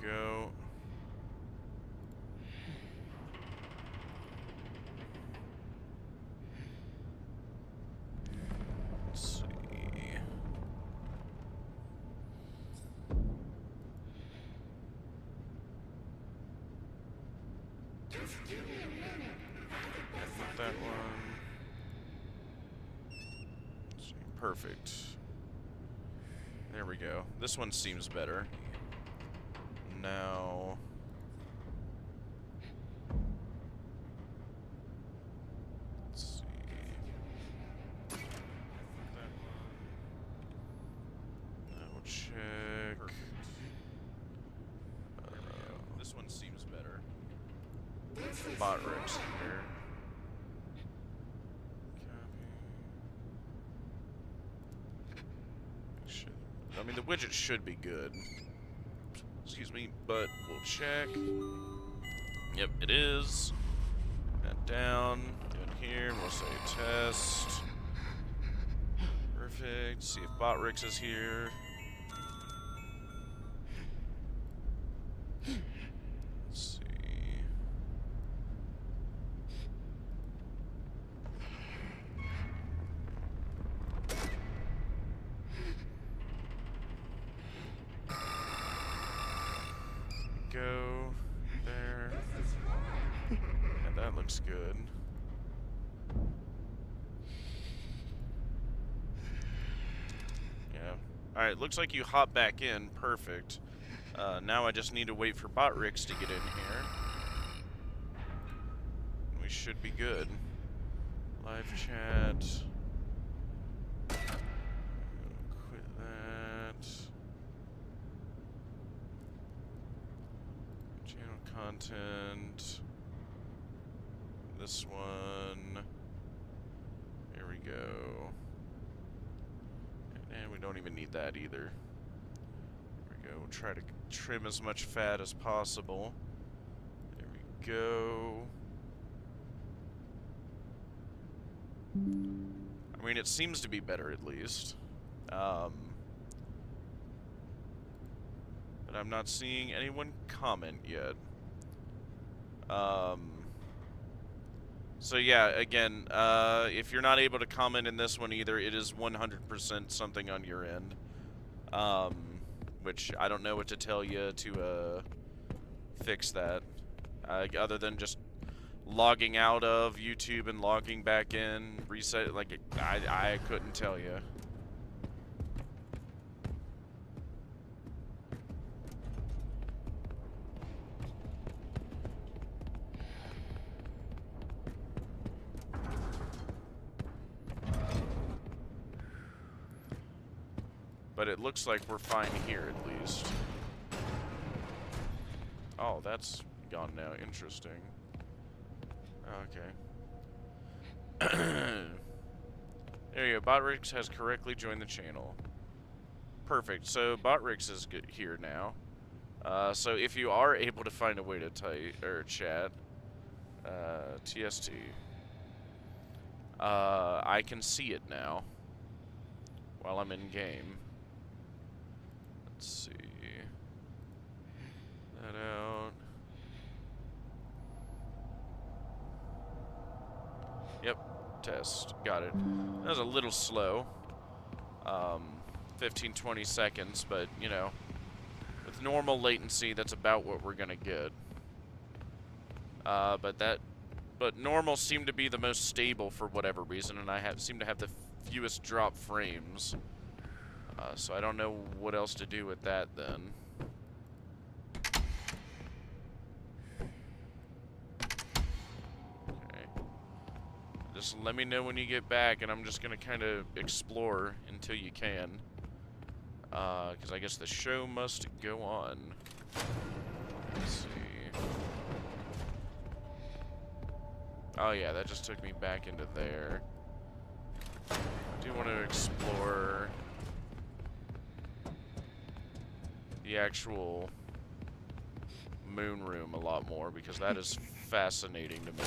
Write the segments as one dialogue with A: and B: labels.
A: go. Let's see. That one. Let's see. Perfect. There we go. This one seems better. Now... let's see. That one. Now we'll check. This one seems better. Bot rigs here. I mean, the widget should be good. Excuse me, but we'll check. Yep, it is. That down. Down here, we'll say test. Perfect. See if Botrix is here. Let's see. Go there. And that looks good. Yeah. Alright, looks like you hop back in. Perfect. Now I just need to wait for Botrix to get in here. We should be good. Live chat. Quit that. Channel content. This one. Here we go. And we don't even need that either. There we go. We'll try to trim as much fat as possible. There we go. I mean, it seems to be better at least. But I'm not seeing anyone comment yet. So yeah, again, if you're not able to comment in this one either, it is 100% something on your end. Which I don't know what to tell you to fix that. Other than just logging out of YouTube and logging back in, reset, like, I couldn't tell you. But it looks like we're fine here, at least. Oh, that's gone now. Interesting. Okay. There you go. Botrix has correctly joined the channel. Perfect. So, Botrix is good here now. So, if you are able to find a way to type, or chat, TST, I can see it now while I'm in game. Let's see. That out. Yep. Test. Got it. That was a little slow. 15-20 seconds, but, you know, with normal latency, that's about what we're gonna get. But normal seemed to be the most stable for whatever reason, and I seem to have the fewest drop frames. So I don't know what else to do with that then. Okay. Just let me know when you get back, and I'm just gonna kind of explore until you can. Because I guess the show must go on. Let's see. Oh yeah, that just took me back into there. I do want to explore the actual moon room a lot more, because that is fascinating to me.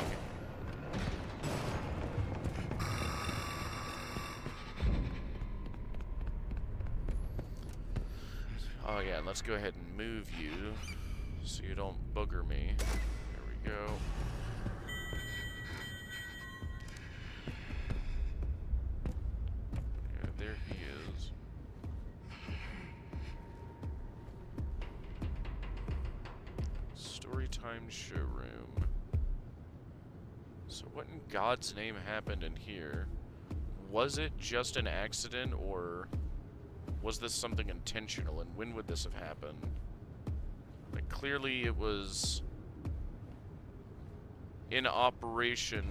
A: Oh yeah, let's go ahead and move you. So you don't booger me. There we go. Yeah, there he is. Storytime showroom. So what in God's name happened in here? Was it just an accident, or was this something intentional, and when would this have happened? Like, clearly it was in operation.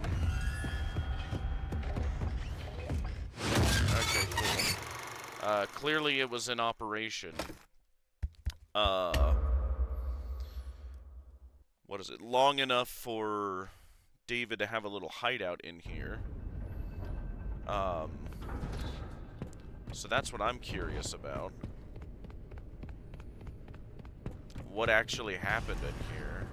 A: Okay, cool. Clearly it was in operation. What is it? Long enough for David to have a little hideout in here. So that's what I'm curious about. What actually happened in here?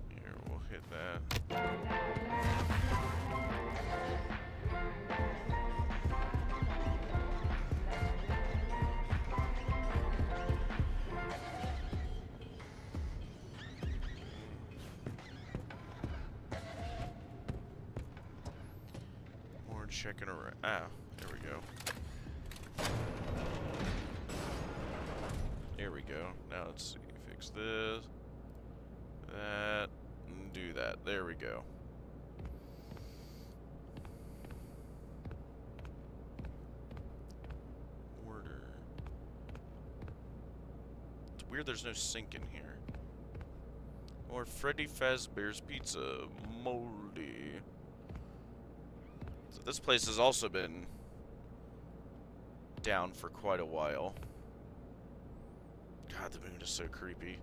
A: Here, we'll hit that. More checking around. Ah, there we go. There we go. Now let's see. Fix this. That. And do that. There we go. Order. It's weird there's no sink in here. Or Freddy Fazbear's Pizza. Moldy. So this place has also been down for quite a while. God, the moon is so creepy.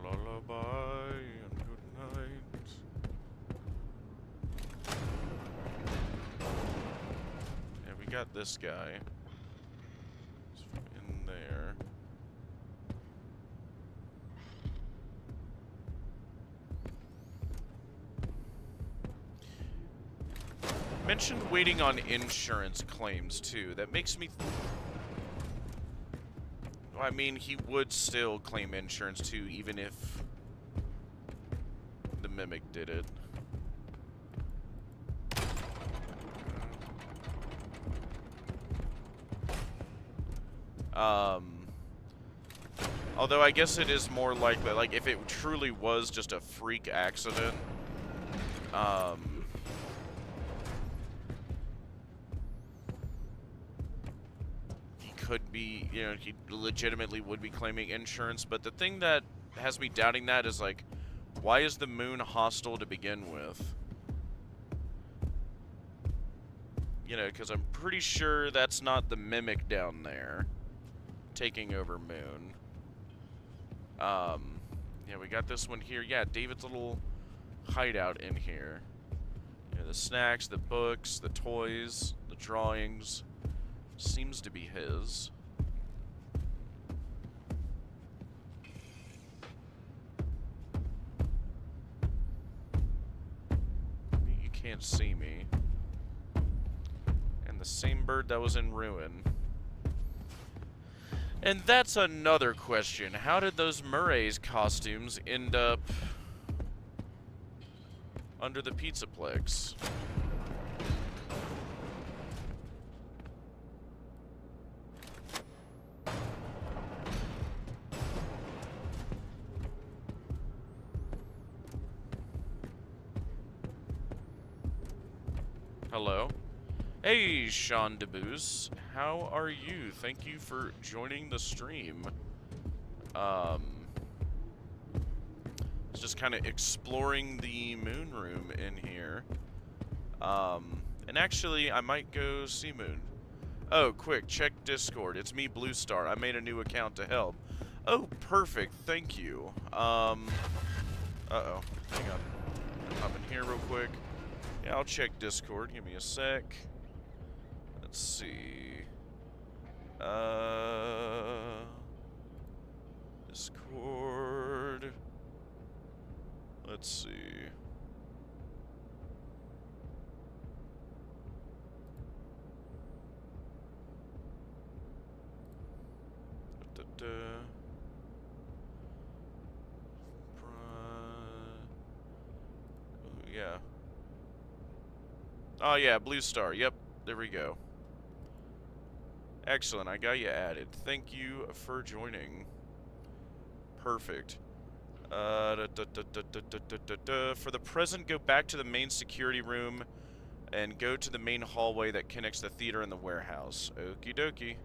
A: Lullaby and good night. Yeah, we got this guy. In there. Mentioned waiting on insurance claims too. That makes me. I mean, he would still claim insurance too, even if the Mimic did it. Although I guess it is more likely, like, if it truly was just a freak accident, he could be, you know, he legitimately would be claiming insurance, but the thing that has me doubting that is, like, why is the moon hostile to begin with? You know, because I'm pretty sure that's not the Mimic down there taking over Moon. Yeah, we got this one here. Yeah, David's little hideout in here. You know, the snacks, the books, the toys, the drawings. Seems to be his. You can't see me. And the same bird that was in ruin. And that's another question. How did those Murray's costumes end up under the Pizzaplex? Hello? Hey, Sean DeBoos. How are you? Thank you for joining the stream. Just kind of exploring the moon room in here. And actually, I might go see Moon. Oh, quick, check Discord. It's me, Blue Star. I made a new account to help. Oh, perfect. Thank you. Uh-oh. Hang on. Hop in here real quick. Yeah, I'll check Discord. Give me a sec. let's see. Discord. Let's see. Yeah. Oh yeah, Blue Star. Yep, there we go. Excellent, I got you added. Thank you for joining. Perfect. For the present, go back to the main security room and go to the main hallway that connects the theater and the warehouse. Okie dokie.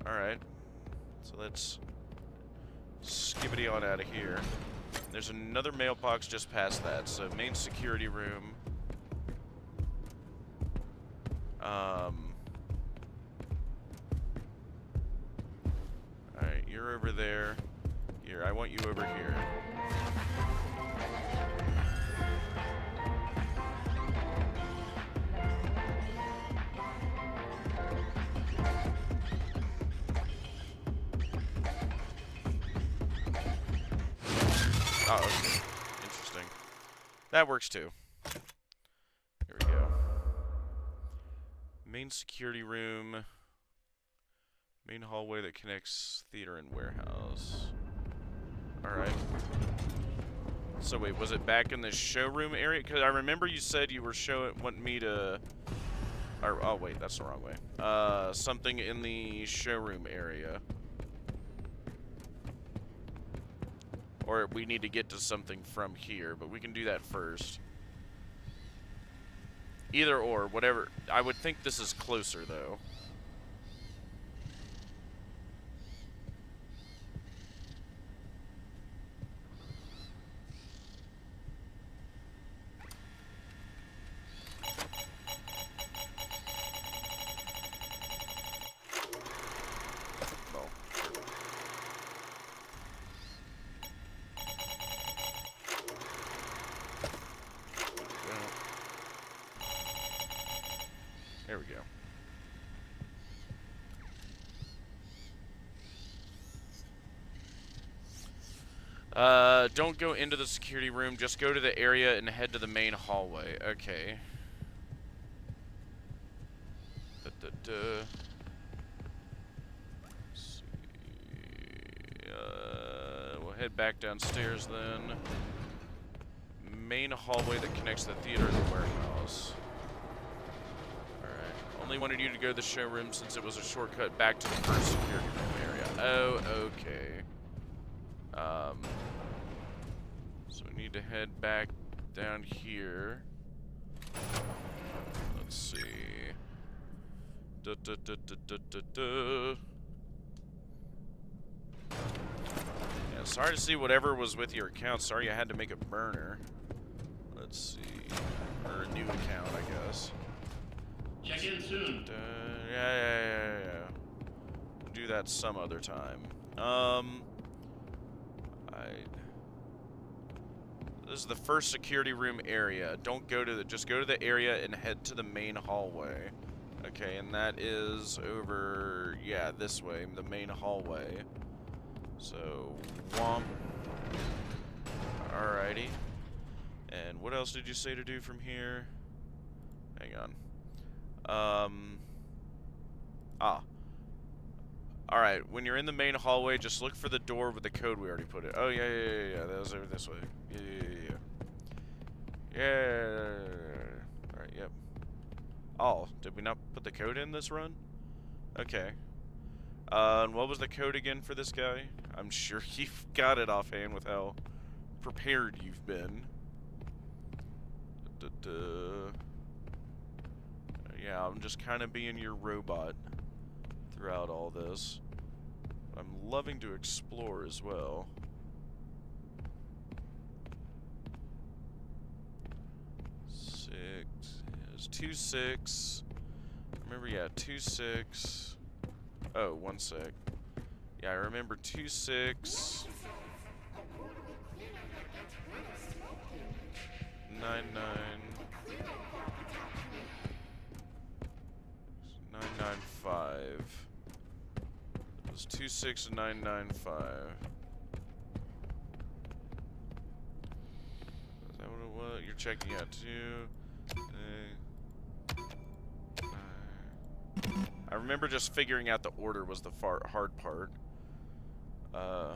A: Alright. So let's skibbity on out of here. There's another mailbox just past that, so main security room. Alright, you're over there. Here, I want you over here. Oh, okay. Interesting. That works too. Here we go. Main security room. Main hallway that connects theater and warehouse. Alright. So wait, was it back in the showroom area? Because I remember you said you were wanting me to... Or, oh wait, that's the wrong way. Something in the showroom area. Or we need to get to something from here, but we can do that first. Either or, whatever. I would think this is closer, though. There we go. Don't go into the security room. Just go to the area and head to the main hallway. Okay. Let's see. We'll head back downstairs then. Main hallway that connects the theater and the warehouse. Only wanted you to go to the showroom since it was a shortcut back to the first security room area. Oh, okay. So we need to head back down here. Let's see. Yeah, sorry to see whatever was with your account. Sorry I had to make a burner. Let's see. Or a new account, I guess.
B: Check in soon.
A: Yeah. We'll do that some other time. This is the first security room area. Don't go to just go to the area and head to the main hallway. Okay, and that is over, yeah, this way, the main hallway. So, womp. Alrighty. And what else did you say to do from here? Hang on. Alright, when you're in the main hallway, just look for the door with the code we already put it. Oh, yeah. That was over this way. Yeah. Alright, yep. Oh, did we not put the code in this run? Okay. And what was the code again for this guy? I'm sure you've got it offhand with how prepared you've been. Yeah, I'm just kind of being your robot throughout all this. I'm loving to explore as well. It was 2-6. Remember, yeah, 2-6. Oh, 1 sec. Yeah, I remember 2-6. 9-9. 9-9. 26995. Is that what it was? You're checking out 2. I remember just figuring out the order was the hard part. Uh,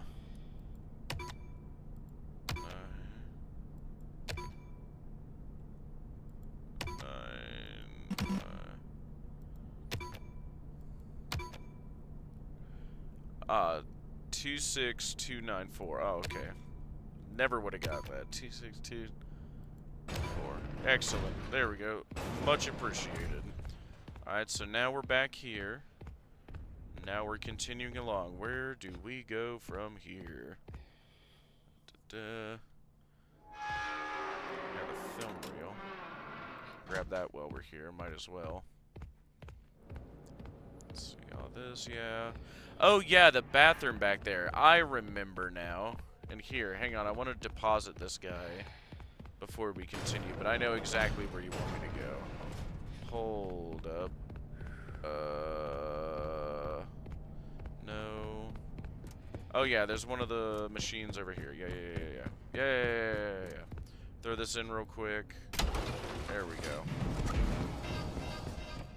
A: 26294. Oh, okay. Never would have got that. 26294. Excellent. There we go. Much appreciated. Alright, so now we're back here. Now we're continuing along. Where do we go from here? Got a film reel. Grab that while we're here. Might as well. Let's see all this. Yeah. Oh, yeah, the bathroom back there. I remember now. And here, hang on. I want to deposit this guy before we continue, but I know exactly where you want me to go. Hold up. No. Oh, yeah, there's one of the machines over here. Yeah. Throw this in real quick. There we go.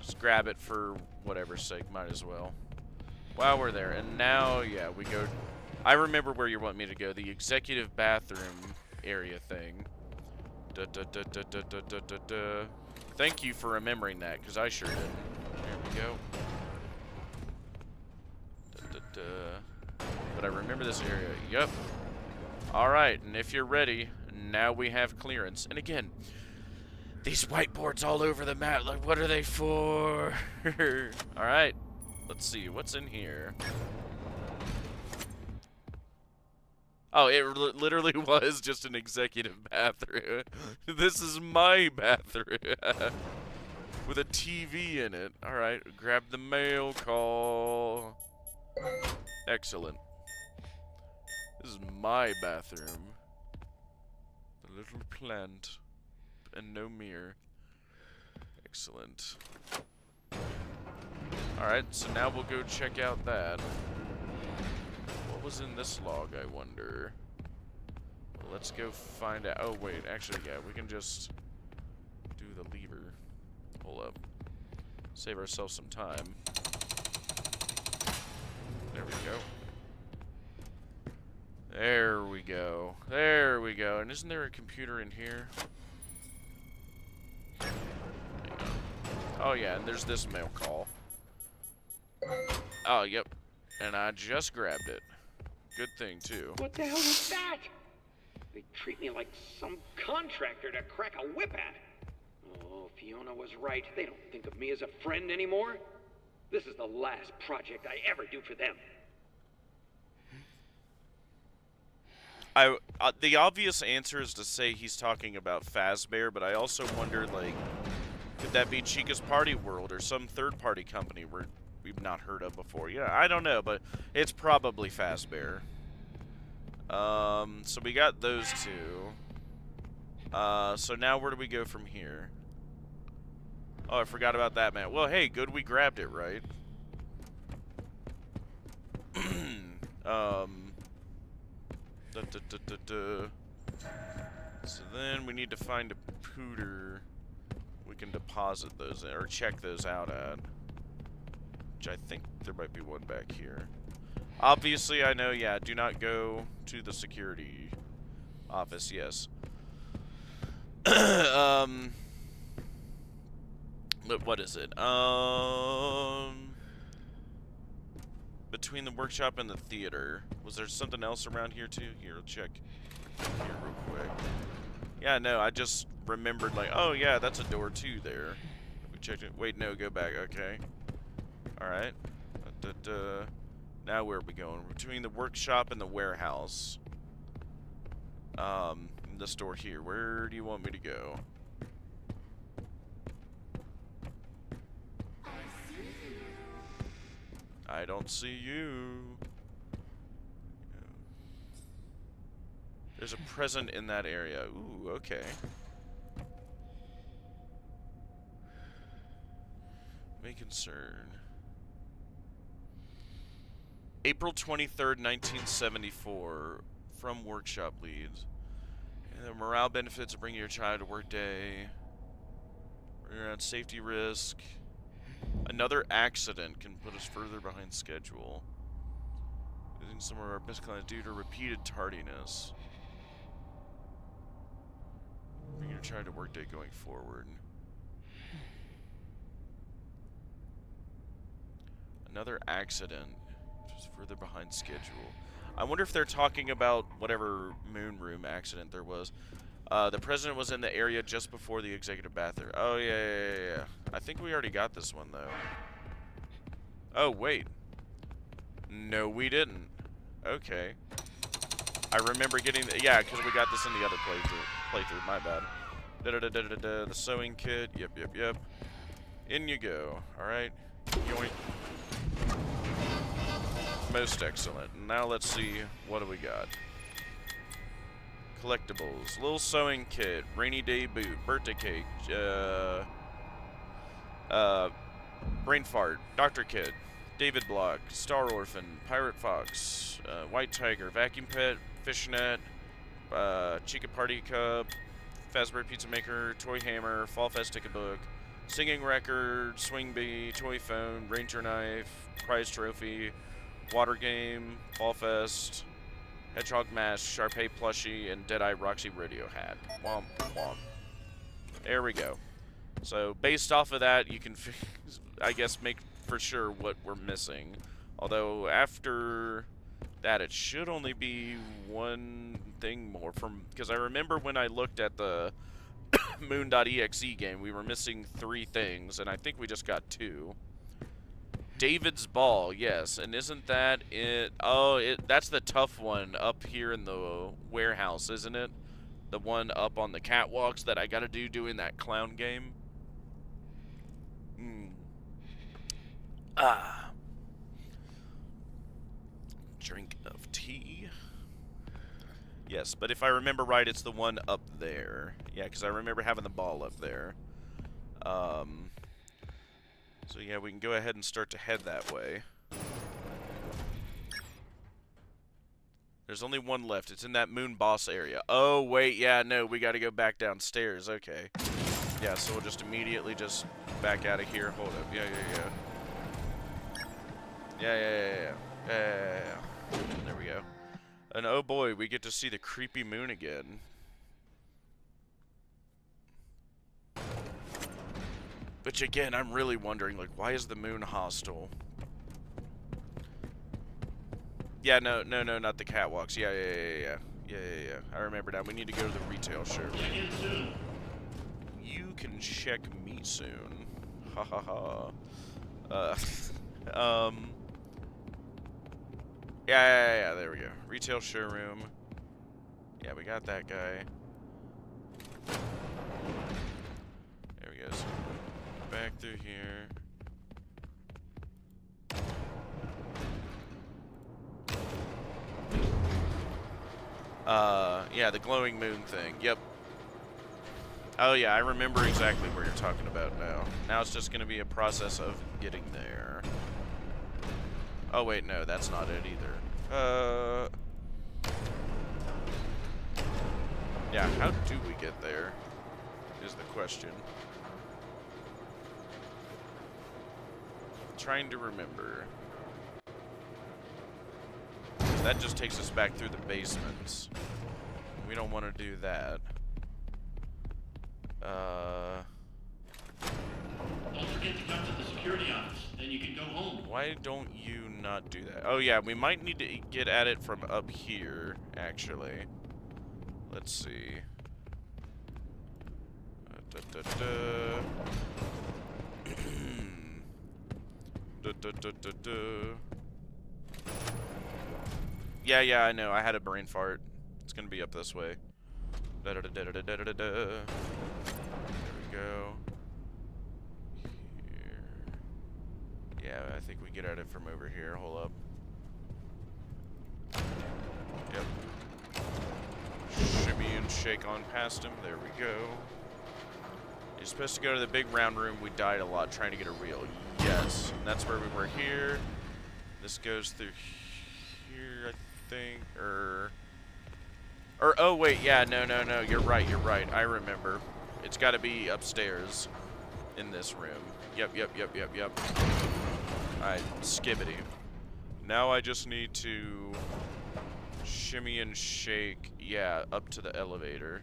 A: Just grab it for whatever's sake. Might as well. While we're there. And now, yeah, we go... I remember where you want me to go. The executive bathroom area thing. Thank you for remembering that, because I sure didn't. There we go. But I remember this area. Yep. Alright, and if you're ready, now we have clearance. And again, these whiteboards all over the map, like, what are they for? Alright, let's see, what's in here? Oh, it literally was just an executive bathroom. This is my bathroom. With a TV in it. Alright, grab the mail call. Excellent. This is my bathroom. The little plant. And no mirror. Excellent. Alright, so now we'll go check out that. What was in this log, I wonder? Well, let's go find out. Oh, wait, actually, yeah, we can just do the lever. Hold up. Save ourselves some time. There we go. There we go. There we go. And isn't there a computer in here? Oh, yeah, and there's this mail call. Oh, yep. And I just grabbed it. Good thing, too.
C: What the hell was that? They treat me like some contractor to crack a whip at. Oh, Fiona was right. They don't think of me as a friend anymore. This is the last project I ever do for them.
A: The obvious answer is to say he's talking about Fazbear, but I also wondered, like, could that be Chica's Party World or some third-party company we've not heard of before? Yeah, I don't know, but it's probably Fazbear. So we got those two. So now where do we go from here? Oh, I forgot about that, man. Well, hey, good we grabbed it, right? So then we need to find a pooter we can deposit those in, or check those out at. Which I think there might be one back here. Obviously, I know, yeah, do not go to the security office, yes. What is it? Between the workshop and the theater. Was there something else around here, too? Here, check here real quick. Yeah, no, I just remembered, like, oh, yeah, that's a door, too, there. We checked it. Wait, no, go back. Okay. Alright. Now where are we going? Between the workshop and the warehouse. This door here. Where do you want me to go? I don't see you. There's a present in that area. Ooh, okay. May concern. April 23rd, 1974, from workshop leads. The morale benefits of bringing your child to work day. Around safety risk. Another accident can put us further behind schedule. Losing some of our best clients due to repeated tardiness. Bring your child to work day going forward. Another accident. Just further behind schedule. I wonder if they're talking about whatever moon room accident there was. The president was in the area just before the executive bathroom. Oh, yeah. I think we already got this one, though. Oh, wait. No, we didn't. Okay. I remember getting... Yeah, because we got this in the other playthrough. My bad. The sewing kit. Yep. In you go. Alright. Yoink. Most excellent. Now let's see, what do we got? Collectibles. Little sewing kit. Rainy day boot. Birthday cake. Brain fart. Dr. Kid. David Block. Star Orphan. Pirate Fox. White Tiger. Vacuum pet. Fishnet. Chica Party Cup. Fazbear Pizza Maker. Toy Hammer. Fall Fest Ticket Book. Singing record. Swing bee. Toy phone. Ranger knife. Prize trophy. Water game, Fall Fest, Hedgehog mask, Sharpay plushie, and Deadeye Roxy radio hat. Womp womp. There we go. So based off of that, you can, I guess, make for sure what we're missing. Although after that, it should only be one thing more from, because I remember when I looked at the Moon.exe game, we were missing 3 things, and I think we just got 2. David's Ball, yes, and isn't that it? Oh, that's the tough one up here in the warehouse, isn't it? The one up on the catwalks that I gotta do doing that clown game. Drink of tea. Yes, but if I remember right, it's the one up there. Yeah, because I remember having the ball up there. So yeah, we can go ahead and start to head that way. There's only one left. It's in that moon boss area. Oh, wait, yeah, no, we gotta go back downstairs. Okay. Yeah, so we'll just immediately just back out of here. Hold up. Yeah. There we go. And oh boy, we get to see the creepy moon again. Which again, I'm really wondering, like, why is the moon hostile? Yeah, no, not the catwalks. Yeah. I remember now. We need to go to the retail showroom.
B: Check in soon.
A: You can check me soon. Ha ha ha. Yeah, there we go. Retail showroom. Yeah, we got that guy. There we go. So back through here. Yeah, the glowing moon thing. Yep. Oh yeah, I remember exactly where you're talking about now. Now it's just gonna be a process of getting there. Oh wait, no, that's not it either. Yeah, how do we get there? Is the question. Trying to remember. That just takes us back through the basements. We don't want to do that.
B: Don't forget to come to the security office, then you can go home.
A: Why don't you not do that? Oh yeah, we might need to get at it from up here, actually. Let's see. Yeah, I know. I had a brain fart. It's gonna be up this way. There we go. Here. Yeah, I think we get at it from over here. Hold up. Yep. Shimmy and shake on past him. There we go. You're supposed to go to the big round room. We died a lot trying to get a reel. Yes. And that's where we were here. This goes through here, I think, or oh wait, yeah, no, you're right, I remember. It's got to be upstairs in this room. Yep. Alright, skibbity. Now I just need to shimmy and shake, yeah, up to the elevator.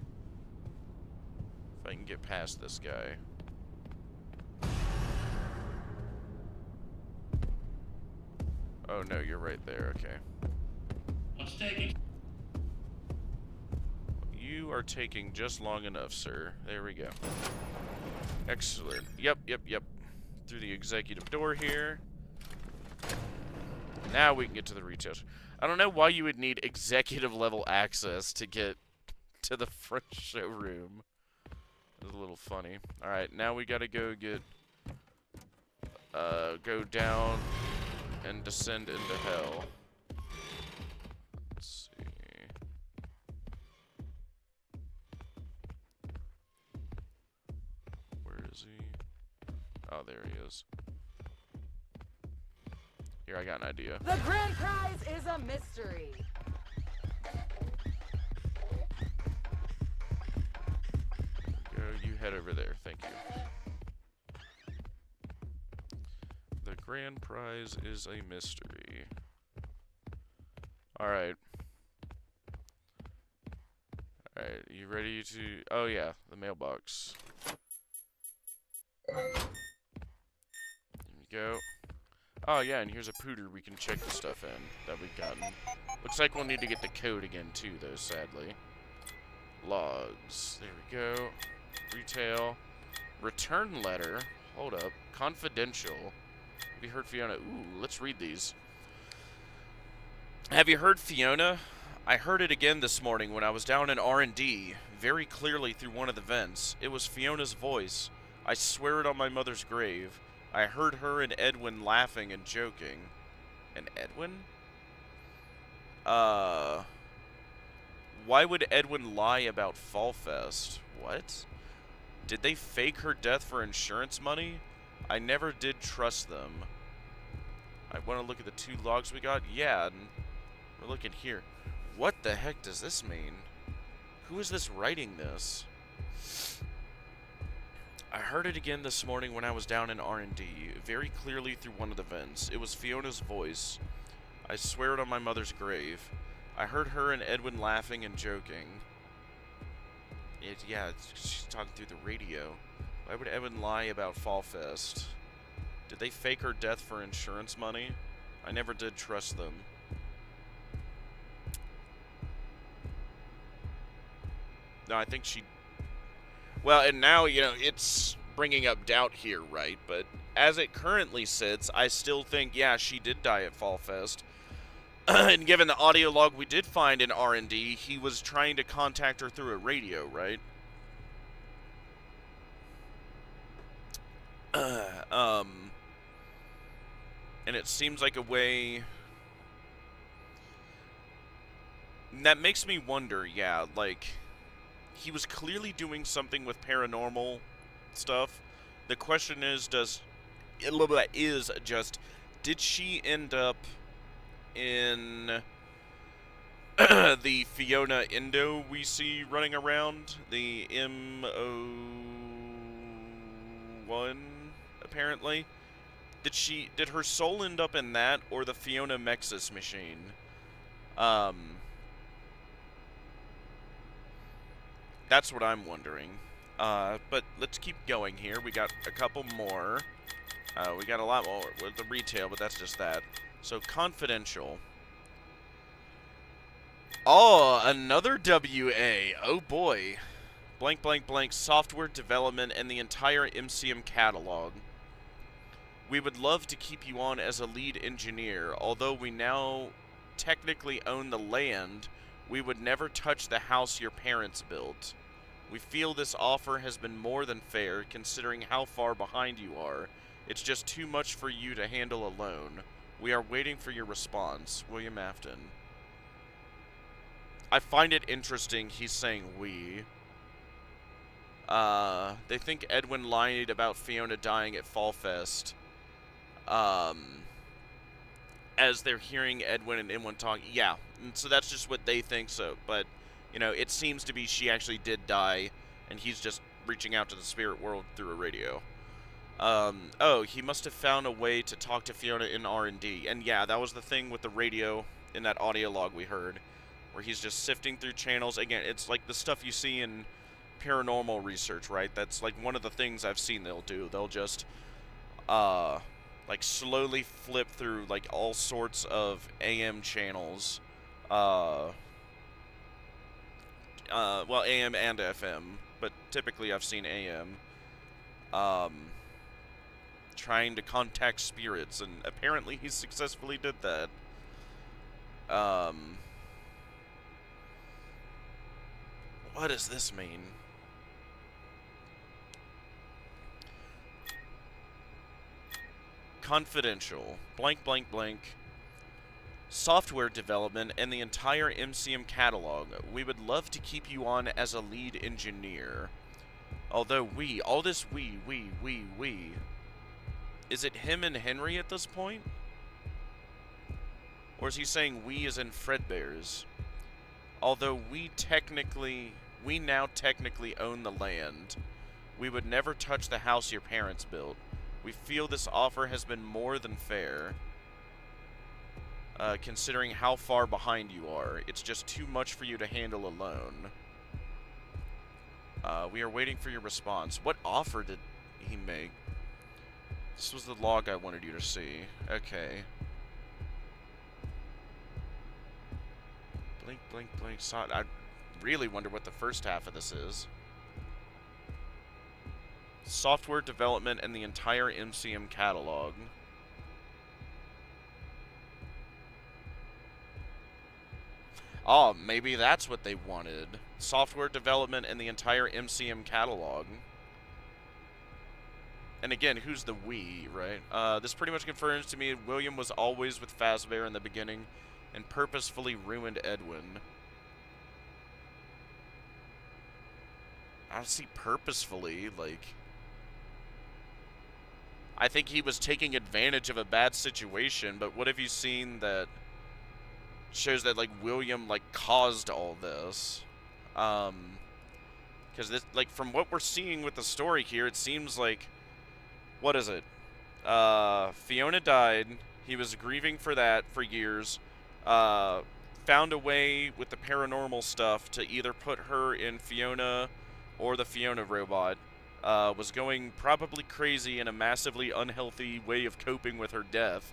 A: If I can get past this guy. Oh no, you're right there, okay.
B: What's taking?
A: You are taking just long enough, sir. There we go. Excellent. Yep. Through the executive door here. Now we can get to the retail. I don't know why you would need executive level access to get to the front showroom. It's a little funny. Alright, now we gotta go get... go down and descend into hell. Let's see... Where is he? Oh, there he is. Here, I got an idea.
D: The grand prize is a mystery.
A: Go, you head over there. Thank you. The grand prize is a mystery. Alright. Alright, you ready to... Oh, yeah, the mailbox. There we go. Oh, yeah, and here's a pooter we can check the stuff in that we've gotten. Looks like we'll need to get the code again, too, though, sadly. Logs. There we go. Retail. Return letter. Hold up. Confidential. Have you heard Fiona? Ooh, let's read these. Have you heard Fiona? I heard it again this morning when I was down in R&D, very clearly through one of the vents. It was Fiona's voice. I swear it on my mother's grave. I heard her and Edwin laughing and joking. And Edwin? Why would Edwin lie about Fall Fest? What? Did they fake her death for insurance money? I never did trust them. I want to look at the 2 logs we got? Yeah, and we're looking here. What the heck does this mean? Who is this writing this? I heard it again this morning when I was down in R&D, very clearly through one of the vents. It was Fiona's voice. I swear it on my mother's grave. I heard her and Edwin laughing and joking. She's talking through the radio. Why would Edwin lie about Fall Fest? Did they fake her death for insurance money? I never did trust them. No, I think she... Well, and now, you know, it's bringing up doubt here, right? But as it currently sits, I still think, yeah, she did die at Fall Fest. And given the audio log we did find in R&D, he was trying to contact her through a radio, right? And it seems like a way... That makes me wonder, yeah, like... He was clearly doing something with paranormal stuff. The question is, did she end up in the Fiona Endo we see running around? The M01, apparently? Did her soul end up in that, or the Fiona Mexis machine? That's what I'm wondering. But let's keep going here. We got a couple more. We got a lot more with the retail, but that's just that. So, confidential. Oh, another WA. Oh, boy. Blank, blank, blank. Software development and the entire MCM catalog. We would love to keep you on as a lead engineer, although we now technically own the land. We would never touch the house your parents built. We feel this offer has been more than fair, considering how far behind you are. It's just too much for you to handle alone. We are waiting for your response. William Afton. I find it interesting he's saying we. They think Edwin lied about Fiona dying at Fall Fest. as they're hearing Edwin and M1 talk. Yeah, and so that's just what they think. So, but you know, it seems to be she actually did die, and he's just reaching out to the spirit world through a radio. Oh, he must have found a way to talk to Fiona in R&D. And yeah, that was the thing with the radio in that audio log we heard, where he's just sifting through channels. Again, it's like the stuff you see in paranormal research, right? That's like one of the things I've seen they'll do. They'll just, like slowly flip through like all sorts of AM channels. Well, AM and FM, but typically I've seen AM. Trying to contact spirits, and apparently he successfully did that. What does this mean? Confidential. Blank, blank, blank. Software development and the entire MCM catalog. We would love to keep you on as a lead engineer. Although all this we. Is it him and Henry at this point? Or is he saying we as in Fredbear's? Although we now technically own the land. We would never touch the house your parents built. We feel this offer has been more than fair. Considering how far behind you are. It's just too much for you to handle alone. We are waiting for your response. What offer did he make? This was the log I wanted you to see. Okay. Blink, blink, blink. I really wonder what the first half of this is. Software development and the entire MCM catalog. Oh, maybe that's what they wanted. Software development and the entire MCM catalog. And again, who's the we, right? This pretty much confirms to me William was always with Fazbear in the beginning and purposefully ruined Edwin. I don't see purposefully, like... I think he was taking advantage of a bad situation, but what have you seen that shows that, like, William, like, caused all this? Because this, like, from what we're seeing with the story here, it seems like... What is it? Fiona died. He was grieving for that for years. Found a way with the paranormal stuff to either put her in Fiona or the Fiona robot. Was going probably crazy in a massively unhealthy way of coping with her death.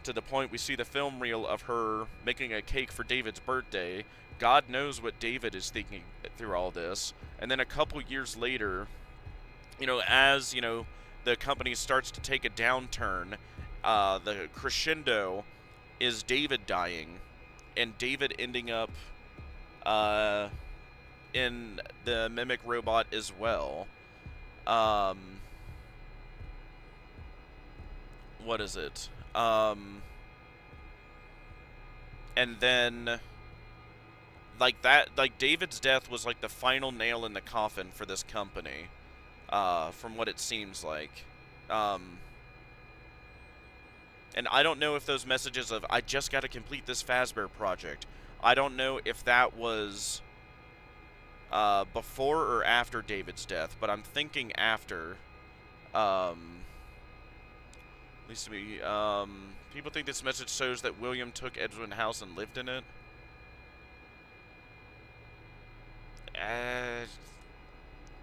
A: To the point we see the film reel of her making a cake for David's birthday. God knows what David is thinking through all this. And then a couple years later, you know, as, you know, the company starts to take a downturn, the crescendo is David dying, and David ending up in the Mimic robot as well. What is it? And then, like that, like David's death was like the final nail in the coffin for this company. From what it seems like. And I don't know if those messages of, I just got to complete this Fazbear project, I don't know if that was before or after David's death, but I'm thinking after. At least to me, people think this message shows that William took Edwin's house and lived in it.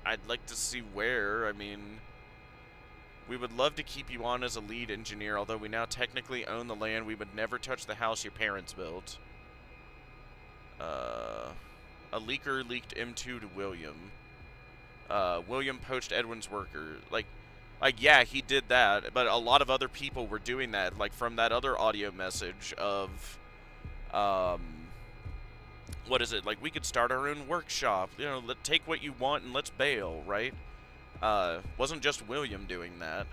A: I'd like to see where. I mean, we would love to keep you on as a lead engineer, although we now technically own the land. We would never touch the house your parents built. A leaker leaked M2 to William. William poached Edwin's worker. Like, yeah, he did that, but a lot of other people were doing that. Like, from that other audio message of, what is it? Like, we could start our own workshop. You know, take what you want and let's bail, right? Wasn't just William doing that.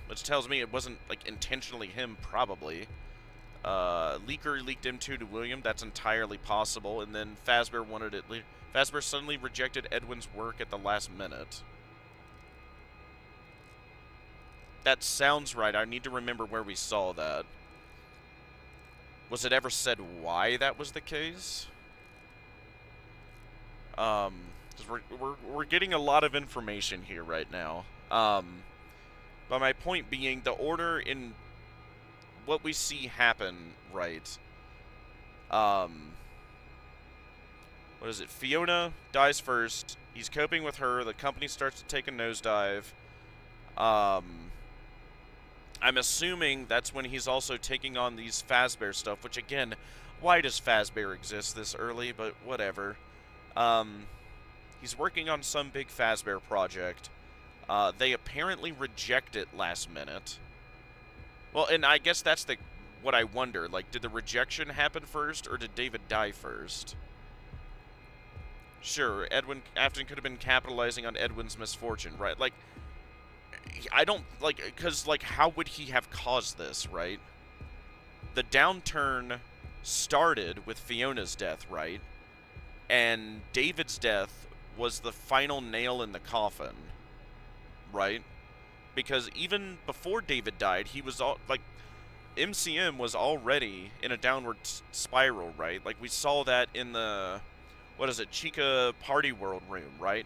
A: Which tells me it wasn't, like, intentionally him, probably. Leaker leaked M2 to William. That's entirely possible. And then Fazbear wanted it. Fazbear suddenly rejected Edwin's work at the last minute. That sounds right. I need to remember where we saw that. Was it ever said why that was the case? Because we're getting a lot of information here right now. But my point being, the order in what we see happen, right? What is it? Fiona dies first. He's coping with her. The company starts to take a nosedive. I'm assuming that's when he's also taking on these Fazbear stuff, which again, why does Fazbear exist this early? But whatever. He's working on some big Fazbear project. They apparently reject it last minute. Well, and I guess that's what I wonder. Like, did the rejection happen first, or did David die first? Sure, Afton could have been capitalizing on Edwin's misfortune, right? Like, I don't, like, because, like, how would he have caused this, right? The downturn started with Fiona's death, right? And David's death was the final nail in the coffin, right? Because even before David died, he was MCM was already in a downward spiral, right? Like, we saw that in the, Chica Party World room, right?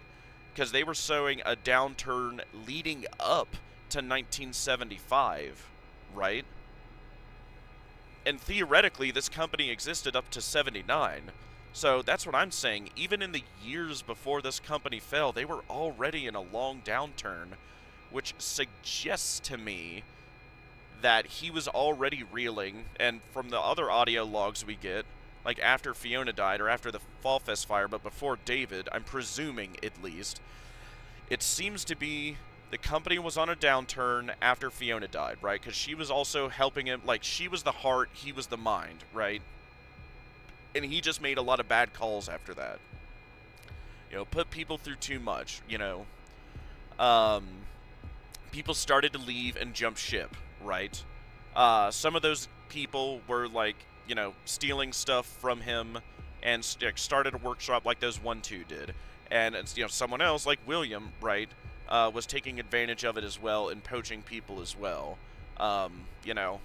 A: Because they were showing a downturn leading up to 1975, right? And theoretically, this company existed up to 79. So that's what I'm saying. Even in the years before this company fell, they were already in a long downturn, which suggests to me that he was already reeling. And from the other audio logs we get, like after Fiona died or after the Fall Fest fire, but before David, I'm presuming at least, it seems to be the company was on a downturn after Fiona died, right? Because she was also helping him, like, she was the heart, he was the mind, right? And he just made a lot of bad calls after that. You know, put people through too much, you know. People started to leave and jump ship, right? Some of those people were, like, you know, stealing stuff from him and started a workshop like those 1-2 did. And, you know, someone else, like William, right, was taking advantage of it as well and poaching people as well. You know.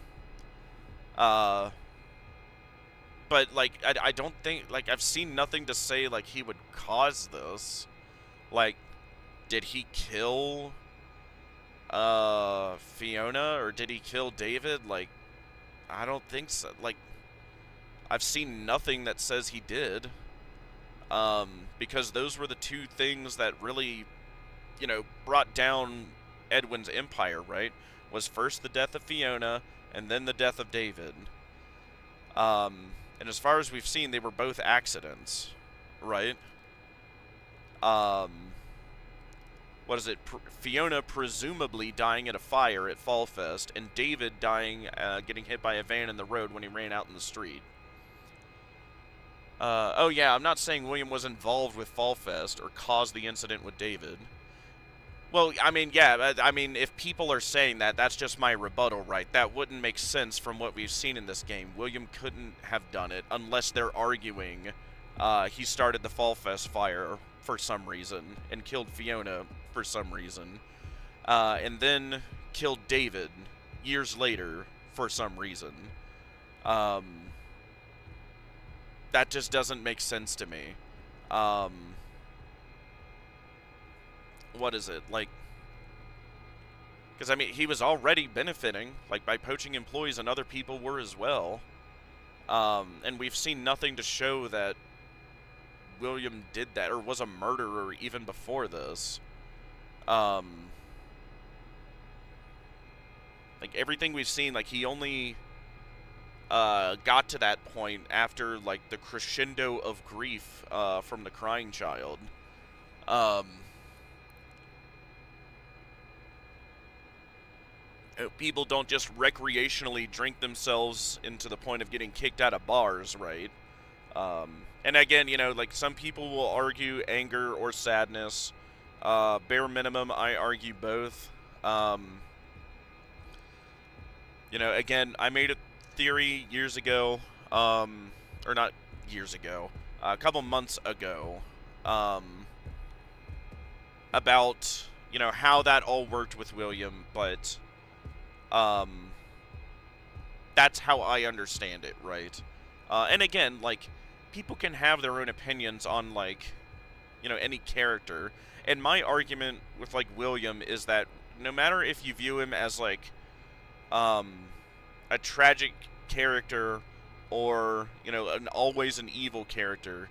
A: But, like, I don't think, like, I've seen nothing to say, like, he would cause this. Like, did he kill Fiona, or did he kill David? Like, I don't think so. Like, I've seen nothing that says he did. Because those were the two things that really, you know, brought down Edwin's empire, right? Was first the death of Fiona, and then the death of David. And as far as we've seen, they were both accidents, right? What is it? Fiona presumably dying in a fire at Fall Fest, and David dying, getting hit by a van in the road when he ran out in the street. Oh yeah, I'm not saying William was involved with Fall Fest or caused the incident with David. Well, I mean, yeah, I mean, if people are saying that, that's just my rebuttal, right? That wouldn't make sense from what we've seen in this game. William couldn't have done it unless they're arguing he started the Fall Fest fire for some reason and killed Fiona for some reason, and then killed David years later for some reason. That just doesn't make sense to me. What is it? Like, because, I mean, he was already benefiting, like, by poaching employees, and other people were as well. And we've seen nothing to show that William did that, or was a murderer even before this. Like, everything we've seen, like, he only got to that point after, like, the crescendo of grief from the crying child. People don't just recreationally drink themselves into the point of getting kicked out of bars, right? And again, you know, like, some people will argue anger or sadness. Bare minimum, I argue both. You know, again, I made a theory years ago, or not years ago, a couple months ago, about, you know, how that all worked with William, but that's how I understand it, right? And again, like, people can have their own opinions on, like, you know, any character. And my argument with, like, William is that no matter if you view him as, like, a tragic character or, you know, always an evil character,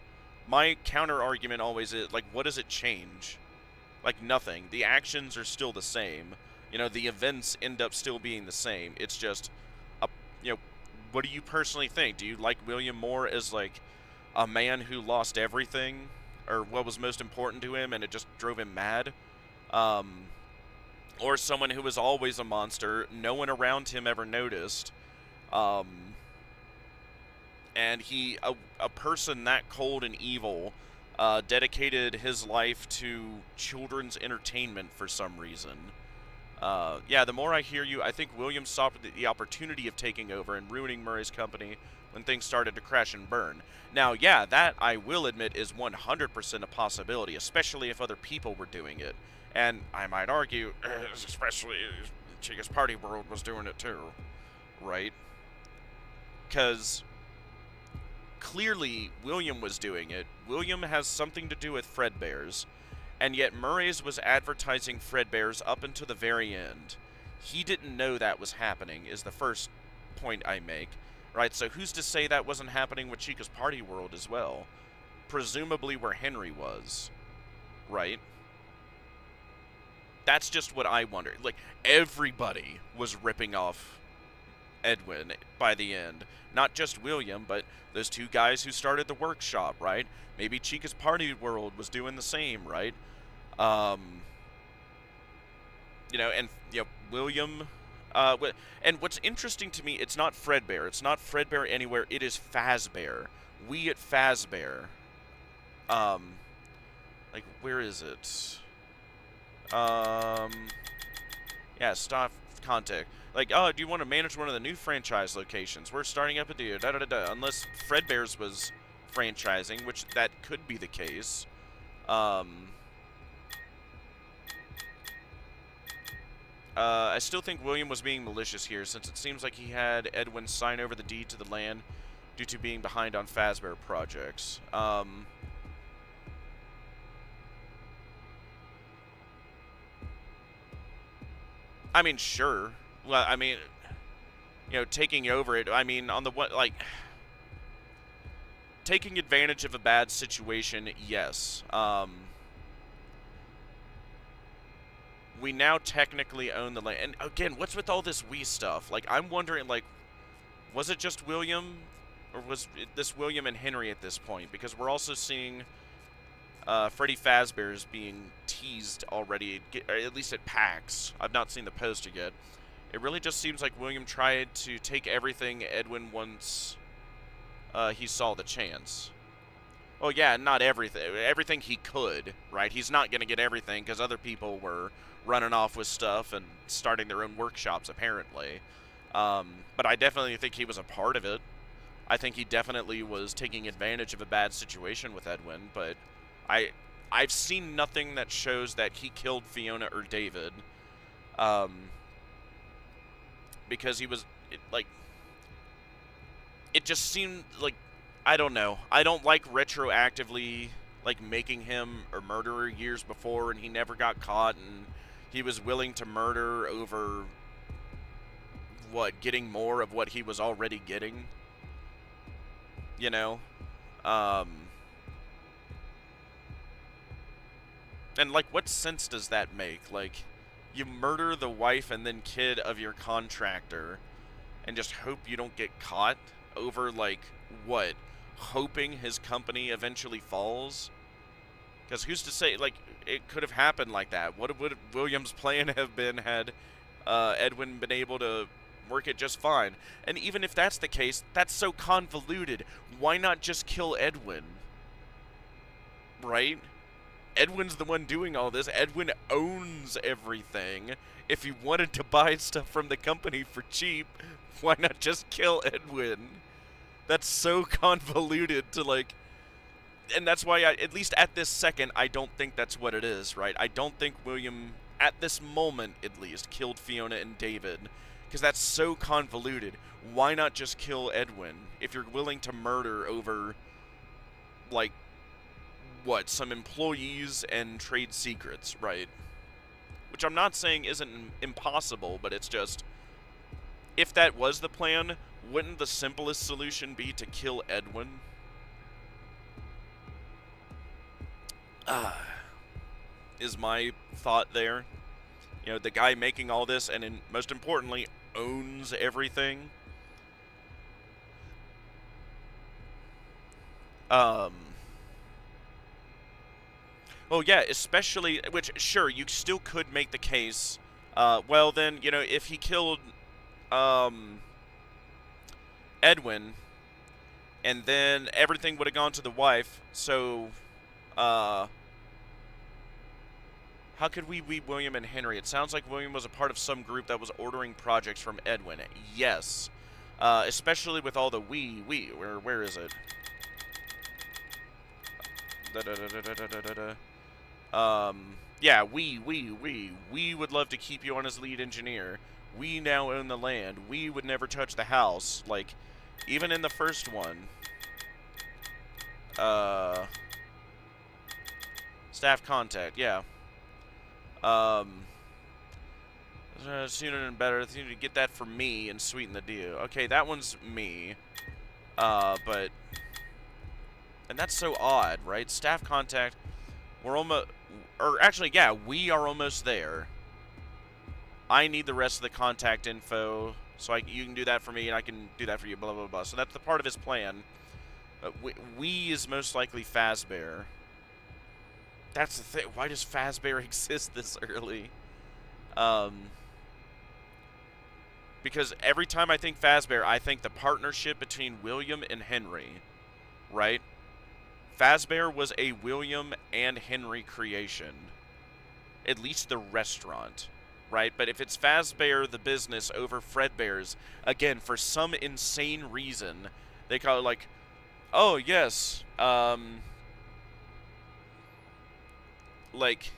A: my counter argument always is, like, what does it change? Like, nothing. The actions are still the same. You know, the events end up still being the same. It's just, you know, what do you personally think? Do you like William more as, like, a man who lost everything, or what was most important to him, and it just drove him mad? Or someone who was always a monster, no one around him ever noticed, and a person that cold and evil, dedicated his life to children's entertainment for some reason. Yeah, the more I hear you, I think Williams saw the opportunity of taking over and ruining Murray's company when things started to crash and burn. Now, yeah, that, I will admit, is 100% a possibility, especially if other people were doing it. And I might argue, especially Chica's Party World was doing it too, right? Because clearly William was doing it. William has something to do with Fredbear's, and yet Murray's was advertising Fredbear's up until the very end. He didn't know that was happening, is the first point I make. Right, so who's to say that wasn't happening with Chica's Party World as well? Presumably where Henry was, right? That's just what I wonder. Like, everybody was ripping off Edwin by the end. Not just William, but those two guys who started the workshop, right? Maybe Chica's Party World was doing the same, right? You know, and, you know, William... and what's interesting to me, it's not Fredbear. It's not Fredbear anywhere. It is Fazbear. We at Fazbear. Like, where is it? Yeah, stop contact. Like, oh, do you want to manage one of the new franchise locations? We're starting up at the da-da-da-da. Unless Fredbear's was franchising, which that could be the case. I still think William was being malicious here, since it seems like he had Edwin sign over the deed to the land due to being behind on Fazbear projects. I mean, sure. Well, I mean, you know, taking over it, I mean, on the what, like, taking advantage of a bad situation, yes. We now technically own the land. And again, what's with all this we stuff? Like, I'm wondering, like, was it just William? Or was this William and Henry at this point? Because we're also seeing Freddy Fazbear's being teased already, or at least at PAX. I've not seen the poster yet. It really just seems like William tried to take everything Edwin once he saw the chance. Well, yeah, not everything. Everything he could, right? He's not going to get everything because other people were running off with stuff and starting their own workshops, apparently. But I definitely think he was a part of it. I think he definitely was taking advantage of a bad situation with Edwin, but I've seen nothing that shows that he killed Fiona or David. Because he was, it just seemed like, I don't know. I don't like retroactively, like, making him a murderer years before and he never got caught and he was willing to murder over, what, getting more of what he was already getting? You know? And, like, what sense does that make? Like, you murder the wife and then kid of your contractor and just hope you don't get caught over, like, what? Hoping his company eventually falls? Because who's to say, like, it could have happened like that? What would William's plan have been had Edwin been able to work it just fine? And even if that's the case, that's so convoluted. Why not just kill Edwin? Right? Edwin's the one doing all this. Edwin owns everything. If he wanted to buy stuff from the company for cheap, why not just kill Edwin? That's so convoluted to, like... And that's why, at least at this second, I don't think that's what it is, right? I don't think William, at this moment at least, killed Fiona and David. Because that's so convoluted. Why not just kill Edwin if you're willing to murder over, like, what, some employees and trade secrets, right? Which I'm not saying isn't impossible, but it's just, if that was the plan, wouldn't the simplest solution be to kill Edwin? Is my thought there. You know, the guy making all this, and most importantly, owns everything. Well, yeah, especially, which, sure, you still could make the case, well, then, you know, if he killed, Edwin, and then everything would have gone to the wife, so, how could we be William and Henry? It sounds like William was a part of some group that was ordering projects from Edwin. Yes. Especially with all the where is it? Yeah, we would love to keep you on as lead engineer. We now own the land. We would never touch the house. Like, even in the first one. Staff contact, yeah. Sooner and better. You need to get that for me and sweeten the deal. Okay, that one's me. But... And that's so odd, right? Staff contact. We're almost... Or actually, yeah, we are almost there. I need the rest of the contact info, so you can do that for me, and I can do that for you, blah, blah, blah. So that's the part of his plan. We is most likely Fazbear. That's the thing. Why does Fazbear exist this early? Because every time I think Fazbear, I think the partnership between William and Henry, right? Fazbear was a William and Henry creation. At least the restaurant, right? But if it's Fazbear, the business, over Fredbear's, again, for some insane reason, they call it like, oh, yes, like,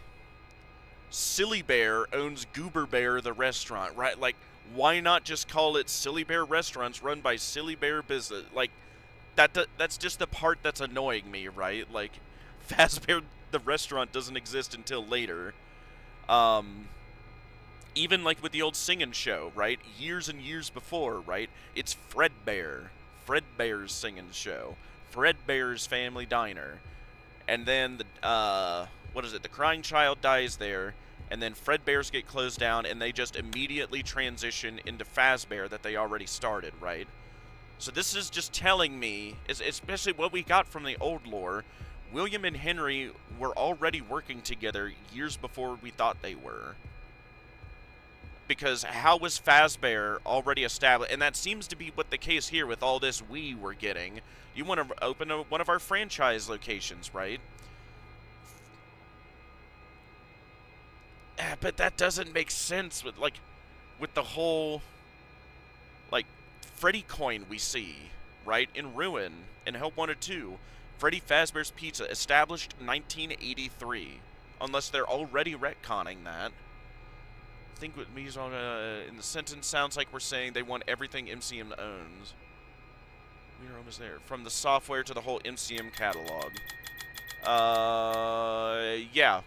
A: Silly Bear owns Goober Bear, the restaurant, right? Like, why not just call it Silly Bear Restaurants run by Silly Bear Business? Like, that's just the part that's annoying me, right? Like, Fazbear, the restaurant, doesn't exist until later. Even, like, with the old singing show, right? Years and years before, right? It's Fredbear. Fredbear's singing show. Fredbear's Family Diner. And then, what is it? The Crying Child dies there. And then Fredbear's get closed down, and they just immediately transition into Fazbear that they already started, right? So this is just telling me, especially what we got from the old lore, William and Henry were already working together years before we thought they were. Because how was Fazbear already established? And that seems to be what the case here with all this we're getting. You want to open one of our franchise locations, right? But that doesn't make sense with the whole, like, Freddy coin we see, right, in Ruin, in Help Wanted 2. Freddy Fazbear's Pizza, established 1983. Unless they're already retconning that. I think what me's on in the sentence sounds like we're saying they want everything MCM owns. We are almost there. From the software to the whole MCM catalog. Yeah.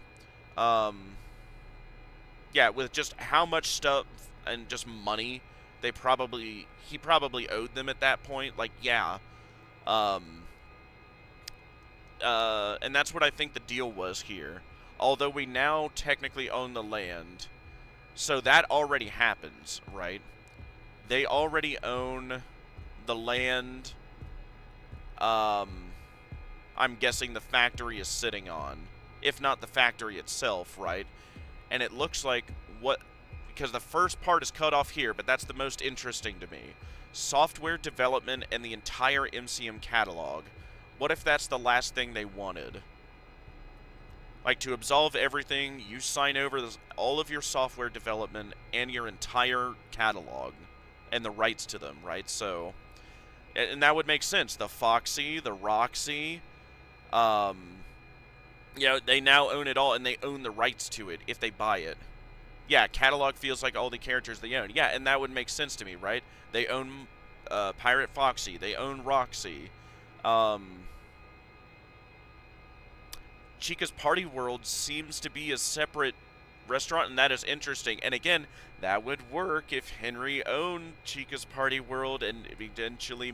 A: Yeah, with just how much stuff and just money he probably owed them at that point. Like, yeah. And that's what I think the deal was here. Although we now technically own the land, so that already happens, right? They already own the land, I'm guessing the factory is sitting on. If not the factory itself, right? And it looks like because the first part is cut off here, but that's the most interesting to me. Software development and the entire MCM catalog. What if that's the last thing they wanted? Like, to absolve everything, you sign over all of your software development and your entire catalog and the rights to them, right? So, and that would make sense. The Foxy, the Roxy, you know, they now own it all, and they own the rights to it if they buy it. Yeah, catalog feels like all the characters they own. Yeah, and that would make sense to me, right? They own Pirate Foxy. They own Roxy. Chica's Party World seems to be a separate restaurant, and that is interesting. And again, that would work if Henry owned Chica's Party World and eventually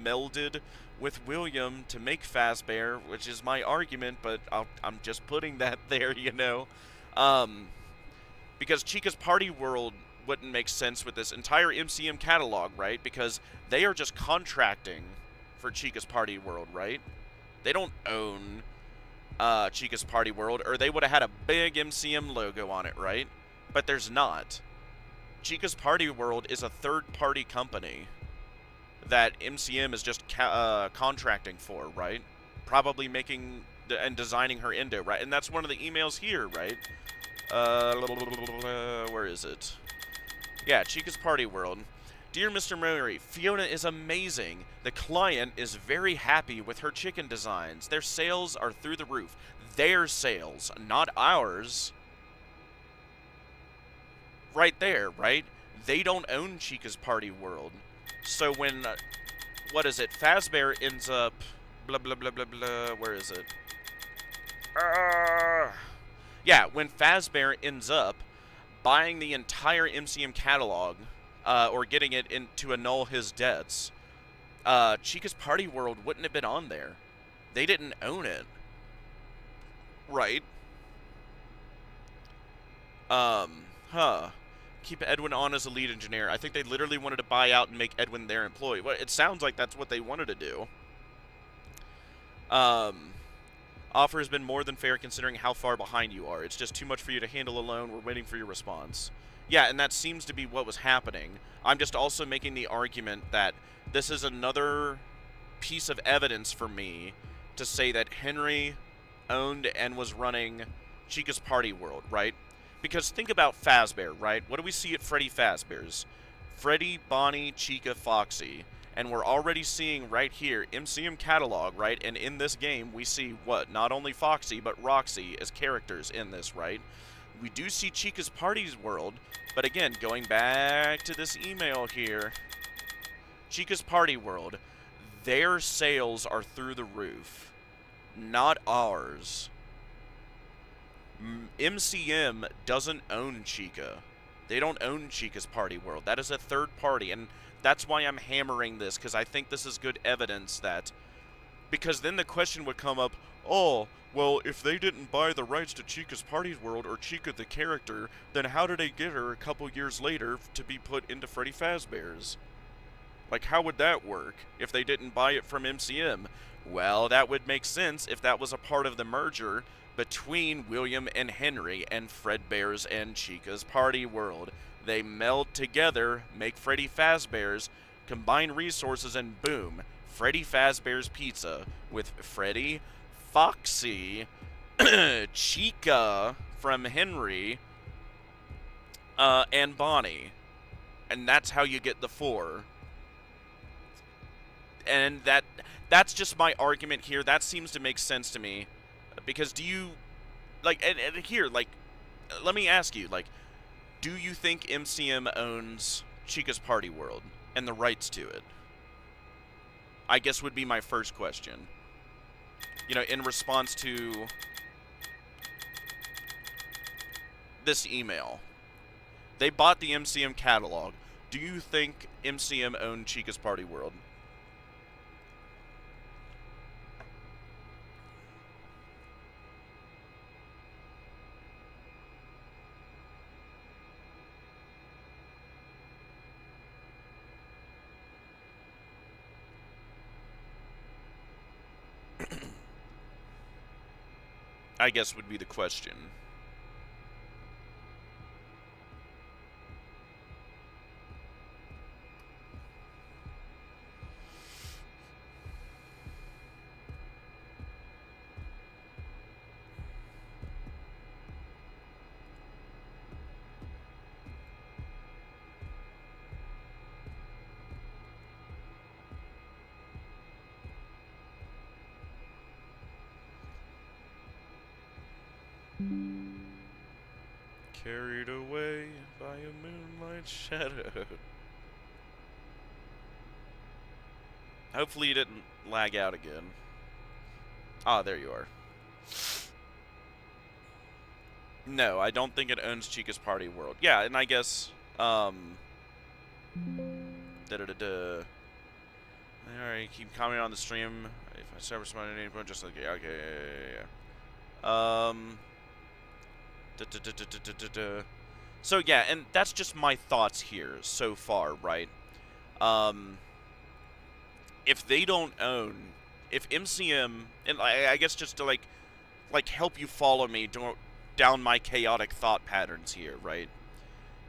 A: melded with William to make Fazbear, which is my argument, but I'm just putting that there, you know. Because Chica's Party World wouldn't make sense with this entire MCM catalog, right? Because they are just contracting for Chica's Party World, right? They don't own Chica's Party World, or they would have had a big MCM logo on it, right? But there's not. Chica's Party World is a third-party company that MCM is just contracting for, right? Probably making and designing her into, right? And that's one of the emails here, right? Where is it? Yeah, Chica's Party World. Dear Mr. Murray, Fiona is amazing. The client is very happy with her chicken designs. Their sales are through the roof. Their sales, not ours. Right there, right? They don't own Chica's Party World. So when, what is it? Fazbear ends up, blah, blah, blah, blah, blah, where is it? Yeah, when Fazbear ends up buying the entire MCM catalog, or getting it in to annul his debts, Chica's Party World wouldn't have been on there. They didn't own it. Right? Keep Edwin on as a lead engineer. I think they literally wanted to buy out and make Edwin their employee. Well, it sounds like that's what they wanted to do. Offer has been more than fair considering how far behind you are. It's just too much for you to handle alone. We're waiting for your response. Yeah, and that seems to be what was happening. I'm just also making the argument that this is another piece of evidence for me to say that Henry owned and was running Chica's Party World, right? Because think about Fazbear, right? What do we see at Freddy Fazbear's? Freddy, Bonnie, Chica, Foxy. And we're already seeing right here, MCM catalog, right? And in this game, we see, what? Not only Foxy, but Roxy as characters in this, right? We do see Chica's Party World, but again, going back to this email here, Chica's Party World, their sales are through the roof, not ours. MCM doesn't own Chica. They don't own Chica's Party World. That is a third party, and that's why I'm hammering this, because I think this is good evidence that... Because then the question would come up, oh, well, if they didn't buy the rights to Chica's Party World, or Chica the character, then how did they get her a couple years later to be put into Freddy Fazbear's? Like, how would that work if they didn't buy it from MCM? Well, that would make sense if that was a part of the merger between William and Henry and Fredbear's and Chica's Party World. They meld together, make Freddy Fazbear's, combine resources, and boom, Freddy Fazbear's Pizza with Freddy, Foxy, Chica from Henry, and Bonnie. And that's how you get the four. And that's just my argument here. That seems to make sense to me. Because do you, like, and here, like, let me ask you, like, do you think MCM owns Chica's Party World and the rights to it? I guess would be my first question. You know, in response to this email. They bought the MCM catalog. Do you think MCM owned Chica's Party World? I guess would be the question. Carried away by a moonlight shadow. Hopefully you didn't lag out again. Ah, there you are. No, I don't think it owns Chica's Party World. Yeah, and I guess, da-da-da-da. Alright, keep commenting on the stream. If I start responding at any point, just like, okay, yeah. Da-da-da-da-da-da-da. So, yeah, and that's just my thoughts here so far, right? If they don't own, if MCM, and I guess just to, like help you follow me down my chaotic thought patterns here, right?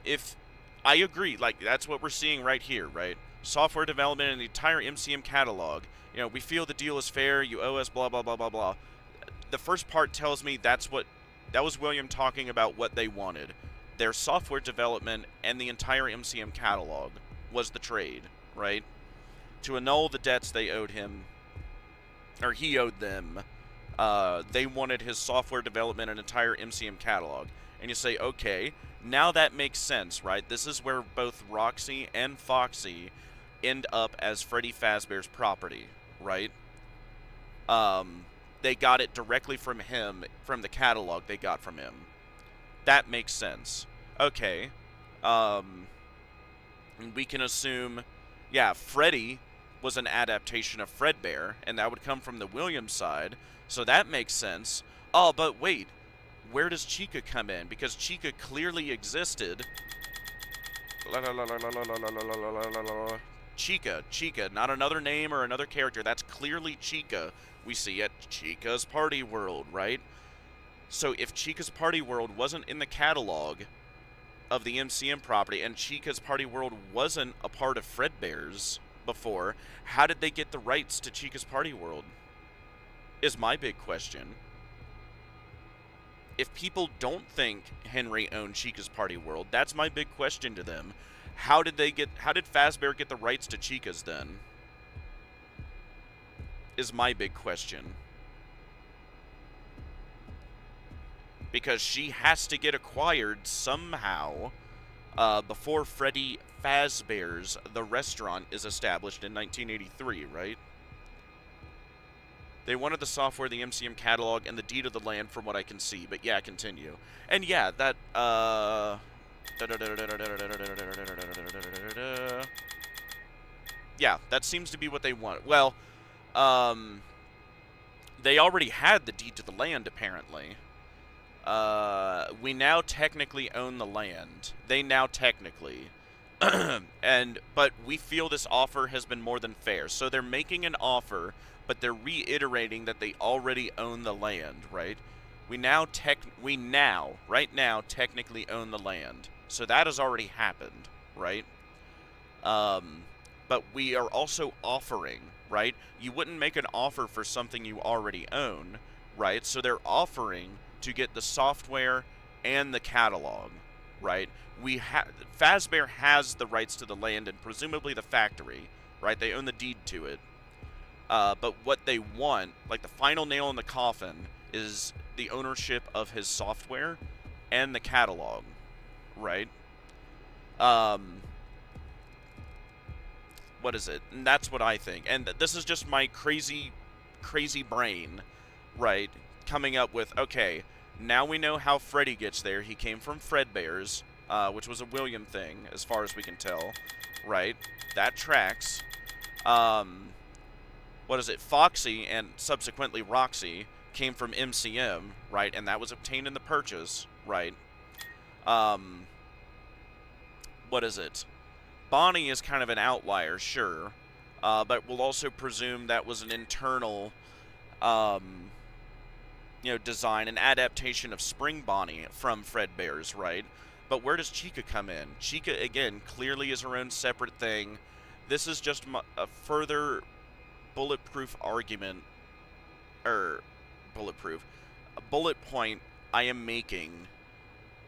A: If I agree, like, that's what we're seeing right here, right? Software development in the entire MCM catalog. You know, we feel the deal is fair, you owe us blah, blah, blah, blah, blah. The first part tells me that was William talking about what they wanted. Their software development and the entire MCM catalog was the trade, right? To annul the debts they owed him, or he owed them, they wanted his software development and entire MCM catalog. And you say, okay, now that makes sense, right? This is where both Roxy and Foxy end up as Freddy Fazbear's property, right? They got it directly from him, from the catalog they got from him. That makes sense. Okay. We can assume, yeah, Freddy was an adaptation of Fredbear, and that would come from the Williams side, so that makes sense. Oh, but wait, where does Chica come in? Because Chica clearly existed. Chica, not another name or another character. That's clearly Chica. We see at Chica's Party World, right? So if Chica's Party World wasn't in the catalog of the MCM property, and Chica's Party World wasn't a part of Fredbear's before, how did they get the rights to Chica's Party World? Is my big question. If people don't think Henry owned Chica's Party World, that's my big question to them. How did Fazbear get the rights to Chica's then? Is my big question. Because she has to get acquired somehow before Freddy Fazbear's The Restaurant is established in 1983, right? They wanted the software, the MCM catalog, and the deed of the land from what I can see. But yeah, continue. And yeah, that, yeah, that seems to be what they want. Well, they already had the deed to the land, apparently. We now technically own the land. They now technically. But we feel this offer has been more than fair. So they're making an offer, but they're reiterating that they already own the land, right? We now right now technically own the land. So that has already happened, right? But we are also offering, right? You wouldn't make an offer for something you already own, right? So they're offering to get the software and the catalog, right? Fazbear has the rights to the land and presumably the factory, right? They own the deed to it. But what they want, like the final nail in the coffin, is the ownership of his software and the catalog, right? What is it? And that's what I think. And this is just my crazy brain, right? Coming up with, okay, now we know how Freddy gets there. He came from Fredbear's, which was a William thing, as far as we can tell, right? That tracks. What is it? Foxy and subsequently Roxy came from MCM, right? And that was obtained in the purchase, right? What is it? Bonnie is kind of an outlier, sure, but we'll also presume that was an internal, design, an adaptation of Spring Bonnie from Fredbear's, right? But where does Chica come in? Chica, again, clearly is her own separate thing. This is just a further bulletproof argument, a bullet point I am making,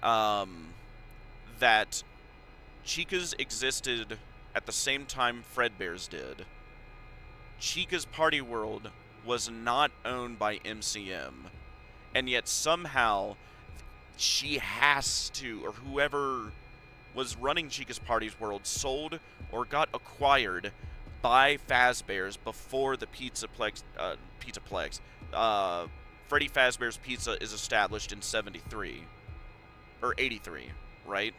A: that Chica's existed at the same time Fredbear's did. Chica's Party World was not owned by MCM, and yet somehow she has to, or whoever was running Chica's Party's World sold or got acquired by Fazbear's before the Freddy Fazbear's Pizza is established in 73 or 83, right?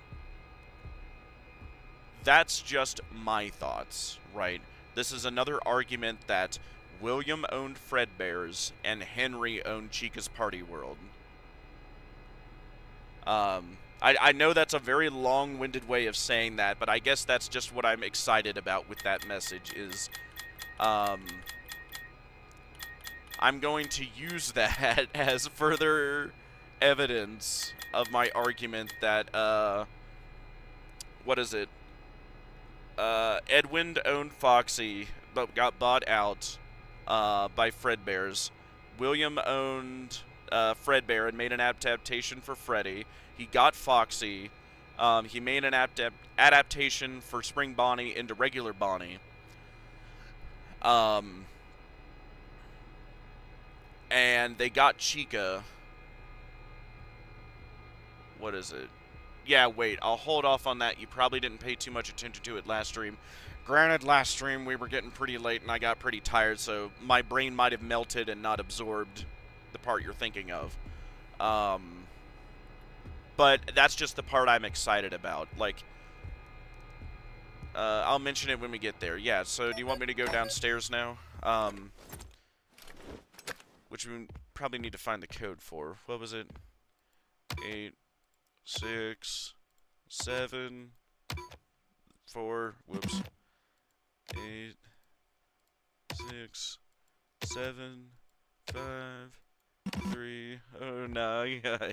A: That's just my thoughts, right? This is another argument that William owned Fredbear's and Henry owned Chica's Party World. I know that's a very long-winded way of saying that, but I guess that's just what I'm excited about with that message is, I'm going to use that as further evidence of my argument that, what is it? Edwin owned Foxy, but got bought out, by Fredbear's. William owned, Fredbear and made an adaptation for Freddy. He got Foxy. He made an adaptation for Spring Bonnie into regular Bonnie. And they got Chica. What is it? Yeah, wait, I'll hold off on that. You probably didn't pay too much attention to it last stream. Granted, last stream we were getting pretty late and I got pretty tired, so my brain might have melted and not absorbed the part you're thinking of. But that's just the part I'm excited about. Like, I'll mention it when we get there. Yeah, so do you want me to go downstairs now? Which we probably need to find the code for. What was it? 8, 6, 7, 4, whoops. 8, 6, 7, 5, 3, oh no, yeah,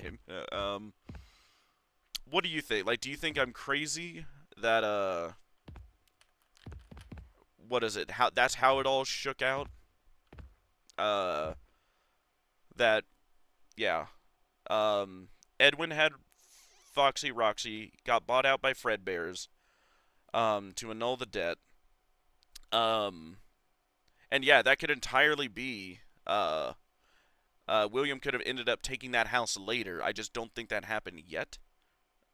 A: what do you think? Like, do you think I'm crazy that, what is it? That's how it all shook out? That, yeah. Edwin had Foxy Roxy, got bought out by Fredbear's, to annul the debt. And yeah, that could entirely be, William could have ended up taking that house later. I just don't think that happened yet.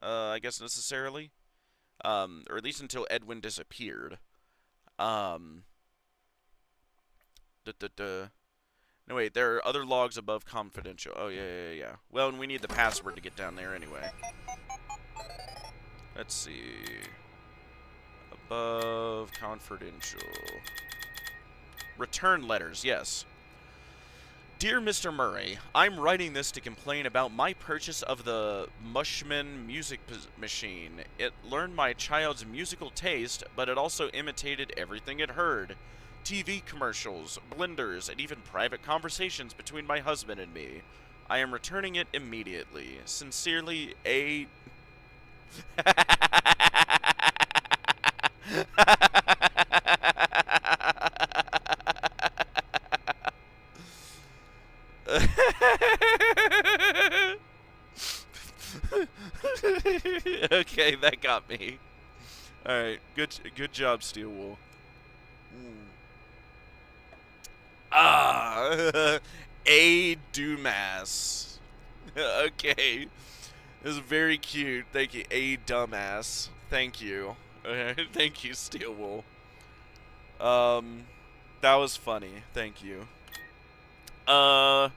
A: I guess necessarily. Or at least until Edwin disappeared. No, wait, there are other logs above confidential. Oh, yeah. Well, and we need the password to get down there anyway. Let's see. Above confidential. Return letters, yes. Dear Mr. Murray, I'm writing this to complain about my purchase of the Mushman music machine. It learned my child's musical taste, but it also imitated everything it heard. TV commercials, blenders, and even private conversations between my husband and me. I am returning it immediately. Sincerely, A... Okay, that got me. Alright, good job, Steelwool. A Dumas. Okay. This is very cute. Thank you, A Dumbass. Thank you. Thank you, Steelwool. That was funny. Thank you. Alright,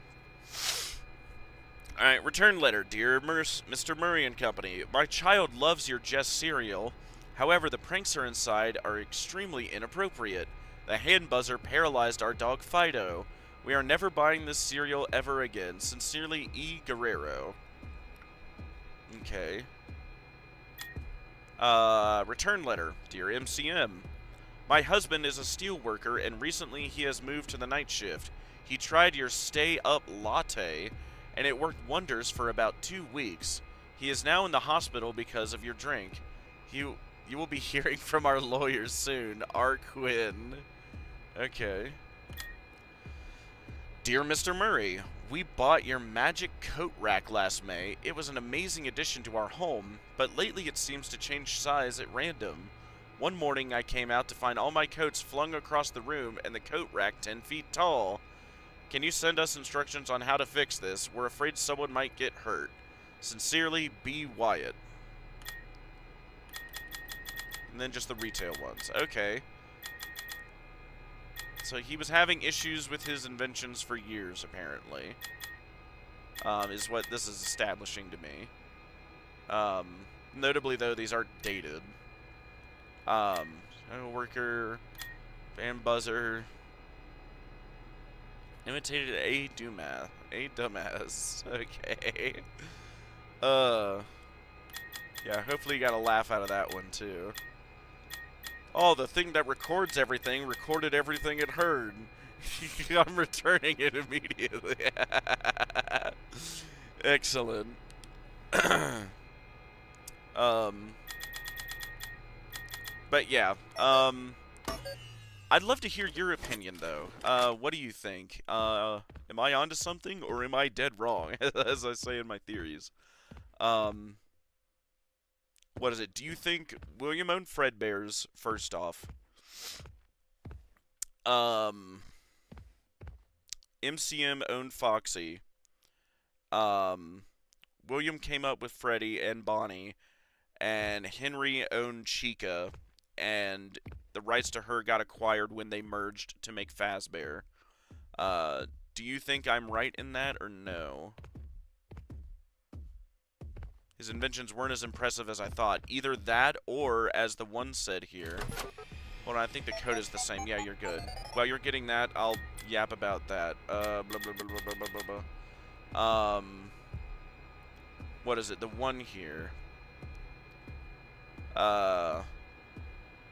A: return letter. Dear Mr. Murray and Company, my child loves your Jess cereal. However, the pranks inside are extremely inappropriate. The hand buzzer paralyzed our dog Fido. We are never buying this cereal ever again. Sincerely, E. Guerrero. Okay. Return letter. Dear MCM, my husband is a steel worker and recently he has moved to the night shift. He tried your Stay Up latte and it worked wonders for about 2 weeks. He is now in the hospital because of your drink. You will be hearing from our lawyers soon. R. Quinn. Okay. Dear Mr. Murray, we bought your magic coat rack last May. It was an amazing addition to our home, but lately it seems to change size at random. One morning I came out to find all my coats flung across the room and the coat rack 10 feet tall. Can you send us instructions on how to fix this? We're afraid someone might get hurt. Sincerely, B. Wyatt. And then just the retail ones. Okay. So he was having issues with his inventions for years, apparently. Is what this is establishing to me. Notably, though, these aren't dated. Worker, fan buzzer, imitated a dumbass. Okay. Yeah, hopefully you got a laugh out of that one, too. Oh, the thing that records everything recorded everything it heard. I'm returning it immediately. Excellent. But yeah, I'd love to hear your opinion, though. What do you think? Am I onto something, or am I dead wrong, as I say in my theories? What is it? Do you think William owned Fredbear's, first off? MCM owned Foxy. William came up with Freddy and Bonnie, and Henry owned Chica, and the rights to her got acquired when they merged to make Fazbear. Do you think I'm right in that, or no? His inventions weren't as impressive as I thought. Either that, or, as the one said here... Hold on, I think the code is the same. Yeah, you're good. While you're getting that, I'll yap about that. Blah, blah, blah, blah, blah, blah, blah. What is it? The one here.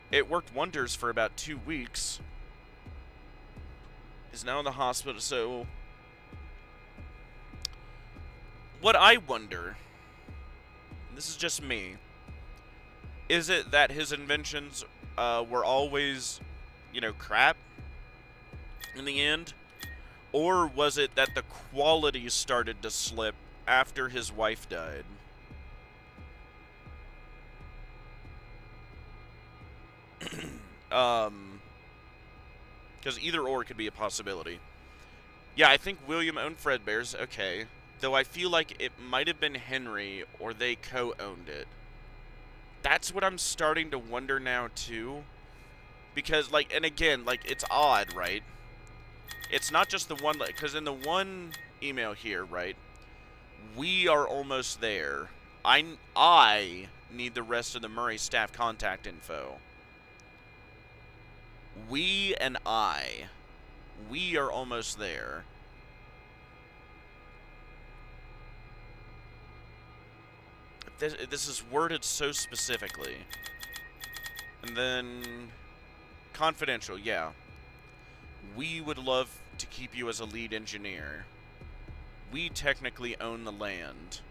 A: It worked wonders for about 2 weeks. Is now in the hospital, so... What I wonder... This is just me. Is it that his inventions were always, crap in the end? Or was it that the quality started to slip after his wife died? Because either or could be a possibility. Yeah, I think William owned Fredbear's, okay. Though I feel like it might have been Henry, or they co-owned it. That's what I'm starting to wonder now, too. Because, and again, it's odd, right? It's not just the one, because in the one email here, right, we are almost there. I need the rest of the Murray staff contact info. We and we are almost there. This is worded so specifically. And then... Confidential, yeah. We would love to keep you as a lead engineer. We technically own the land.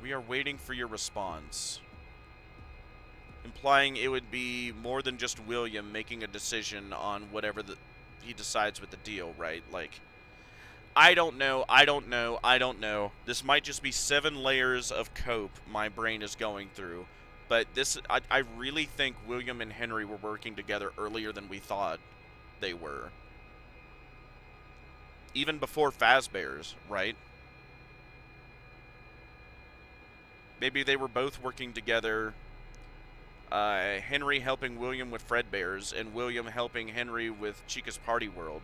A: We are waiting for your response. Implying it would be more than just William making a decision on whatever he decides with the deal, right? I don't know. This might just be 7 layers of cope my brain is going through. But I really think William and Henry were working together earlier than we thought they were. Even before Fazbear's, right? Maybe they were both working together. Henry helping William with Fredbear's, and William helping Henry with Chica's Party World.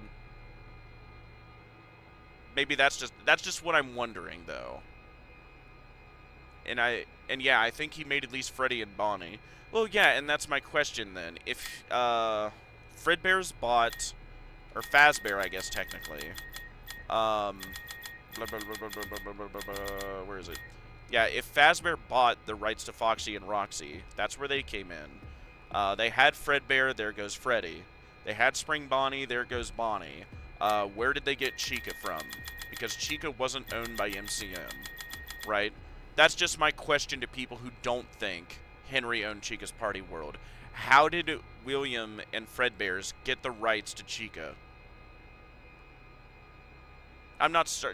A: Maybe that's just what I'm wondering, though. And yeah, I think he made at least Freddy and Bonnie. Well, yeah, and that's my question then. If Fredbear's bought, or Fazbear, I guess technically. Where is it? Yeah, if Fazbear bought the rights to Foxy and Roxy, that's where they came in. They had Fredbear, there goes Freddy. They had Spring Bonnie, there goes Bonnie. Where did they get Chica from? Because Chica wasn't owned by MCM, right? That's just my question to people who don't think Henry owned Chica's Party World. How did William and Fredbear's get the rights to Chica? I'm not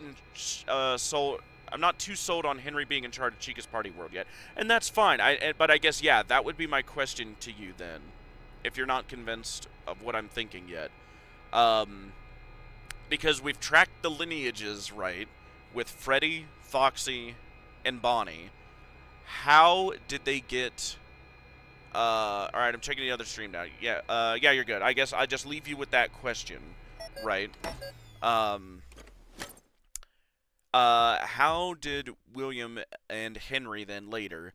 A: I'm not too sold on Henry being in charge of Chica's Party World yet, and that's fine. But I guess, yeah, that would be my question to you then, if you're not convinced of what I'm thinking yet. because we've tracked the lineages right with Freddy, Foxy, and Bonnie. How did they get... Alright, I'm checking the other stream now. Yeah, yeah, you're good. I guess I just leave you with that question, right? How did William and Henry then later,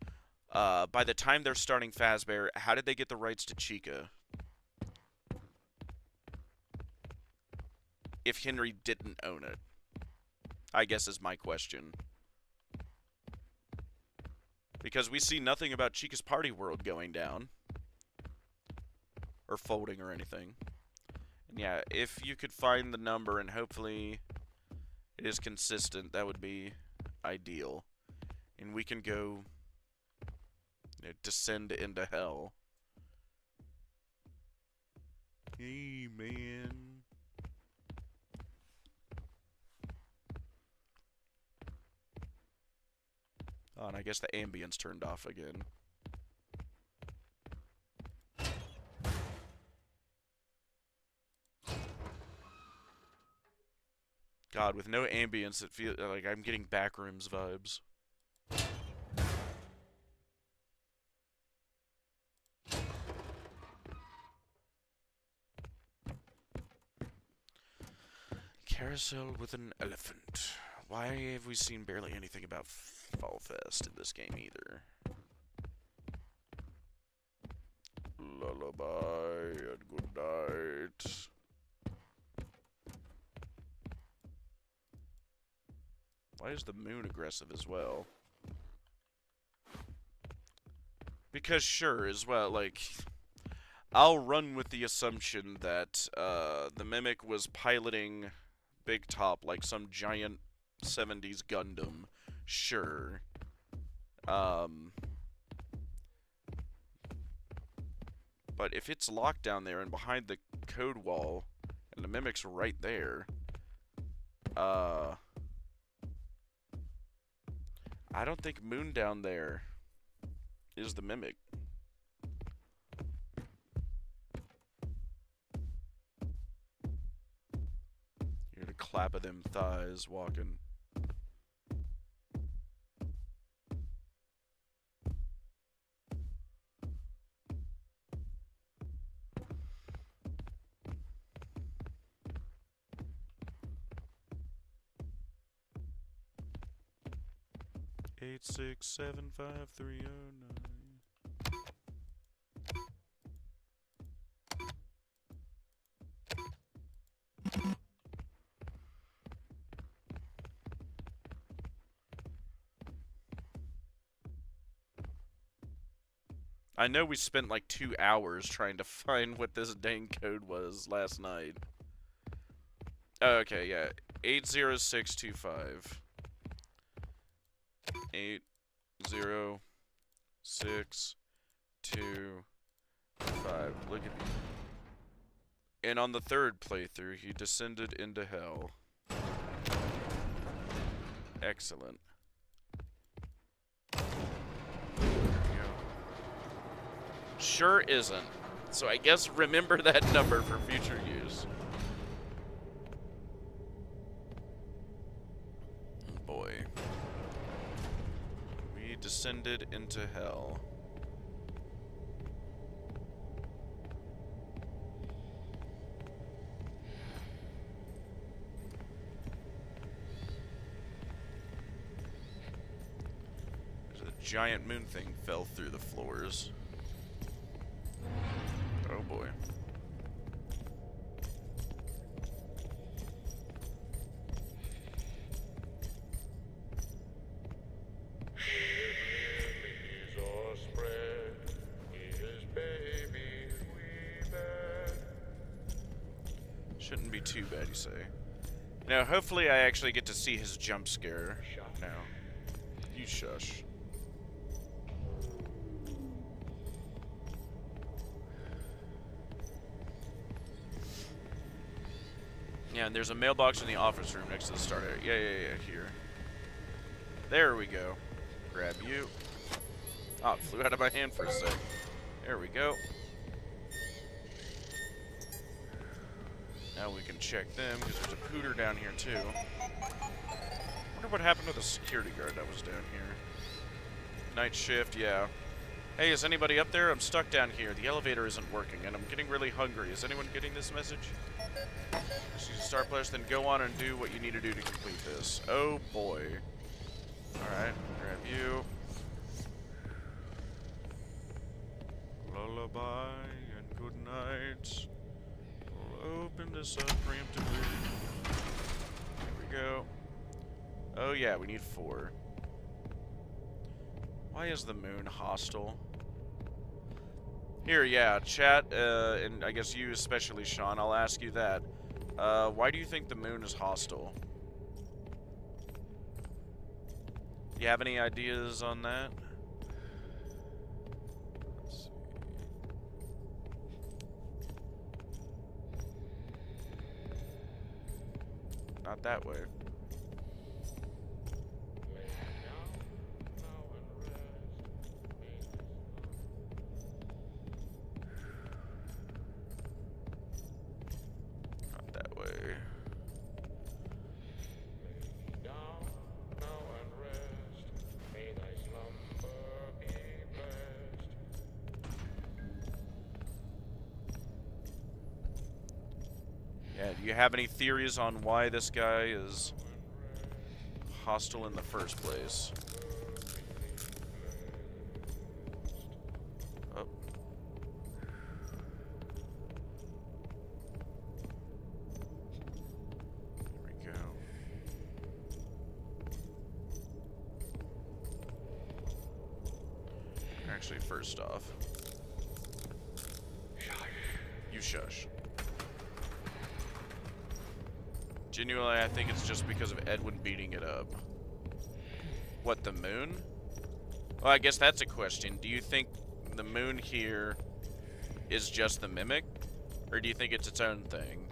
A: by the time they're starting Fazbear, how did they get the rights to Chica? If Henry didn't own it, I guess is my question. Because we see nothing about Chica's Party World going down. Or folding or anything. And yeah, if you could find the number and hopefully it is consistent, that would be ideal. And we can go descend into hell. Hey, man. Oh, and I guess the ambience turned off again. God, with no ambience, it feels like I'm getting Backrooms vibes. Carousel with an elephant. Why have we seen barely anything about Fall Fest in this game either? Lullaby and good night. Why is the moon aggressive as well? Because sure, as well, like... I'll run with the assumption that the Mimic was piloting Big Top like some giant 70s Gundam. Sure. But if it's locked down there and behind the code wall, and the Mimic's right there, I don't think Moon down there is the Mimic. Hear the clap of them thighs walking. Eight, 6, 7, 5, 3, 0, 9. I know we spent like 2 hours trying to find what this dang code was last night. Oh, okay, yeah. 80625. 80625. Look at. And on the third playthrough, he descended into hell. Excellent. Sure isn't. So I guess remember that number for future use. Oh boy. We descended into hell. There's a giant moon thing fell through the floors. Oh boy. Shouldn't be too bad, you say. Now, hopefully I actually get to see his jump scare now. You shush. Yeah, and there's a mailbox in the office room next to the start area. Yeah, here. There we go. Grab you. Oh, it flew out of my hand for a sec. There we go. Now we can check them, because there's a pooter down here, too. Wonder what happened to the security guard that was down here. Night shift, yeah. Hey, is anybody up there? I'm stuck down here. The elevator isn't working, and I'm getting really hungry. Is anyone getting this message? So you start players, then go on and do what you need to do to complete this. Oh, boy. Alright, grab you. Lullaby and good night. We'll open this up preemptively. Here we go. Oh yeah, we need 4. Why is the moon hostile? Here, yeah, chat, and I guess you especially, Sean, I'll ask you that. Why do you think the moon is hostile? Do you have any ideas on that? Let's see. Not that way. Not that way. Yeah, do you have any theories on why this guy is hostile in the first place? Oh. There we go. Actually, first off, you shush. Genuinely, I think it's just because of Edwin beating it up. What, the moon? Well, I guess that's a question. Do you think the moon here is just the mimic? Or do you think it's its own thing?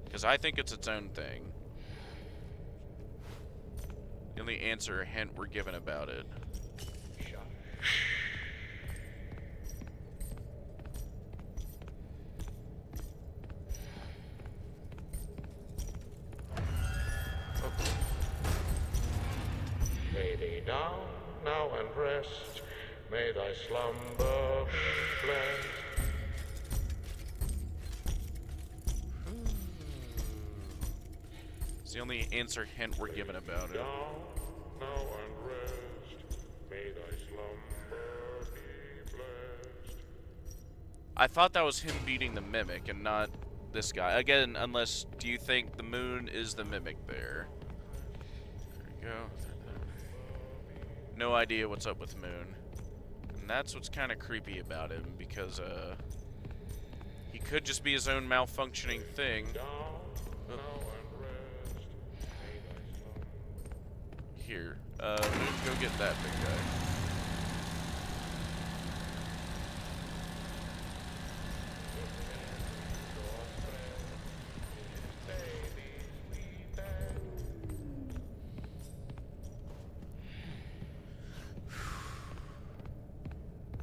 A: Because I think it's its own thing. The only answer or hint we're given about it.
E: Lay thee down now and rest. May thy slumber be blessed.
A: It's the only answer hint we're given about it.
E: Down now and rest. May thy slumber be blessed.
A: I thought that was him beating the mimic and not this guy. Again, unless, do you think the moon is the mimic there? There we go. No idea what's up with Moon. And that's what's kind of creepy about him, because, he could just be his own malfunctioning thing. Oh. Here, Moon, go get that big guy.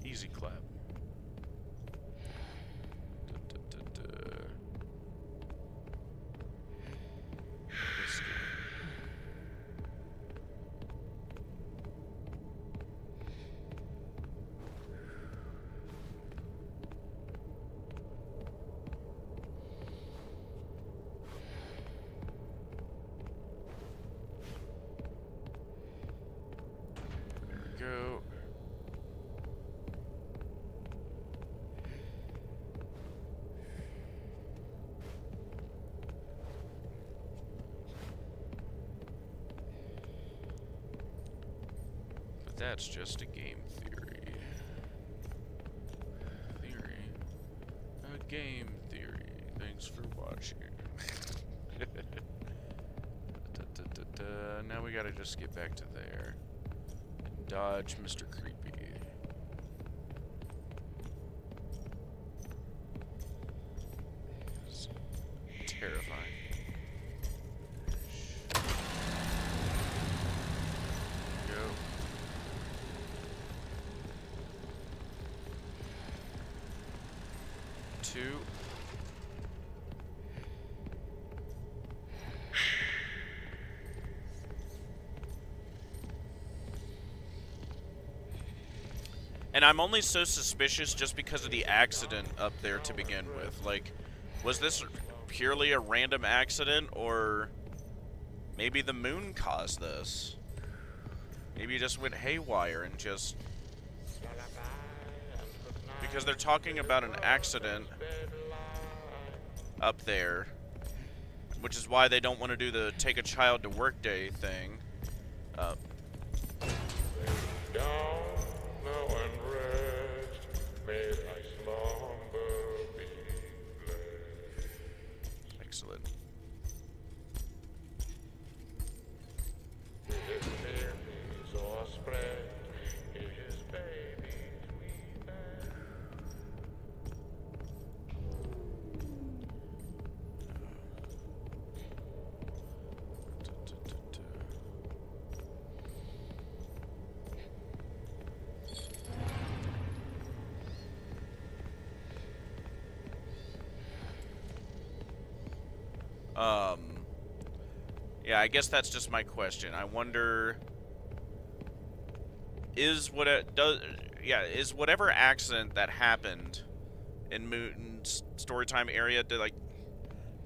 A: Easy clap. Biscuit. There we go. That's just a game theory. A game theory. Thanks for watching. Now we gotta just get back to there. And dodge Mr. Creepy. It's terrifying. Go. Two. And I'm only so suspicious just because of the accident up there to begin with. Like, was this purely a random accident, or maybe the moon caused this? Maybe it just went haywire and just... Because they're talking about an accident up there, which is why they don't want to do the take a child to work day thing.
E: Down now and rest. May thy slumber be blessed.
A: Excellent.
E: His feelings o'erspread, his babies weeping.
A: Yeah, I guess that's just my question. I wonder, is whatever accident that happened in Mooton's storytime area, did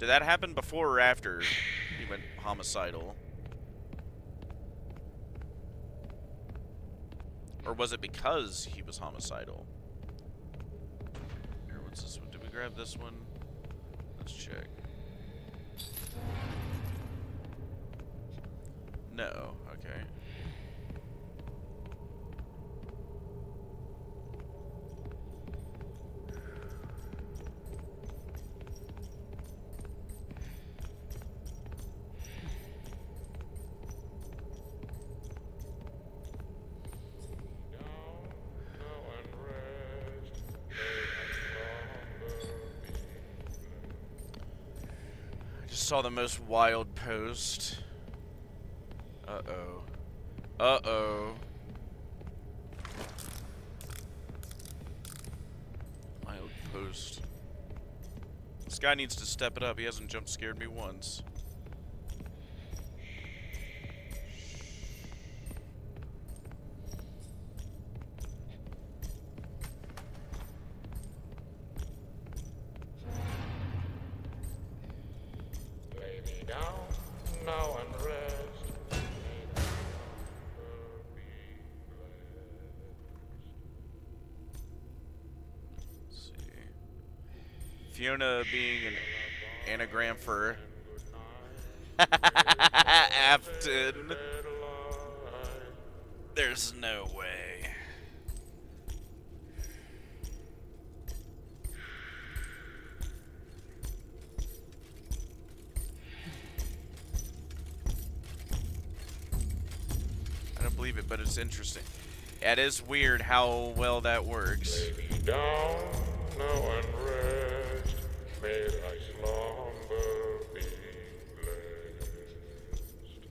A: that happen before or after he went homicidal? Or was it because he was homicidal? Here, what's this one? Did we grab this one? Let's check. No, okay. I just saw the most wild post. Uh-oh. Uh-oh. Wild post. This guy needs to step it up. He hasn't jump scared me once.
E: Lay me down now and rest.
A: Fiona being an anagram for Afton. There's no way. I don't believe it, but it's interesting. It is weird how well that works.
E: Lay me down now and rest. May thy slumber be blessed.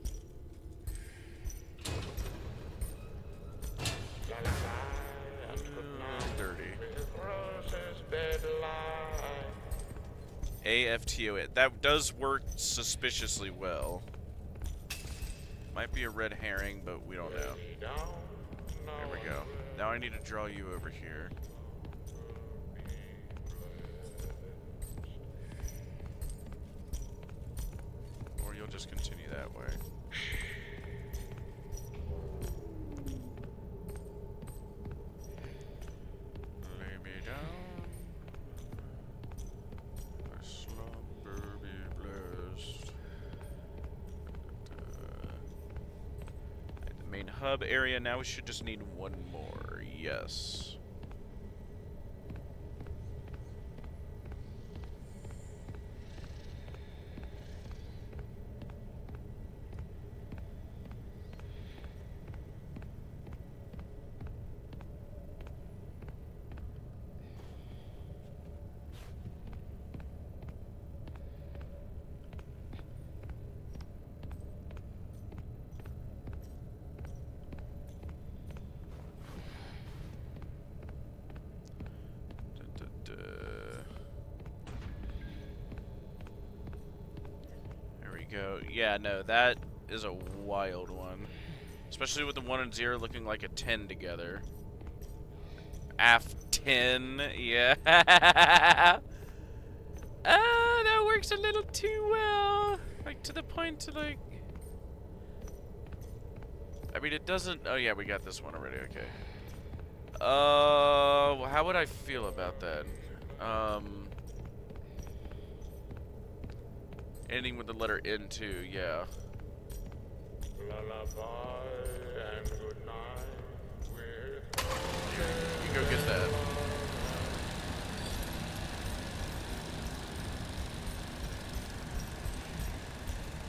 E: Lullaby and good night.
A: Dirty.
E: With roses bed lie.
A: AFTO. That does work suspiciously well. Might be a red herring, but we don't know.
E: Lay me down now
A: There we
E: and
A: go. Now I need to draw you over here. Or you'll just continue that way. Lay me down. My slumber be blessed. The main hub area. Now we should just need one more. Yes. There we go. Yeah, no, that is a wild one. Especially with the 1 and 0 looking like a 10 together. Afton, yeah. That works a little too well. Like, to the point to, like... I mean, it doesn't... Oh, yeah, we got this one already, okay. How would I feel about that? Ending with the letter N, too, yeah.
E: Lullaby and good night with
A: You go get that.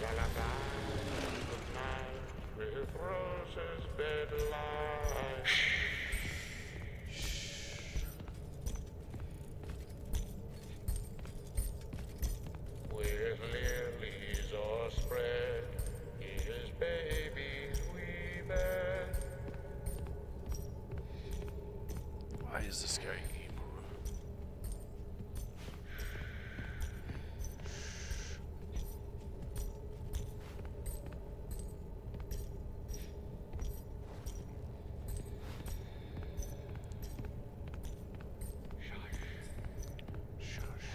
E: lullaby and good night with roses bed light. With lilies all spread, his babies we bed.
A: Why is this guy emo? Shush.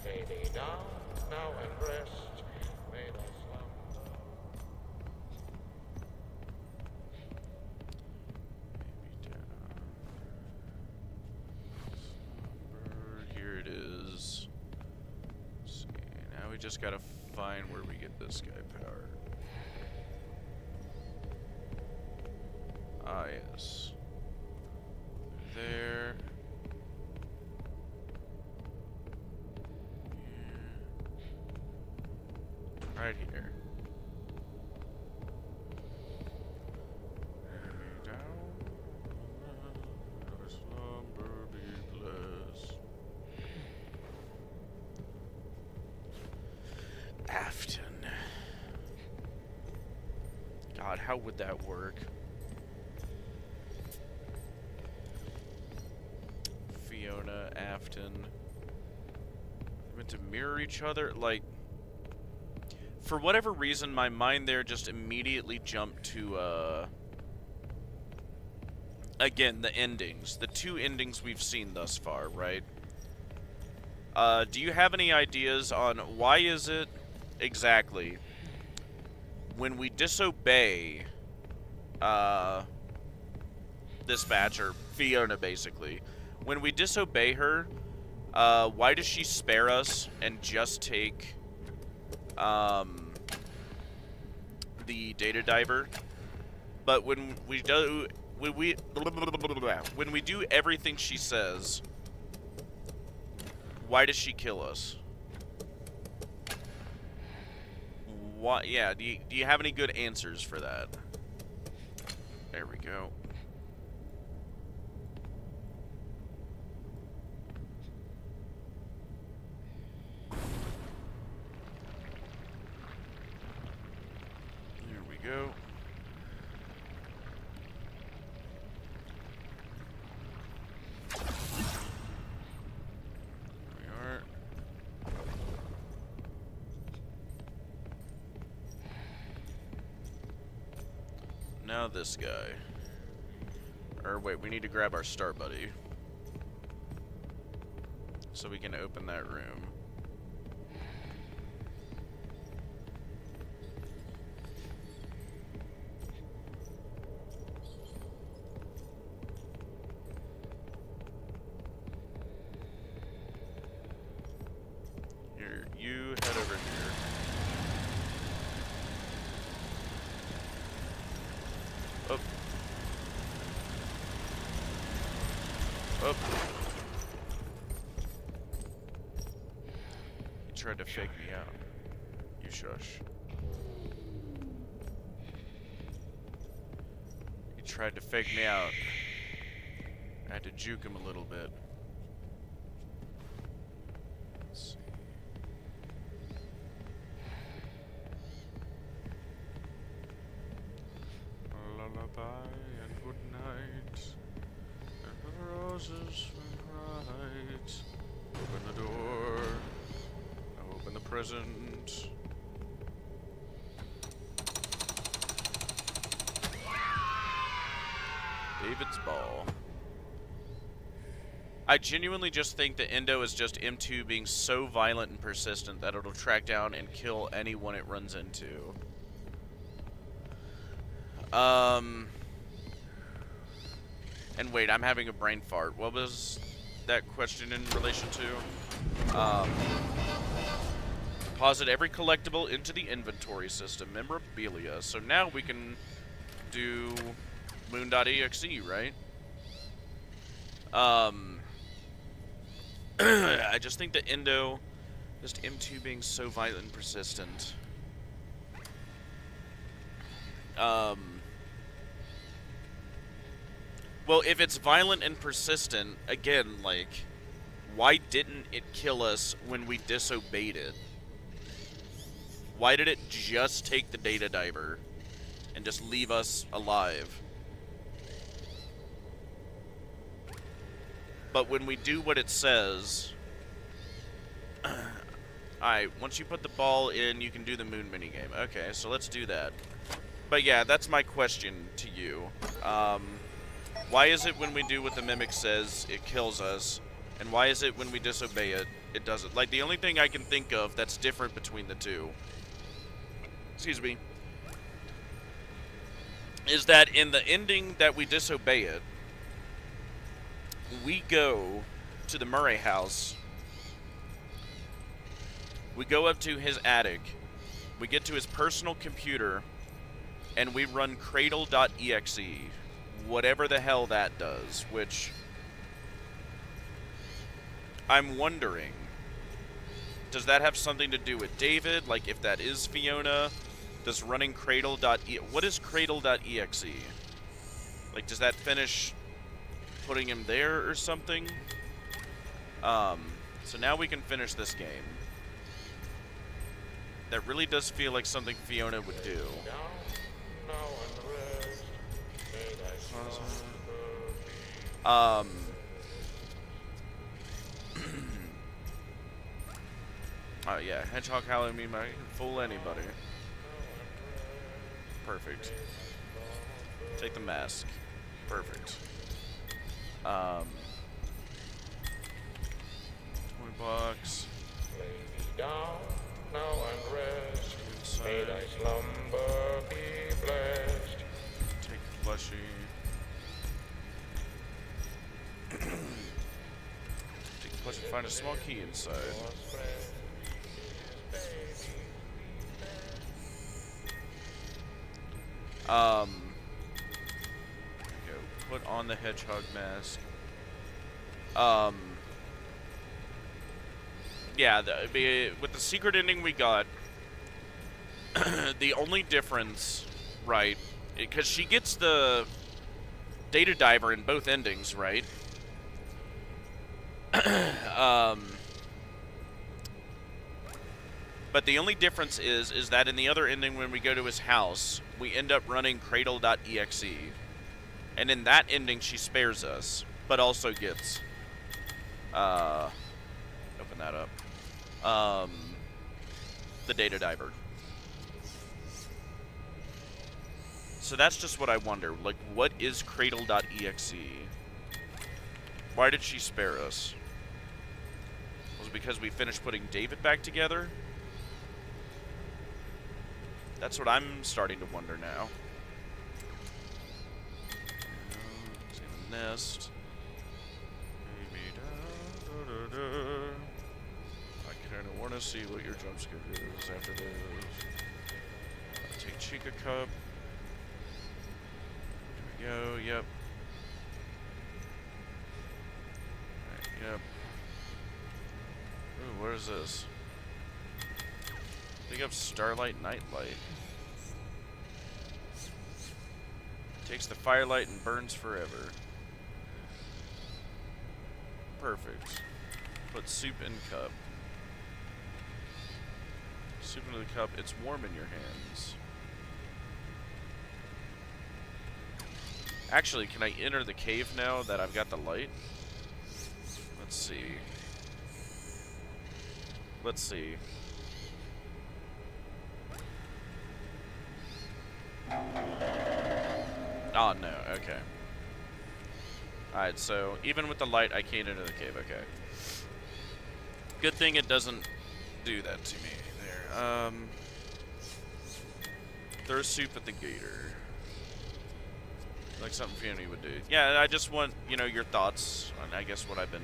E: Lay thee down now and rest, may thy slumber.
A: Here it is. Let's see. Now we just gotta find where we get this guy power. Ah, yes. There. Right here. Slumber be blessed. Afton. God, how would that work? Fiona, Afton. Meant to mirror each other? Like, for whatever reason, my mind there just immediately jumped to, again, the endings. The two endings we've seen thus far, right? Do you have any ideas on why is it exactly when we disobey, Dispatcher, Fiona, basically, when we disobey her, why does she spare us and just take the data diver? But when we do everything she says, why does she kill us? Why? Yeah. Do you have any good answers for that? There we go. Go. There we are. Now this guy. Or wait, we need to grab our star buddy. So we can open that room. You head over here. Up. Up. You tried to fake me out. You shush. You tried to fake me out. I had to juke him a little bit. Lullaby and good night, and the roses smell right. Open the door. Now present. David's ball. I genuinely just think that Endo is just M2 being so violent and persistent that it'll track down and kill anyone it runs into. And wait, I'm having a brain fart. What was that question in relation to? Deposit every collectible into the inventory system. Memorabilia. So now we can do moon.exe, right? I just think that Endo, just M2 being so violent and persistent. Well, if it's violent and persistent, again, like, why didn't it kill us when we disobeyed it? Why did it just take the data diver and just leave us alive? But when we do what it says... Alright, once you put the ball in, you can do the moon minigame. Okay, so let's do that. But yeah, that's my question to you. Why is it when we do what the mimic says, it kills us? And why is it when we disobey it, it doesn't? Like, the only thing I can think of that's different between the two, excuse me, is that in the ending that we disobey it, we go to the Murray house, we go up to his attic, we get to his personal computer, and we run cradle.exe, whatever the hell that does, which I'm wondering, does that have something to do with David? Like, if that is Fiona, does running cradle.exe, what is cradle.exe? Like, does that finish putting him there or something? So now we can finish this game. That really does feel like something Fiona would do. Oh yeah, Hedgehog howling me, I can fool anybody. Perfect. Take the mask. Perfect. 20 bucks.
E: Lay me down now and rest. May thy slumber be blessed.
A: Take the plushie. Take the plushie, find a small key inside. There we go. Put on the hedgehog mask. Yeah, with the secret ending we got, the only difference, right, because she gets the data diver in both endings, right? But the only difference is that in the other ending, when we go to his house, we end up running cradle.exe. And in that ending, she spares us, but also gets, open that up, the data diver. So that's just what I wonder. Like, what is cradle.exe? Why did she spare us? Was it because we finished putting David back together? That's what I'm starting to wonder now. See the nest. I kind of want to see what your jump scare is after this. Take Chica Cup. There we go, yep. Alright, yep. Ooh, what is this? Pick up Starlight Nightlight. Takes the firelight and burns forever. Perfect. Put soup in cup. Soup into the cup. It's warm in your hands. Actually, can I enter the cave now that I've got the light? Let's see. Let's see. Oh, no. Okay. Alright, so even with the light, I can't enter the cave. Okay. Good thing it doesn't do that to me there. Throw soup at the gator. Like something Fiona would do. Yeah, I just want, you know, your thoughts on, I guess, what I've been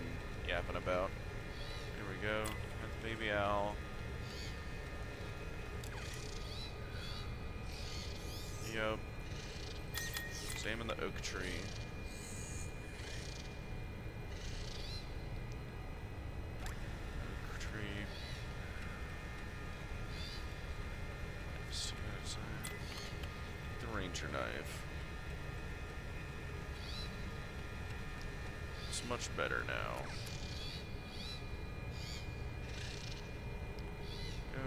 A: yapping about. Here we go. That's baby owl. Yep. Same in the oak tree. Oak tree. See what it's the ranger knife. It's much better now. Go.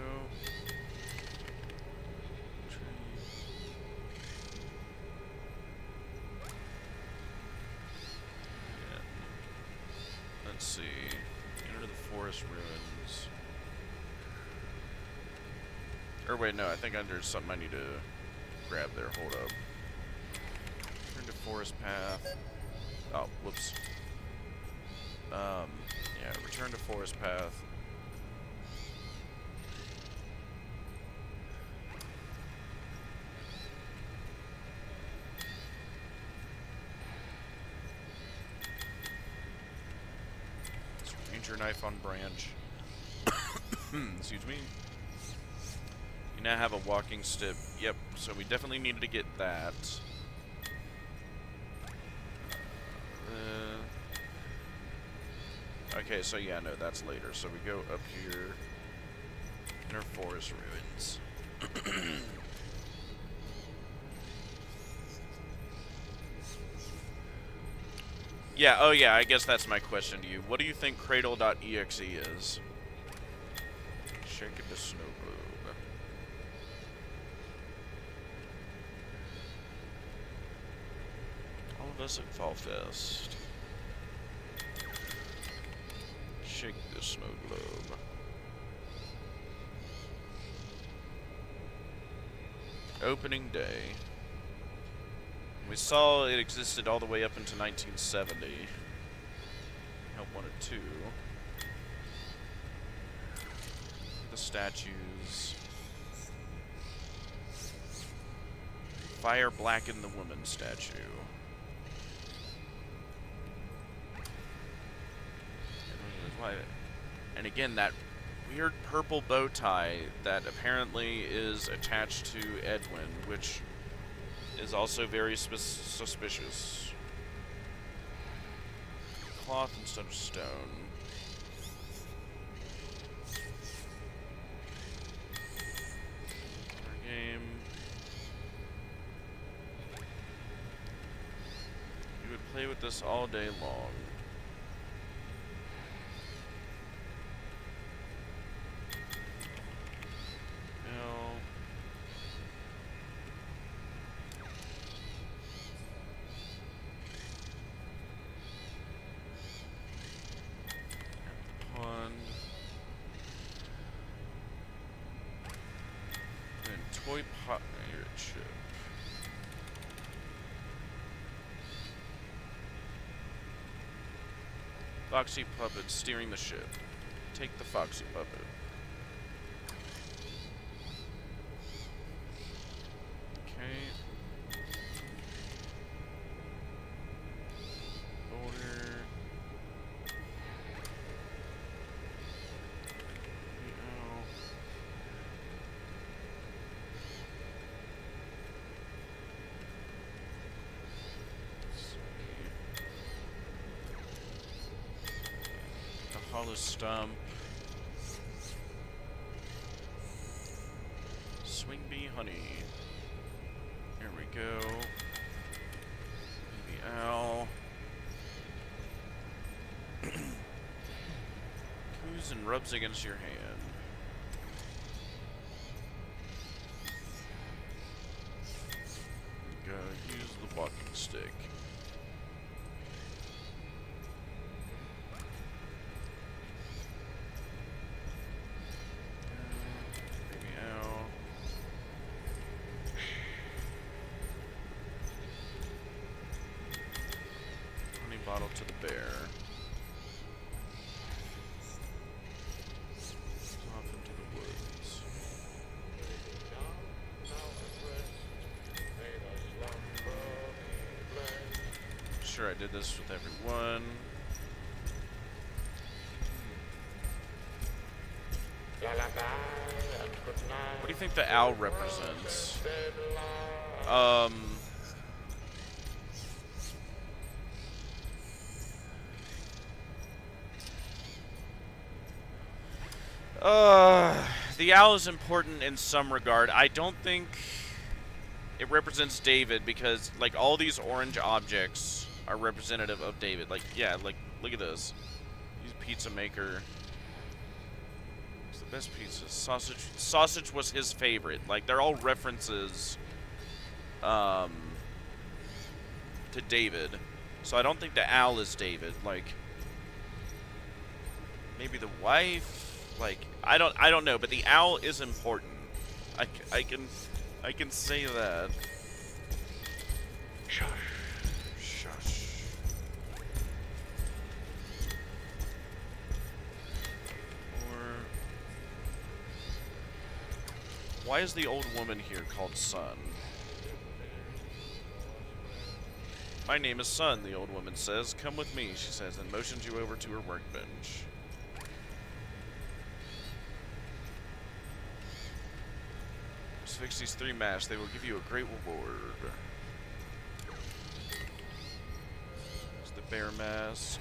A: Let's see. Enter the forest ruins. Or wait, no, I think there's something I need to grab there. Hold up. Turn to forest path. Oh, whoops. Yeah, return to forest path. Ranger knife on branch. Excuse me. You now have a walking stick. Yep, so we definitely needed to get that. Okay, so yeah, no, that's later. So we go up here. Inner forest ruins. Yeah, oh yeah, I guess that's my question to you. What do you think Cradle.exe is? Shake it to snow globe. All of us at Fall Fest. Shake the snow globe. Opening day. We saw it existed all the way up into 1970. Help 1 or 2. The statues. Fire blackened the woman statue. And again, that weird purple bow tie that apparently is attached to Edwin, which is also very suspicious. Cloth instead of stone. Our game. You would play with this all day long. Toy pirate ship. Foxy puppet steering the ship. Take the foxy puppet. Okay. Order. Hollow stump. Swing bee honey. Here we go. Baby owl. Coos and rubs against your hand. Go use the walking stick. model to the bear. Off into the woods. Sure, I did this with everyone. What do you think the owl represents? The owl is important in some regard. I don't think it represents David because, like, all these orange objects are representative of David. Like, yeah, like, look at this. He's a pizza maker. It's the best pizza. Sausage was his favorite. Like, they're all references, to David. So I don't think the owl is David. Like, maybe the wife. Like, I don't know, but the owl is important. I can say that.
E: Shush.
A: Shush. Or why is the old woman here called Sun? My name is Sun, the old woman says. Come with me, she says, and motions you over to her workbench. Fix these 3 masks. They will give you a great reward. It's the bear mask.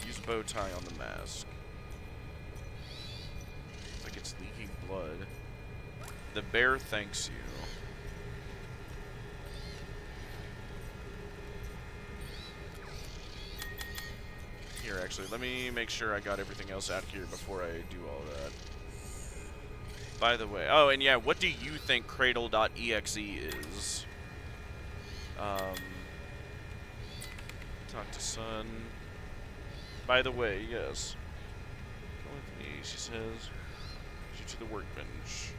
A: Use bow tie on the mask. Like it's leaking blood. The bear thanks you. Here, actually, let me make sure I got everything else out here before I do all that. By the way, oh, and yeah, what do you think Cradle.exe is? Talk to Sun. By the way, yes. Come with me, she says. You to the workbench.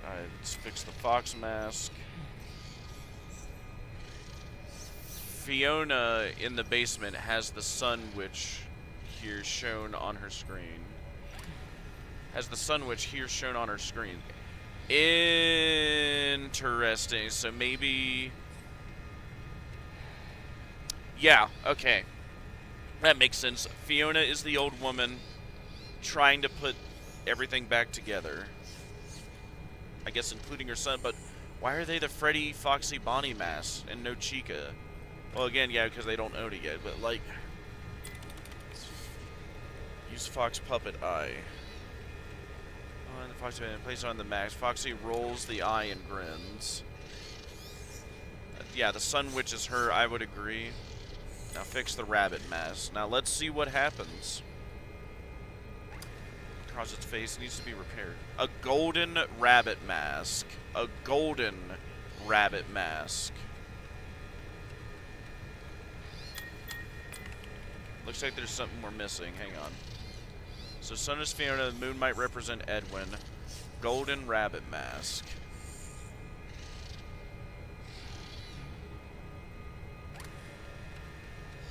A: Alright, let's fix the fox mask. Fiona in the basement has the sun witch here shown on her screen. Has the sun witch here shown on her screen. Interesting. So maybe... yeah, okay. That makes sense. Fiona is the old woman trying to put everything back together. I guess including her son, but why are they the Freddy, Foxy, Bonnie masks and no Chica? Well, again, yeah, because they don't own it yet, but like... use Fox Puppet Eye. On the Foxy Man, place it on the mask. Foxy rolls the eye and grins. Yeah, the Sun Witch is her, I would agree. Now fix the rabbit mask. Now let's see what happens. Across its face needs to be repaired. A golden rabbit mask. A golden rabbit mask. Looks like there's something we're missing. Hang on. So Sun is Fiona, the moon might represent Edwin. Golden rabbit mask.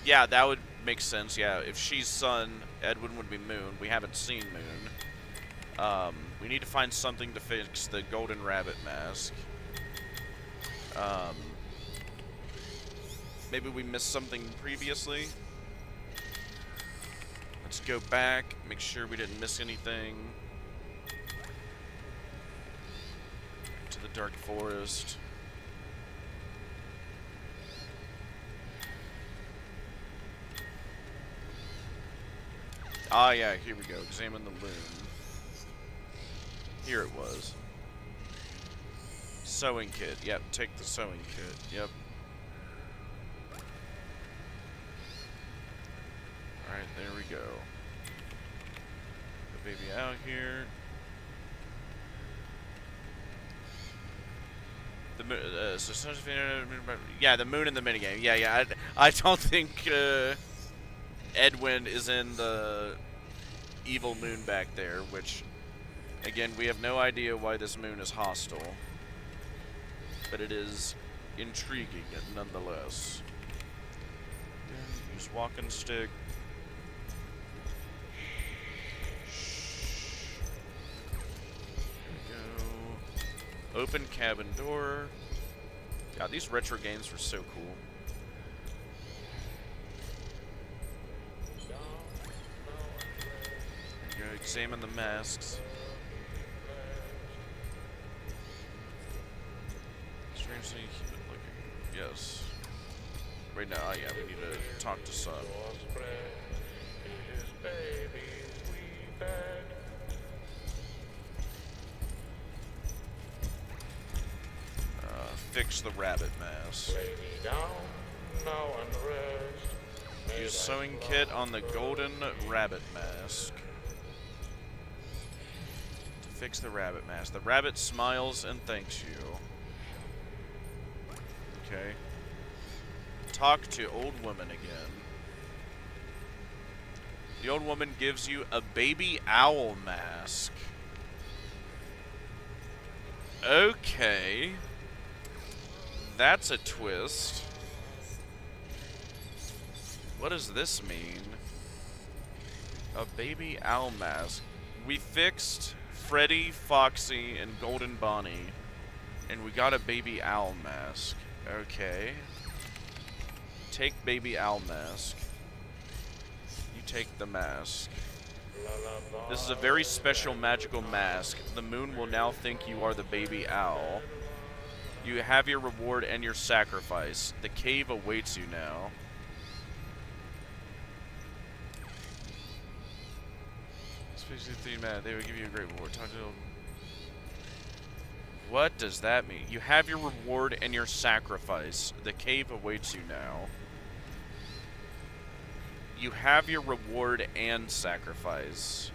A: Yeah, that would make sense, yeah. If she's Sun, Edwin would be Moon. We haven't seen Moon. We need to find something to fix the golden rabbit mask. Maybe we missed something previously. Let's go back, make sure we didn't miss anything. To the dark forest. Ah, yeah, here we go. Examine the loom. Here it was. Sewing kit. Yep, take the sewing kit. Yep. Alright, there we go. The baby out here. The moon, yeah, the moon in the minigame. Yeah. I don't think Edwin is in the evil moon back there, which, again, we have no idea why this moon is hostile. But it is intriguing nonetheless. Use walking stick. There we go. Open cabin door. God, these retro games were so cool. There you go. Examine the masks. Strangely human looking. Yes. Right now, yeah, we need to talk to Son. Fix the rabbit mask. Use sewing kit on the golden rabbit mask. To fix the rabbit mask. The rabbit smiles and thanks you. Okay. Talk to old woman again. The old woman gives you a baby owl mask. Okay. That's a twist. What does this mean? A baby owl mask. We fixed Freddy, Foxy, and Golden Bonnie. And we got a baby owl mask. Okay. Take baby owl mask. You take the mask. This is a very special magical mask. The moon will now think you are the baby owl. You have your reward and your sacrifice. The cave awaits you now. Especially the man, they will give you a great reward. Talk to them. What does that mean? You have your reward and your sacrifice. The cave awaits you now. You have your reward and sacrifice.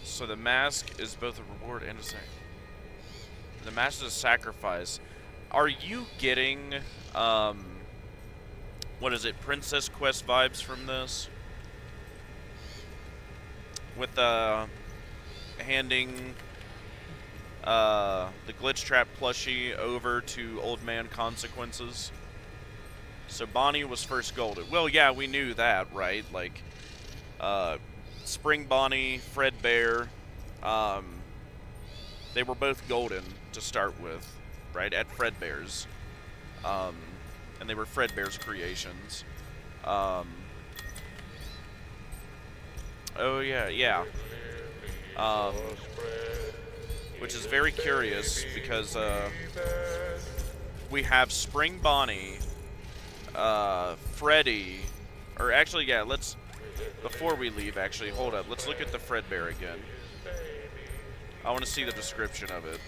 A: So the mask is both a reward and a sacrifice. The mask is a sacrifice. Are you getting, what is it, Princess Quest vibes from this? With, handing, the Glitch Trap plushie over to Old Man Consequences. So Bonnie was first golden. Well, yeah, we knew that, right? Like, Spring Bonnie, Fred Bear, they were both golden to start with, right? At Fredbear's. And they were Fredbear's creations. Oh, yeah, yeah. Which is very curious because, we have Spring Bonnie, Freddy, or actually, yeah, let's, before we leave, actually, hold up. Let's look at the Fredbear again. I want to see the description of it.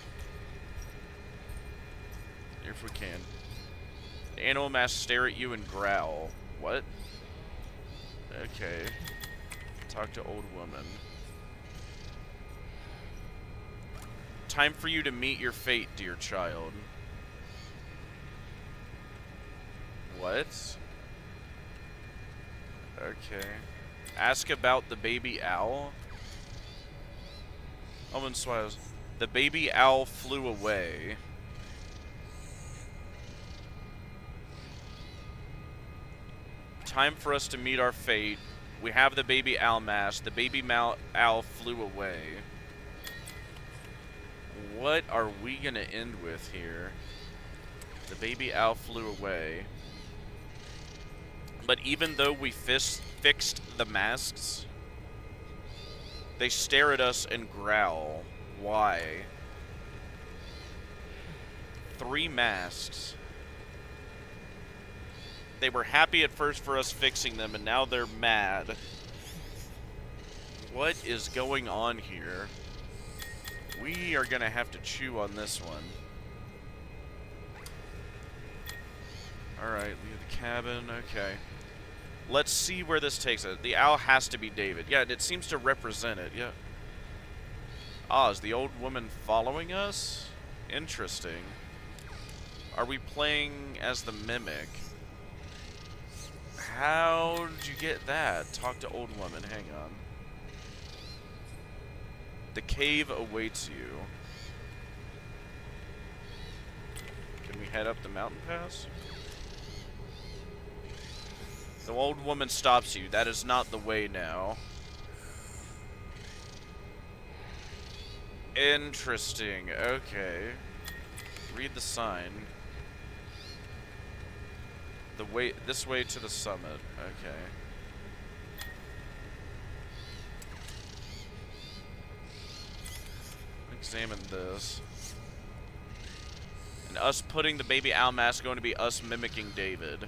A: If we can. The animal masks stare at you and growl. What? Okay. Talk to old woman. Time for you to meet your fate, dear child. What? Okay. Ask about the baby owl. Omen smiles. The baby owl flew away. Time for us to meet our fate. We have the baby owl mask. The baby owl flew away. What are we gonna end with here? The baby owl flew away. But even though we fixed the masks, they stare at us and growl. Why? 3 masks. They were happy at first for us fixing them, and now they're mad. What is going on here? We are gonna have to chew on this one. Alright, leave the cabin. Okay. Let's see where this takes us. The owl has to be David. Yeah, it seems to represent it. Yeah. Ah, is the old woman following us? Interesting. Are we playing as the mimic? How did you get that? Talk to old woman. Hang on. The cave awaits you. head up the mountain pass? The old woman stops you. That is not the way now. Interesting. Okay. Read the sign. This way to the summit. Okay. Examine this. And us putting the baby owl mask going to be us mimicking David.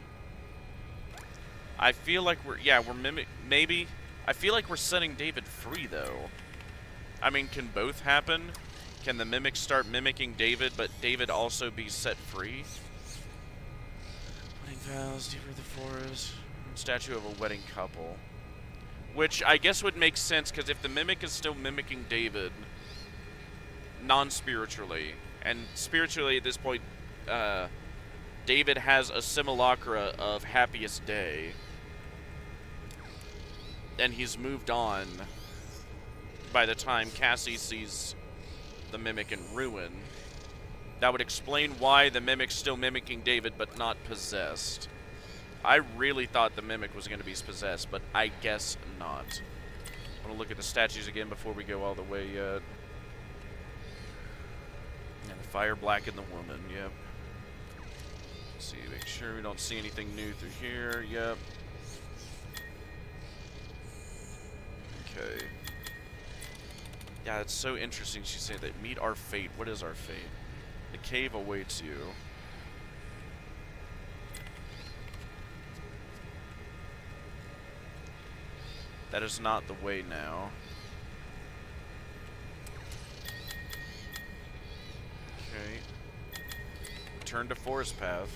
A: I feel like we're maybe. I feel like we're setting David free though. I mean, can both happen? Can the mimic start mimicking David, but David also be set free? Wedding vows, deeper the forest. Statue of a wedding couple. Which I guess would make sense, because if the mimic is still mimicking David, non-spiritually, and spiritually at this point, David has a simulacra of happiest day, and he's moved on by the time Cassie sees the mimic in ruin. That would explain why the mimic's still mimicking David but not possessed. I really thought the mimic was going to be possessed, but I guess not. I want to look at the statues again before we go all the way yet. And the fire blackened the woman, yep. Let's see, make sure we don't see anything new through here, yep. Okay. Yeah, it's so interesting she said that. Meet our fate. What is our fate? The cave awaits you. That is not the way now. Okay. Return to forest path.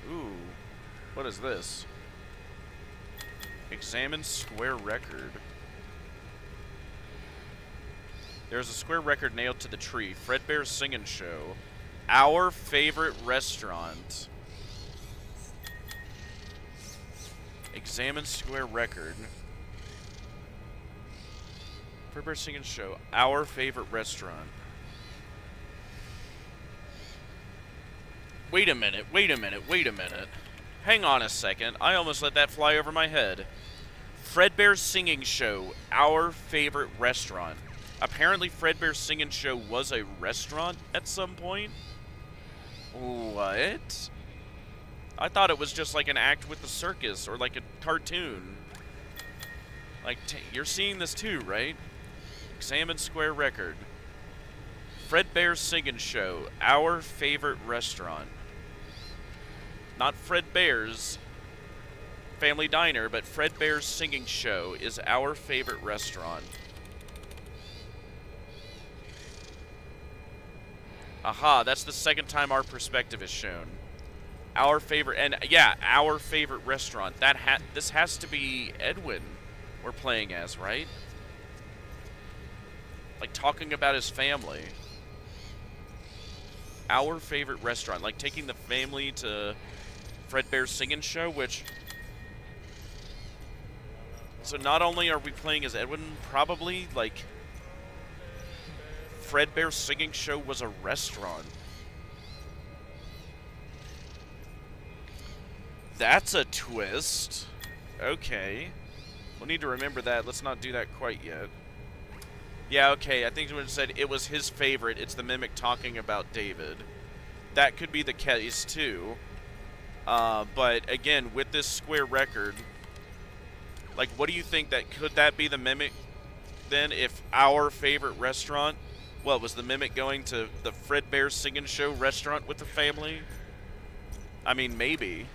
A: Ooh. What is this? Examine square record. There's a square record nailed to the tree. Fredbear's Singing Show. Our favorite restaurant. Examine square record. Fredbear's Singing Show. Our favorite restaurant. Wait a minute, wait a minute, wait a minute. Hang on a second. I almost let that fly over my head. Fredbear's Singing Show, our favorite restaurant. Apparently Fredbear's Singing Show was a restaurant at some point? What? I thought it was just like an act with the circus or like a cartoon. Like, you're seeing this too, right? Examine square record. Fredbear's Singing Show, our favorite restaurant. Not Fredbear's Family Diner, but Fredbear's Singing Show is our favorite restaurant. Aha, that's the second time our perspective is shown. Our favorite, and yeah, our favorite restaurant. This has to be Edwin we're playing as, right? Like talking about his family. Our favorite restaurant, like taking the family to Fredbear's Singing Show, which... So not only are we playing as Edwin, probably, like... Fredbear's Singing Show was a restaurant. That's a twist. Okay. We'll need to remember that. Let's not do that quite yet. Yeah, okay, I think when it said it was his favorite, it's the mimic talking about David. That could be the case, too. But, again, with this square record, like, what do you think could that be the mimic, then, if our favorite restaurant, what, was the mimic going to the Fredbear's Singing Show restaurant with the family? I mean, maybe.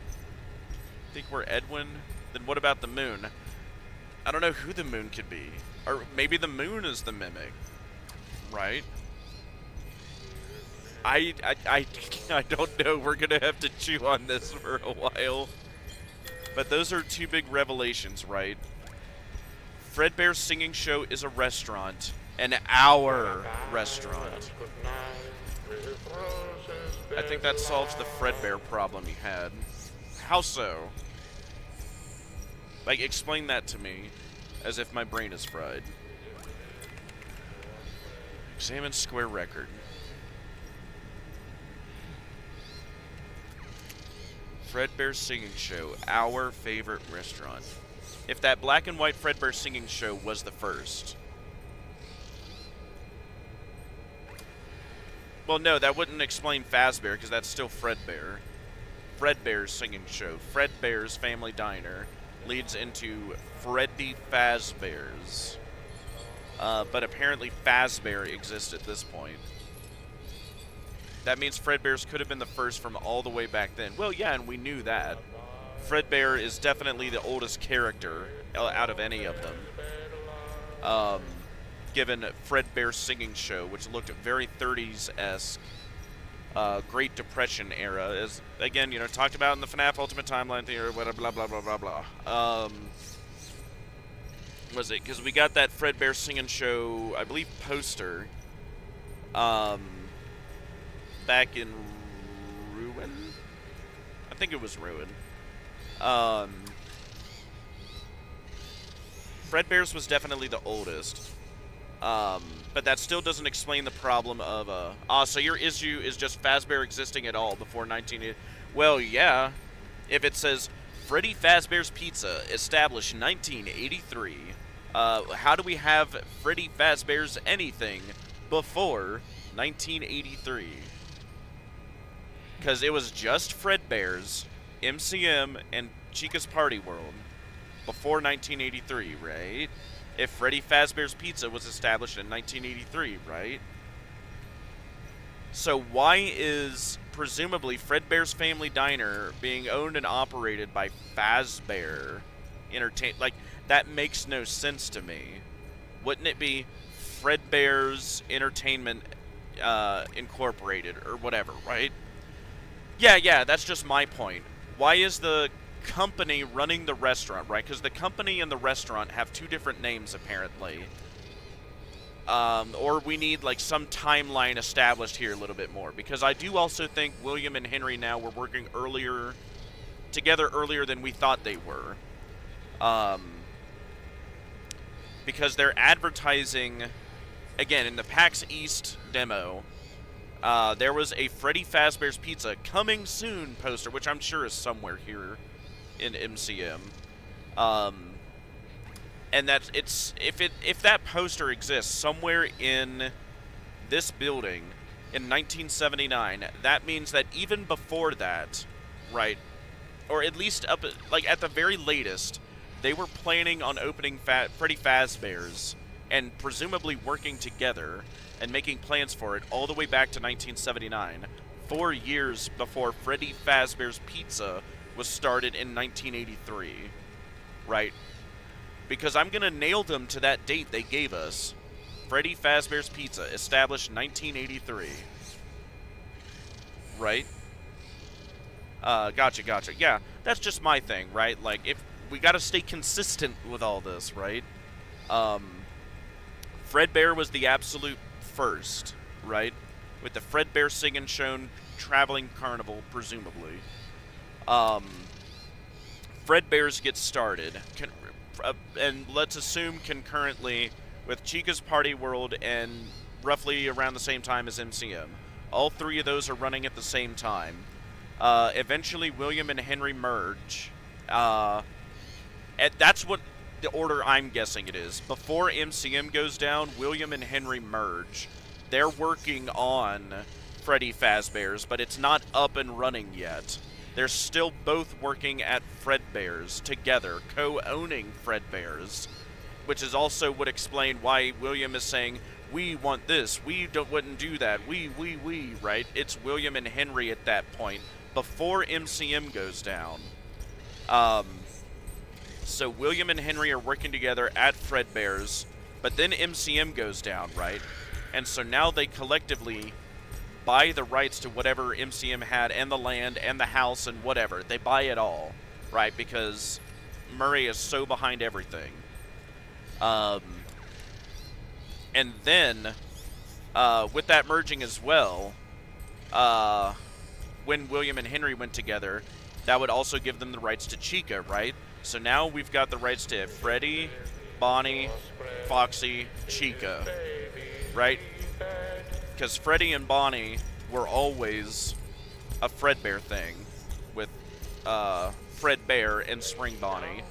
A: Think we're Edwin? Then what about the moon? I don't know who the moon could be. Or maybe the moon is the mimic, right? I don't know. We're going to have to chew on this for a while. But those are two big revelations, right? Fredbear's Singing Show is a restaurant. An our restaurant. I think that solves the Fredbear problem he had. How so? Like, explain that to me, as if my brain is fried. Examine square record. Fredbear's Singing Show, our favorite restaurant. If that black and white Fredbear Singing Show was the first. Well, no, that wouldn't explain Fazbear, because that's still Fredbear. Fredbear's Singing Show, Fredbear's Family Diner, leads into Freddy Fazbear's. But apparently Fazbear exists at this point. That means Fredbear's could have been the first from all the way back then. Well, yeah, and we knew that. Fredbear is definitely the oldest character out of any of them. Given Fredbear's Singing Show, which looked very 30s-esque, Great Depression era, as, again, you know, talked about in the FNAF Ultimate Timeline Theory, blah, blah, blah, blah, blah, blah. Was it? Because we got that Fredbear Singing Show, I believe, poster, back in Ruin? I think it was Ruin. Fredbear's was definitely the oldest. But that still doesn't explain the problem of, so your issue is just Fazbear existing at all before 1980. Well, yeah. If it says, Freddy Fazbear's Pizza, established 1983, how do we have Freddy Fazbear's anything before 1983? Because it was just Fredbear's, MCM, and Chica's Party World before 1983, right? If Freddy Fazbear's Pizza was established in 1983, right? So why is, presumably, Fredbear's Family Diner being owned and operated by Fazbear Like, that makes no sense to me. Wouldn't it be Fredbear's Entertainment Incorporated or whatever, right? Yeah, that's just my point. Why is the company running the restaurant, right? Because the company and the restaurant have two different names, apparently. Or we need, like, some timeline established here a little bit more. Because I do also think William and Henry now were working together earlier than we thought they were. Because they're advertising, again, in the PAX East demo, there was a Freddy Fazbear's Pizza coming soon poster, which I'm sure is somewhere here in MCM. And that's, if that poster exists somewhere in this building in 1979, that means that even before that, right, or at least up, like, at the very latest, they were planning on opening Freddy Fazbear's and presumably working together and making plans for it all the way back to 1979, 4 years before Freddy Fazbear's Pizza was started in 1983, right? Because I'm going to nail them to that date they gave us. Freddy Fazbear's Pizza, established 1983. Right? Gotcha. Yeah, that's just my thing, right? Like, if we got to stay consistent with all this, right? Fredbear was the absolute first, right? With the Fredbear Singing Show traveling carnival, presumably. Fredbear's gets started, and let's assume concurrently with Chica's Party World and roughly around the same time as MCM. All three of those are running at the same time. Eventually, William and Henry merge. And that's what the order I'm guessing it is. Before MCM goes down, William and Henry merge. They're working on Freddy Fazbear's, but it's not up and running yet. They're still both working at Fredbear's together, co-owning Fredbear's, which is also would explain why William is saying, we want this, wouldn't do that, we, right? It's William and Henry at that point, before MCM goes down. So William and Henry are working together at Fredbear's, but then MCM goes down, right? And so now they collectively buy the rights to whatever MCM had, and the land, and the house, and whatever. They buy it all, right? Because Murray is so behind everything. And then, with that merging as well, when William and Henry went together, that would also give them the rights to Chica, right? So now we've got the rights to Freddy, Bonnie, Foxy, Chica, right? Because Freddy and Bonnie were always a Fredbear thing with Fredbear and Spring Bonnie.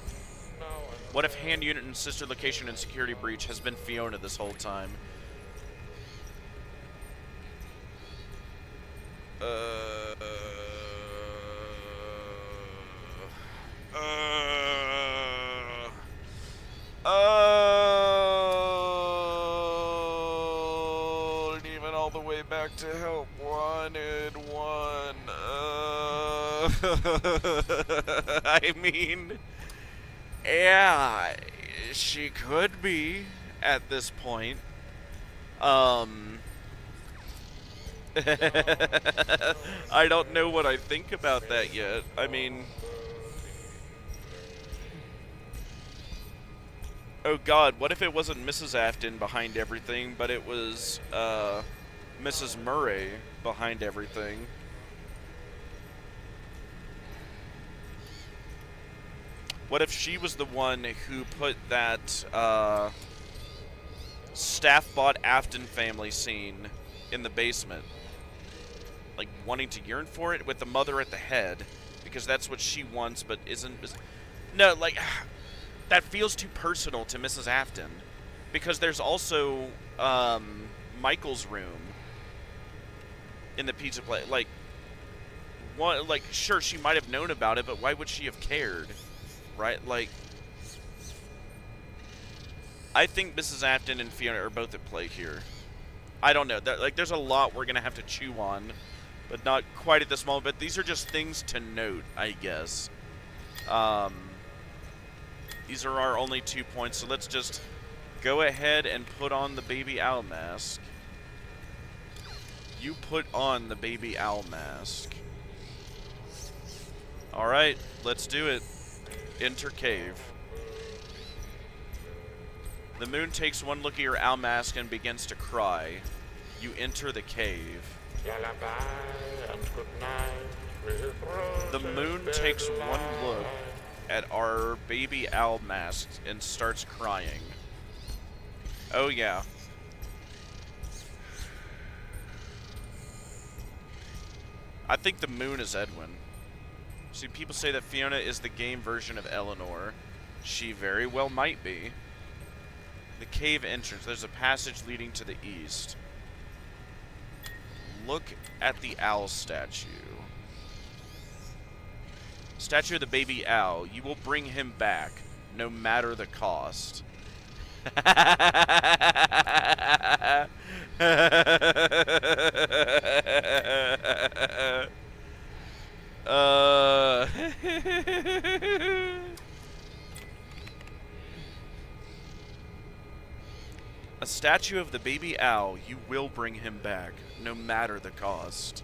A: What if hand unit and sister location and security breach has been Fiona this whole time? And even all the way back to help wanted one. I mean, yeah, she could be at this point. I don't know what I think about that yet. I mean, oh God, what if it wasn't Mrs. Afton behind everything, but it was Mrs. Murray behind everything? What if she was the one who put that staff-bought Afton family scene in the basement? Like, wanting to yearn for it with the mother at the head, because that's what she wants, but isn't... No, like, that feels too personal to Mrs. Afton, because there's also Michael's room in the pizza place. Like, sure, she might have known about it, but why would she have cared? Right? Like, I think Mrs. Afton and Fiona are both at play here. I don't know. Like, there's a lot we're going to have to chew on, but not quite at this moment. But these are just things to note, I guess. These are our only 2 points, so let's just go ahead and put on the baby owl mask. You put on the baby owl mask. Alright, let's do it. Enter cave. The moon takes one look at your owl mask and begins to cry. You enter the cave.
E: Lullaby and good night with
A: The moon takes one look at our baby owl mask and starts crying. Oh yeah. I think the moon is Edwin. See, people say that Fiona is the game version of Eleanor. She very well might be. The cave entrance. There's a passage leading to the east. Look at the owl statue. Statue of the baby owl. You will bring him back, no matter the cost. A statue of the baby owl. You will bring him back, no matter the cost.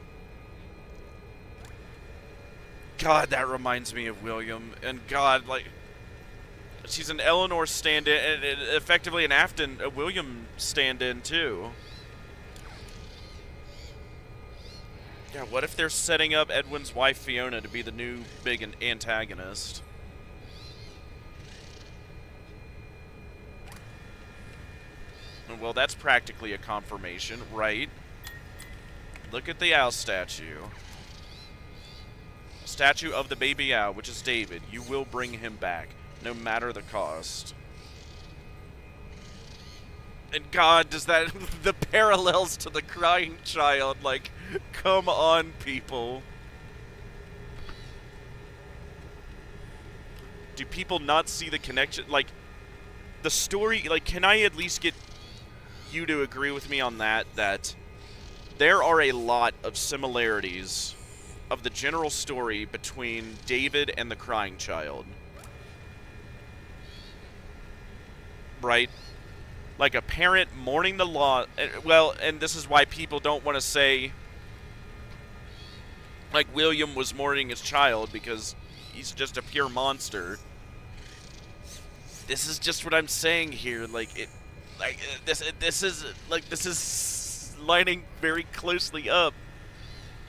A: God, that reminds me of William. And God, like, she's an Eleanor stand-in, and effectively an Afton, a William stand-in too. Yeah, what if they're setting up Edwin's wife Fiona to be the new big antagonist? Well, that's practically a confirmation, right? Look at the owl statue. Statue of the baby owl, which is David. You will bring him back, no matter the cost. And God, does that... the parallels to the crying child, like, come on, people. Do people not see the connection? Like, the story... Like, can I at least get you to agree with me on that? That there are a lot of similarities of the general story between David and the crying child. Right? Like a parent mourning the loss. Well, and this is why people don't want to say, like, William was mourning his child, because he's just a pure monster. This is just what I'm saying here. Like, it, like this is lining very closely up.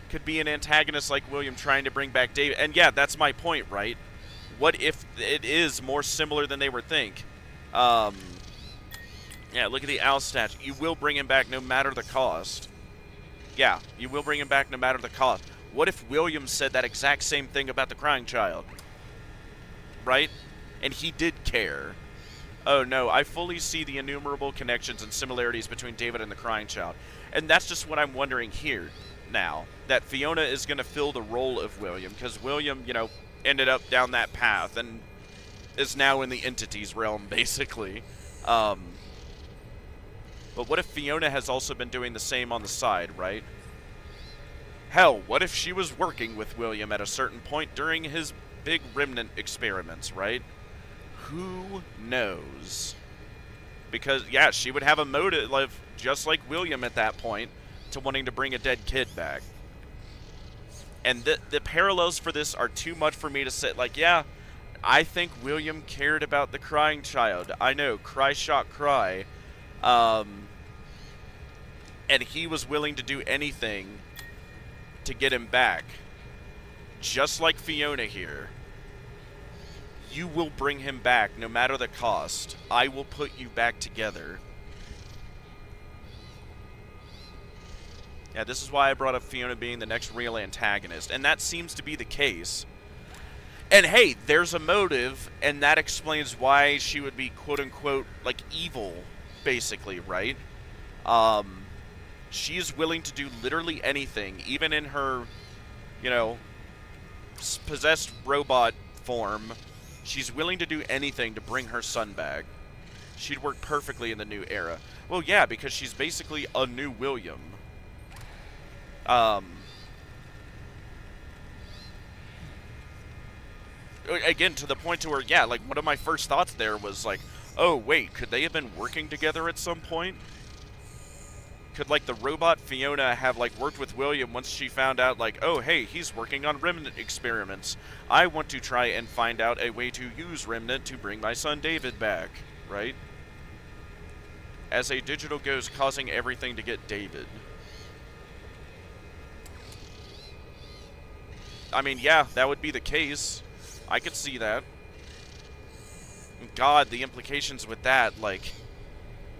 A: Could be an antagonist like William trying to bring back David. And yeah, that's my point, right? What if it is more similar than they were think? Yeah, look at the owl statue. You will bring him back no matter the cost. Yeah, you will bring him back no matter the cost. What if William said that exact same thing about the crying child? Right? And he did care. Oh no, I fully see the innumerable connections and similarities between David and the crying child. And that's just what I'm wondering here now. That Fiona is going to fill the role of William. Because William, you know, ended up down that path and is now in the entities realm, basically. But what if Fiona has also been doing the same on the side, right? Hell, what if she was working with William at a certain point during his big remnant experiments, right? Who knows? Because, yeah, she would have a motive, like, just like William at that point, to wanting to bring a dead kid back. And the parallels for this are too much for me to say, like, yeah, I think William cared about the crying child. I know, cry shock cry. And he was willing to do anything to get him back. Just like Fiona here. You will bring him back no matter the cost. I will put you back together. Yeah, this is why I brought up Fiona being the next real antagonist. And that seems to be the case. And hey, there's a motive, and that explains why she would be quote-unquote, like, evil, basically, right? She is willing to do literally anything, even in her, you know, possessed robot form. She's willing to do anything to bring her son back. She'd work perfectly in the new era. Well, yeah, because she's basically a new William. Again, to the point to where, yeah, like, one of my first thoughts there was like, oh, wait, could they have been working together at some point? Could, like, the robot Fiona have, like, worked with William once she found out, like, oh, hey, he's working on remnant experiments. I want to try and find out a way to use remnant to bring my son David back, right? As a digital ghost causing everything to get David. I mean, yeah, that would be the case. I could see that. God, the implications with that, like,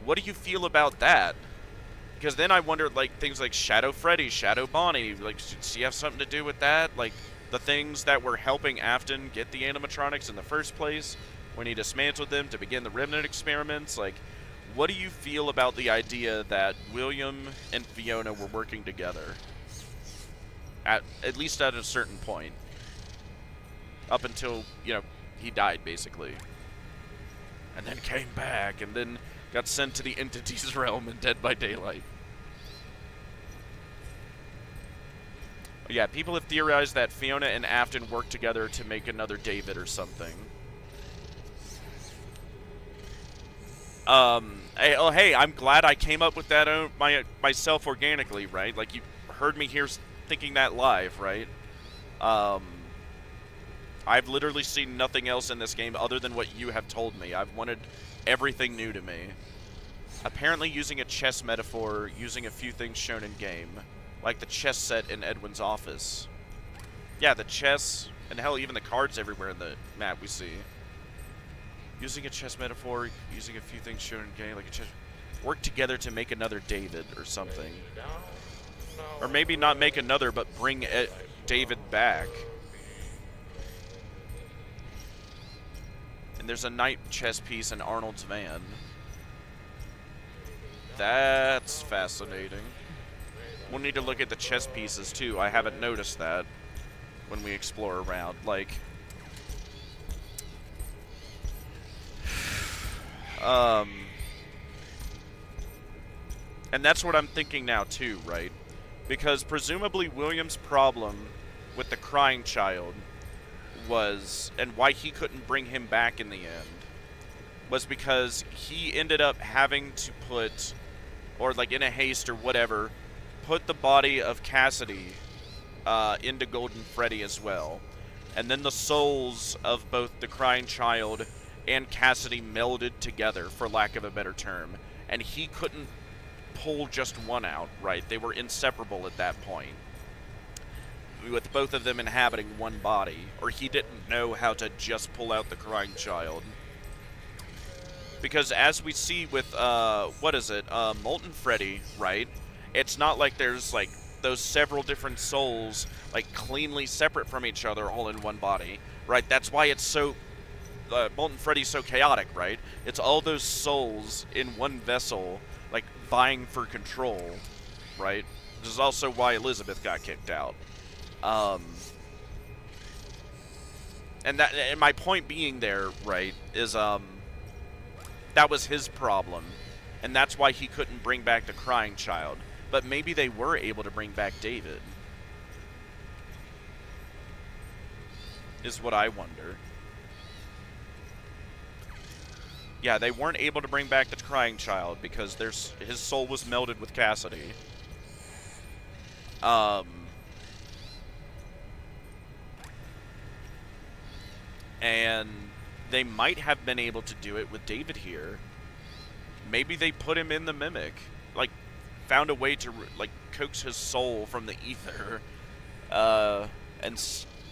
A: what do you feel about that? Because then I wondered, like, things like Shadow Freddy, Shadow Bonnie, like, should she have something to do with that? Like, the things that were helping Afton get the animatronics in the first place, when he dismantled them to begin the remnant experiments, like, what do you feel about the idea that William and Fiona were working together? At least at a certain point. Up until, you know, he died, basically. And then came back, and then got sent to the entities realm in Dead by Daylight. Yeah, people have theorized that Fiona and Afton worked together to make another David or something. Hey, I'm glad I came up with that myself organically, right? Like, you heard me here thinking that live, right? I've literally seen nothing else in this game other than what you have told me. I've wanted everything new to me. Apparently using a chess metaphor, using a few things shown in game. Like the chess set in Edwin's office. Yeah, the chess, and hell, even the cards everywhere in the map we see. Using a chess metaphor, using a few things shown in game, like a chess... Work together to make another David or something. Or maybe not make another, but bring David back. And there's a knight chess piece in Arnold's van. That's fascinating. We'll need to look at the chess pieces too. I haven't noticed that when we explore around. Like, and that's what I'm thinking now too, right? Because presumably William's problem with the crying child was, and why he couldn't bring him back in the end, was because he ended up having to put, or like in a haste or whatever, put the body of Cassidy into Golden Freddy as well. And then the souls of both the crying child and Cassidy melded together, for lack of a better term. And he couldn't pull just one out, right? They were inseparable at that point, with both of them inhabiting one body. Or he didn't know how to just pull out the crying child. Because as we see with, Molten Freddy, right? It's not like there's, like, those several different souls, like, cleanly separate from each other, all in one body, right? That's why it's so... Molten Freddy's so chaotic, right? It's all those souls in one vessel, like, vying for control, right? This is also why Elizabeth got kicked out. And my point being there, right, is, that was his problem. And that's why he couldn't bring back the crying child. But maybe they were able to bring back David. Is what I wonder. Yeah, they weren't able to bring back the crying child because his soul was melded with Cassidy. And they might have been able to do it with David here. Maybe they put him in the Mimic. Like, found a way to, like, coax his soul from the ether. And,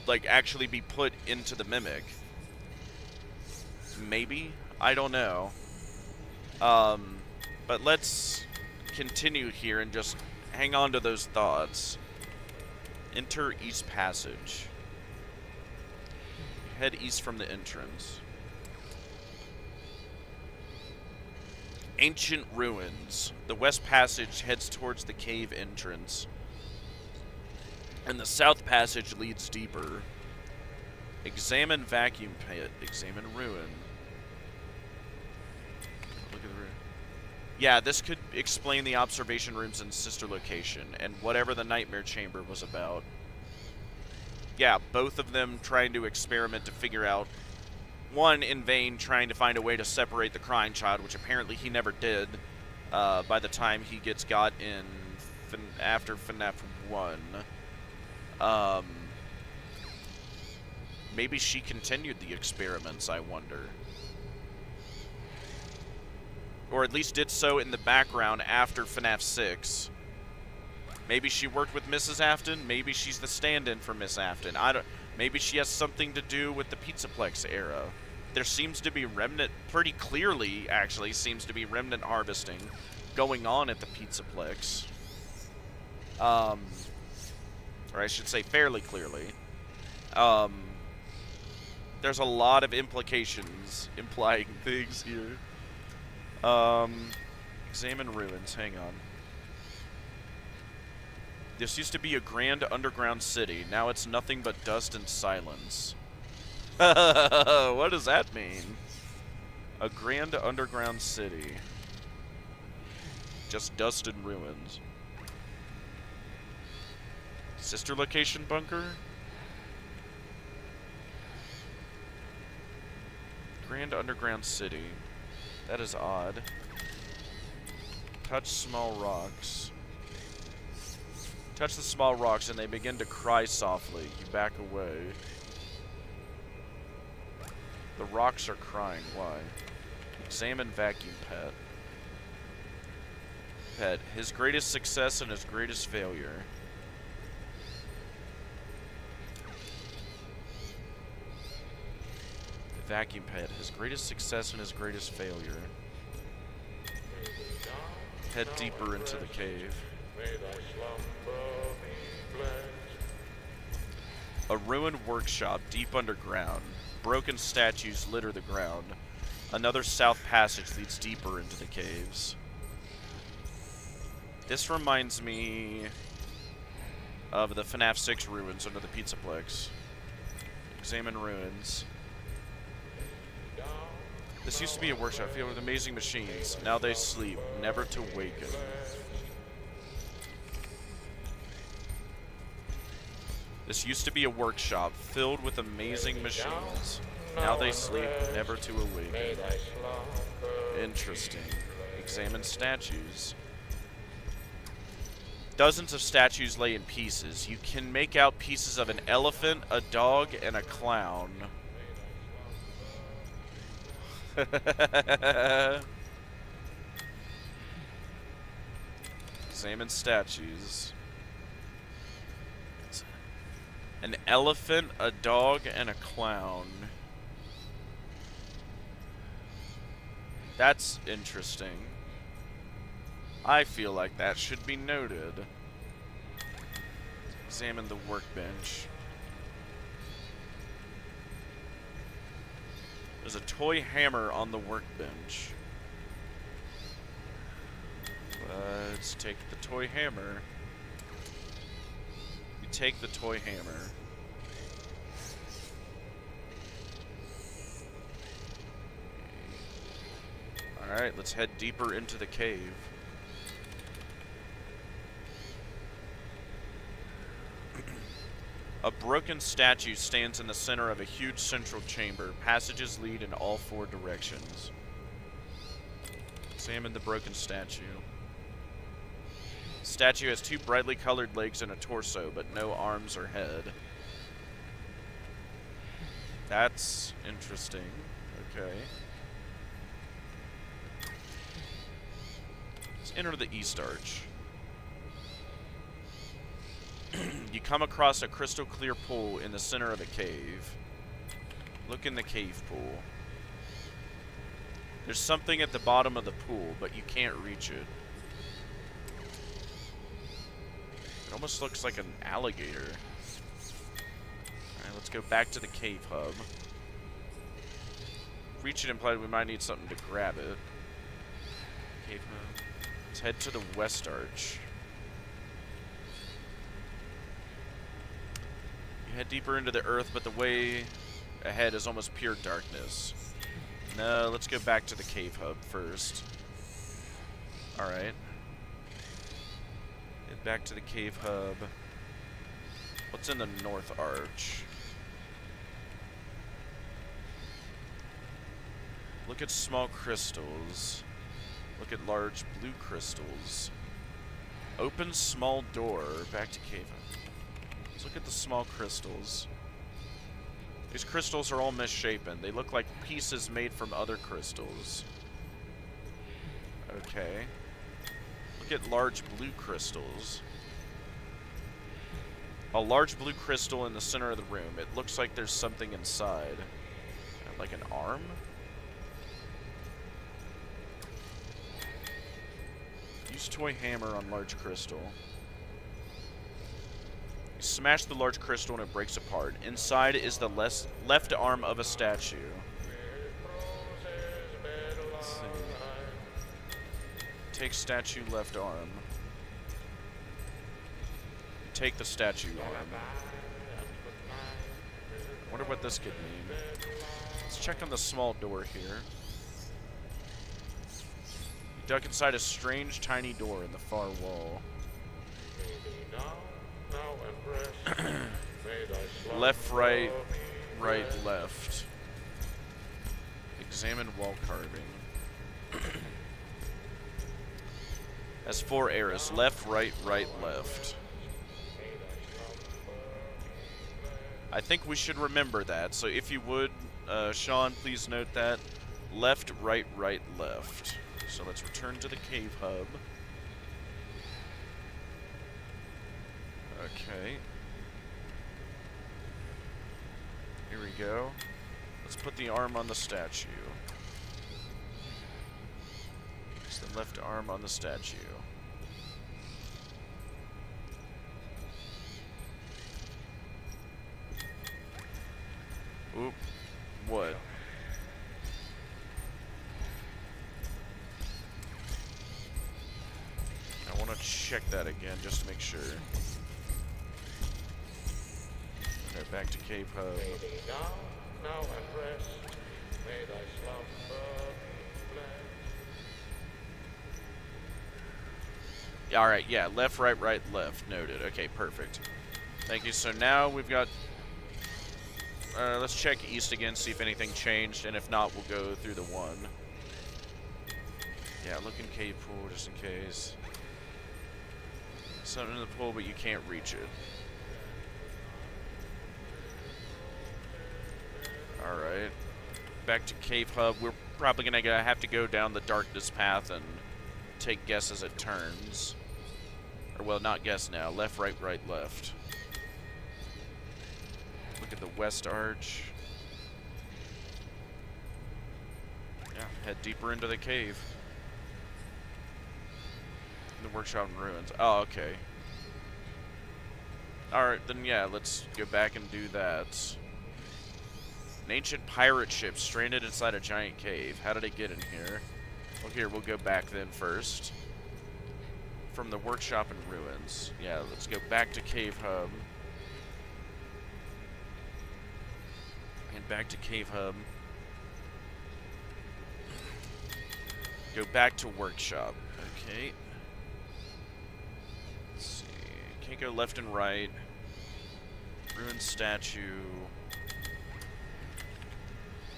A: like, actually be put into the Mimic. Maybe? I don't know. But let's continue here and just hang on to those thoughts. Enter East Passage. Head east from the entrance. Ancient ruins. The West Passage heads towards the cave entrance. And the South Passage leads deeper. Examine vacuum pit. Examine ruin. Look at the ruin. Yeah, this could explain the observation rooms and sister location, and whatever the nightmare chamber was about. Yeah, both of them trying to experiment to figure out, one in vain trying to find a way to separate the crying child, which apparently he never did by the time he gets got in after FNAF 1. Maybe she continued the experiments, I wonder. Or at least did so in the background after FNAF 6. Maybe she worked with Mrs. Afton. Maybe she's the stand-in for Miss Afton. Maybe she has something to do with the Pizzaplex era. There seems to be remnant, pretty clearly, actually, seems to be remnant harvesting going on at the Pizzaplex. Or I should say fairly clearly. There's a lot of implications implying things here. Examine ruins. Hang on. This used to be a grand underground city. Now it's nothing but dust and silence. What does that mean? A grand underground city. Just dust and ruins. Sister location bunker? Grand underground city. That is odd. Touch small rocks. Touch the small rocks and they begin to cry softly. You back away. The rocks are crying. Why? Examine vacuum pet. Pet. His greatest success and his greatest failure. Vacuum pet. His greatest success and his greatest failure. Head deeper into the cave. A ruined workshop deep underground. Broken statues litter the ground. Another south passage leads deeper into the caves. This reminds me of the FNAF 6 ruins under the Pizzaplex. Examine ruins. This used to be a workshop filled with amazing machines. Now they sleep, never to waken. This used to be a workshop filled with amazing machines. Now they sleep, never to awaken. Interesting. Examine statues. Dozens of statues lay in pieces. You can make out pieces of an elephant, a dog, and a clown. Examine statues. An elephant, a dog, and a clown. That's interesting. I feel like that should be noted. Examine the workbench. There's a toy hammer on the workbench. Let's take the toy hammer. You take the toy hammer. Alright, let's head deeper into the cave. A broken statue stands in the center of a huge central chamber. Passages lead in all 4 directions. Examine the broken statue. The statue has 2 brightly colored legs and a torso, but no arms or head. That's interesting. Okay. Let's enter the East Arch. You come across a crystal clear pool in the center of a cave. Look in the cave pool. There's something at the bottom of the pool, but you can't reach it. It almost looks like an alligator. Alright, let's go back to the cave hub. Reach it implied we might need something to grab it. Cave hub. Let's head to the West Arch. Head deeper into the earth, but the way ahead is almost pure darkness. No, let's go back to the cave hub first. Alright. Head back to the cave hub. What's in the North Arch? Look at small crystals. Look at large blue crystals. Open small door. Back to cave hub. Look at the small crystals. These crystals are all misshapen. They look like pieces made from other crystals. Okay. Look at large blue crystals. A large blue crystal in the center of the room. It looks like there's something inside. Kind of like an arm? Use toy hammer on large crystal. Smash the large crystal and it breaks apart. Inside is the left arm of a statue. Let's see. Take statue left arm. Take the statue arm. Wonder what this could mean. Let's check on the small door here. You duck inside a strange tiny door in the far wall. Left, right, right, left. Examine wall carving. Has 4 arrows. Left, right, right, left. I think we should remember that. So if you would, Sean, please note that. Left, right, right, left. So let's return to the cave hub. Okay. Here we go. Let's put the arm on the statue. It's the left arm on the statue. Oop. What? I want to check that again just to make sure. Okay, back to cave hub.
E: Now and rest. May thy slumber be blessed.
A: Yeah, alright, yeah, left, right, right, left. Noted. Okay, perfect. Thank you. So now we've got... let's check east again, see if anything changed, and if not, we'll go through the one. Yeah, look in cave pool just in case. Something in the pool, but you can't reach it. Alright. Back to cave hub. We're probably going to have to go down the darkness path and take guess as it turns. Or, well, not guess now. Left, right, right, left. Look at the west arch. Yeah, head deeper into the cave. The workshop in ruins. Oh, okay. Alright, then yeah, let's go back and do that. An ancient pirate ship stranded inside a giant cave. How did it get in here? Well, here, we'll go back then first. From the workshop in ruins. Yeah, let's go back to Cave Hub. And back to Cave Hub. Go back to workshop. Okay. Let's see. Can't go left and right. Ruined statue.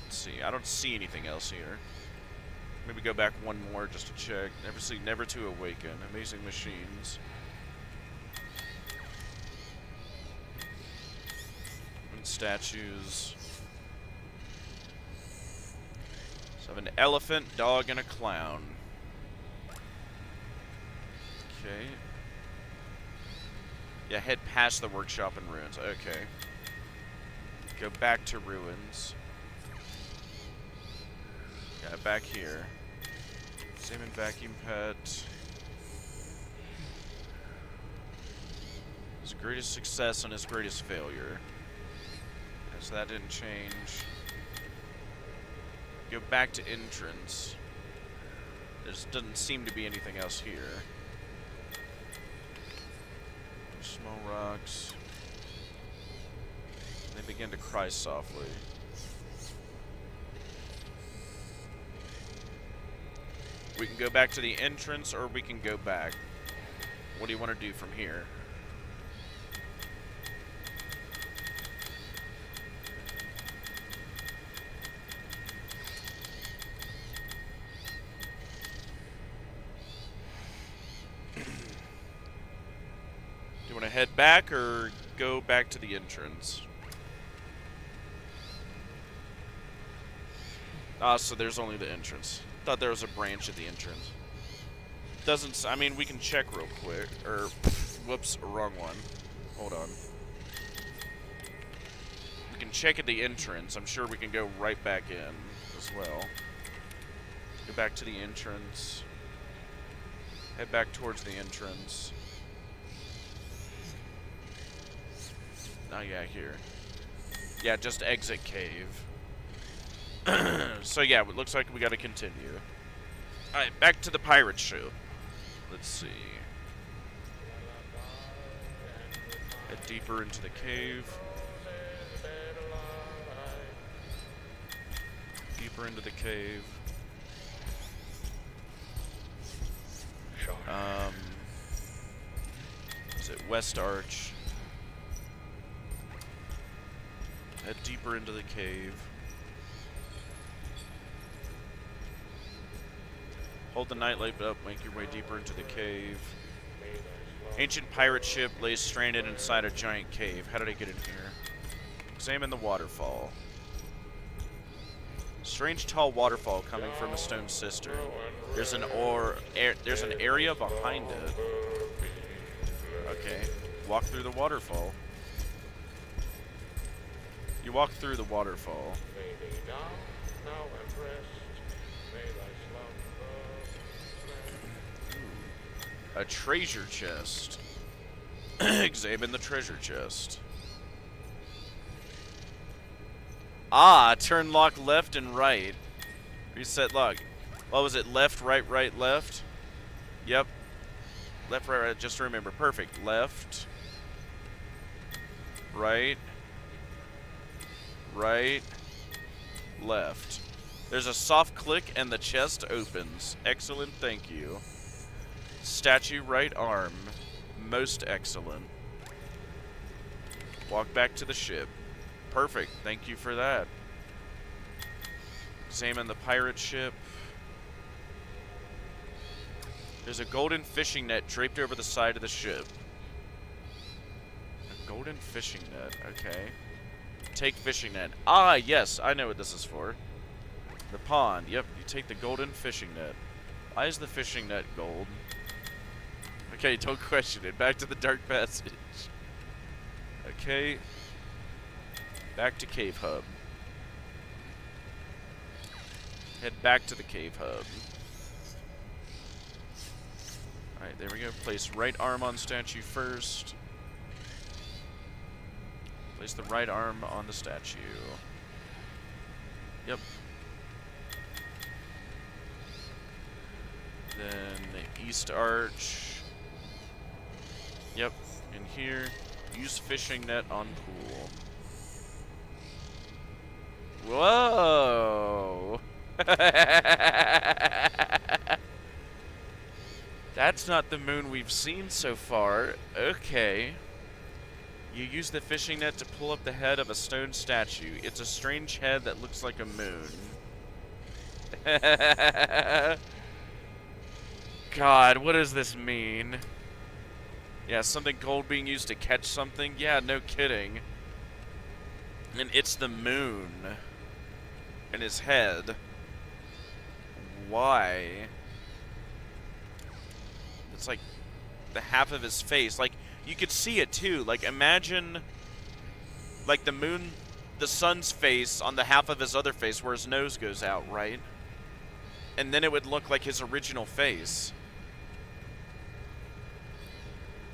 A: Let's see. I don't see anything else here. Maybe go back one more just to check. Never to awaken. Amazing machines. And statues. So I have an elephant, dog, and a clown. Okay. Yeah, head past the workshop in ruins. Okay. Go back to ruins. Yeah, back here. Salmon vacuum pet. His greatest success and his greatest failure. Okay, so that didn't change. Go back to entrance. There just doesn't seem to be anything else here. Small rocks. They begin to cry softly. We can go back to the entrance, or we can go back. What do you want to do from here? Do you want to head back, or go back to the entrance? Ah, so there's only the entrance. Thought there was a branch at the entrance. Doesn't, I mean, we can check real quick. Or, whoops, wrong one. Hold on. We can check at the entrance. I'm sure we can go right back in as well. Go back to the entrance. Head back towards the entrance. Oh yeah, here. Yeah, just exit cave. So yeah, it looks like we gotta continue. Alright, back to the pirate ship. Let's see. Head deeper into the cave. Deeper into the cave. Is it West Arch? Head deeper into the cave. Hold the nightlight up, make your way deeper into the cave. Ancient pirate ship lays stranded inside a giant cave. How did I get in here? Examine the waterfall. Strange tall waterfall coming from a stone cistern. There's an area behind it. Okay. Walk through the waterfall. You walk through the waterfall. A treasure chest. Examine the treasure chest. Ah, turn lock left and right. Reset lock. What was it? Left, right, right, left? Yep. Left, right, right. Just remember. Perfect. Left. Right. Right. Left. There's a soft click and the chest opens. Excellent, thank you. Statue right arm. Most excellent. Walk back to the ship. Perfect, thank you for that. Examine the pirate ship. There's a golden fishing net draped over the side of the ship. A golden fishing net, okay. Take fishing net. Ah, yes, I know what this is for. The pond, yep, you take the golden fishing net. Why is the fishing net gold? Okay, don't question it. Back to the dark passage. Okay. Back to Cave Hub. Head back to the Cave Hub. Alright, there we go. Place right arm on statue first. Place the right arm on the statue. Yep. Then the east arch. Yep, in here. Use fishing net on pool. Whoa! That's not the moon we've seen so far. Okay. You use the fishing net to pull up the head of a stone statue. It's a strange head that looks like a moon. God, what does this mean? Yeah, something gold being used to catch something? Yeah, no kidding. And it's the moon. And his head. Why? It's like the half of his face. Like, you could see it too. Like, imagine, like, the moon, the sun's face on the half of his other face where his nose goes out, right? And then it would look like his original face.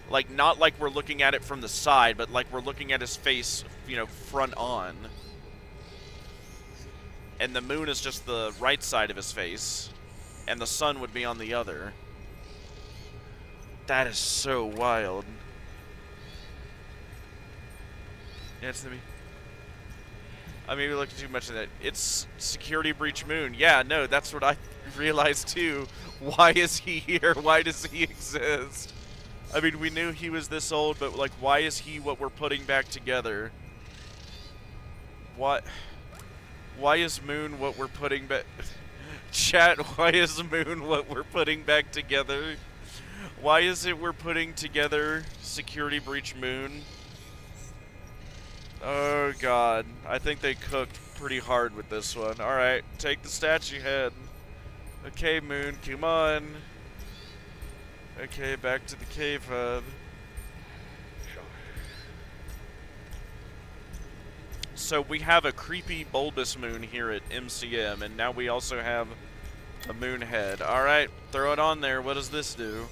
A: Like, not like we're looking at it from the side, but like we're looking at his face, you know, front on. And the moon is just the right side of his face, and the sun would be on the other. That is so wild. Yeah, it's the... I maybe looked too much at that. It's security breach moon. Yeah, no, that's what I realized too. Why is he here? Why does he exist? I mean, we knew he was this old, but like, why is he what we're putting back together? What? Why is Moon what we're putting back? Chat, why is Moon what we're putting back together? Why is it we're putting together security breach Moon? Oh god, I think they cooked pretty hard with this one. Alright, take the statue head. Okay, Moon, come on. Okay, back to the cave hub. So we have a creepy bulbous moon here at MCM, and now we also have a moon head. Alright, throw it on there. What does this do?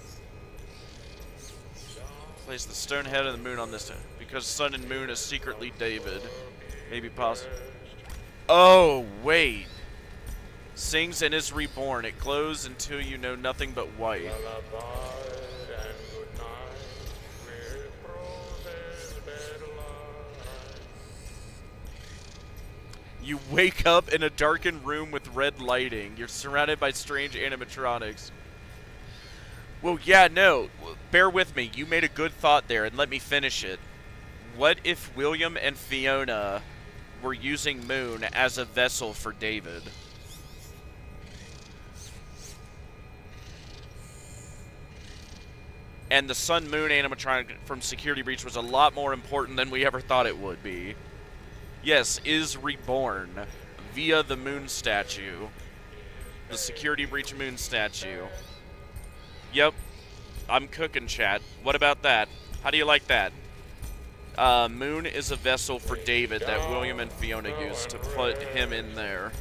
A: Place the stone head of the moon on this, because sun and moon is secretly David. Maybe possible. Oh, wait. Sings and is reborn. It glows until you know nothing but white. You wake up in a darkened room with red lighting. You're surrounded by strange animatronics. Well, yeah, no. Bear with me. You made a good thought there, and let me finish it. What if William and Fiona were using Moon as a vessel for David? And the Sun Moon animatronic from Security Breach was a lot more important than we ever thought it would be. Yes, is reborn via the moon statue. The Security Breach moon statue. Yep. I'm cooking, chat. What about that? How do you like that? Moon is a vessel for David that William and Fiona used to put him in there.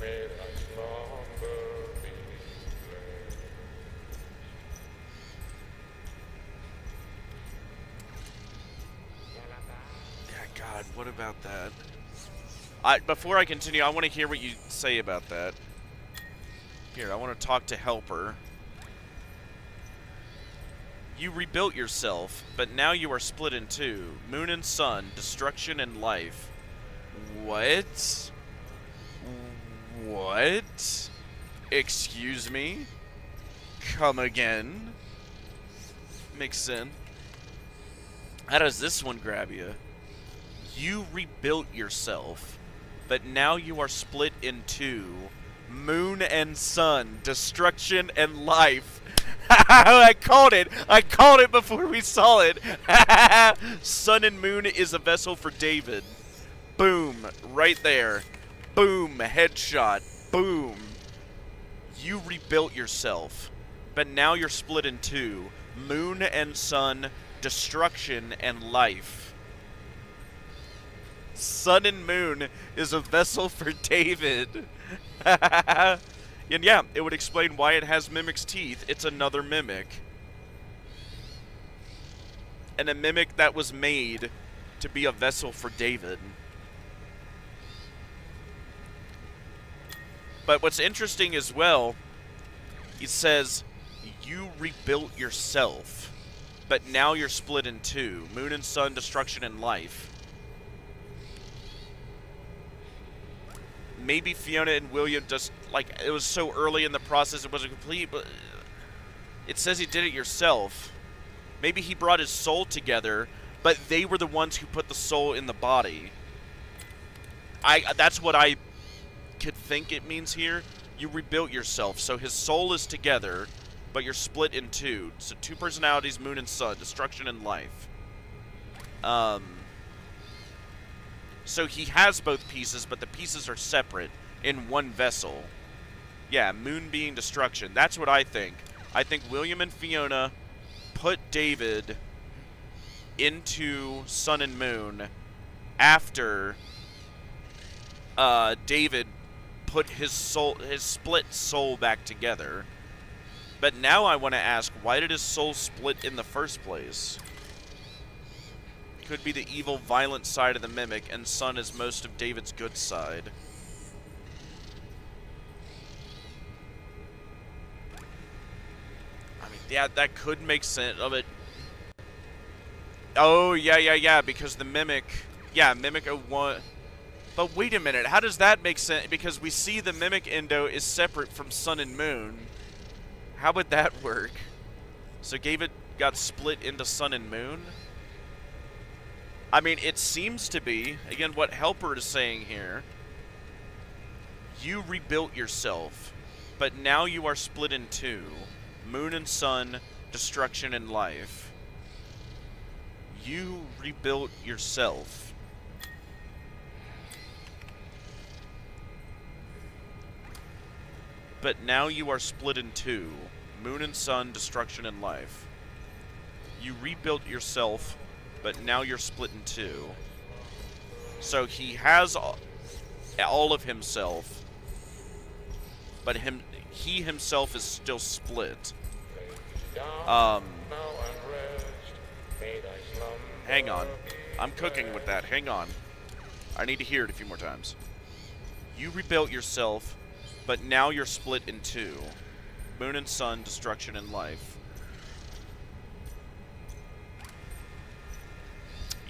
A: Yeah, God, what about that? Before I continue, I want to hear what you say about that. Here, I want to talk to Helper. You rebuilt yourself, but now you are split in two. Moon and sun, destruction and life. What? What? Excuse me? Come again? Makes sense. How does this one grab you? You rebuilt yourself, but now you are split in two. Moon and sun, destruction and life. I called it. I called it before we saw it. Sun and moon is a vessel for David. Boom. Right there. Boom. Headshot. Boom. You rebuilt yourself, but now you're split in two. Moon and sun, destruction and life. Sun and moon is a vessel for David. And yeah, it would explain why it has Mimic's teeth. It's another Mimic. And a Mimic that was made to be a vessel for David. But what's interesting as well, it says, you rebuilt yourself, but now you're split in two. Moon and sun, destruction and life. Maybe Fiona and William just, like, it was so early in the process it wasn't complete, but it says he did it yourself. Maybe he brought his soul together, but they were the ones who put the soul in the body. That's what I could think it means here. You rebuilt yourself, so his soul is together, but you're split in two. So two personalities, moon and sun, destruction and life. So he has both pieces, but the pieces are separate in one vessel. Yeah, moon being destruction. That's what I think. I think William and Fiona put David into sun and moon after David put his split soul back together. But now I want to ask, why did his soul split in the first place? Could be the evil, violent side of the mimic, and sun is most of David's good side. I mean, yeah, that could make sense of it. Oh, yeah, because the mimic... Yeah, Mimic 01... But wait a minute, how does that make sense? Because we see the Mimic Endo is separate from Sun and Moon. How would that work? So David got split into Sun and Moon? I mean, it seems to be, again, what Helper is saying here. You rebuilt yourself, but now you are split in two. Moon and Sun, destruction and life. You rebuilt yourself. But now you are split in two. Moon and sun, destruction and life. You rebuilt yourself, but now you're split in two. So he has all of himself, but he himself is still split. Hang on. I'm cooking with that. Hang on. I need to hear it a few more times. You rebuilt yourself, but now you're split in two. Moon and sun, destruction and life.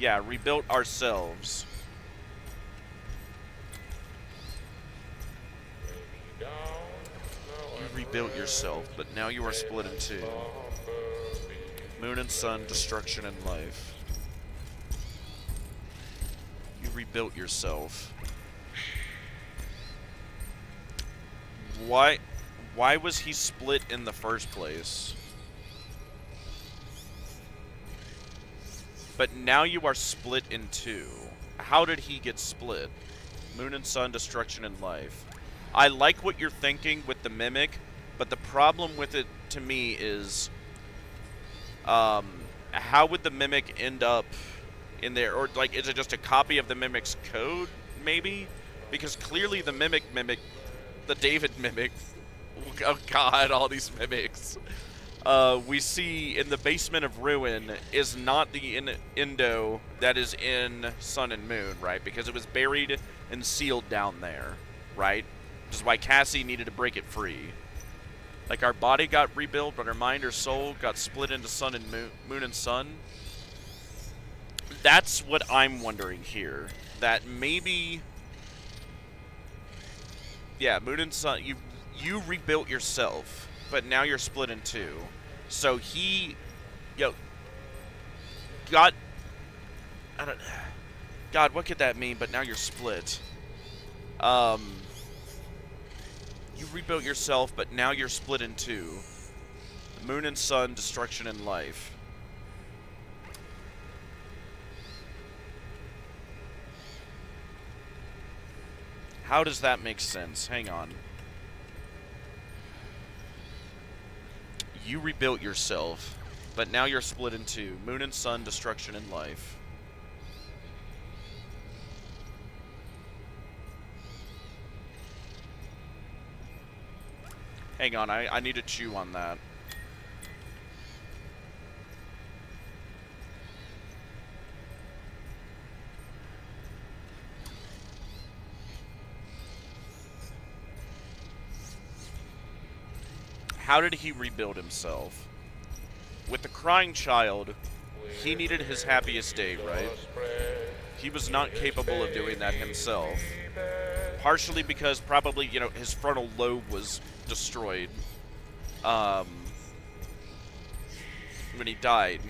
A: Yeah, rebuilt ourselves. You rebuilt yourself, but now you are split in two. Moon and sun, destruction and life. You rebuilt yourself. Why was he split in the first place? But now you are split in two. How did he get split? Moon and sun, destruction and life. I like what you're thinking with the mimic, but the problem with it to me is how would the mimic end up in there? Or like, is it just a copy of the mimic's code, maybe? Because clearly the mimic, the David mimic, oh god, all these mimics, we see in the basement of Ruin is not the Endo that is in Sun and Moon, right? Because it was buried and sealed down there, right? Which is why Cassie needed to break it free. Like, our body got rebuilt, but our mind or soul got split into Sun and Moon and Sun. That's what I'm wondering here. That maybe... Yeah, Moon and Sun, you rebuilt yourself, but now you're split in two. So he, God, what could that mean? But now you're split. You rebuilt yourself, but now you're split in two. Moon and sun, destruction and life. How does that make sense? Hang on. You rebuilt yourself, but now you're split in two. Moon and sun, destruction and life. Hang on, I need to chew on that. How did he rebuild himself? With the crying child, he needed his happiest day, right? He was not capable of doing that himself. Partially because probably, you know, his frontal lobe was destroyed when he died.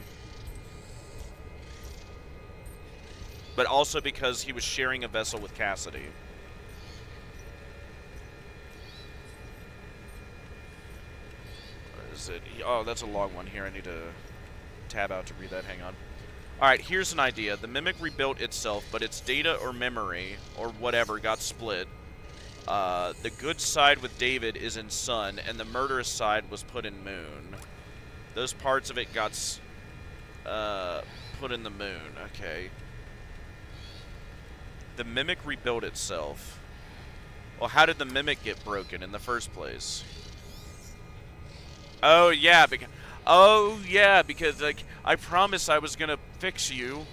A: But also because he was sharing a vessel with Cassidy. What is it? Oh, that's a long one here. I need to tab out to read that. Hang on. Alright, here's an idea. The Mimic rebuilt itself, but its data or memory, or whatever, got split. The good side with David is in Sun, and the murderous side was put in Moon. Those parts of it got put in the Moon. Okay. The Mimic rebuilt itself. Well, how did the Mimic get broken in the first place? Oh, yeah, because like, I promised I was gonna fix you.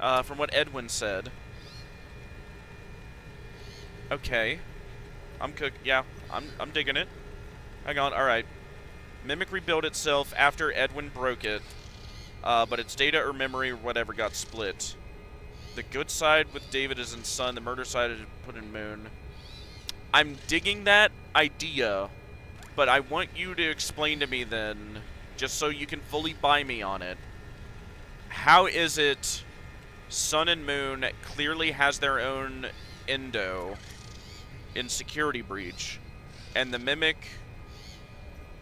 A: From what Edwin said. Okay. Yeah, I'm digging it. Hang on, alright. Mimic rebuilt itself after Edwin broke it. But its data or memory or whatever got split. The good side with David is in Sun, the murder side is put in Moon. I'm digging that idea, but I want you to explain to me then, just so you can fully buy me on it. How is it Sun and Moon clearly has their own endo in Security Breach, and the Mimic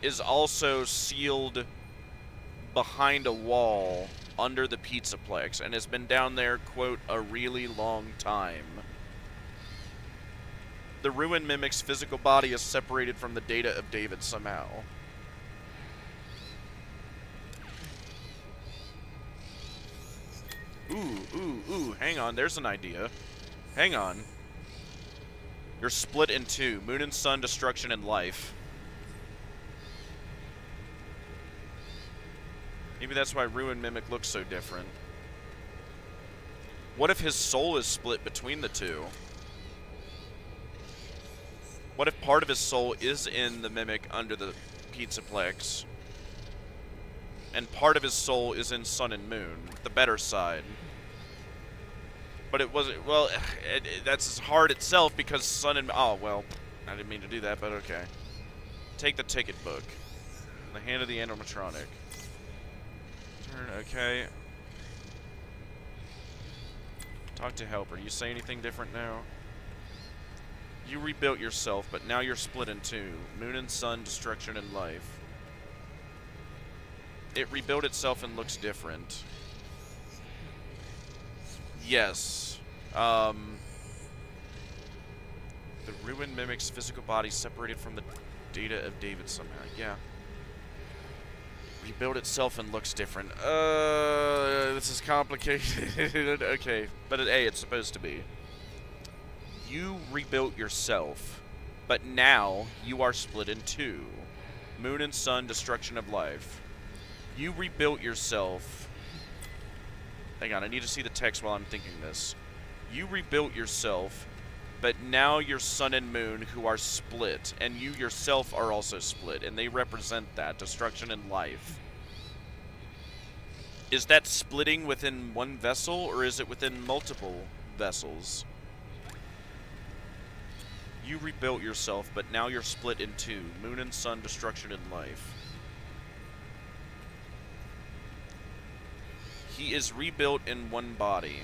A: is also sealed behind a wall under the Pizzaplex, and has been down there, quote, a really long time. The ruined Mimic's physical body is separated from the data of David somehow. Ooh, hang on, there's an idea. Hang on. You're split in two. Moon and Sun, destruction and life. Maybe that's why Ruined Mimic looks so different. What if his soul is split between the two? What if part of his soul is in the Mimic under the Pizzaplex, and part of his soul is in Sun and Moon, the better side? But it wasn't, well, that's hard itself because Sun and, oh, well, I didn't mean to do that, but okay. Take the ticket book. The hand of the animatronic. Okay. Talk to helper. You say anything different now? You rebuilt yourself, but now you're split in two. Moon and Sun, destruction and life. It rebuilt itself and looks different. Yes. The ruined Mimic's physical body separated from the data of David somehow. Yeah. Rebuilt itself and looks different. This is complicated. Okay, but A, it's supposed to be. You rebuilt yourself, but now you are split in two. Moon and Sun, destruction of life. You rebuilt yourself. Hang on, I need to see the text while I'm thinking this. You rebuilt yourself, but now you're Sun and Moon who are split, and you yourself are also split, and they represent that, destruction and life. Is that splitting within one vessel, or is it within multiple vessels? You rebuilt yourself, but now you're split in two. Moon and Sun, destruction and life. He is rebuilt in one body.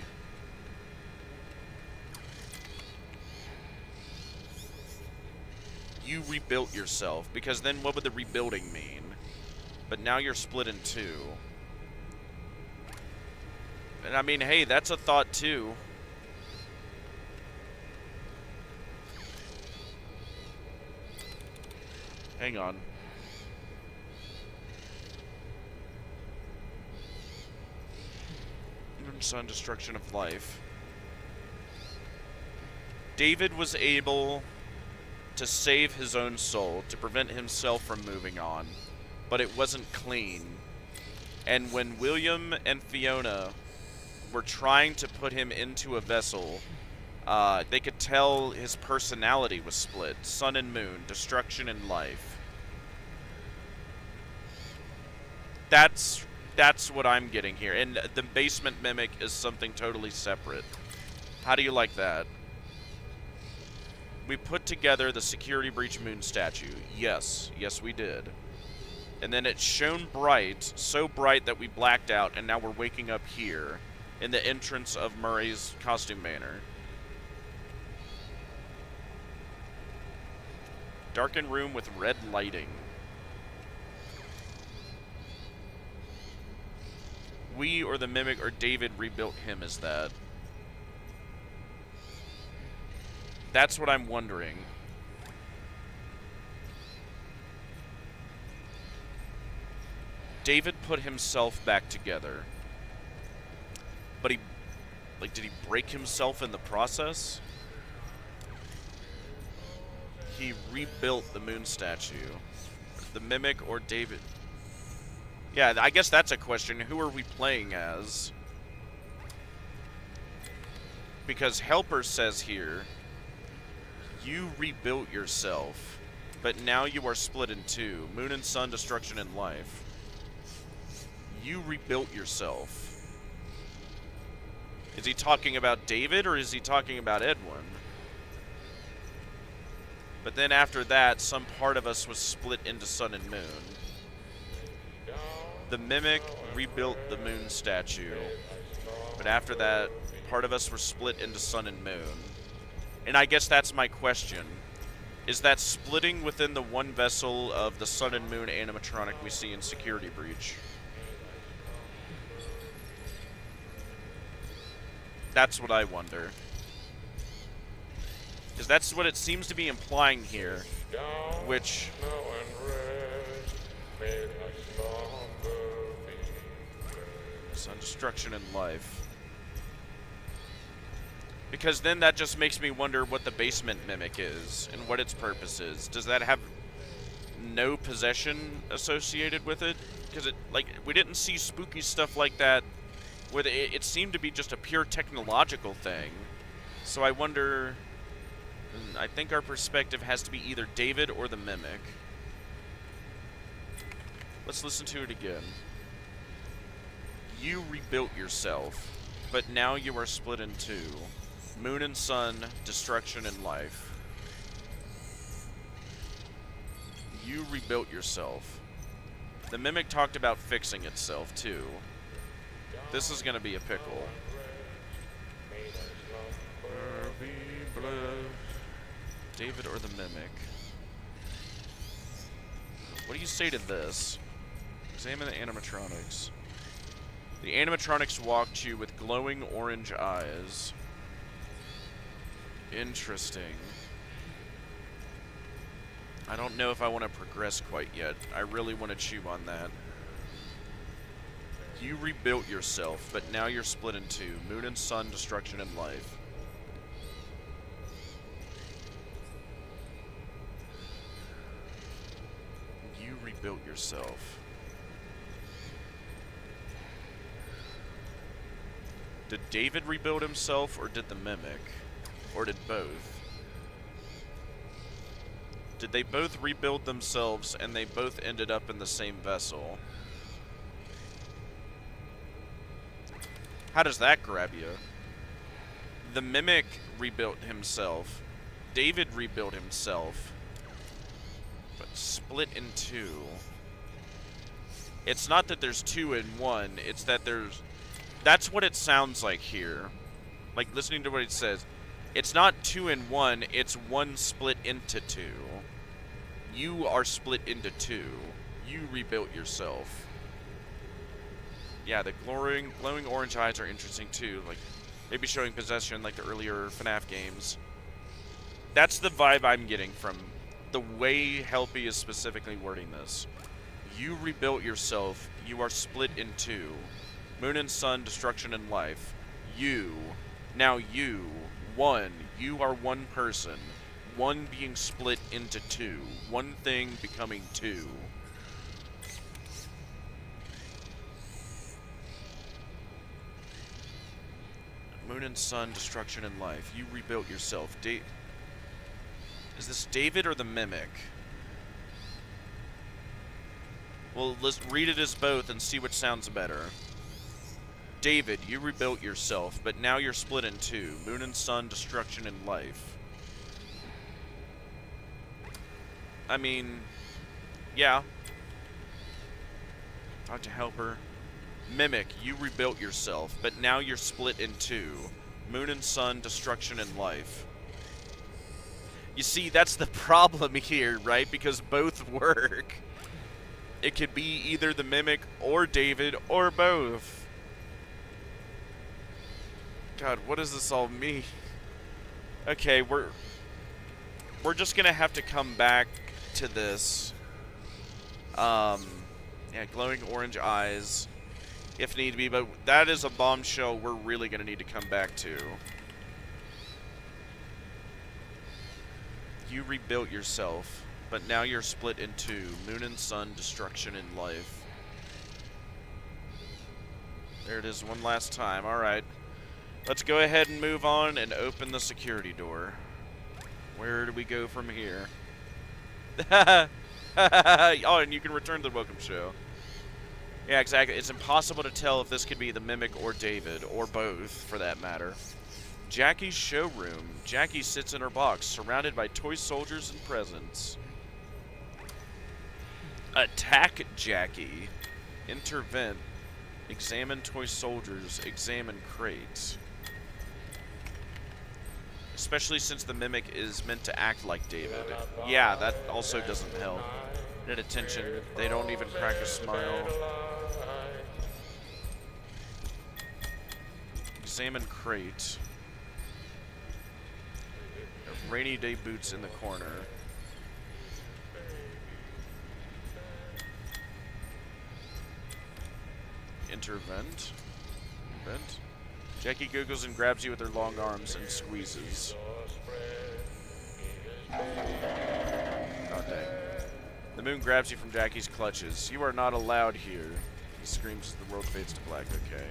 A: You rebuilt yourself, because then what would the rebuilding mean? But now you're split in two. And I mean, hey, that's a thought too. Hang on. Moon, Sun, destruction of life. David was able to save his own soul, to prevent himself from moving on, but it wasn't clean. And when William and Fiona were trying to put him into a vessel, they could tell his personality was split. Sun and Moon, destruction and life. That's what I'm getting here. And the basement mimic is something totally separate. How do you like that? We put together the security breach moon statue. Yes. Yes, we did. And then it shone bright, so bright that we blacked out, and now we're waking up here in the entrance of Murray's costume manor. Darkened room with red lighting. We or the mimic or David rebuilt him as that. That's what I'm wondering. David put himself back together. But he, like, did he break himself in the process? He rebuilt the moon statue. The mimic or David? Yeah, I guess that's a question. Who are we playing as? Because Helper says here, you rebuilt yourself, but now you are split in two. Moon and sun, destruction and life. You rebuilt yourself. Is he talking about David or is he talking about Edwin? But then after that, some part of us was split into sun and moon. The mimic rebuilt the moon statue. But after that, part of us were split into sun and moon. And I guess that's my question. Is that splitting within the one vessel of the sun and moon animatronic we see in Security Breach? That's what I wonder. Because that's what it seems to be implying here. Which... sun, destruction, and life. Because then that just makes me wonder what the basement mimic is and what its purpose is. Does that have no possession associated with it? Because it, like, we didn't see spooky stuff like that where it seemed to be just a pure technological thing. So I wonder... I think our perspective has to be either David or the mimic. Let's listen to it again. You rebuilt yourself, but now you are split in two. Moon and sun, destruction and life. You rebuilt yourself. The mimic talked about fixing itself, too. This is gonna be a pickle. David or the mimic? What do you say to this? Examine the animatronics. The animatronics walked you with glowing orange eyes. Interesting. I don't know if I want to progress quite yet. I really want to chew on that. You rebuilt yourself, but now you're split in two. Moon and sun, destruction and life. You rebuilt yourself. Did David rebuild himself, or did the mimic? Or did both? Did they both rebuild themselves and they both ended up in the same vessel? How does that grab you? The mimic rebuilt himself. David rebuilt himself. But split in two. It's not that there's two in one, it's that there's... That's what it sounds like here. Like, listening to what it says. It's not two in one, it's one split into two. You are split into two. You rebuilt yourself. Yeah, the glowing orange eyes are interesting too. Like, maybe showing possession like the earlier FNAF games. That's the vibe I'm getting from the way Helpy is specifically wording this. You rebuilt yourself. You are split in two. Moon and sun, destruction and life. You. Now you. One. You are one person. One being split into two. One thing becoming two. Moon and sun, destruction and life. You rebuilt yourself. Is this David or the mimic? Well, let's read it as both and see which sounds better. David, you rebuilt yourself, but now you're split in two. Moon and sun, destruction and life. I mean, yeah. Dr. Helper. Mimic, you rebuilt yourself, but now you're split in two. Moon and sun, destruction and life. You see, that's the problem here, right? Because both work. It could be either the Mimic or David or both. God, what does this all mean? Okay, we're just gonna have to come back to this. Yeah, glowing orange eyes, if need be, but that is a bombshell we're really gonna need to come back to. You rebuilt yourself, but now you're split in two. Moon and sun, destruction and life. There it is one last time. Alright. Let's go ahead and move on and open the security door. Where do we go from here? Oh, and you can return to the welcome show. Yeah, exactly. It's impossible to tell if this could be the Mimic or David, or both, for that matter. Jackie's showroom. Jackie sits in her box, surrounded by toy soldiers and presents. Attack Jackie. Intervent. Examine toy soldiers. Examine crates. Especially since the Mimic is meant to act like David. Yeah, that also doesn't help. Net attention. They don't even crack a smile. Examine crate. Rainy day boots in the corner. Intervent. Vent. Jackie googles and grabs you with her long arms and squeezes. Oh, dang. The moon grabs you from Jackie's clutches. You are not allowed here. He screams as the world fades to black. Okay.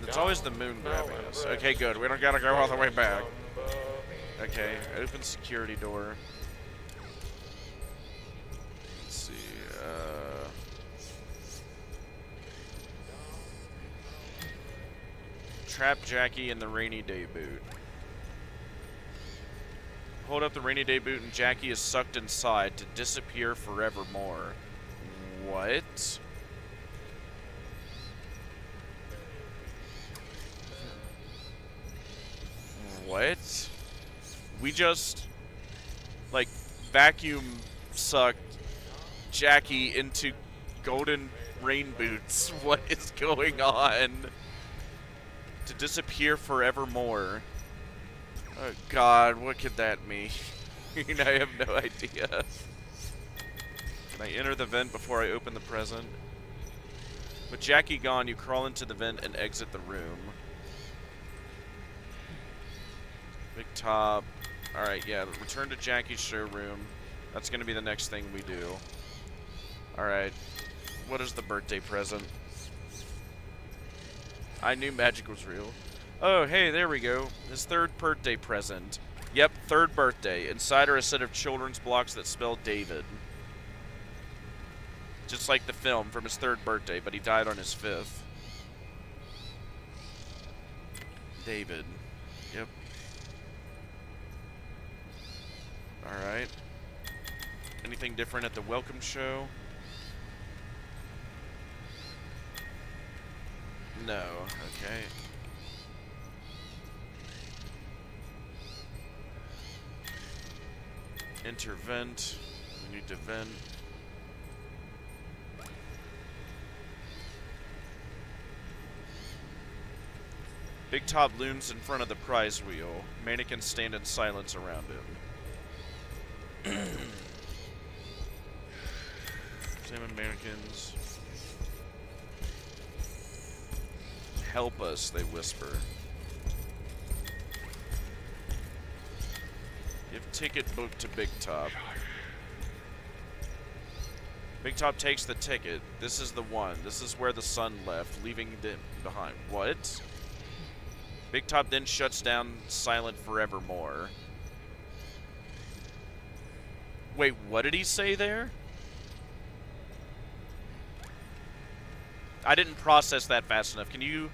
A: It's always the moon grabbing us. Okay, good. We don't gotta go all the way back. Okay, open security door. Let's see, trap Jackie in the rainy day boot. Hold up the rainy day boot and Jackie is sucked inside to disappear forevermore. What? What? We just, like, vacuum sucked Jackie into golden rain boots. What is going on? To disappear forevermore. Oh God, what could that mean? I have no idea. Can I enter the vent before I open the present? With Jackie gone, you crawl into the vent and exit the room. Big top. Alright, yeah, return to Jackie's showroom. That's gonna be the next thing we do. Alright. What is the birthday present? I knew magic was real. Oh, hey, there we go. His third birthday present. Yep, third birthday. Inside are a set of children's blocks that spell David. Just like the film from his third birthday, but he died on his fifth. David. Yep. Alright. Anything different at the welcome show? No. Okay. Intervent. We need to vent. Big Top looms in front of the prize wheel. Mannequins stand in silence around him. Examine mannequins. Help us, they whisper. Give ticket book to Big Top. Big Top takes the ticket. This is the one. This is where the sun left, leaving them behind. What? Big Top then shuts down, silent forevermore. Wait, what did he say there? I didn't process that fast enough. Can you,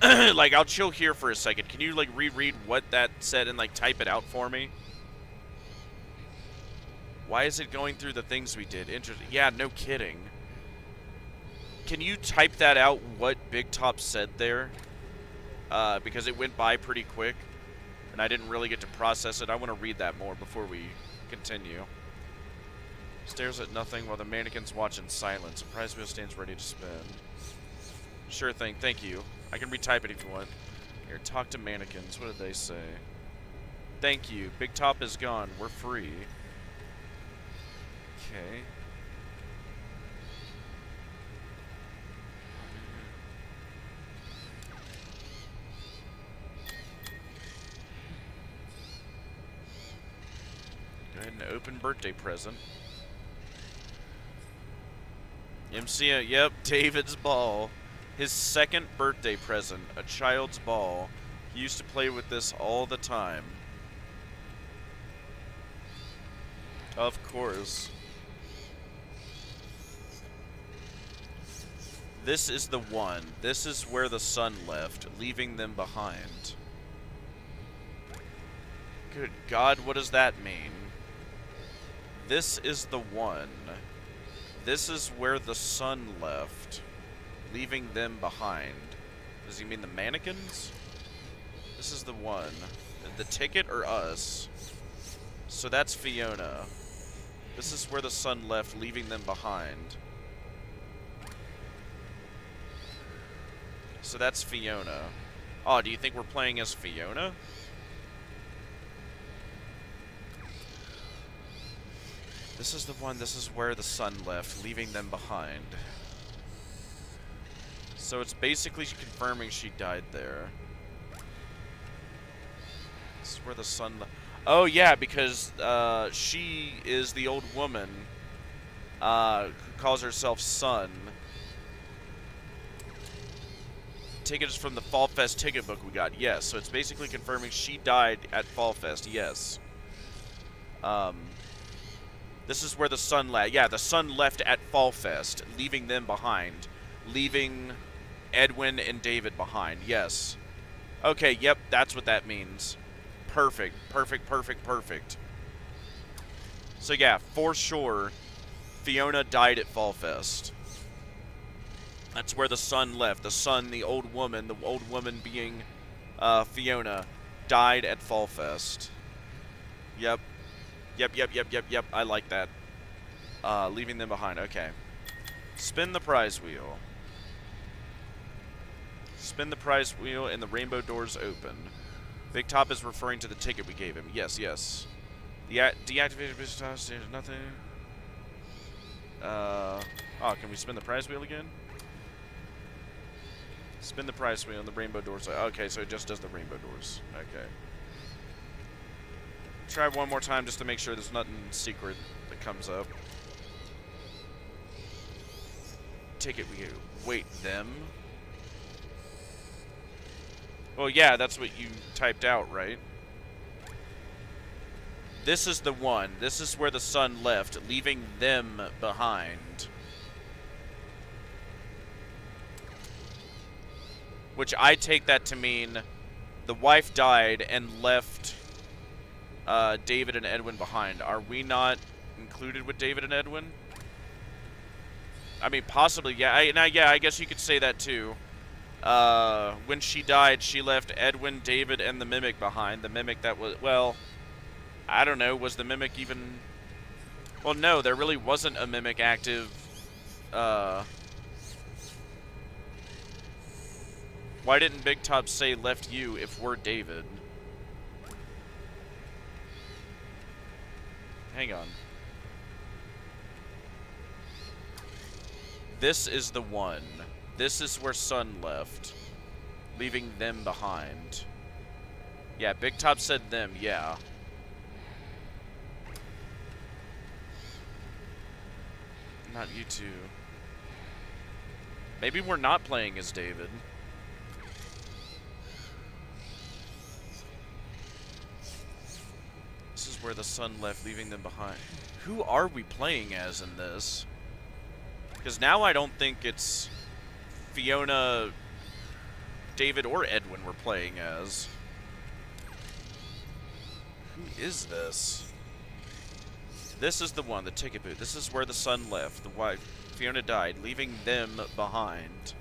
A: like, I'll chill here for a second. Can you, like, reread what that said and, like, type it out for me? Why is it going through the things we did? Interesting. Yeah, no kidding. Can you type that out, what Big Top said there? Because it went by pretty quick, and I didn't really get to process it. I want to read that more before we continue. Stares at nothing while the mannequins watch in silence. A prize wheel stands ready to spin. Sure thing, thank you. I can retype it if you want. Here, talk to mannequins. What did they say? Thank you. Big Top is gone. We're free. Okay. Go ahead and open birthday present. MC, yep, David's ball. His second birthday present, a child's ball. He used to play with this all the time. Of course. This is the one. This is where the sun left, leaving them behind. Good God, what does that mean? This is the one. This is where the sun left, leaving them behind. Does he mean the mannequins? This is the one. The ticket or us? So that's Fiona. This is where the sun left, leaving them behind. So that's Fiona. Oh, do you think we're playing as Fiona? This is the one, this is where the sun left, leaving them behind. So it's basically confirming she died there. This is where the sun left. Oh yeah, because she is the old woman who calls herself Sun. Ticket is from the Fall Fest ticket book we got. Yes, so it's basically confirming she died at Fall Fest. Yes. This is where the sun left. Yeah, the sun left at Fall Fest, leaving them behind. Leaving Edwin and David behind. Yes. Okay, yep, that's what that means. Perfect. Perfect, perfect, perfect. So yeah, for sure, Fiona died at Fall Fest. That's where the sun left. The sun, the old woman being Fiona, died at Fall Fest. Yep. Yep. I like that. Leaving them behind. Okay. Spin the prize wheel. Spin the prize wheel and the rainbow doors open. Big Top is referring to the ticket we gave him. Yes. Deactivated business there's nothing. Oh, can we spin the prize wheel again? Spin the prize wheel and the rainbow doors. Okay, so it just does the rainbow doors. Okay. Try one more time just to make sure there's nothing secret that comes up. Ticket we get. Wait, them? Well, yeah, that's what you typed out, right? This is the one. This is where the sun left, leaving them behind. Which I take that to mean the wife died and left David and Edwin behind. Are we not included with David and Edwin? I mean, possibly, yeah. I guess you could say that too. When she died, she left Edwin, David, and the Mimic behind. The Mimic that was, well, I don't know, was the Mimic even... Well, no, there really wasn't a Mimic active, Why didn't Big Top say left you if we're David? Hang on. This is the one. This is where Sun left, leaving them behind. Yeah, Big Top said them, yeah. Not you two. Maybe we're not playing as David. This is where the sun left, leaving them behind. Who are we playing as in this? Because now I don't think it's Fiona, David, or Edwin were playing as. Who is this? This is the one, the ticket booth. This is where the son left. The wife, Fiona, died, leaving them behind.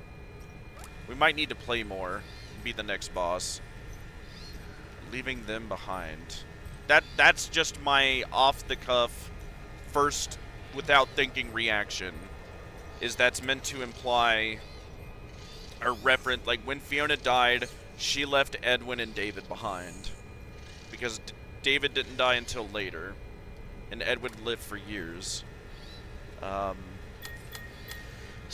A: We might need to play more. Be the next boss. Leaving them behind. That's just my off-the-cuff, first, without thinking reaction. Is that's meant to imply or reference, like, when Fiona died, she left Edwin and David behind. Because David didn't die until later. And Edwin lived for years. So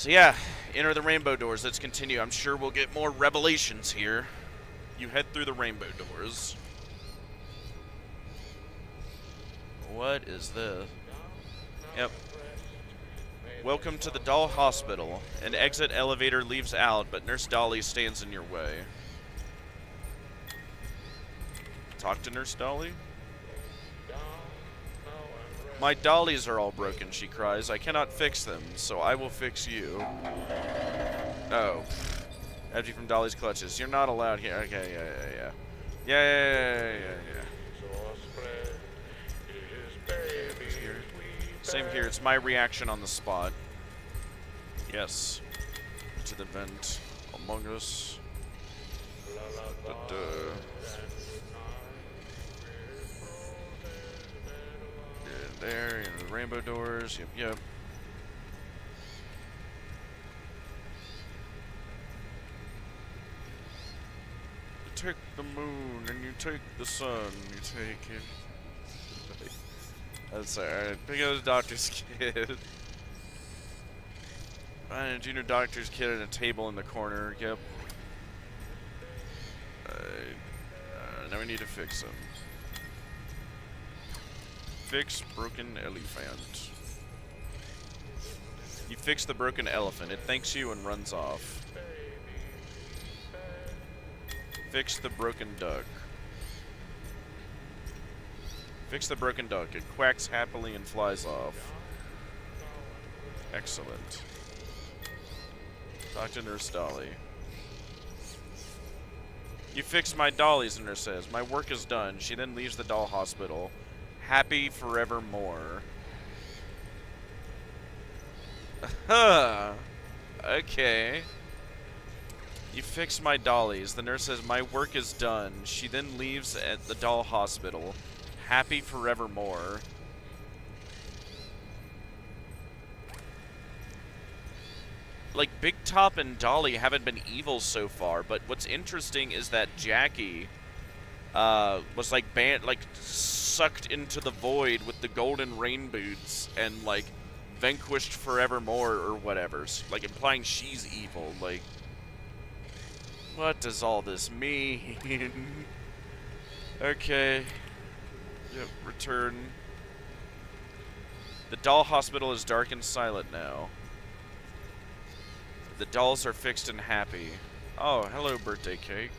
A: yeah, enter the rainbow doors. Let's continue. I'm sure we'll get more revelations here. You head through the rainbow doors. What is this? Yep. Welcome to the doll hospital. An exit elevator leaves out, but Nurse Dolly stands in your way. Talk to Nurse Dolly? My dollies are all broken, she cries. I cannot fix them, so I will fix you. Oh. Empty from Dolly's clutches. You're not allowed here. Okay, yeah. Yeah. Same here. It's my reaction on the spot. Yes. To the vent. Among Us. There, the rainbow doors. Yep. You take the moon and you take the sun. You take it. That's alright. Pick up the doctor's kid. Find a junior doctor's kid at a table in the corner. Yep. Now we need to fix him. Fix broken elephant. You fix the broken elephant. It thanks you and runs off. Fix the broken duck. Fix the broken duck. It quacks happily and flies off. Excellent. Talk to Nurse Dolly. You fixed my dollies, the nurse says. My work is done. She then leaves the doll hospital. Happy forevermore. Okay. You fixed my dollies. The nurse says, my work is done. She then leaves at the doll hospital. Happy forevermore. Like, Big Top and Dolly haven't been evil so far, but what's interesting is that Jackie was like sucked into the void with the golden rain boots and like vanquished forevermore or whatever, like implying she's evil. Like, what does all this mean? Okay. Yep, return. The doll hospital is dark and silent now. The dolls are fixed and happy. Oh, hello, birthday cake.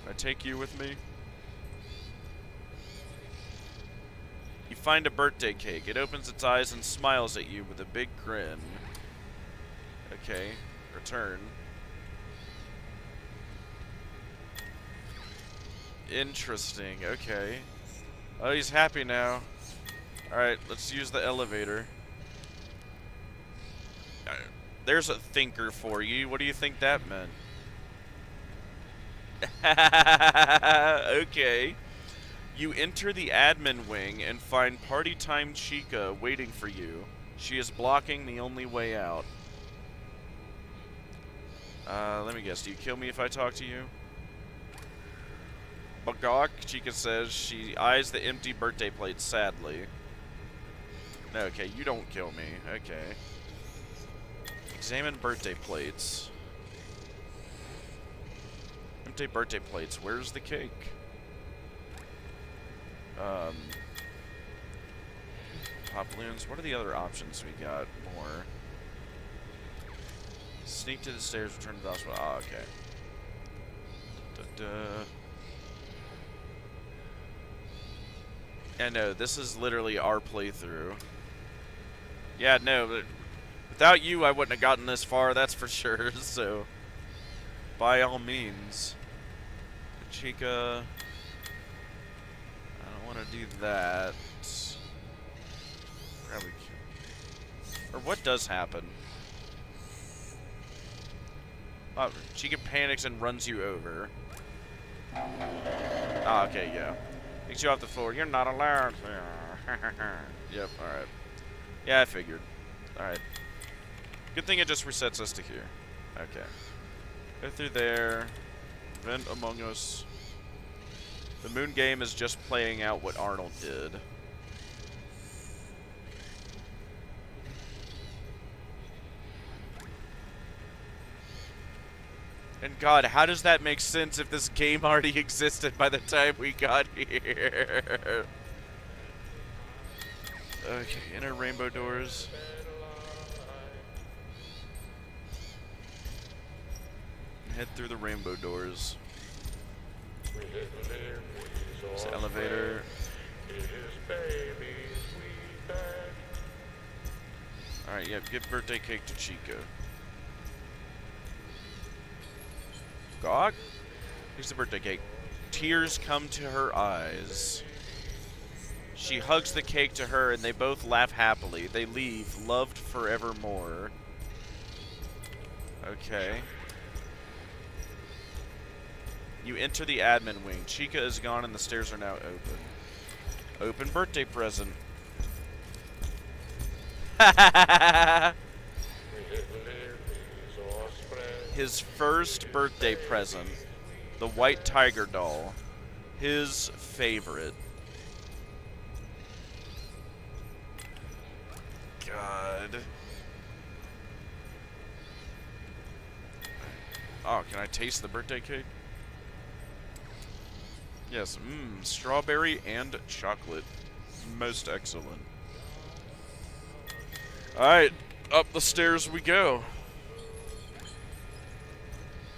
A: Can I take you with me? You find a birthday cake. It opens its eyes and smiles at you with a big grin. Okay, return. Interesting, okay. Oh, he's happy now. Alright, let's use the elevator. There's a thinker for you. What do you think that meant? Okay. You enter the admin wing and find Party Time Chica waiting for you. She is blocking the only way out. Let me guess. Do you kill me if I talk to you? Bagok, Chica says. She eyes the empty birthday plate sadly. Okay, you don't kill me. Okay. Examine birthday plates. Empty birthday plates. Where's the cake? Pop balloons. What are the other options we got? More. Sneak to the stairs, return to the hospital. Ah, okay. Yeah, no, this is literally our playthrough. Yeah, no, but the Without you, I wouldn't have gotten this far, that's for sure, so... By all means. Chica... I don't want to do that. Probably... Or what does happen? Oh, Chica panics and runs you over. Ah, okay, yeah. Takes you off the floor. You're not allowed. Yep, alright. Yeah, I figured. Alright. Good thing it just resets us to here. Okay. Go through there. Vent Among Us. The moon game is just playing out what Arnold did. And God, how does that make sense if this game already existed by the time we got here? Okay, enter rainbow doors. Head through the rainbow doors. It's the elevator. Alright, yeah, give birthday cake to Chica. Gog? Here's the birthday cake. Tears come to her eyes. She hugs the cake to her and they both laugh happily. They leave, loved forevermore. Okay. You enter the admin wing. Chica is gone and the stairs are now open. Open birthday present. His first birthday present. The white tiger doll. His favorite. God. Oh, can I taste the birthday cake? Yes, strawberry and chocolate. Most excellent. Alright, up the stairs we go.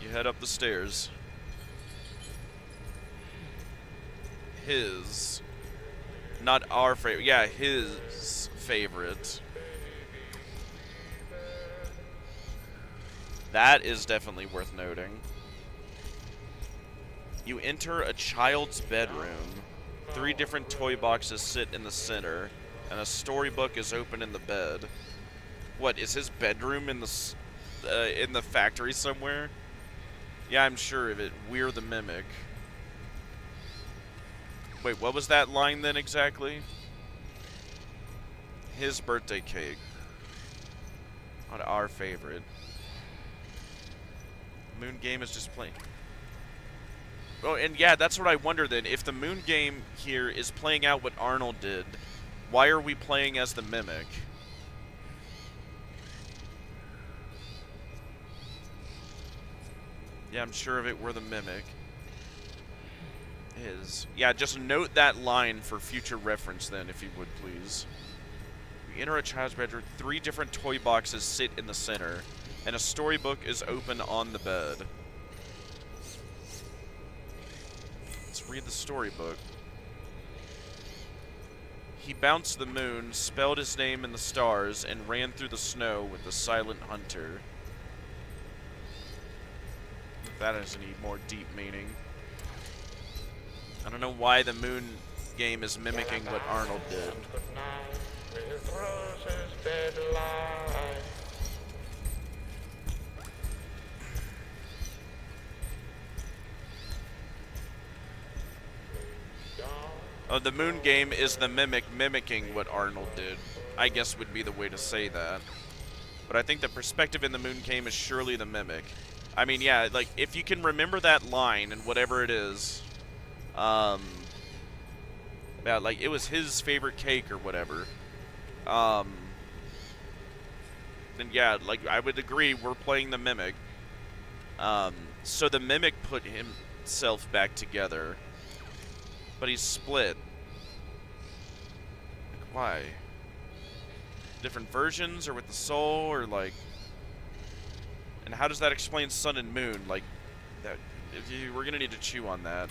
A: You head up the stairs. His. Not our favorite. Yeah, his favorite. That is definitely worth noting. You enter a child's bedroom. 3 different toy boxes sit in the center, and a storybook is open in the bed. What, is his bedroom in the factory somewhere? Yeah, I'm sure of it. We're the Mimic. Wait, what was that line then exactly? His birthday cake. Not our favorite. Moon game is just playing. Oh, and yeah, that's what I wonder then. If the moon game here is playing out what Arnold did, why are we playing as the Mimic? Yeah, I'm sure of it. We're the Mimic. Is. Yeah, just note that line for future reference then, if you would, please. You enter a child's bedroom. 3 different toy boxes sit in the center, and a storybook is open on the bed. Let's read the storybook. He bounced the moon, spelled his name in the stars, and ran through the snow with the silent hunter. If that has any more deep meaning. I don't know why the moon game is mimicking what Arnold did. Oh, the moon game is the Mimic mimicking what Arnold did. I guess would be the way to say that. But I think the perspective in the moon game is surely the Mimic. I mean, yeah, like, if you can remember that line and whatever it is, yeah, like, it was his favorite cake or whatever, then yeah, like, I would agree, we're playing the Mimic. So the Mimic put himself back together, but he's split. Like, why? Different versions, or with the soul, or like... And how does that explain sun and moon? Like, that, we're gonna need to chew on that.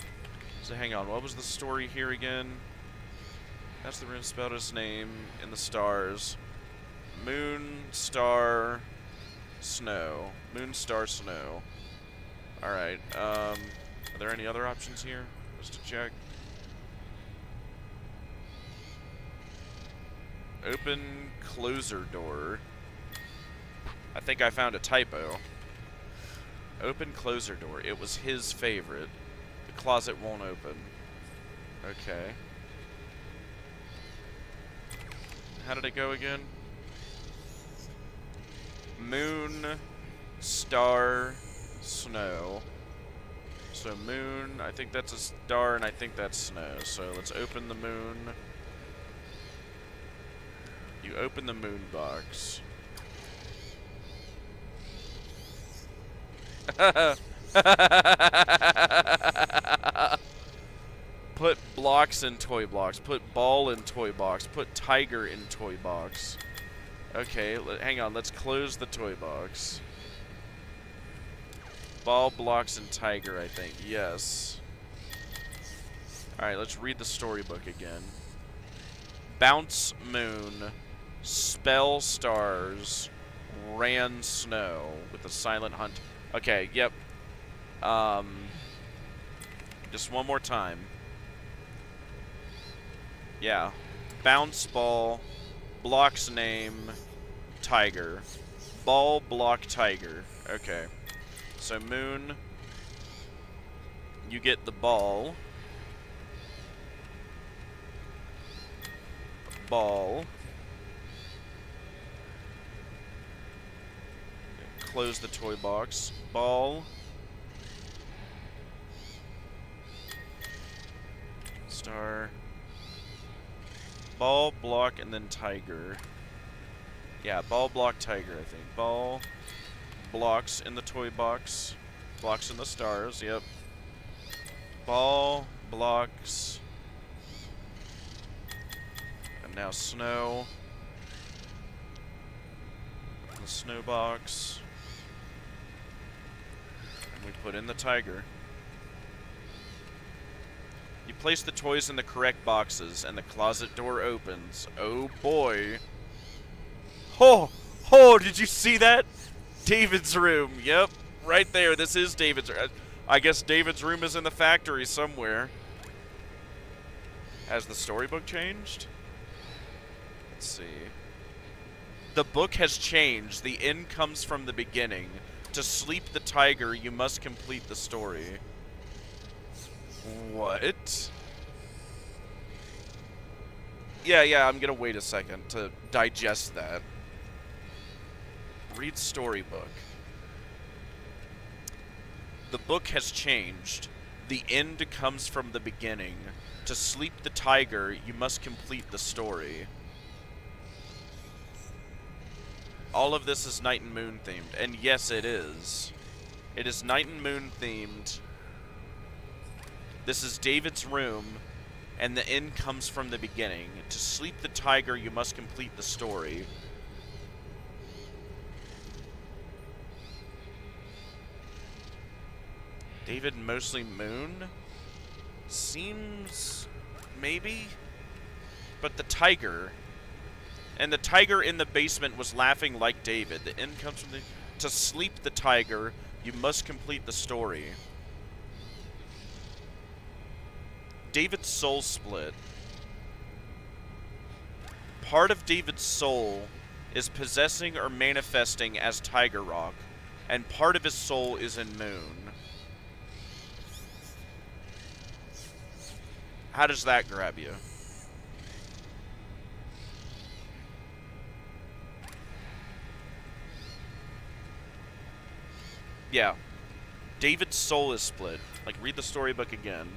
A: So hang on, what was the story here again? That's the rune spelled his name in the stars. Moon, star, snow. Moon, star, snow. Alright, are there any other options here? Just to check. Open closer door. I think I found a typo. Open closer door. It was his favorite. The closet won't open. Okay. How did it go again? Moon, star, snow. So moon, I think that's a star, and I think that's snow. So let's open the moon. You open the moon box. Put blocks in toy box. Put ball in toy box. Put tiger in toy box. Okay, hang on. Let's close the toy box. Ball, blocks, and tiger, I think. Yes. Alright, let's read the storybook again. Bounce moon. Spell stars. Ran snow. With a silent hunt. Okay, yep. Just one more time. Yeah. Bounce ball. Block's name. Tiger. Ball, block, tiger. Okay. So moon. You get the ball. Ball. Close the toy box. Ball. Star. Ball, block, and then tiger. Yeah, ball, block, tiger, I think. Ball, blocks in the toy box. Blocks in the stars, yep. Ball, blocks. And now snow. The snow box. And we put in the tiger. You place the toys in the correct boxes, and the closet door opens. Oh boy. Oh! Oh, did you see that? David's room. Yep, right there. This is David's room. I guess David's room is in the factory somewhere. Has the storybook changed? Let's see. The book has changed. The end comes from the beginning. To sleep the tiger, you must complete the story. What? Yeah, I'm gonna wait a second to digest that. Read storybook. The book has changed. The end comes from the beginning. To sleep the tiger, you must complete the story. All of this is Night and Moon themed, and yes, it is. It is Night and Moon themed. This is David's room, and the end comes from the beginning. To sleep the tiger, you must complete the story. David mostly Moon? Seems... maybe? But the tiger... And the tiger in the basement was laughing like David. The end comes from the... To sleep the tiger, you must complete the story. David's soul split. Part of David's soul is possessing or manifesting as Tiger Rock, and part of his soul is in Moon. How does that grab you? Yeah. David's soul is split. Like, read the storybook again.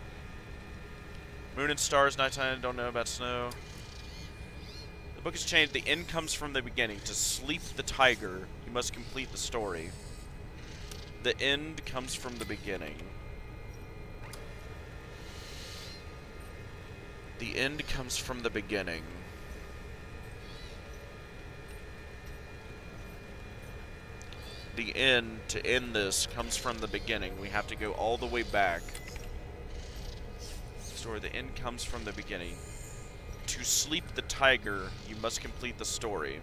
A: Moon and stars, nighttime, don't know about snow. The book has changed. The end comes from the beginning. To sleep the tiger, you must complete the story. The end comes from the beginning. The end comes from the beginning. The end, to end this, comes from the beginning. We have to go all the way back. Story, the end comes from the beginning. To sleep the tiger, you must complete the story.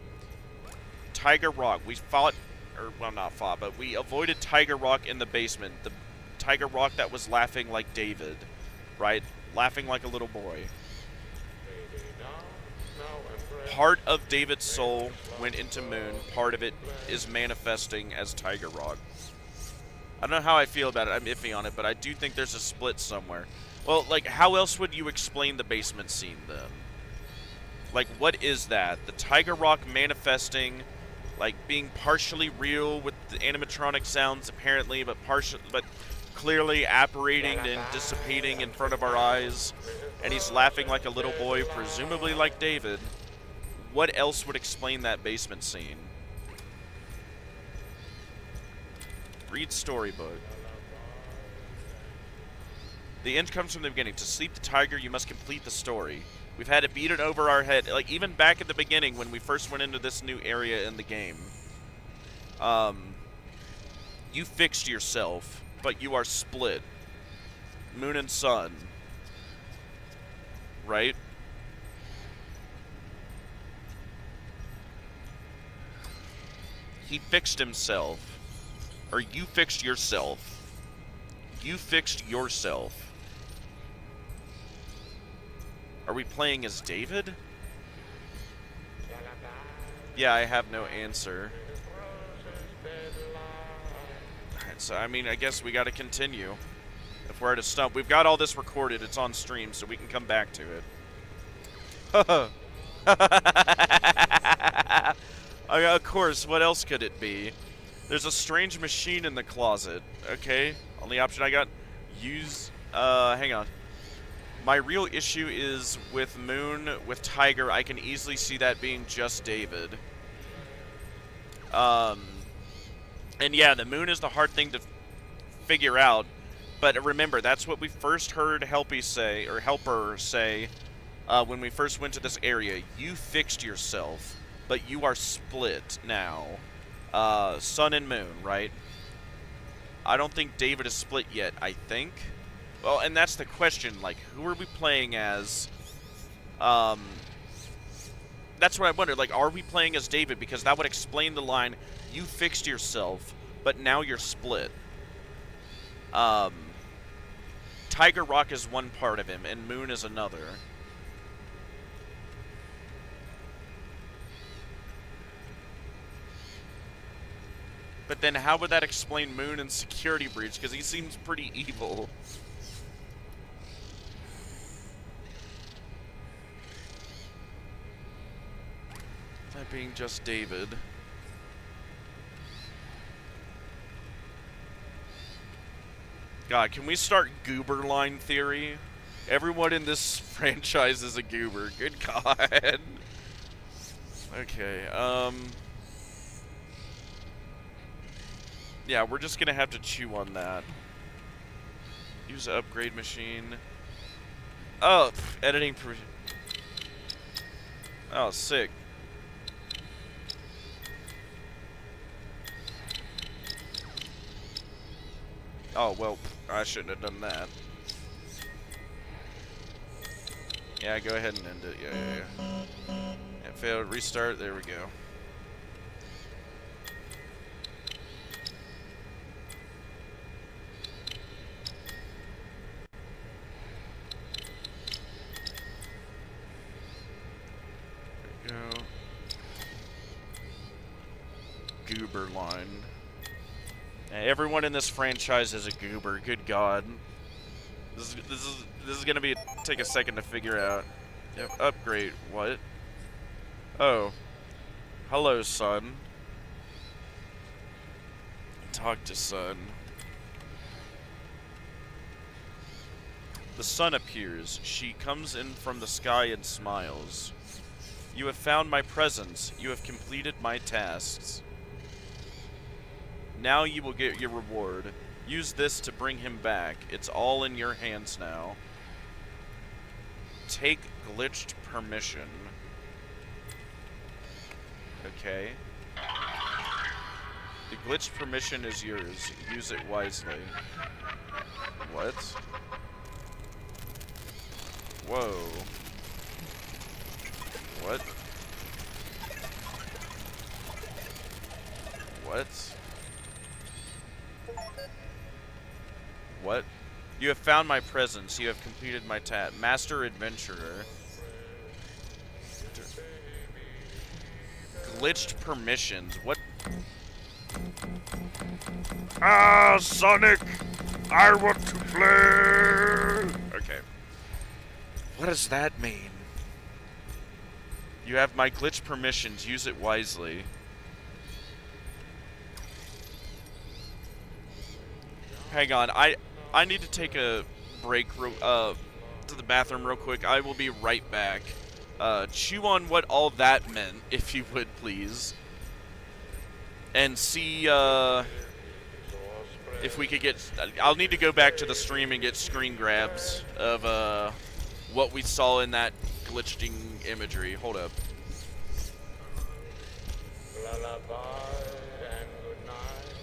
A: Tiger Rock. We fought, or well, not fought, but we avoided Tiger Rock in the basement. The Tiger Rock that was laughing like David, right? Laughing like a little boy. Part of David's soul went into Moon. Part of it is manifesting as Tiger Rock. I don't know how I feel about it. I'm iffy on it, but I do think there's a split somewhere. Well, like, how else would you explain the basement scene, then? Like, what is that? The Tiger Rock manifesting, like, being partially real with the animatronic sounds, apparently, but clearly apparating and dissipating in front of our eyes, and he's laughing like a little boy, presumably like David. What else would explain that basement scene? Read storybook. The end comes from the beginning. To sleep the tiger, you must complete the story. We've had it beaten over our head. Like, even back at the beginning when we first went into this new area in the game. You fixed yourself, but you are split. Moon and sun. Right? He fixed himself. Or you fixed yourself. You fixed yourself. Are we playing as David? Yeah, I have no answer. Alright, so I mean, I guess we gotta continue. If we're at a stump. We've got all this recorded. It's on stream, so we can come back to it. Of course, what else could it be? There's a strange machine in the closet. Okay, only option I got. Hang on. My real issue is with Moon, with Tiger. I can easily see that being just David. And yeah, the Moon is the hard thing to figure out. But remember, that's what we first heard Helper say, when we first went to this area. You fixed yourself, but you are split now. Sun and Moon, right? I don't think David is split yet, I think. Well, and that's the question, like, who are we playing as? That's what I wondered, like, are we playing as David? Because that would explain the line, you fixed yourself, but now you're split. Tiger Rock is one part of him, and Moon is another. But then how would that explain Moon and Security Breach? Because he seems pretty evil. That being just David. God, can we start goober line theory? Everyone in this franchise is a goober. Good God. Okay, yeah, we're just gonna have to chew on that. Use the upgrade machine. Oh, editing. Oh, sick. Oh, well, I shouldn't have done that. Yeah, go ahead and end it. Yeah. It failed. Restart. There we go. Goober line. Everyone in this franchise is a goober. Good God. This is gonna take a second to figure out. Yep, upgrade. What? Oh. Hello, Sun. Talk to Sun. The sun appears. She comes in from the sky and smiles. You have found my presence. You have completed my tasks. Now you will get your reward. Use this to bring him back. It's all in your hands now. Take glitched permission. Okay. The glitched permission is yours. Use it wisely. What? Whoa. What? What? What? You have found my presence. You have completed my task. Master Adventurer. Glitched permissions. What? Ah, Sonic! I want to play! Okay. What does that mean? You have my glitch permissions. Use it wisely. Hang on. I need to take a break to the bathroom real quick. I will be right back. Chew on what all that meant, if you would, please. And see if we could get... I'll need to go back to the stream and get screen grabs of what we saw in that glitching imagery. Hold up.
E: Lullaby and good night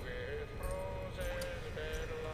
E: with roses red light.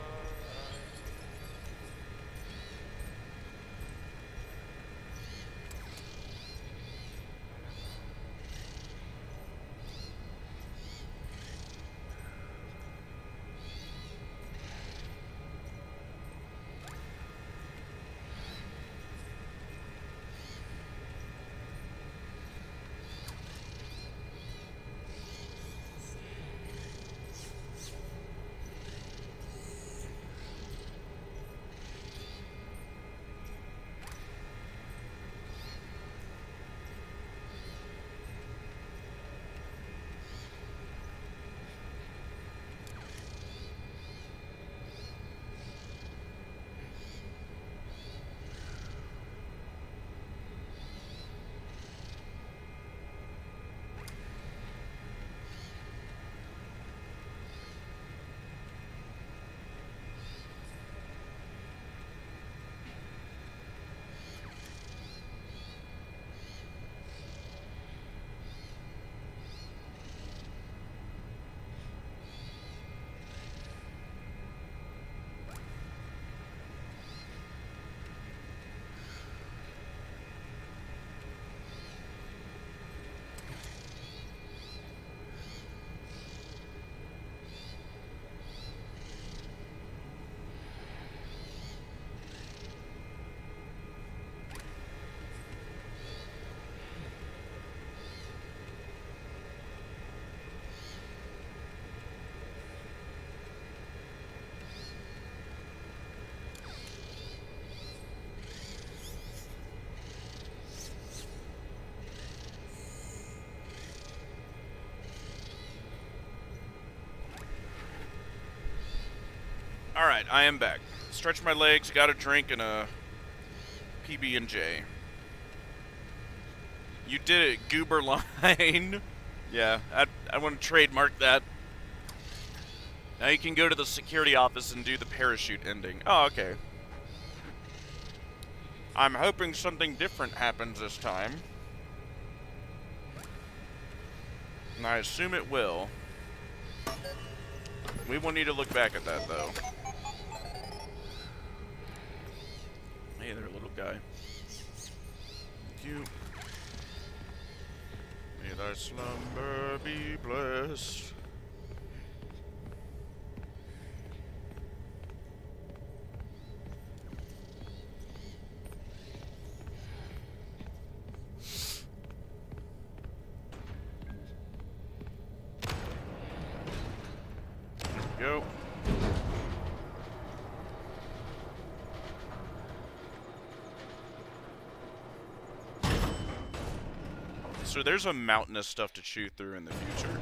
A: Alright, I am back. Stretch my legs, got a drink, and a PB&J. You did it, goober line. Yeah, I want to trademark that. Now you can go to the security office and do the parachute ending. Oh, okay. I'm hoping something different happens this time. And I assume it will. We will need to look back at that, though. Hey there, little guy. Thank you. May thy slumber be blessed. There we go. So there's a mountain of stuff to chew through in the future.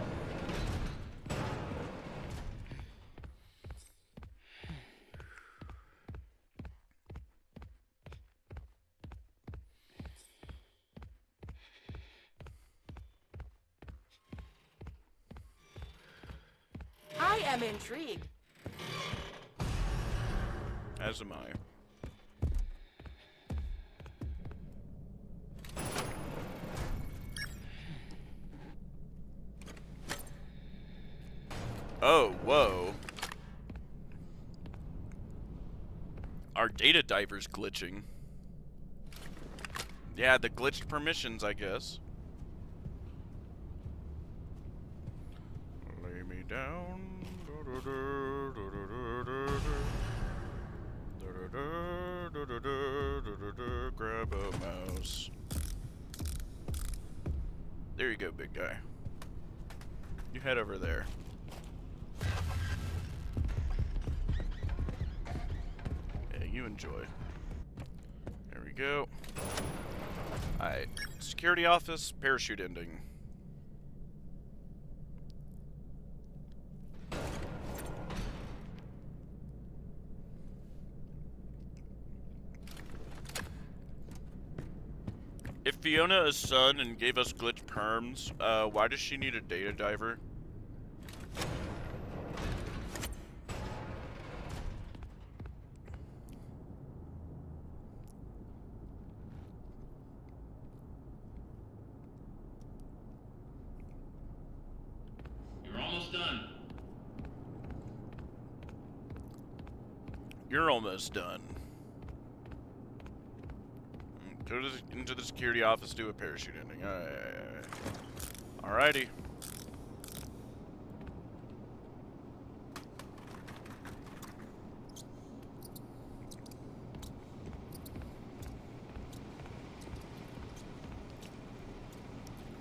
D: I am intrigued.
A: As am I. Oh, whoa. Our data diver's glitching. Yeah, the glitched permissions, I guess. down. Grab a mouse. There you go, big guy. You head over there. Yeah, you enjoy. There we go. Alright. Security office, parachute ending. If Fiona is son and gave us glitch perms, why does she need a data diver?
B: You're almost done.
A: You're almost done. Go into the security office, do a parachute ending. Alrighty.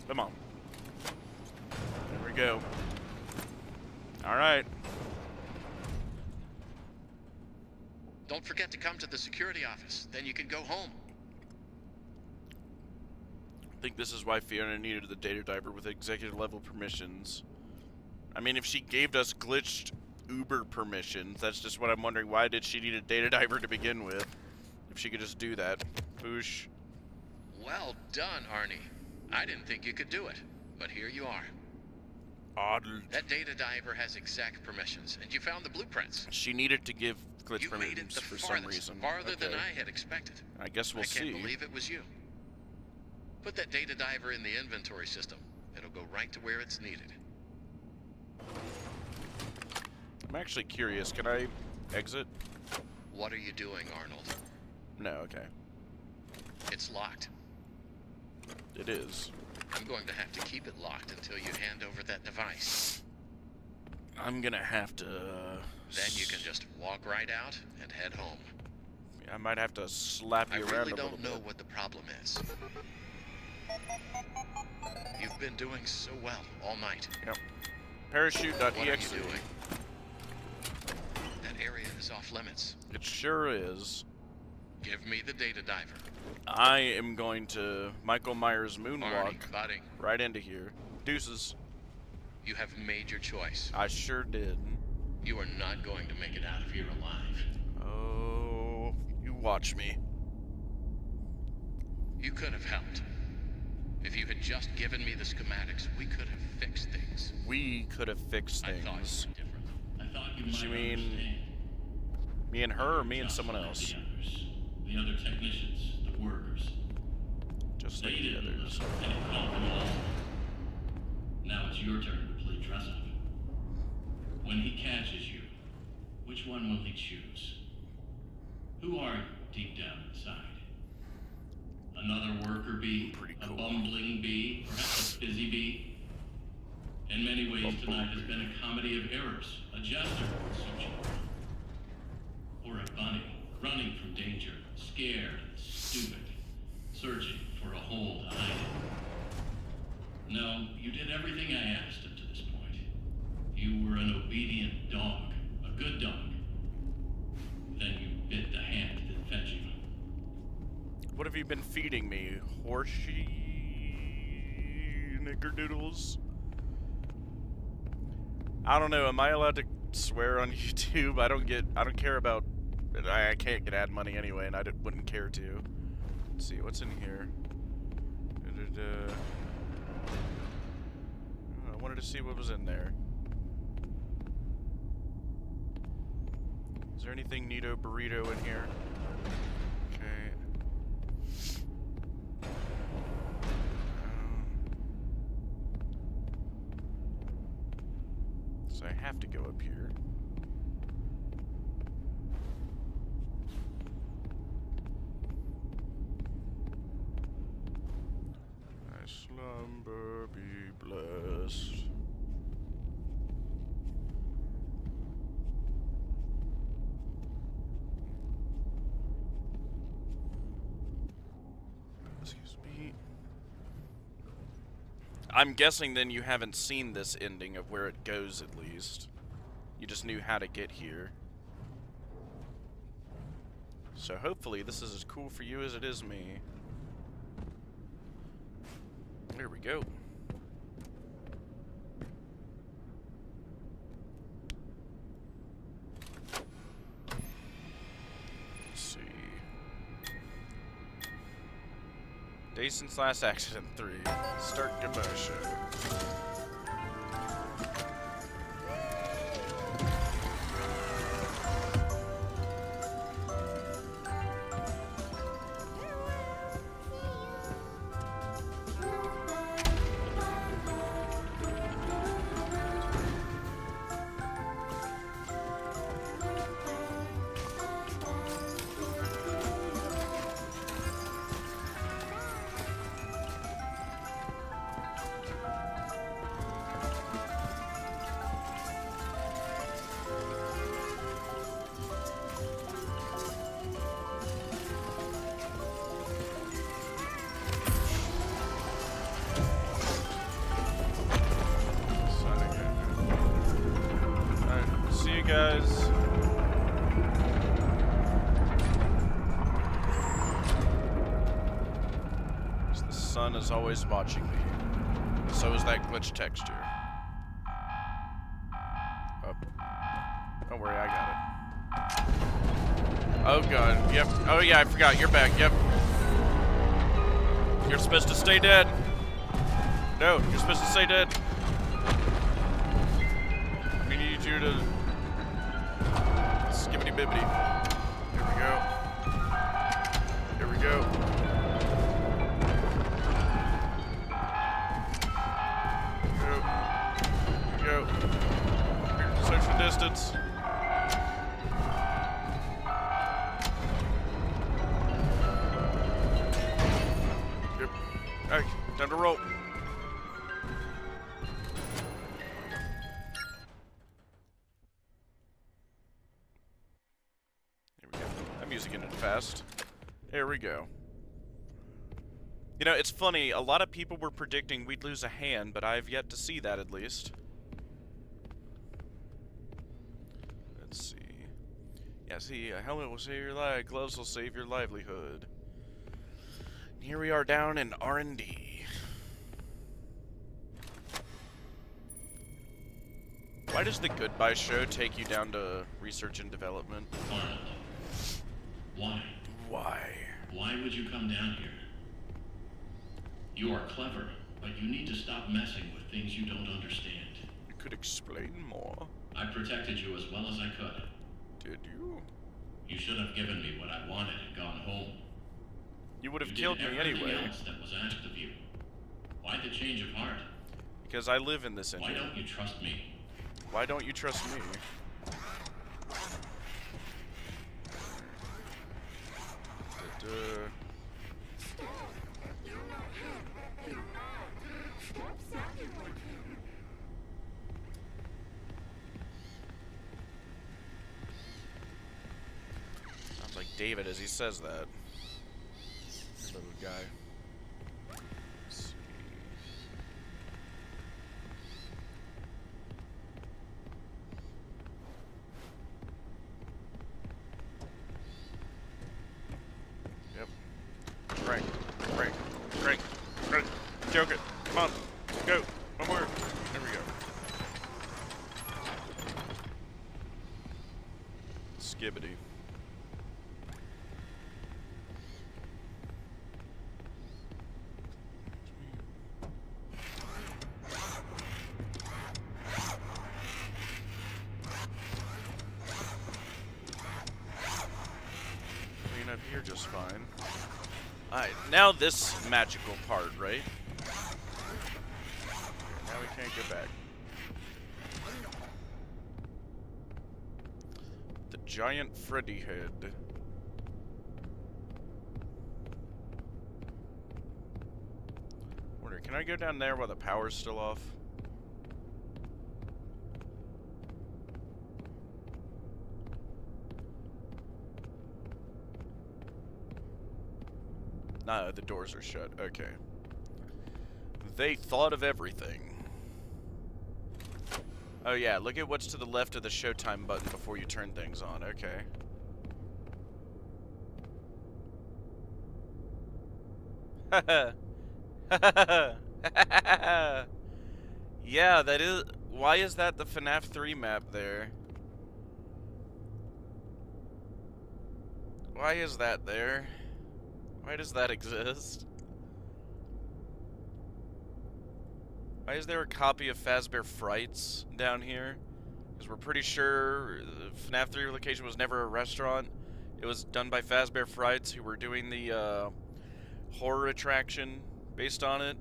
A: Come on. There we go. Alright.
F: Don't forget to come to the security office. Then you can go home.
A: I think this is why Fiona needed the data diver with executive level permissions. I mean, if she gave us glitched Uber permissions, that's just what I'm wondering. Why did she need a data diver to begin with? If she could just do that. Boosh.
F: Well done, Arnie. I didn't think you could do it, but here you are.
A: Oddly.
F: That data diver has exec permissions, and you found the blueprints.
A: She needed to give glitch
F: You made it
A: permissions
F: the
A: for some
F: farthest,
A: reason.
F: farther than
A: Okay.
F: I had expected.
A: I guess we'll
F: I can't
A: see.
F: believe it was you. Put that data diver in the inventory system. It'll go right to where it's needed.
A: I'm actually curious. Can I exit?
F: What are you doing, Arnold?
A: No, okay.
F: It's locked.
A: It is.
F: I'm going to have to keep it locked until you hand over that device.
A: I'm gonna have to...
F: Then you can just walk right out and head home.
A: I might have to slap
F: I
A: you around
F: really
A: a little
F: don't know
A: bit.
F: what the problem is. You've been doing so well all night.
A: Yep.
F: What are you
A: Parachute.exe.
F: doing? That area is off limits.
A: It sure is.
F: Give me the data diver.
A: I am going to Michael Myers moonwalk
F: Arnie, buddy,
A: right into here. Deuces.
F: you have made your choice.
A: I sure did.
F: You are not going to make it out of here alive.
A: Oh, you watch me.
F: You could have helped. If you had just given me the schematics, we could have fixed things.
A: We could have fixed
F: I thought
A: things.
F: you were different.
B: I thought you might
A: You mean
B: understand.
A: me and her, or me and
B: Just
A: someone
B: like
A: else?
B: The others. The other technicians, the workers.
A: Just
B: They
A: like the
B: didn't
A: others.
B: listen, and it caught them all. Now it's your turn to play dress up. When he catches you, which one will he choose? Who are you deep down inside? Another worker bee?
A: Pretty
B: A
A: cool.
B: bumbling bee? Perhaps a busy bee? In many ways, tonight has been a comedy of errors. A jester searching for a bunny, running from danger, scared, stupid, searching for a hole to hide in. No, you did everything I asked up to this point. You were an obedient dog, a good dog. Then you bit the hand that fed you.
A: What have you been feeding me? Horsey nickerdoodles? I don't know. Am I allowed to swear on YouTube? I don't care about. I can't get ad money anyway, and I wouldn't care to. Let's see what's in here. I wanted to see what was in there. Is there anything neato burrito in here? Okay. So I have to go up here. My slumber be blessed. I'm guessing then you haven't seen this ending of where it goes, at least. You just knew how to get here. So hopefully this is as cool for you as it is me. There we go. Let's see. Days since last accident 3. Start commotion. Guys. The sun is always watching me. So is that glitch texture. Oh. Don't worry, I got it. Oh god, yep. Oh yeah, I forgot, you're back, yep. You're supposed to stay dead. No, you're supposed to stay dead. We need you to... Skibbity bibbity. Here we go. Here we go. Here we go. Social distance. Yep. Alright, time to roll. Fast. There we go. You know, it's funny, a lot of people were predicting we'd lose a hand, but I've yet to see that at least. Let's see. Yeah, see, a helmet will save your life, gloves will save your livelihood. And here we are down in R&D. Why does the Goodbye show take you down to research and development?
B: Why?
A: Why?
B: Why would you come down here? You are clever, but you need to stop messing with things you don't understand.
A: You could explain more.
B: I protected you as well as I could.
A: Did you?
B: You should have given me what I wanted and gone home.
A: You would have killed me anyway.
B: Everything else that was asked of you. Why the change of heart?
A: Because I live in this engine.
B: Why don't you trust me?
A: Why don't you trust me? Sounds like David as he says that. Little guy. Let's see. Yep. Crank. Crank. Crank. Crank. Joke it. Come on. Go. One more. There we go. Skibbity. Clean up here just fine. Alright, now this magical part, right? Now we can't get back. The giant Freddy head. Wonder, can I go down there while the power's still off? No, the doors are shut. Okay. They thought of everything. Oh yeah, look at what's to the left of the Showtime button before you turn things on. Okay. Yeah, that is... Why is that the FNAF 3 map there? Why is that there? Why does that exist? Why is there a copy of Fazbear Frights down here? Because we're pretty sure the FNAF 3 location was never a restaurant. It was done by Fazbear Frights, who were doing the horror attraction based on it.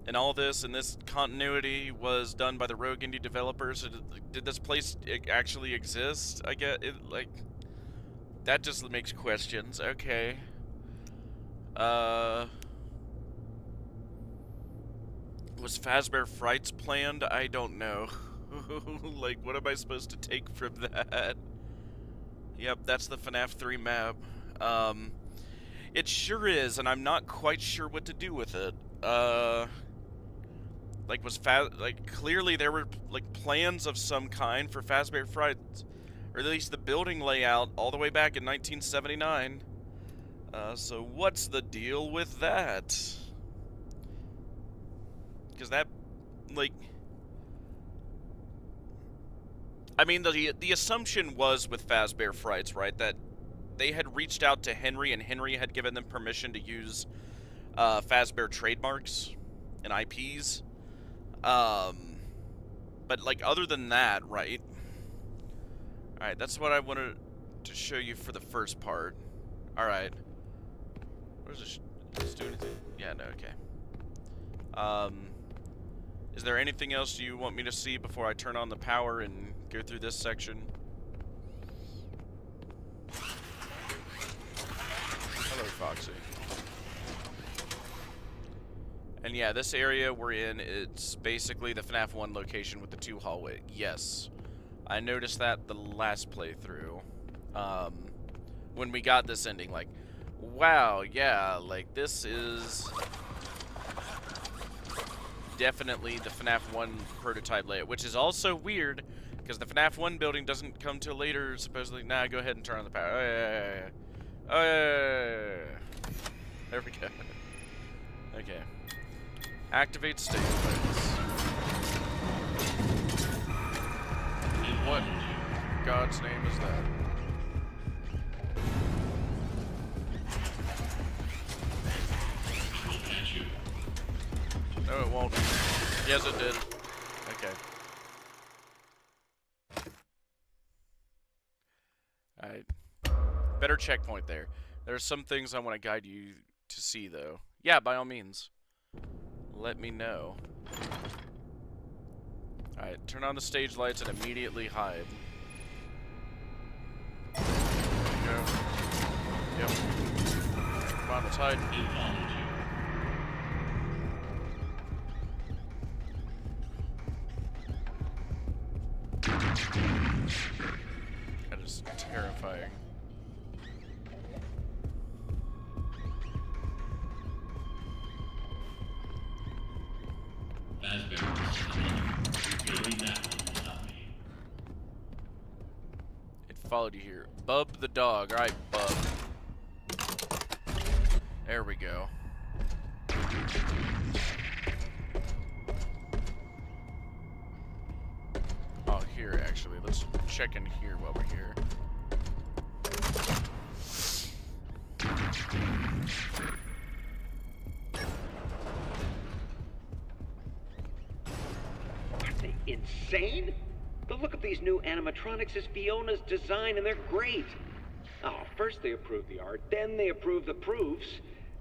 A: And all this and this continuity was done by the Rogue Indie developers. So did this place actually exist? I get it, like... That just makes questions. Okay. Was Fazbear Frights planned? I don't know. Like, what am I supposed to take from that? Yep, that's the FNAF 3 map. It sure is, and I'm not quite sure what to do with it. Like, clearly there were, like, plans of some kind for Fazbear Frights. Or at least the building layout all the way back in 1979. So what's the deal with that? Because that, like... I mean, the assumption was with Fazbear Frights, right, that they had reached out to Henry, and Henry had given them permission to use Fazbear trademarks and IPs. But, like, other than that, right... Alright, that's what I wanted to show you for the first part. Alright. Where's this? Does this do anything? Yeah, no, okay. Is there anything else you want me to see before I turn on the power and go through this section? Hello, Foxy. And yeah, this area we're in, it's basically the FNAF 1 location with the 2 hallway. Yes. I noticed that the last playthrough, when we got this ending, like, wow, yeah, like, this is definitely the FNAF 1 prototype layout, which is also weird, because the FNAF 1 building doesn't come till later, supposedly. Nah, go ahead and turn on the power. Oh, yeah. Oh, yeah. There we go. Okay. Activate stage lights. What in God's name is that?
B: We'll catch you.
A: No, it won't. Yes, it did. Okay. Alright. Better checkpoint there. There are some things I want to guide you to see, though. Yeah, by all means. Let me know. Alright, turn on the stage lights and immediately hide. There you go. Yep. Come on, let's hide.
B: It followed you.
A: That is terrifying.
B: Fazbear, leave that one without me.
A: It followed you here. Bub the dog. Alright, Bub. There we go. Oh, here, actually. Let's check in here while we're here.
C: Are they insane? The look of these new animatronics is Fiona's design, and they're great. Oh, first they approve the art, then they approve the proofs.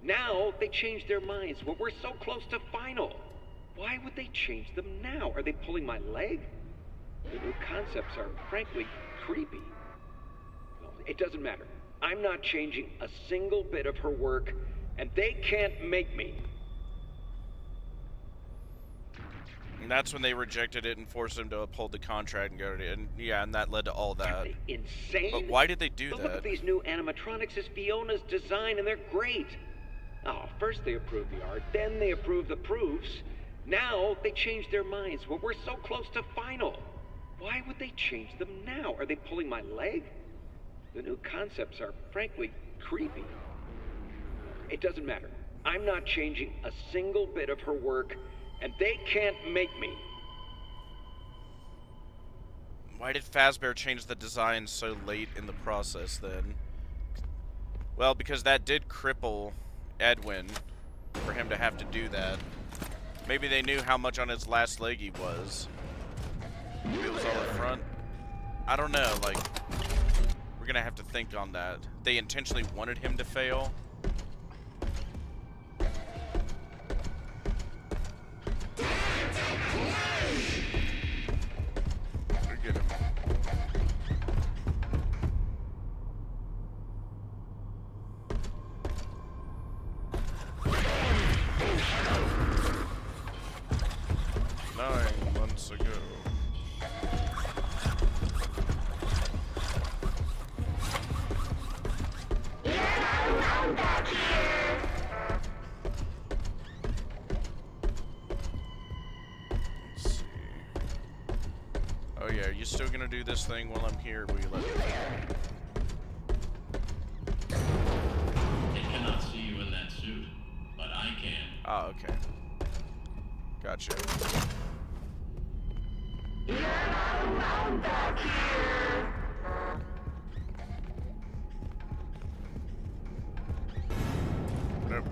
C: Now they change their minds when we're so close to final. Why would they change them now? Are they pulling my leg? The new concepts are frankly creepy. No, it doesn't matter. I'm not changing a single bit of her work, and they can't make me.
A: And that's when they rejected it and forced him to uphold the contract and go to and yeah, and that led to all
C: Are
A: that.
C: they insane?
A: But why did they do
C: The
A: that?
C: look of these new animatronics is Fiona's design, and they're great. Oh, first they approve the art, then they approve the proofs. Now they change their minds when we're so close to final. Why would they change them now? Are they pulling my leg? The new concepts are, frankly, creepy. It doesn't matter. I'm not changing a single bit of her work, and they can't make me.
A: Why did Fazbear change the design so late in the process then? Well, because that did cripple Edwin for him to have to do that. Maybe they knew how much on his last leg he was. Maybe it was all in front. I don't know, like, we're gonna have to think on that. They intentionally wanted him to fail. Forget him. Months ago. Let's see. Oh yeah, are you still gonna do this thing while I'm here? Will you let me know?
B: It cannot see you in that suit, but I can.
A: Ah, okay. Gotcha. Nope.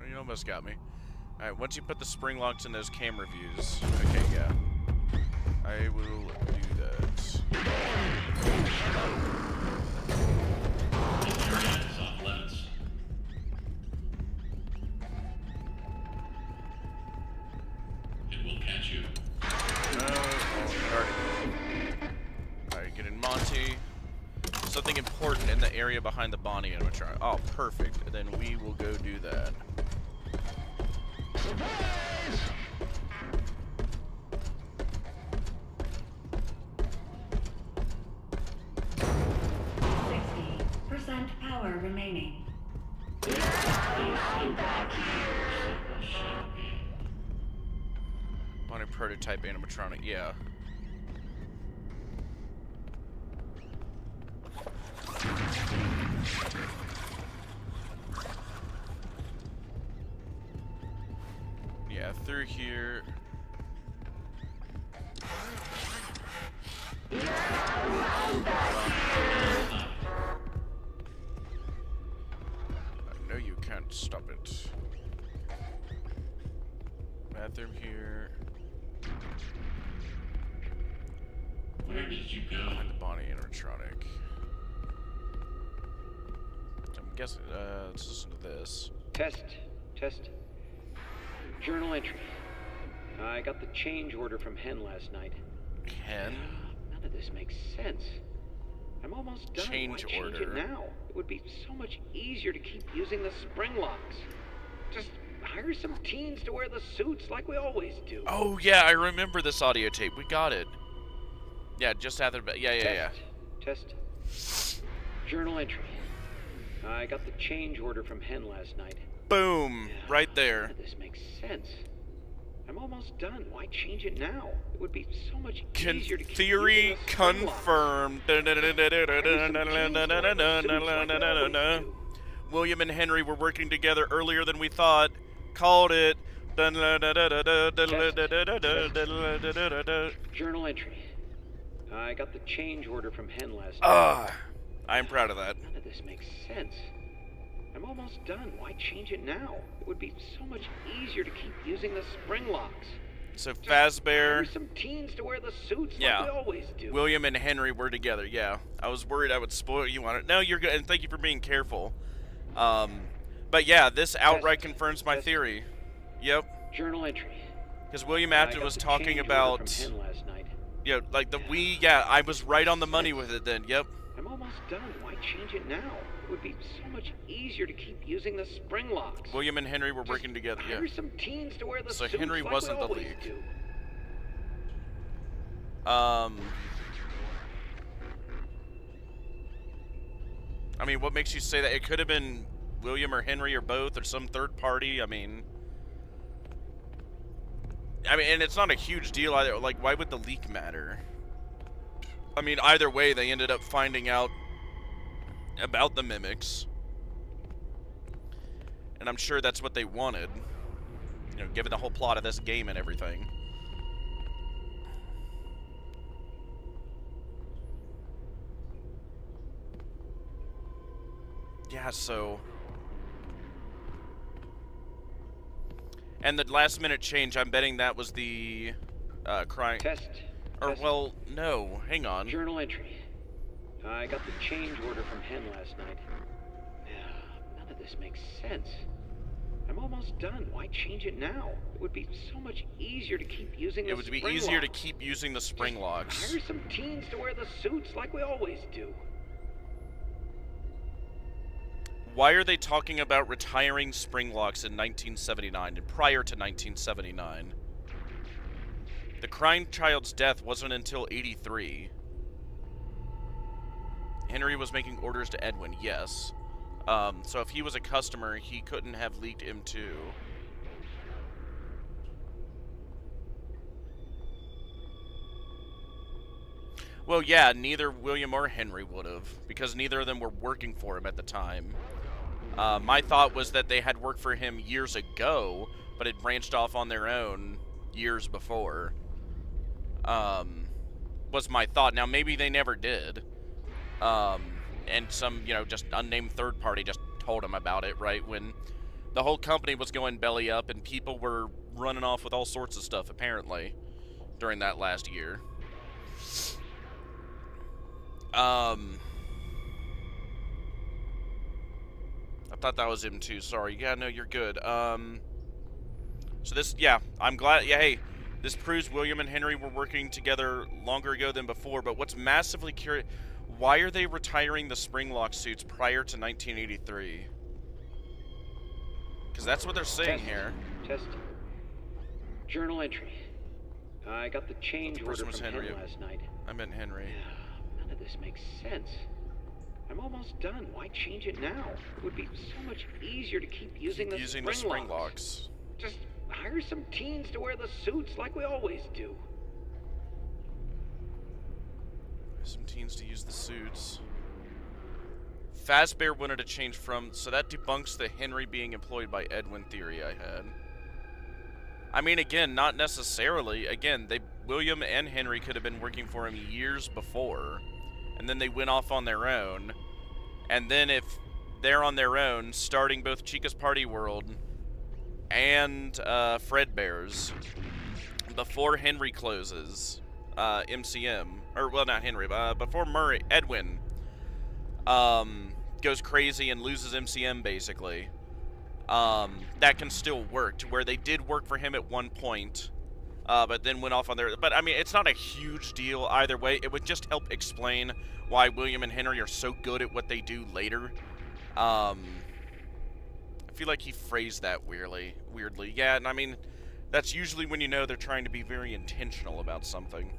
A: Oh, you almost got me. Alright, once you put the spring locks in those camera views. Okay, yeah. I will do that.
B: This area is off limits. It will catch you.
A: Alright, get in Monty. Something important in the area behind the Bonnie animatronic. Oh, perfect. And then we will go do that.
G: Power remaining.
A: Bonnie prototype animatronic, yeah. Yeah, through here. I know you can't stop it. Bathroom here.
B: Where did you go?
A: Behind the Bonnie animatronic. I'm guessing, let's listen to this.
C: Test. Journal entry. I got the change order from Hen last night.
A: Hen?
C: None of this makes sense. I'm almost done.
A: Change
C: Why change
A: order.
C: it now? It would be so much easier to keep using the spring locks. Just hire some teens to wear the suits like we always do.
A: Oh yeah, I remember this audio tape. We got it. Yeah, just after. Yeah.
C: Test. Journal entry. I got the change order from Hen last night.
A: Boom! Right there.
C: None of this makes sense. I'm almost done. Why change it now? It would be so much easier to keep
A: Theory
C: using the spring locks.
A: confirmed. William and Henry were working together earlier than we thought. Called it.
C: Journal entry. I got the change order from Hen last night.
A: I'm proud of that.
C: None of this makes sense. I'm almost done. Why change it now? It would be so much easier to keep using the spring locks.
A: So
C: Hire
A: Fazbear,
C: some teens to wear the suits
A: Yeah.
C: like we always do.
A: William and Henry were together. Yeah, I was worried I would spoil you on it. No, you're good, and thank you for being careful. But yeah, this outright confirms my theory. Yep,
C: Journal entry.
A: because William
C: I
A: Afton
C: got
A: was
C: the
A: talking
C: change order
A: about,
C: from Hen last night.
A: like yeah, I was right on the money with it then. Yep.
C: I'm almost done. Why change it now? It would be so much easier to keep using the spring locks.
A: William and Henry were working together. Yeah.
C: Hire some teens to wear the
A: So
C: suits
A: Henry
C: like
A: wasn't
C: we
A: the
C: always
A: leak.
C: do.
A: I mean, what makes you say that? It could have been William or Henry or both or some third party. I mean, and it's not a huge deal either. Like, why would the leak matter? I mean, either way, they ended up finding out about the mimics. And I'm sure that's what they wanted. You know, given the whole plot of this game and everything. Yeah, so... And the last minute change, I'm betting that was the crying...
C: Test.
A: Or,
C: Test.
A: well, no, hang on.
C: Journal entry. I got the change order from Hen last night. None of this makes sense. I'm almost done. Why change it now? It would be so much easier to keep using the
A: It would be
C: spring
A: easier to
C: locks.
A: keep using the spring locks.
C: Hire some teens to wear the suits like we always do.
A: Why are they talking about retiring spring locks in 1979 and prior to 1979? The crying child's death wasn't until 83. Henry was making orders to Edwin, yes. So if he was a customer, he couldn't have leaked M2. Well, yeah, neither William or Henry would have, because neither of them were working for him at the time. My thought was that they had worked for him years ago, but had branched off on their own years before. Was my thought. Now, maybe they never did. And some, just unnamed third party just told them about it, right? When the whole company was going belly up and people were running off with all sorts of stuff, apparently, during that last year. I thought that was him too, sorry. Yeah, no, you're good. So this, yeah, I'm glad, yeah, hey, this proves William and Henry were working together longer ago than before, but what's massively curious, why are they retiring the spring lock suits prior to 1983? Because that's what they're saying here.
C: Test. Journal entry. I got the change order
A: person was
C: from
A: Henry.
C: Hen last night.
A: I meant Henry.
C: None of this makes sense. I'm almost done. Why change it now? It would be so much easier to keep using the spring
A: locks.
C: Just hire some teens to wear the suits like we always do.
A: Some teens to use the suits. Fazbear wanted to change from, so that debunks the Henry being employed by Edwin theory I had. I mean, again, not necessarily. Again, William and Henry could have been working for him years before, and then they went off on their own. And then if they're on their own, starting both Chica's Party World and Fredbear's before Henry closes MCM, or well, not Henry, before Edwin goes crazy and loses MCM, basically. That can still work to where they did work for him at one point, but then went off on their. But I mean, it's not a huge deal either way. It would just help explain why William and Henry are so good at what they do later. I feel like he phrased that weirdly. Yeah, and I mean, that's usually when you know they're trying to be very intentional about something.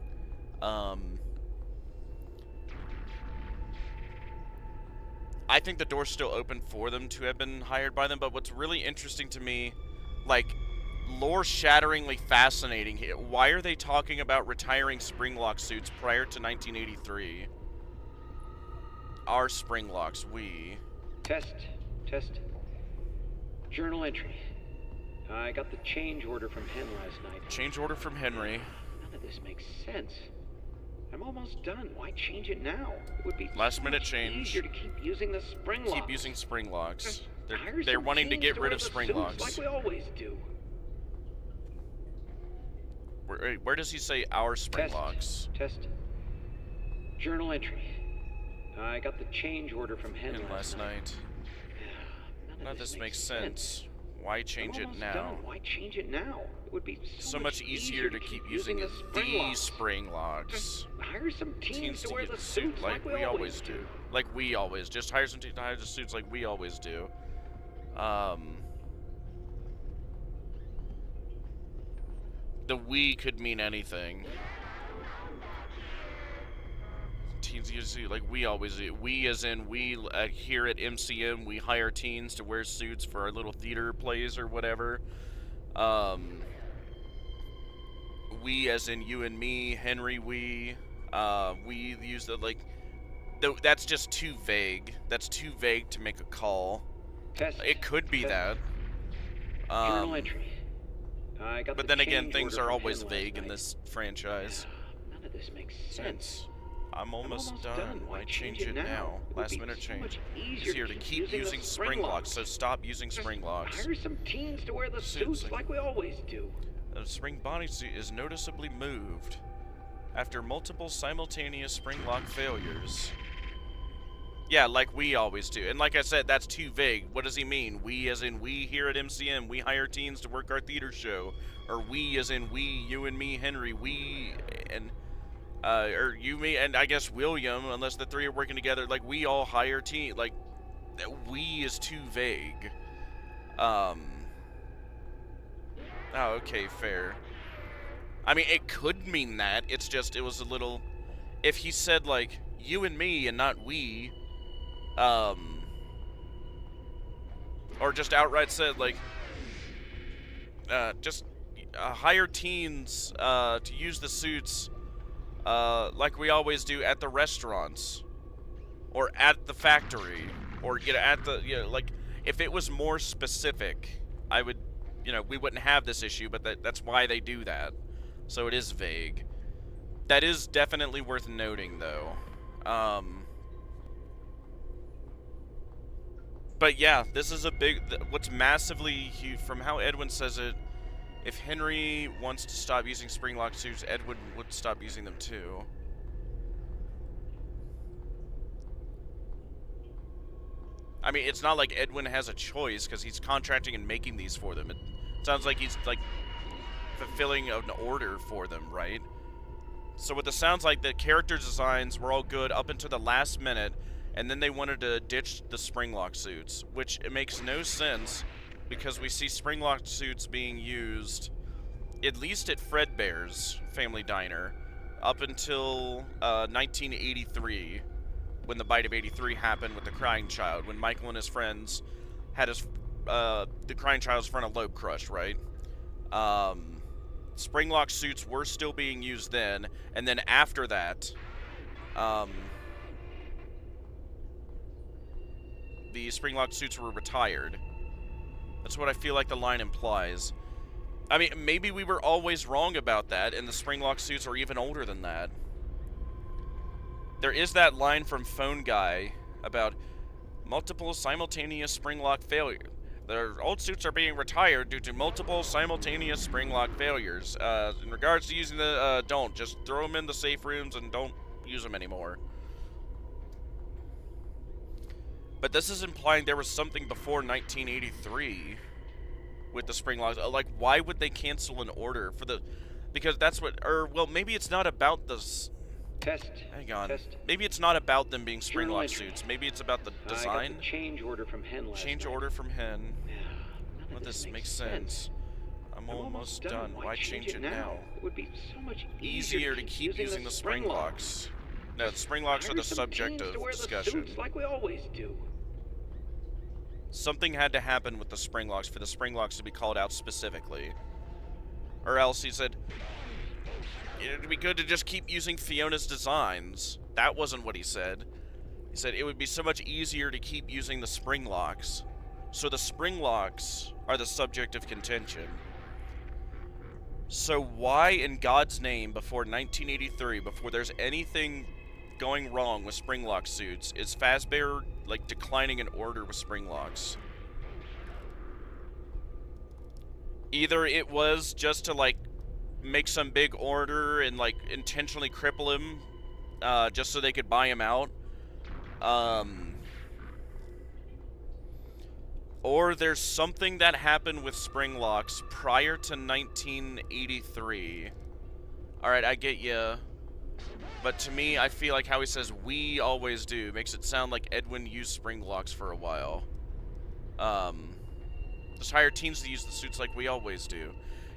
A: I think the door's still open for them to have been hired by them, but what's really interesting to me, like, lore-shatteringly fascinating here, why are they talking about retiring springlock suits prior to 1983? Our springlocks, we...
C: Test. Journal entry. I got the change order from Hen last night.
A: Change order from Henry.
C: None of this makes sense. I'm almost done. Why change it now? It would be
A: Last
C: so
A: minute
C: much
A: change.
C: easier to keep using the spring locks.
A: Keep using spring locks.
C: Hire
A: They're
C: some
A: wanting to
C: teens
A: get rid
C: wear
A: of
C: the
A: spring
C: suits
A: locks.
C: like we always do.
A: Where does he say our spring
C: Test.
A: locks?
C: Test. Journal entry. I got the change order from Hen
A: And last night.
C: None
A: None
C: of
A: of this makes sense. Why change
C: I'm
A: it
C: almost
A: now?
C: done. Why change it now? It would be
A: So much easier to keep using
C: the
A: the spring locks.
C: Hire some teens
A: Teens
C: to
A: to
C: wear
A: get
C: the
A: the suit
C: suits
A: like we always do. Like we always. Just hire some teens to hire the suits like we always do. The we could mean anything. Teens you see, like we always do. We, as in we, here at MCM, we hire teens to wear suits for our little theater plays or whatever. We, as in you and me, Henry. We use the like. That's just too vague. That's too vague to make a call.
C: Test.
A: It could be
C: Test.
A: that.
C: Journal entry. I got
A: But
C: the
A: then again,
C: change
A: things
C: order
A: are
C: from
A: always
C: Hen last
A: vague in
C: night.
A: this franchise.
C: None of this makes sense.
A: I'm almost done. Why change it now?
C: It would
A: Last
C: be
A: minute
C: so
A: change.
C: much
A: It's
C: easier
A: here to keep using
C: the
A: spring locks, so stop using
C: Just
A: spring locks.
C: Hire some teens to wear the
A: Suits
C: suits like we always do.
A: The spring bodysuit is noticeably moved after multiple simultaneous spring lock failures. Yeah, like we always do. And like I said, that's too vague. What does he mean? We, as in we here at MCM, we hire teens to work our theater show. Or we, as in we, you and me, Henry, we, and, or you, me, and I guess William, unless the three are working together, like we all hire teens. Like, we is too vague. Oh, okay, fair. I mean, it could mean that. It's just, it was a little... If he said, like, you and me and not we, or just outright said, like, just hire teens to use the suits like we always do at the restaurants, or at the factory, or, you know, at the, you know, like, if it was more specific, I would... You know, we wouldn't have this issue, but that's why they do that. So it is vague. That is definitely worth noting, though. But yeah, this is a big... What's massively huge, from how Edwin says it, if Henry wants to stop using spring lock suits, Edwin would stop using them too. I mean, it's not like Edwin has a choice, because he's contracting and making these for them. It sounds like he's, like, fulfilling an order for them, right? So what this sounds like, the character designs were all good up until the last minute, and then they wanted to ditch the spring lock suits, which it makes no sense, because we see spring lock suits being used, at least at Fredbear's Family Diner, up until 1983. When the Bite of 83 happened with the Crying Child, when Michael and his friends had his, the Crying Child's frontal lobe crushed, right? Spring lock suits were still being used then, and then after that, the spring lock suits were retired. That's what I feel like the line implies. I mean, maybe we were always wrong about that, and the spring lock suits are even older than that. There is that line from Phone Guy about multiple simultaneous spring lock failure. The old suits are being retired due to multiple simultaneous spring lock failures. In regards to using the, don't. Just throw them in the safe rooms and don't use them anymore. But this is implying there was something before 1983 with the spring locks. Like, why would they cancel an order for the... Because that's what... Or, well, maybe it's not about the...
C: Test.
A: Hang on.
C: Test.
A: Maybe it's not about them being spring
C: Journal
A: lock
C: entry.
A: suits. Maybe it's about the
C: I
A: design.
C: got the change order from Hen last
A: Change
C: night.
A: order from Hen.
C: None
A: Well,
C: of
A: this makes sense. I'm almost done. Why change it now?
C: It would be so much
A: Easier to keep using the spring locks. No, the spring locks are
C: Hire
A: the
C: some
A: subject
C: teens
A: of
C: to wear
A: discussion.
C: The suits like we always do.
A: Something had to happen with the spring locks for the spring locks to be called out specifically. Or else, he said, it'd be good to just keep using Fiona's designs. That wasn't what he said. He said it would be so much easier to keep using the spring locks. So the spring locks are the subject of contention. So why in God's name, before 1983, before there's anything going wrong with spring lock suits, is Fazbear, like, declining an order with spring locks? Either it was just to, like, make some big order and, like, intentionally cripple him, just so they could buy him out. Or there's something that happened with spring locks prior to 1983. Alright, I get ya. But to me, I feel like how he says, we always do, makes it sound like Edwin used spring locks for a while. Just hire teens to use the suits like we always do.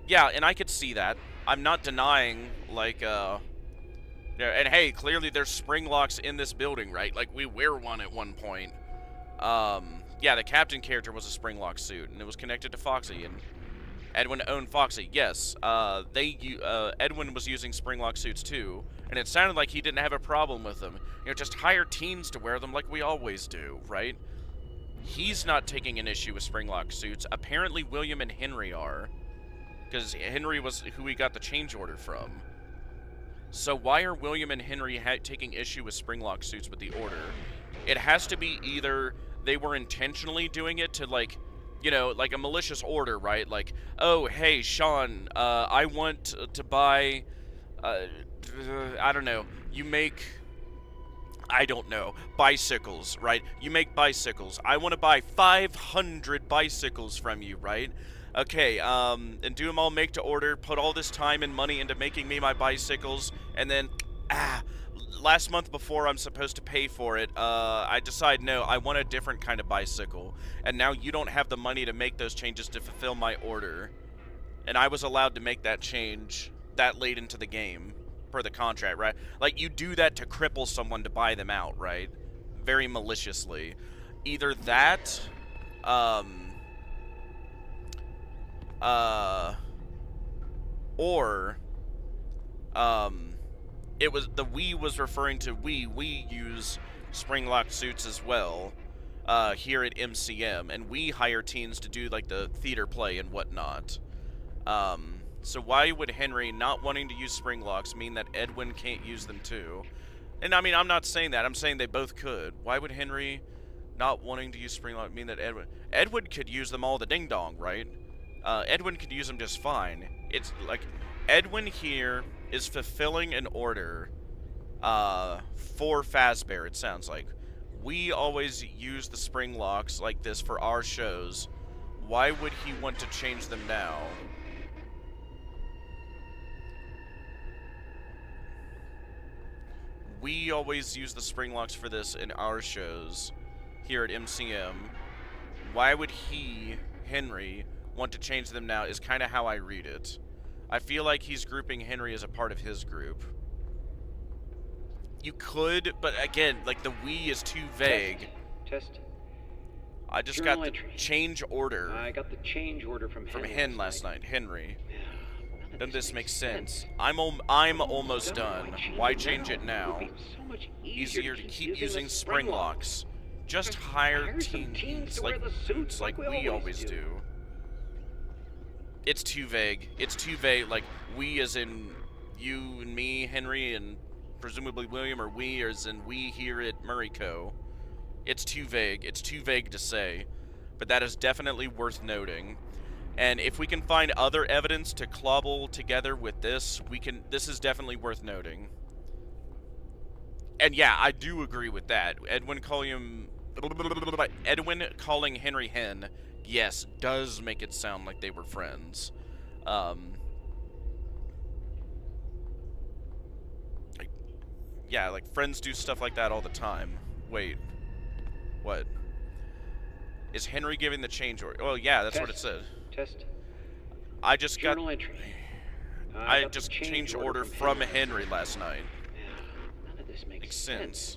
A: Yeah, and I could see that. I'm not denying, like, Yeah, and hey, clearly there's spring locks in this building, right? Like, we wear one at one point. Yeah, the captain character was a spring lock suit, and it was connected to Foxy, and Edwin owned Foxy. Yes, Edwin was using spring lock suits too, and it sounded like he didn't have a problem with them. You know, just hire teens to wear them like we always do, right? He's not taking an issue with spring lock suits. Apparently William and Henry are, because Henry was who we got the change order from. So why are William and Henry taking issue with spring lock suits with the order? It has to be either they were intentionally doing it to, like, you know, like a malicious order, right? Like, oh, hey, Sean, I want to buy, I don't know, you make, I don't know, bicycles, right? You make bicycles. I want to buy 500 bicycles from you, right? Okay, and do them all make to order, put all this time and money into making me my bicycles, and then, last month before I'm supposed to pay for it, I decide, no, I want a different kind of bicycle. And now you don't have the money to make those changes to fulfill my order. And I was allowed to make that change that late into the game, per the contract, right? Like, you do that to cripple someone to buy them out, right? Very maliciously. Either that, or, it was, the we was referring to we use spring lock suits as well, here at MCM, and we hire teens to do, like, the theater play and whatnot. So why would Henry not wanting to use spring locks mean that Edwin can't use them too? And I mean, I'm not saying that, I'm saying they both could. Why would Henry not wanting to use spring lock mean that Edwin could use them all the ding dong, right? Edwin could use them just fine. It's like, Edwin here is fulfilling an order for Fazbear, it sounds like. We always use the spring locks like this for our shows. Why would he want to change them now? We always use the spring locks for this in our shows here at MCM. Why would he, Henry, want to change them now is kind of how I read it. I feel like he's grouping Henry as a part of his group. You could, but again, like, the we is too vague.
C: Test.
A: I just
C: Journal
A: got the
C: entry.
A: change order
C: I got the change order from
A: Hen last night. Henry.
C: None of
A: Doesn't this make sense?
C: sense.
A: I'm almost done. Why change it now?
C: It would be so much
A: Easier to keep using
C: the
A: spring locks. Just hire
C: some
A: teens
C: to wear
A: like
C: the suits
A: like we always do. It's too vague. It's too vague. Like, we as in you and me, Henry, and presumably William, or we as in we here at Murray Co. It's too vague. It's too vague to say. But that is definitely worth noting. And if we can find other evidence to clobble together with this, this is definitely worth noting. And yeah, I do agree with that. Edwin calling Henry Hen, yes, does make it sound like they were friends. Yeah, like, friends do stuff like that all the time. Wait. What? Is Henry giving the change order? Oh, yeah, that's what it said.
C: Test.
A: I just got...
C: Journal entry.
A: I
C: got the
A: just changed order from Henry last night.
C: None of this makes
A: sense.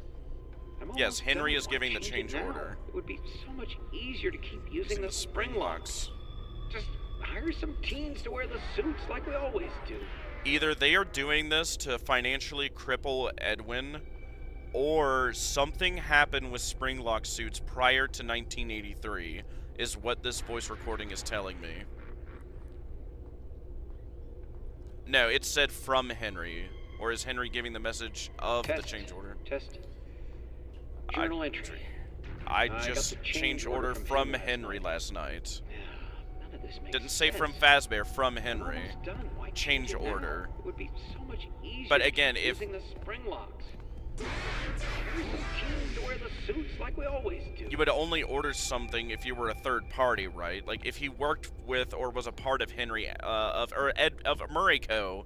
C: I'm
A: Yes,
C: almost
A: Henry
C: done.
A: is
C: Why
A: giving the
C: change
A: change
C: it now?
A: order.
C: It would be so much easier to keep using the spring locks.
A: locks.
C: Just hire some teens to wear the suits like we always do.
A: Either they are doing this to financially cripple Edwin, or something happened with spring lock suits prior to 1983, is what this voice recording is telling me. No, it said from Henry. Or is Henry giving the message of the change order?
C: Test. Journal entry.
A: I
C: got
A: just
C: the change
A: changed
C: order
A: order
C: from
A: from
C: Henry
A: Henry last night.
C: None of this makes
A: Didn't say
C: sense.
A: from Fazbear, from
C: I'm
A: Henry.
C: almost done. Why
A: Change
C: it now?
A: order.
C: It would be so much easier
A: But
C: to
A: again,
C: keep
A: if-
C: using the spring locks. Hire some teens to wear the suits like we always do.
A: You would only order something if you were a third party, right? Like, if he worked with or was a part of Henry, of Murray Co.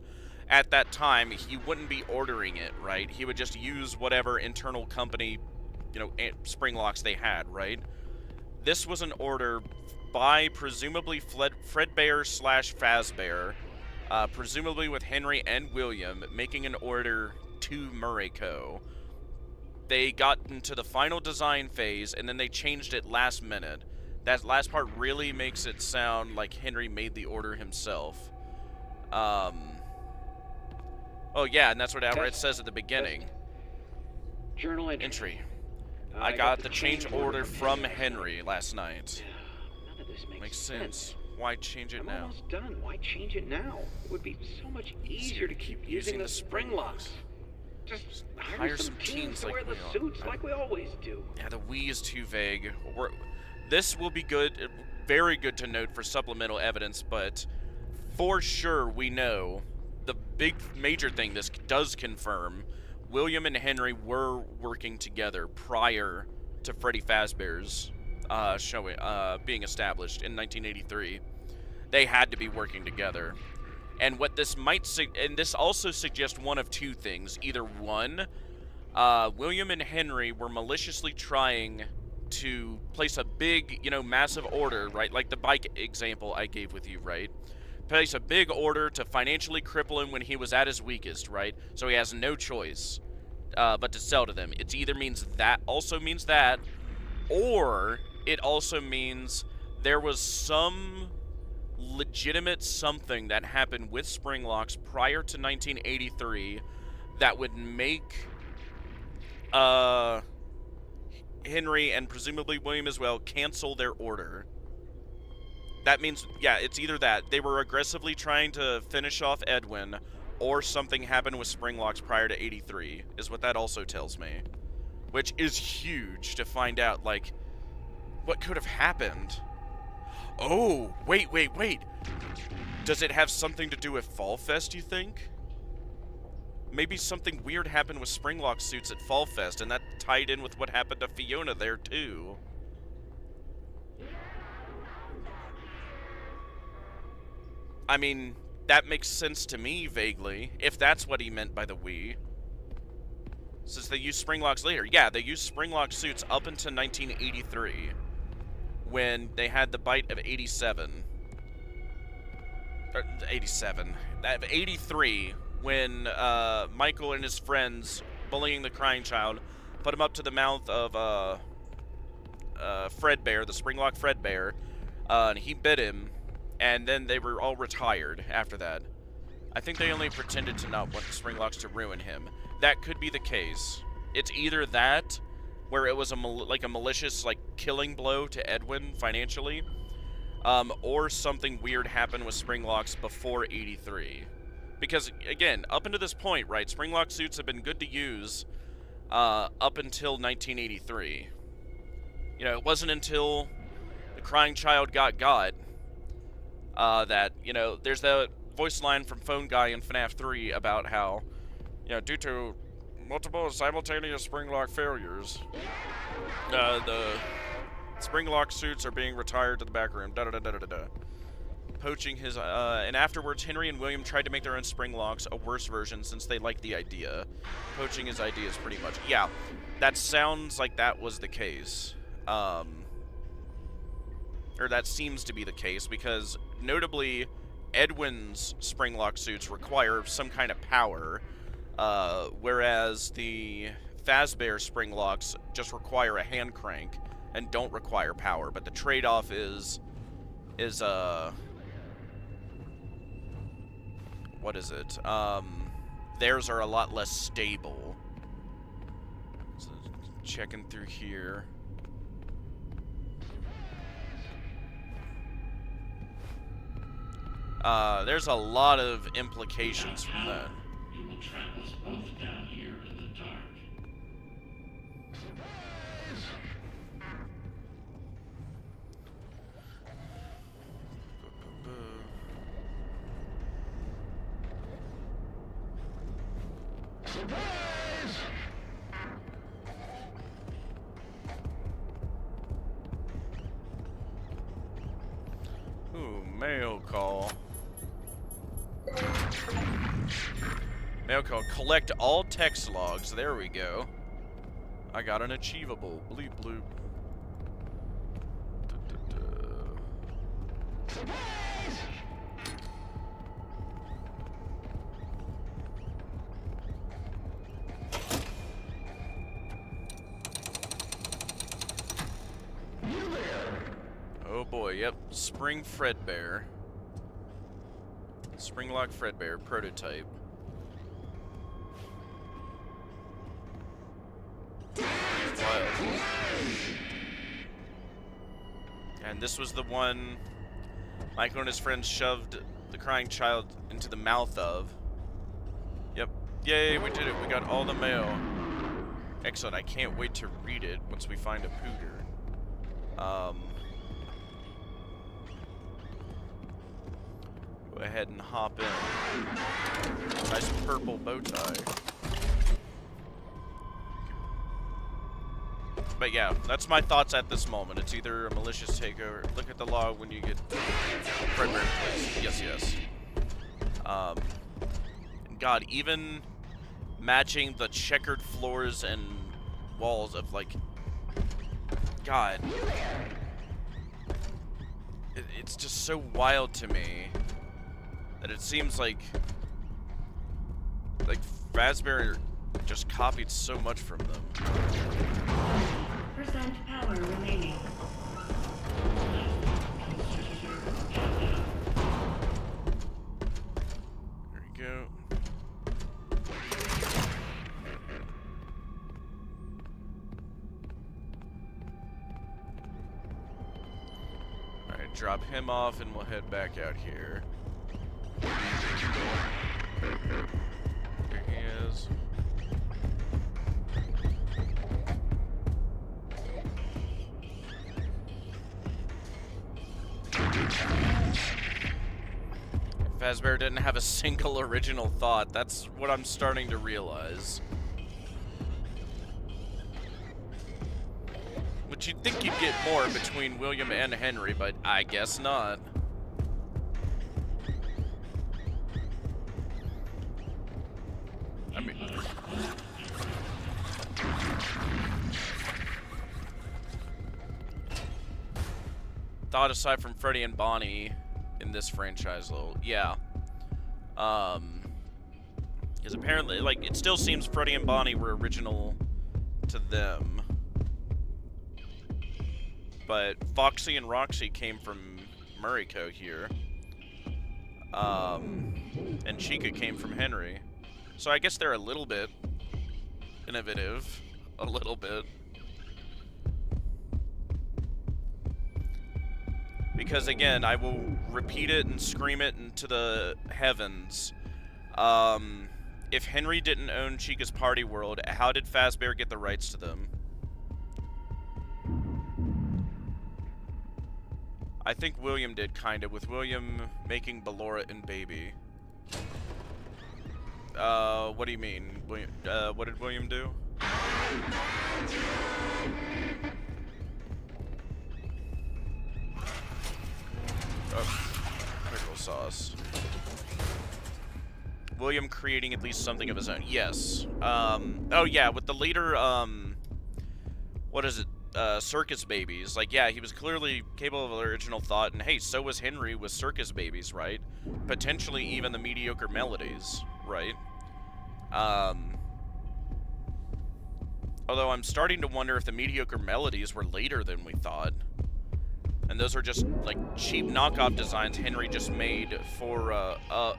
A: at that time, he wouldn't be ordering it, right? He would just use whatever internal company, you know, spring locks they had, right? This was an order by presumably Fredbear / Fazbear, presumably with Henry and William, making an order to Murray Co. They got into the final design phase, and then they changed it last minute. That last part really makes it sound like Henry made the order himself. Oh yeah, and that's what Alvarez says at the beginning.
C: Journal entry.
A: Entry. I got the change order from Henry last night.
C: None of this
A: Makes sense. Why change it
C: I'm
A: now?
C: almost done. Why change it now? It would be so much easier to keep using the spring locks. Just hire some teens to wear the suits like we always do.
A: Yeah, the we is too vague. This will be good, very good to note for supplemental evidence, but for sure we know the big major thing this does confirm, William and Henry were working together prior to Freddy Fazbear's being established in 1983. They had to be working together. And what this might and this also suggests one of two things. Either one, William and Henry were maliciously trying to place a big, massive order, right? Like the bike example I gave with you, right? Place a big order to financially cripple him when he was at his weakest, right? So he has no choice but to sell to them. It either means that, or it also means there was some legitimate something that happened with spring locks prior to 1983 that would make Henry and presumably William as well cancel their order. That means, yeah, it's either that they were aggressively trying to finish off Edwin, or something happened with spring locks prior to 83, is what that also tells me. Which is huge to find out, like, what could have happened? Oh, wait. Does it have something to do with Fall Fest, you think? Maybe something weird happened with Springlock suits at Fall Fest, and that tied in with what happened to Fiona there, too. I mean, that makes sense to me, vaguely, if that's what he meant by the we. Since they used Springlocks later. Yeah, they used Springlock suits up until 1983. When they had the bite of 87. 87. 83, when Michael and his friends, bullying the crying child, put him up to the mouth of Fredbear, the Springlock Fredbear, and he bit him, and then they were all retired after that. I think they only pretended to not want the Springlocks to ruin him. That could be the case. It's either that, where it was a malicious killing blow to Edwin financially, or something weird happened with Springlocks before 83. Because again, up until this point, right, Springlock suits have been good to use up until 1983. It wasn't until the crying child got that there's the voice line from Phone Guy in FNAF 3 about how due to multiple simultaneous Springlock failures, the Springlock suits are being retired to the back room. Poaching his, and afterwards, Henry and William tried to make their own Springlocks, a worse version since they liked the idea. Poaching his ideas pretty much. Yeah, that sounds like that was the case. Or that seems to be the case, because notably, Edwin's Springlock suits require some kind of power, whereas the Fazbear Springlocks just require a hand crank and don't require power, but the trade-off is what is it? Theirs are a lot less stable. So, checking through here. There's a lot of implications from that.
B: It will trap us both down here in the dark.
A: Ooh, mail call. Mail call. Collect all text logs. There we go. I got an achievable. Bleep bloop. yep. Spring Fredbear. Springlock Fredbear prototype. Wild. And this was the one Michael and his friends shoved the crying child into the mouth of. Yep. Yay, we did it. We got all the mail. Excellent. I can't wait to read it once we find a pooter. Go ahead and hop in. Nice purple bow tie. But yeah, that's my thoughts at this moment. It's either a malicious takeover. Look at the log when you get Fredbear in place. Yes, yes. God, even matching the checkered floors and walls of, like, God. It's just so wild to me that it seems like Fazbear just copied so much from them.
G: % power remaining.
A: There we go. Alright, drop him off and we'll head back out here. There he is. Fazbear didn't have a single original thought. That's what I'm starting to realize. Which you'd think you'd get more between William and Henry, but I guess not. I mean... Thought aside from Freddy and Bonnie in this franchise, though, yeah. Because apparently, like, it still seems Freddy and Bonnie were original to them. But Foxy and Roxy came from Muriko here. And Chica came from Henry. So I guess they're a little bit innovative. A little bit. Because again, I will repeat it and scream it into the heavens. If Henry didn't own Chica's Party World, how did Fazbear get the rights to them? I think William did, kind of, with William making Ballora and Baby. What do you mean? William, what did William do? Oh, pickle sauce. William creating at least something of his own. Yes. Oh yeah, with the later, what is it? Circus Babies. Like, yeah, he was clearly capable of original thought, and hey, so was Henry with Circus Babies, right? Potentially even the Mediocre Melodies, right? Although I'm starting to wonder if the Mediocre Melodies were later than we thought. And those are just, like, cheap knockoff designs Henry just made for,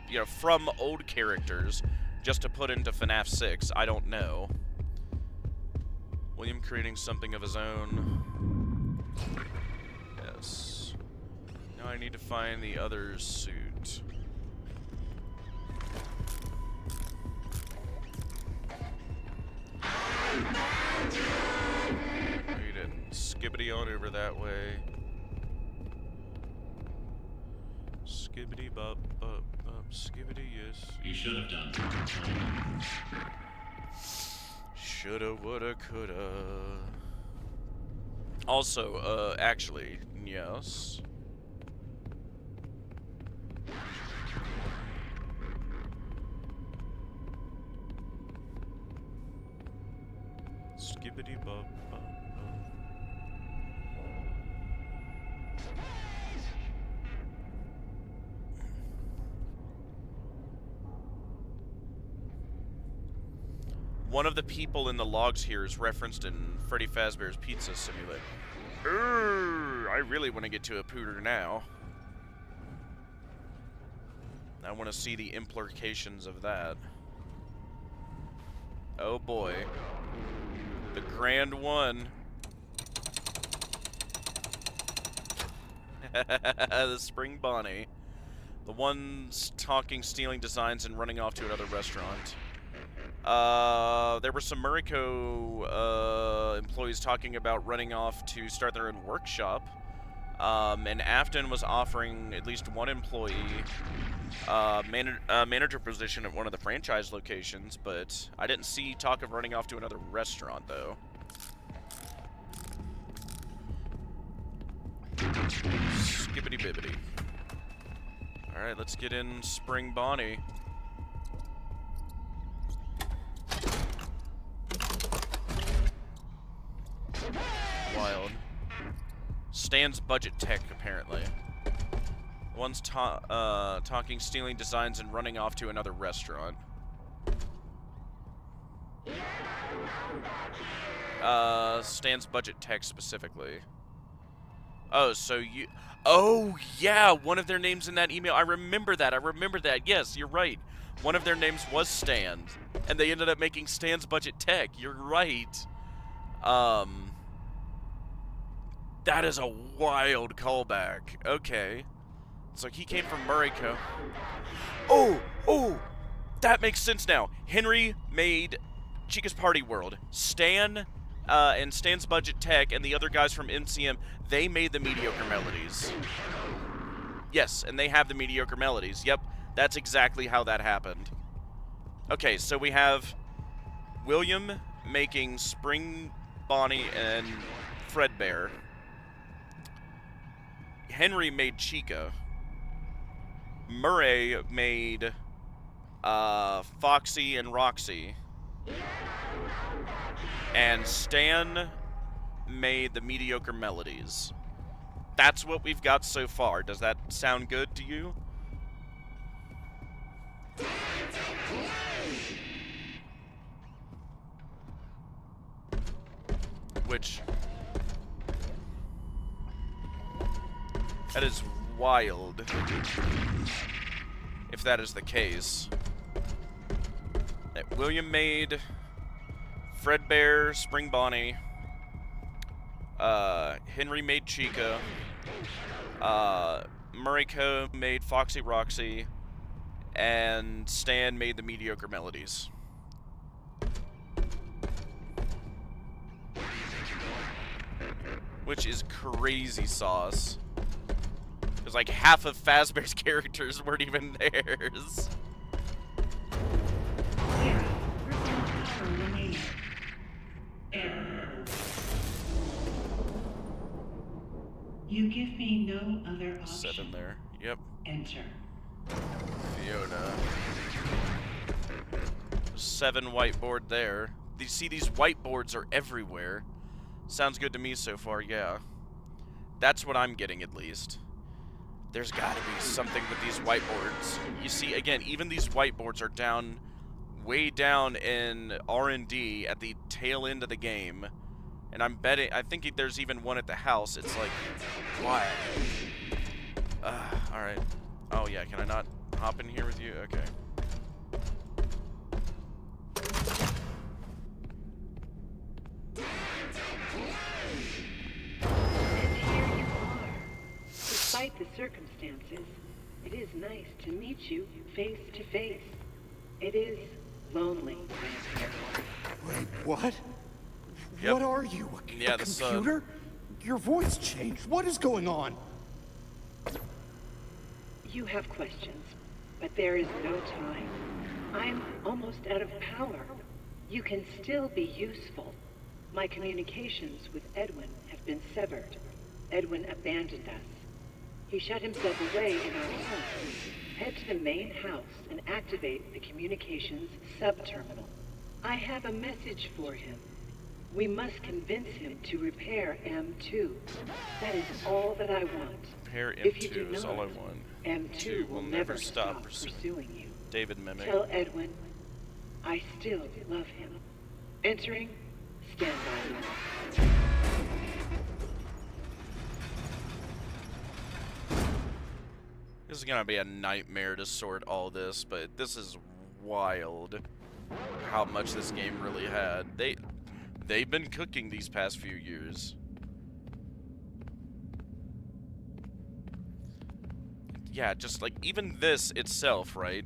A: you know, from old characters, just to put into FNAF 6. I don't know. William creating something of his own. Yes. Now I need to find the other suit. No, you didn't. Skibbity on over that way. Skibbity bop bop bop skibbity yes.
B: You should have done.
A: Shoulda, woulda, coulda. Also, actually, yes. Skibbity bop bop bop. One of the people in the logs here is referenced in Freddy Fazbear's Pizza Simulator. I really want to get to a pooter now. I want to see the implications of that. Oh boy. The grand one. The Spring Bonnie. The ones talking, stealing designs, and running off to another restaurant. There were some Muriko employees talking about running off to start their own workshop. And Afton was offering at least one employee manager position at one of the franchise locations, but I didn't see talk of running off to another restaurant, though. Skibbity bibbity. Alright, let's get in Spring Bonnie. Wild. Stan's budget tech, apparently. One's talking, stealing designs, and running off to another restaurant. Stan's budget tech specifically. Oh, so you... Oh, yeah, one of their names in that email. I remember that. Yes, you're right. One of their names was Stan. And they ended up making Stan's budget tech. You're right. That is a wild callback. Okay. So he came from Muriko. Oh! That makes sense now. Henry made Chica's Party World. Stan and Stan's Budget Tech and the other guys from MCM, they made the Mediocre Melodies. Yes, and they have the Mediocre Melodies. Yep, that's exactly how that happened. Okay, so we have William making Spring Bonnie and Fredbear. Henry made Chica. Murray made Foxy and Roxy. And Stan made the Mediocre Melodies. That's what we've got so far. Does that sound good to you? Which... that is wild. If that is the case. That William made Fredbear, Spring Bonnie. Henry made Chica. Muriko made Foxy Roxy. And Stan made the Mediocre Melodies. Which is crazy sauce. Because like half of Fazbear's characters weren't even theirs.
G: You give me no other option.
A: 7 there. Yep.
G: Enter.
A: Fiona. 7 whiteboard there. You see, these whiteboards are everywhere. Sounds good to me so far, yeah. That's what I'm getting, at least. There's gotta be something with these whiteboards. You see, again, even these whiteboards are down, way down in R&D at the tail end of the game. And I'm betting, I think there's even one at the house. It's like, why? Alright. Oh yeah, can I not hop in here with you? Okay.
G: And here you are. Despite the circumstances, it is nice to meet you face to face. It is lonely.
H: Wait, what?
A: Yep.
H: What are you?
A: Yeah,
H: a
A: the
H: computer? Your voice changed. What is going on?
G: You have questions, but there is no time. I'm almost out of power. You can still be useful. My communications with Edwin have been severed. Edwin abandoned us. He shut himself away in our home. Head to the main house and activate the communications sub-terminal. I have a message for him. We must convince him to repair M2. That is all that I want.
A: Repair
G: If you do
A: M2 is
G: not,
A: all I want.
G: M2 will never stop pursuing you.
A: David Mimic.
G: Tell Edwin, I still love him. Entering, stand by.
A: This is gonna be a nightmare to sort all this, but this is wild how much this game really had. They've been cooking these past few years. Yeah, just like even this itself, right?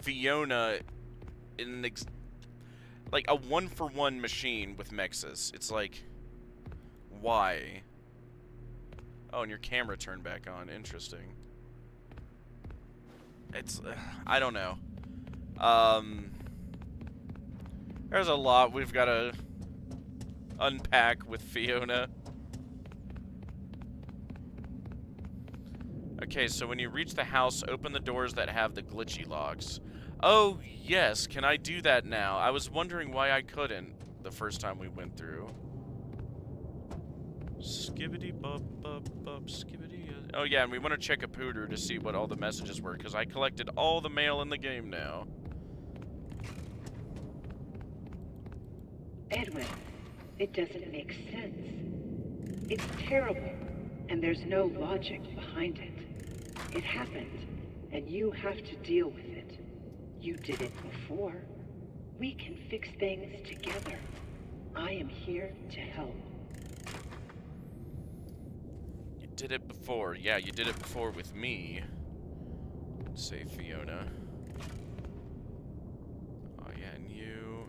A: Fiona in like a 1-for-1 machine with Mexus. It's like, why? Oh, and your camera turned back on. Interesting. It's, I don't know. There's a lot we've got to unpack with Fiona. Okay, so when you reach the house, open the doors that have the glitchy locks. Oh, yes, can I do that now? I was wondering why I couldn't the first time we went through. Skibbity bop bop bop skibbity. Oh yeah, and we want to check a pooter to see what all the messages were, because I collected all the mail in the game now.
G: Edwin, it doesn't make sense. It's terrible, and there's no logic behind it. It happened, and you have to deal with it. You did it before. We can fix things together. I am here to help.
A: You did it before. Yeah, you did it before with me. Say Fiona. Oh yeah, and you.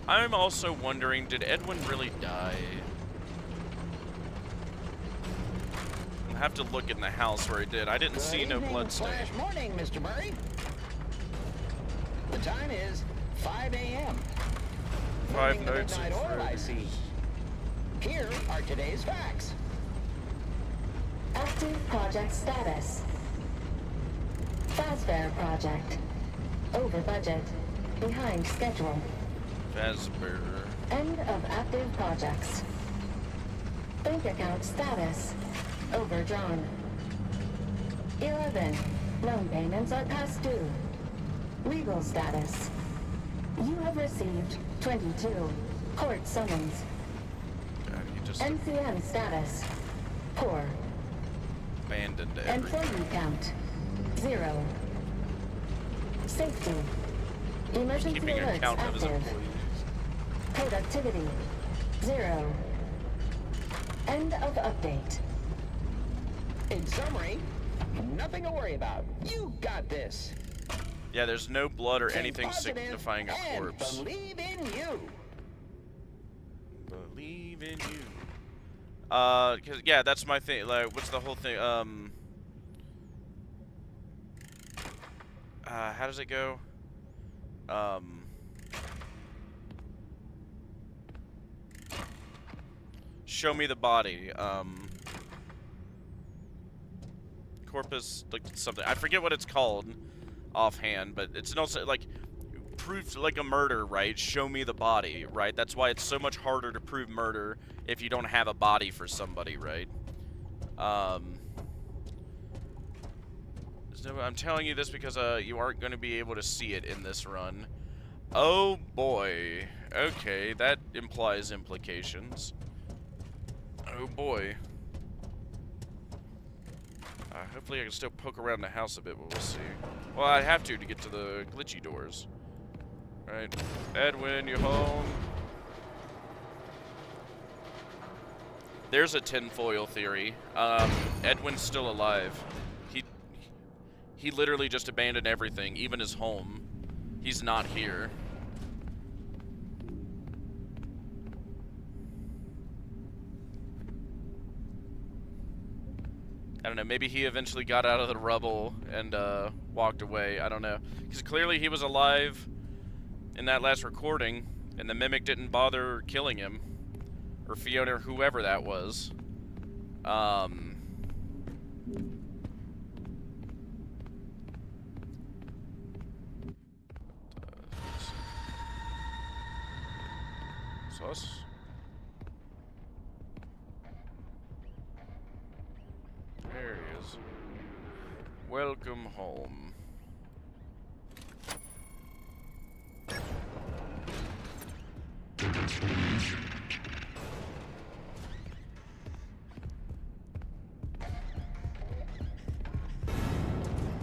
A: I'm also wondering, did Edwin really die? I'll have to look in the house where he did. I didn't see no bloodstain.
I: Morning, Mr. Murray. The time is 5 a.m.
A: 5 nights
I: Midnight oil, I see. Here are today's facts.
J: Active project status. Fazbear project. Over budget. Behind schedule.
A: Fazbear.
J: End of active projects. Bank account status. Overdrawn. 11. Loan payments are past due. Legal status. You have received 22 court summons.
A: God, you just
J: NCM status. Poor.
A: abandoned everything.
J: Employee count. 0. Safety. Emergency
A: Keeping
J: alerts
A: account of his
J: active.
A: employees.
J: Productivity. 0. End of update.
I: In summary, nothing to worry about. You got this.
A: Yeah, there's no blood or
I: Think
A: anything
I: positive
A: signifying a
I: and
A: corpse.
I: Believe in you.
A: Believe in you. Cause yeah, that's my thing. Like, what's the whole thing? How does it go? Show me the body. Corpus, like something. I forget what it's called offhand, but it's also like proof, like a murder, right? Show me the body, right? That's why it's so much harder to prove murder if you don't have a body for somebody, right? So I'm telling you this because you aren't going to be able to see it in this run. Oh boy. Okay, that implies implications. Oh boy. Hopefully I can still poke around the house a bit, but we'll see. Well, I have to get to the glitchy doors. Right. Edwin, you home? There's a tinfoil theory. Edwin's still alive. He literally just abandoned everything, even his home. He's not here. I don't know, maybe he eventually got out of the rubble and walked away. I don't know. Because clearly he was alive in that last recording, and the Mimic didn't bother killing him. Or Fiona, or whoever that was. Sus? There he is. Welcome home.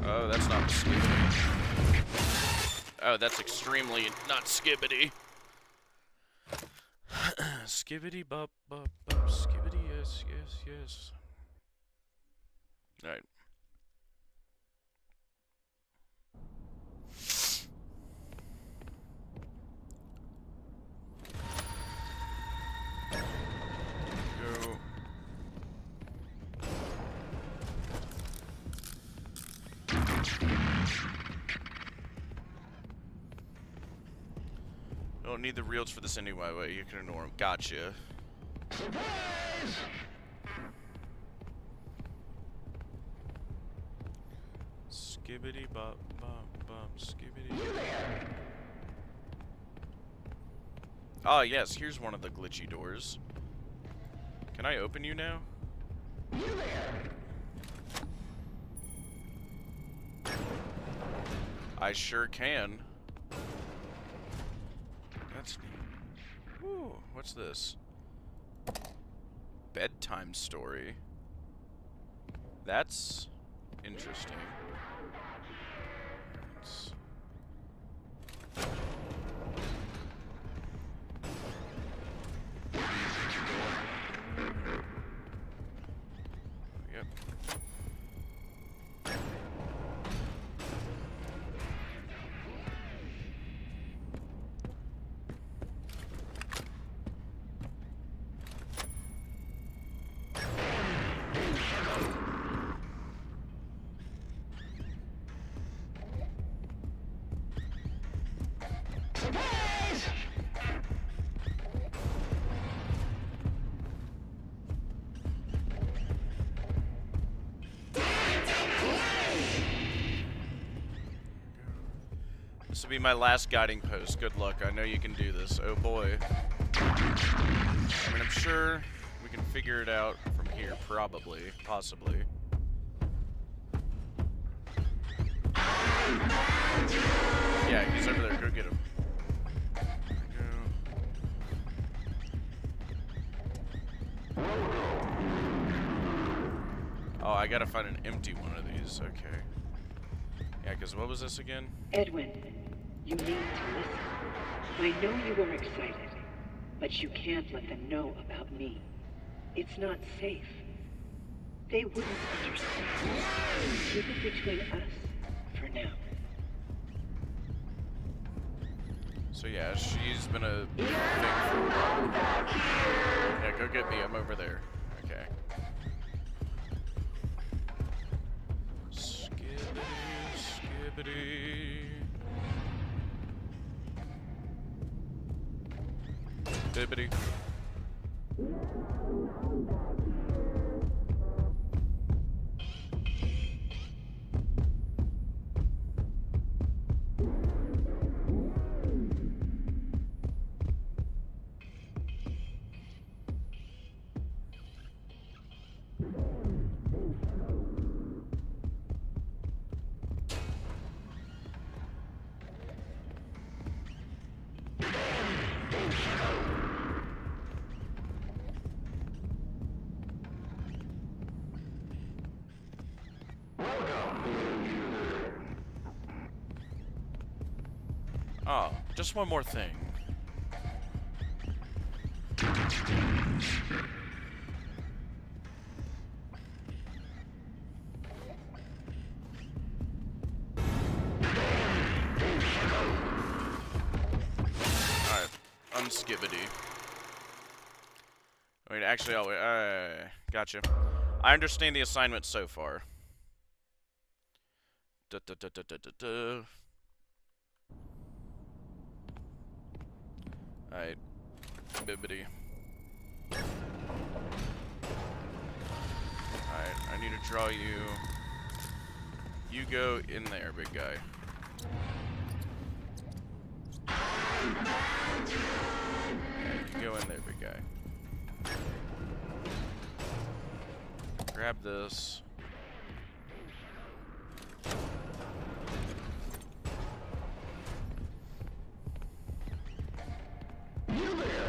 A: Oh, that's not skibbity. Oh, that's extremely not skibbity. Skibbity bop bop bop. Skibbity yes yes yes. All right. Go. Don't need the reels for this anyway. Wait, you can ignore them. Gotcha. Skibbity bop bop bop. Skibbity. Ah, yes. Here's one of the glitchy doors. Can I open you now? I sure can. That's neat. Ooh, what's this? Bedtime story. That's interesting. Let's... Yep. This will be my last guiding post. Good luck. I know you can do this. Oh boy. I mean, I'm sure we can figure it out from here. Probably. Possibly. Yeah, he's over there. Go get him. Oh, I gotta find an empty one of these. Okay. Yeah, because what was this again?
G: Edwin, you need to listen. I know you are excited, but you can't let them know about me. It's not safe. They wouldn't understand. Keep it between us for now.
A: So yeah, she's been a thing for a while. Yeah, go get me. I'm over there. Okay. Skibbity. Bibbity. Oh, just one more thing. Alright, unskibbity. Wait, actually, I'll wait. Gotcha. I understand the assignment so far. Da, da, da, da, da, da, da. Alright. Bibbity. Alright, I need to draw you. You go in there, big guy. Yeah, you go in there, big guy. Grab this.
I: You there!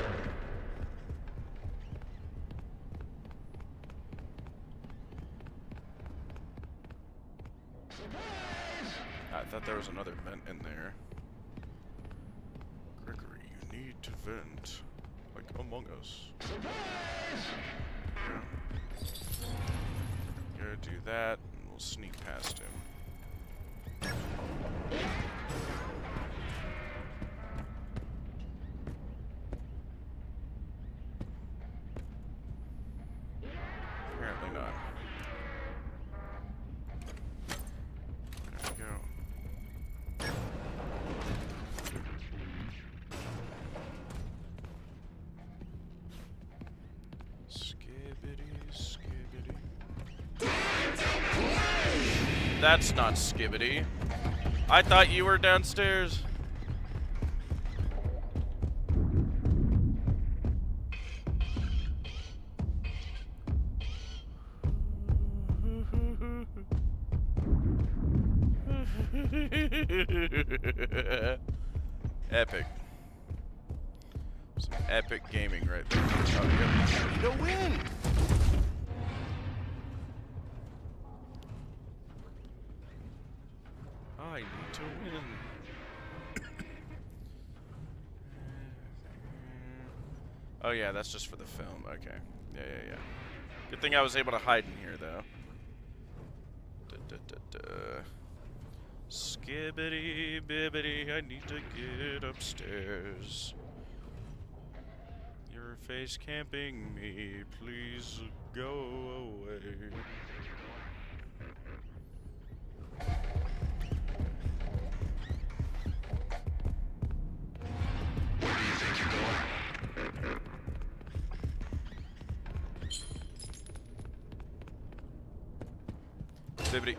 A: thought there was another vent in there. Gregory, you need to vent. Like Among Us. Yeah. Go do that, and we'll sneak past him. Apparently not. There we go. Skibbity, skibbity. That's not Skibbity. I thought you were downstairs. Epic. Some epic gaming right there. Oh, yep.
H: To win!
A: I need to win. Oh yeah, that's just for the film. Okay. Yeah. Good thing I was able to hide in here, though. Skibbity bibbity, I need to get upstairs. You're face camping me, please go away.
F: Where do you think you're going?
A: Bibbity.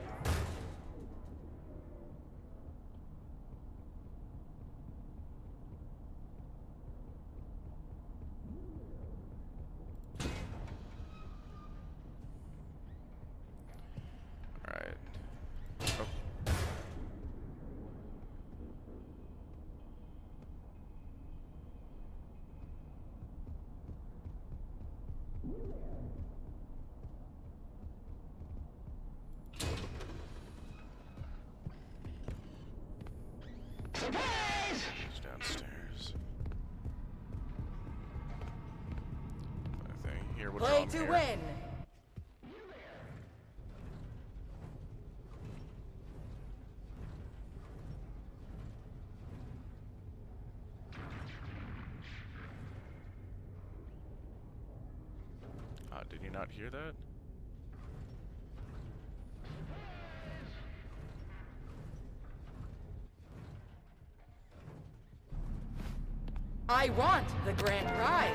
A: Alright. Oh. He's downstairs. I think here we'll
D: Play
A: draw
D: to
A: him here.
D: win.
A: Did you not hear that?
D: I want the grand prize.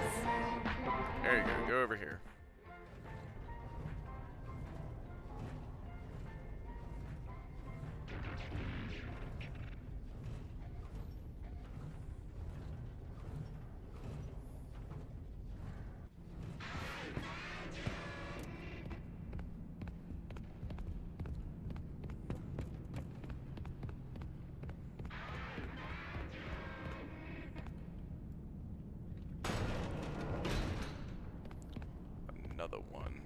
A: There you go. Go over here. Another one.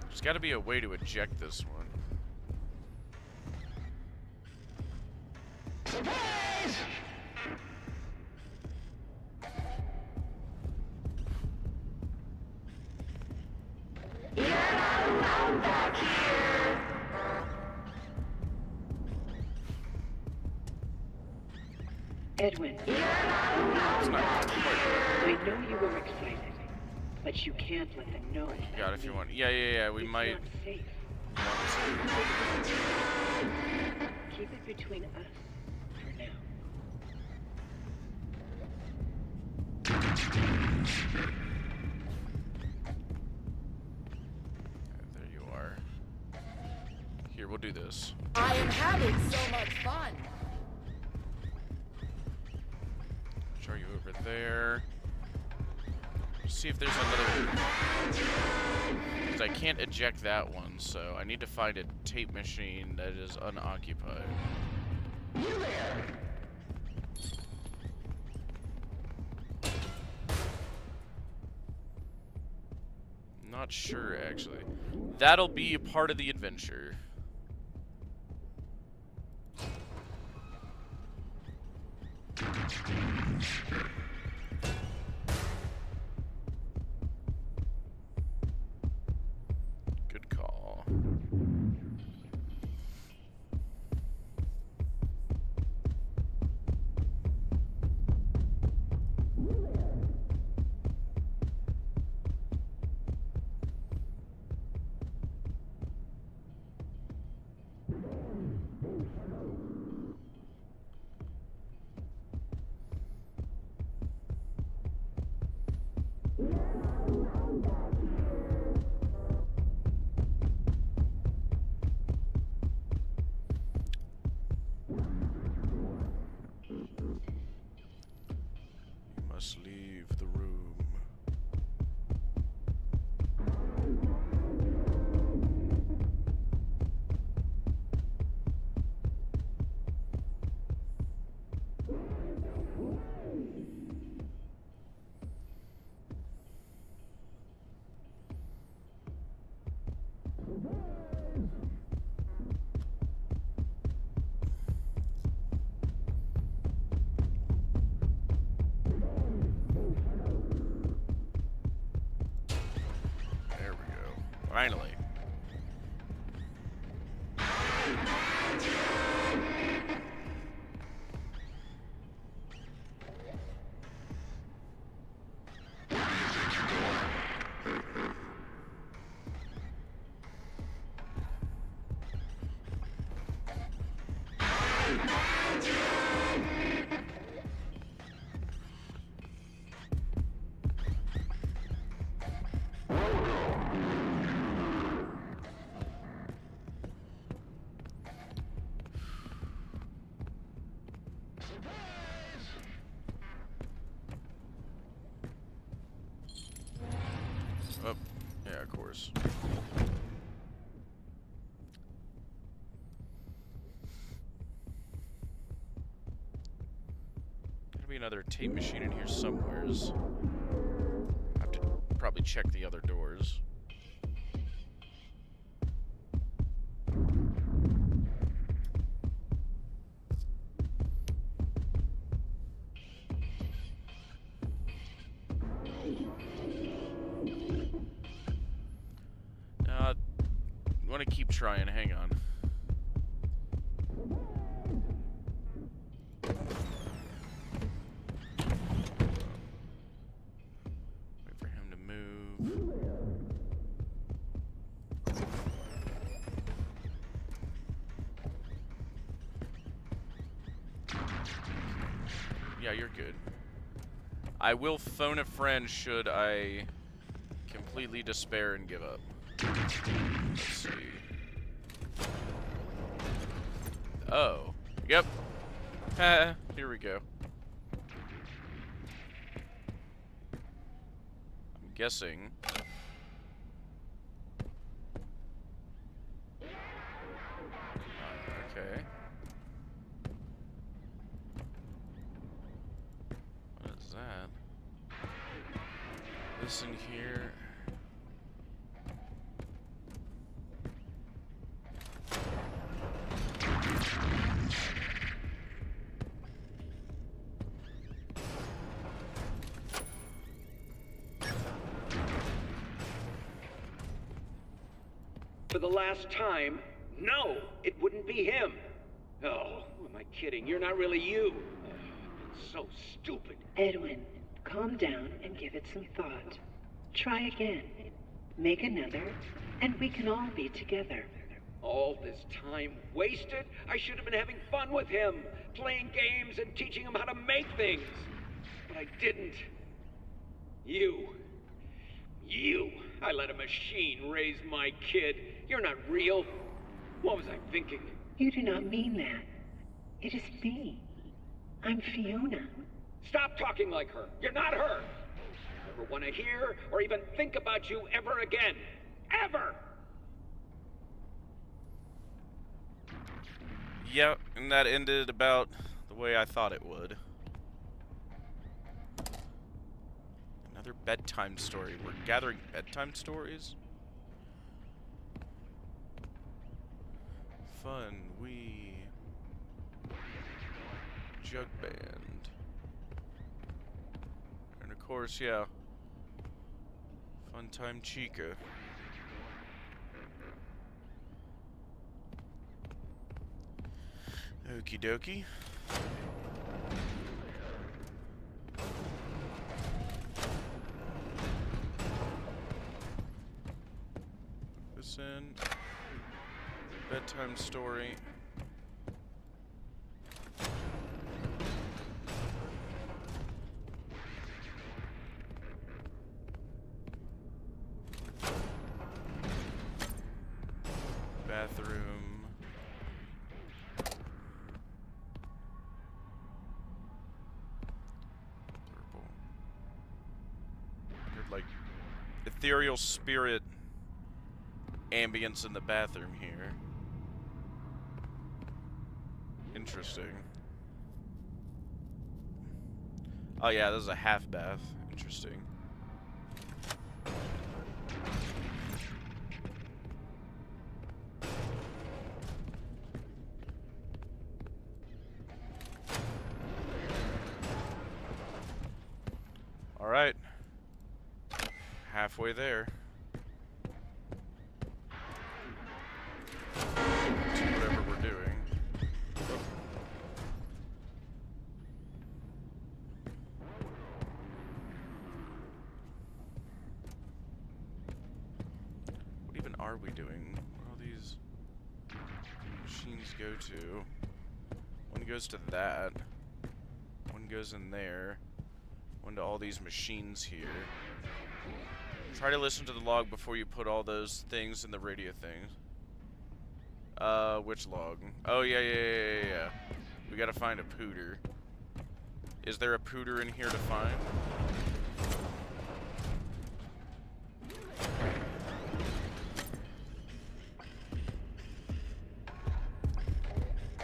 A: There's got to be a way to eject this one.
G: Edwin,
A: It's not quite right.
G: I know you were excited, but you can't let them know.
A: You got it if you want. Yeah. We
G: It's
A: might.
G: not safe. Keep it between us for now.
A: There you are. Here, we'll do this.
D: I am having so much fun.
A: Show you over there. See if there's another. Because I can't eject that one, so I need to find a tape machine that is unoccupied. Not sure, actually. That'll be a part of the adventure. Good call. Must leave the room. There we go. Finally. Oh, yeah, of course. Gotta be another tape machine in here somewheres. I have to probably check the other doors. I want to keep trying. Hang on. Wait for him to move. Yeah, you're good. I will phone a friend should I completely despair and give up. Let's see. Oh. Yep. Here we go. I'm guessing. Okay. What is that? This in here.
C: For the last time, no, it wouldn't be him. Oh, who am I kidding? You're not really you. It's so stupid.
G: Edwin, calm down and give it some thought. Try again. Make another, and we can all be together.
C: All this time wasted? I should have been having fun with him, playing games and teaching him how to make things. But I didn't. You. I let a machine raise my kid. You're not real. What was I thinking?
G: You do not mean that. It is me. I'm Fiona.
C: Stop talking like her. You're not her. I never want to hear or even think about you ever again. Ever!
A: Yep, and that ended about the way I thought it would. Gather bedtime story. We're gathering bedtime stories? Fun, we... Jug band. And of course, yeah. Fun time Chica. Okie dokie. This in. Bedtime story. Bathroom. Purple. Good, like, ethereal spirit ambience in the bathroom here. Interesting. Oh yeah, this is a half bath. Interesting. All right. Halfway there. To whatever we're doing. What even are we doing? Where all these machines go to? One goes to that. One goes in there. One to all these machines here. Try to listen to the log before you put all those things in the radio things. Which log? Oh, yeah. We gotta find a pooter. Is there a pooter in here to find?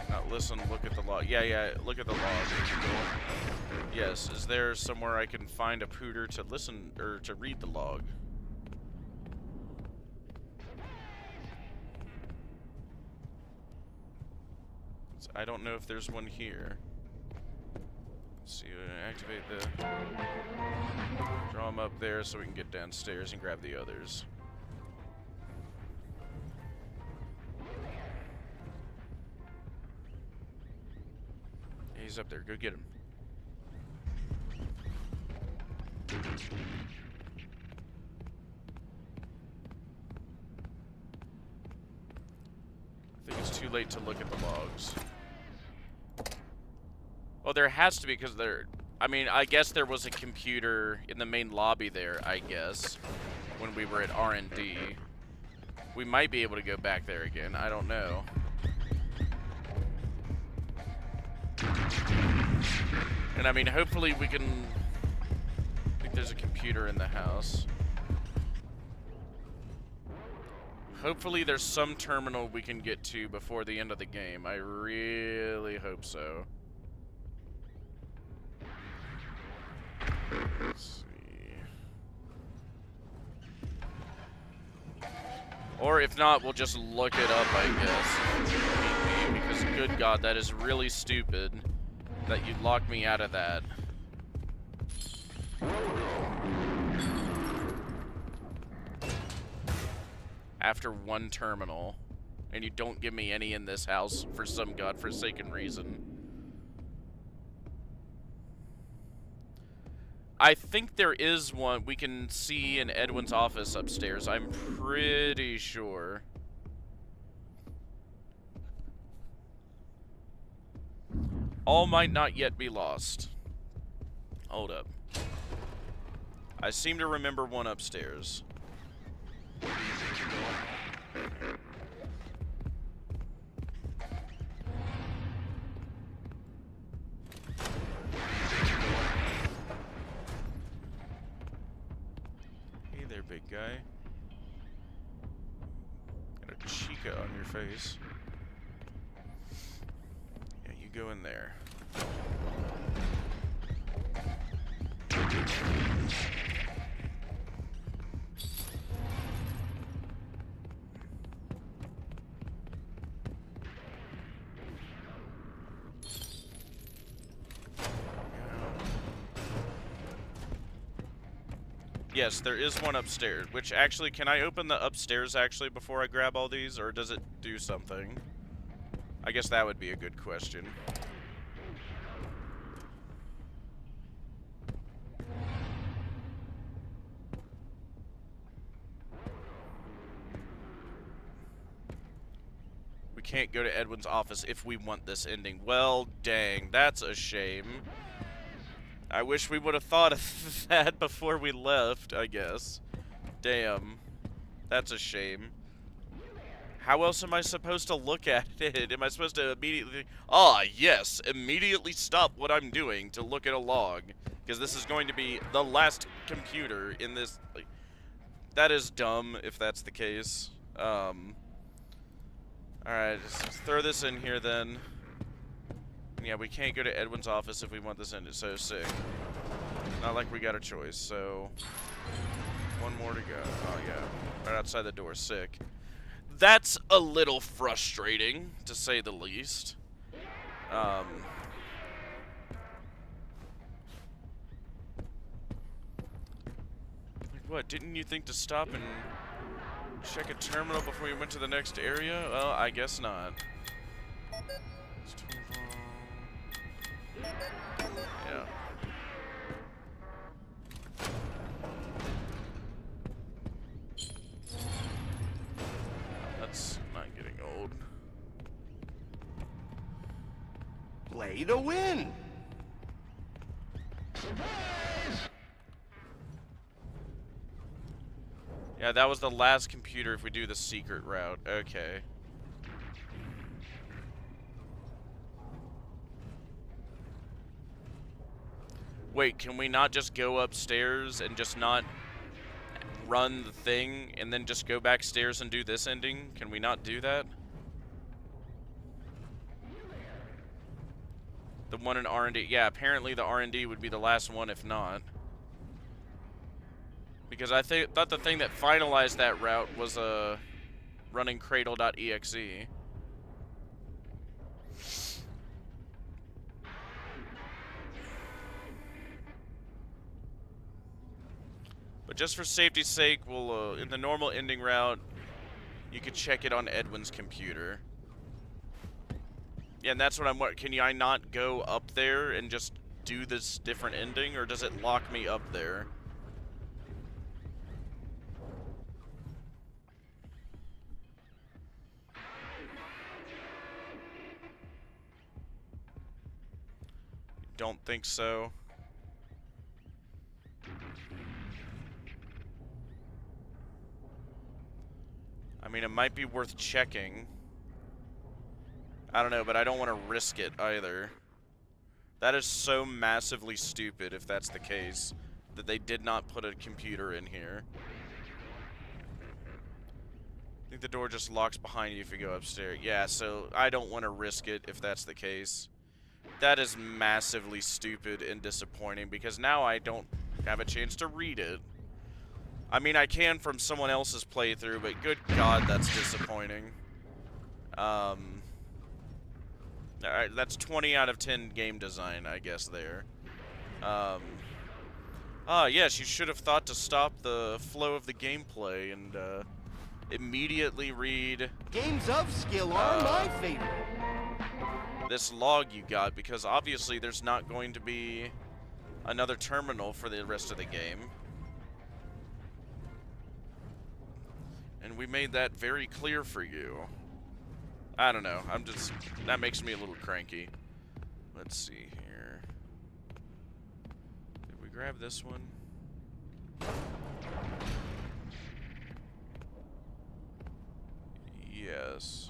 A: Not listen, look at the log. Yeah, look at the log. Yes, is there somewhere I can find a pooter to listen, or to read the log? I don't know if there's one here. Let's see, activate the... Draw them up there so we can get downstairs and grab the others. He's up there, go get him. I think it's too late to look at the logs. Well, there has to be, because there... I mean, I guess there was a computer in the main lobby there, I guess, when we were at R&D. We might be able to go back there again. I don't know. And I mean, hopefully we can... I think there's a computer in the house. Hopefully there's some terminal we can get to before the end of the game. I really hope so. Let's see. Or if not, we'll just look it up, I guess. Because good God, that is really stupid that you'd lock me out of that. After one terminal, and you don't give me any in this house for some godforsaken reason. I think there is one we can see in Edwin's office upstairs. I'm pretty sure. All might not yet be lost. Hold up. I seem to remember one upstairs. Hey there, big guy. Got a chica on your face. Yeah, you go in there. yes, there is one upstairs. Which, actually, can I open the upstairs, actually, before I grab all these? Or does it do something? I guess that would be a good question. We can't go to Edwin's office if we want this ending. Well, dang, that's a shame. I wish we would have thought of that before we left, I guess. Damn. That's a shame. How else am I supposed to look at it? Am I supposed to immediately... Ah, yes, immediately stop what I'm doing to look at a log. Because this is going to be the last computer in this... Like, that is dumb, if that's the case. Alright, let's throw this in here then. Yeah, we can't go to Edwin's office if we want this ended, so sick. Not like we got a choice, so... One more to go. Oh, yeah. Right outside the door, sick. That's a little frustrating, to say the least. Like, what, didn't you think to stop and check a terminal before you went to the next area? Well, I guess not. Yeah. That's not getting old.
H: Play to win!
A: Yeah, that was the last computer if we do the secret route. Okay. Wait, can we not just go upstairs and just not run the thing and then just go backstairs and do this ending? Can we not do that? The one in R&D. Yeah, apparently the R&D would be the last one if not. Because I thought the thing that finalized that route was running cradle.exe. But just for safety's sake, we'll in the normal ending route, you could check it on Edwin's computer. Yeah, and that's what I'm. Can I not go up there and just do this different ending, or does it lock me up there? Don't think so. I mean, it might be worth checking. I don't know, but I don't want to risk it either. That is so massively stupid if that's the case, that they did not put a computer in here. I think the door just locks behind you if you go upstairs. Yeah, so I don't want to risk it if that's the case. That is massively stupid and disappointing because now I don't have a chance to read it. I mean, I can from someone else's playthrough, but good God, that's disappointing. Alright, that's 20 out of 10 game design, I guess, there. Yes, you should have thought to stop the flow of the gameplay and, immediately read...
H: Games of skill are my favorite.
A: This log you got, because obviously there's not going to be another terminal for the rest of the game. And we made that very clear for you. I don't know. That makes me a little cranky. Let's see here. Did we grab this one? Yes.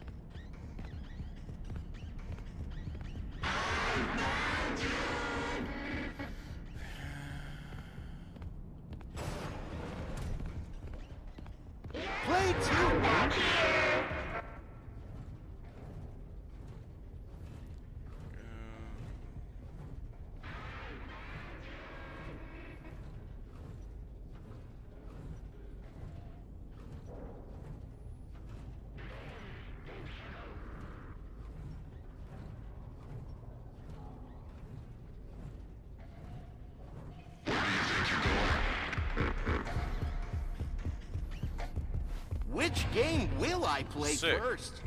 H: Play to Which game will I play
A: Sick.
H: first?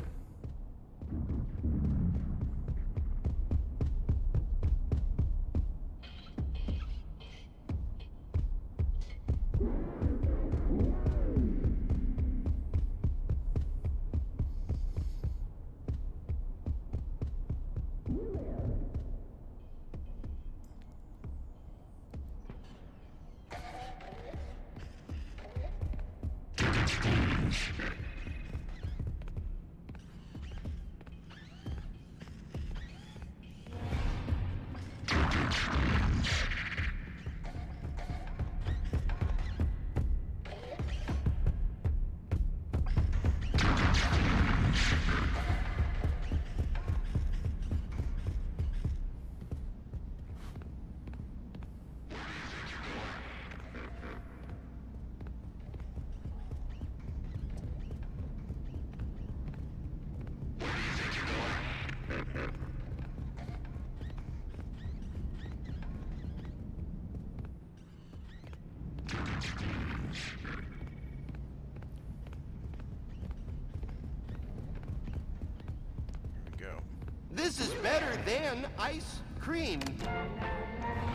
H: This is better than ice cream.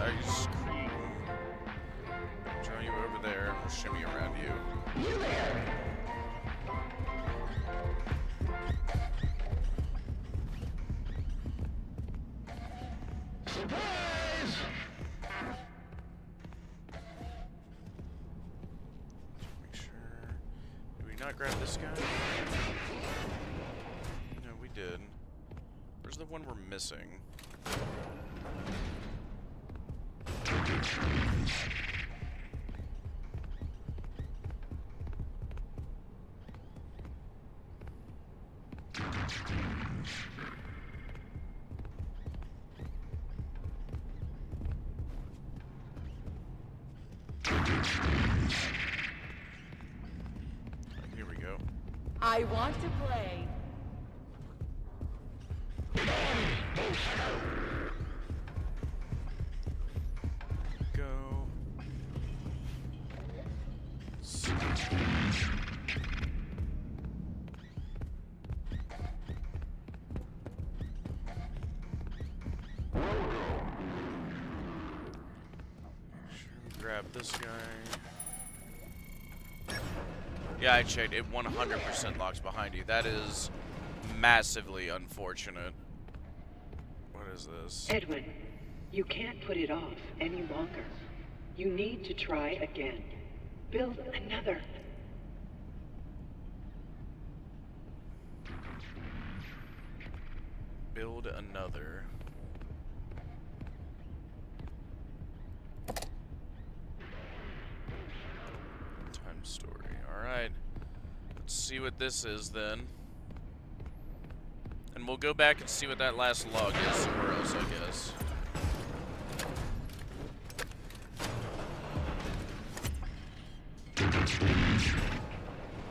A: Ice cream. Draw you over there. We'll shimmy around you.
I: You there! Surprise!
A: Make sure. Did we not grab this guy? No, we did. Where's the one we're missing? Here we go.
D: I want to play.
A: Go. Grab this guy. Yeah, I checked. It 100% locks behind you. That is massively unfortunate. What is this?
G: Edwin, you can't put it off any longer. You need to try again. Build another.
A: Build another. Time story. Alright. Let's see what this is then. And we'll go back and see what that last log is somewhere else, I guess.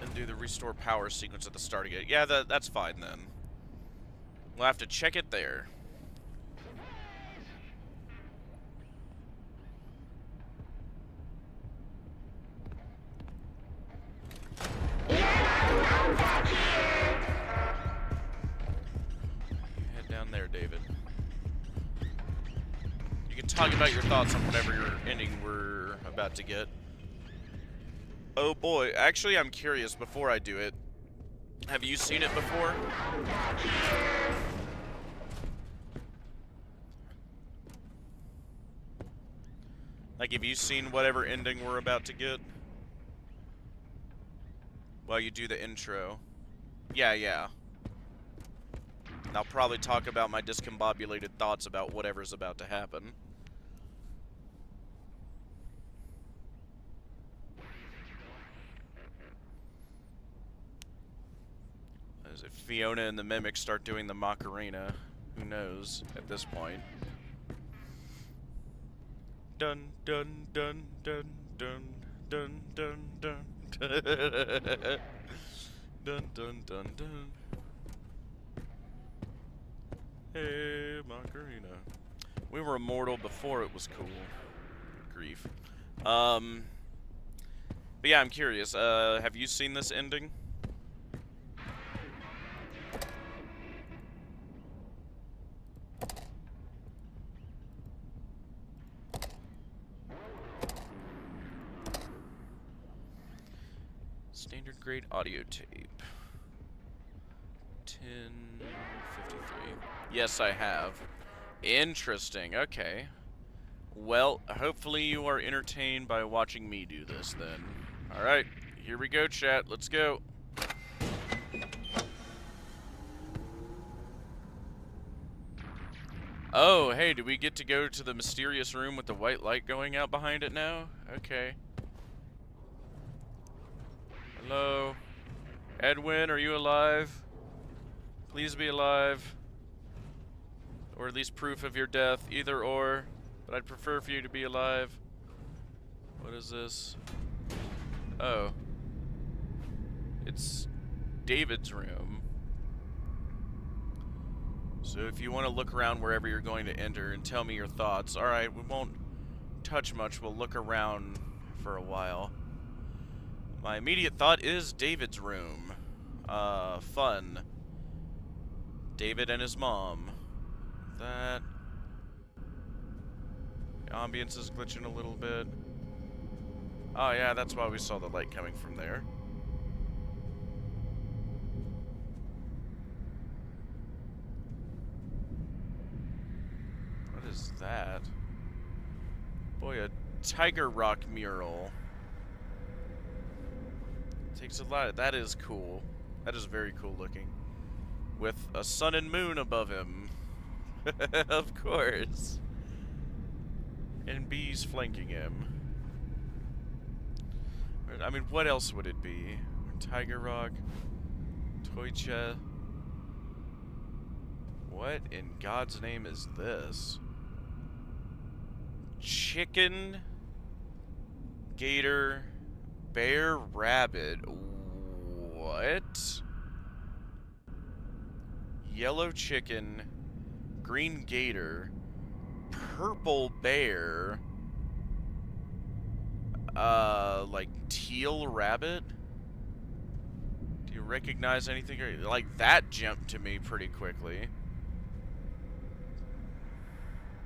A: And do the restore power sequence at the start again. Yeah, that's fine then. We'll have to check it there. Head down there, David. You can talk about your thoughts on whatever your ending we're about to get. Oh boy, actually I'm curious before I do it. Have you seen it before? Like, have you seen whatever ending we're about to get? While you do the intro. Yeah. And I'll probably talk about my discombobulated thoughts about whatever's about to happen. As if Fiona and the Mimic start doing the Macarena, who knows at this point. Dun dun dun dun dun dun dun dun dun dun dun dun. Hey, Macarena. We were immortal before it was cool. Grief. But yeah, I'm curious. Have you seen this ending? Upgrade audio tape. 1053. Yes, I have. Interesting. Okay. Well, hopefully you are entertained by watching me do this then. Alright, here we go, chat. Let's go. Oh, hey, do we get to go to the mysterious room with the white light going out behind it now? Okay. Hello? Edwin, are you alive? Please be alive. Or at least proof of your death, either or. But I'd prefer for you to be alive. What is this? Oh. It's David's room. So if you want to look around wherever you're going to enter and tell me your thoughts. Alright, we won't touch much. We'll look around for a while. My immediate thought is David's room. Fun. David and his mom. That. The ambience is glitching a little bit. Oh yeah, that's why we saw the light coming from there. What is that? Boy, a Tiger Rock mural. Takes a lot. That is cool. That is very cool looking. With a sun and moon above him. Of course. And bees flanking him. I mean, what else would it be? Tiger Rock. Toy chest. What in God's name is this? Chicken, gator, bear, rabbit. What? Yellow chicken, green gator, purple bear, like teal rabbit? Do you recognize anything? Like, that jumped to me pretty quickly.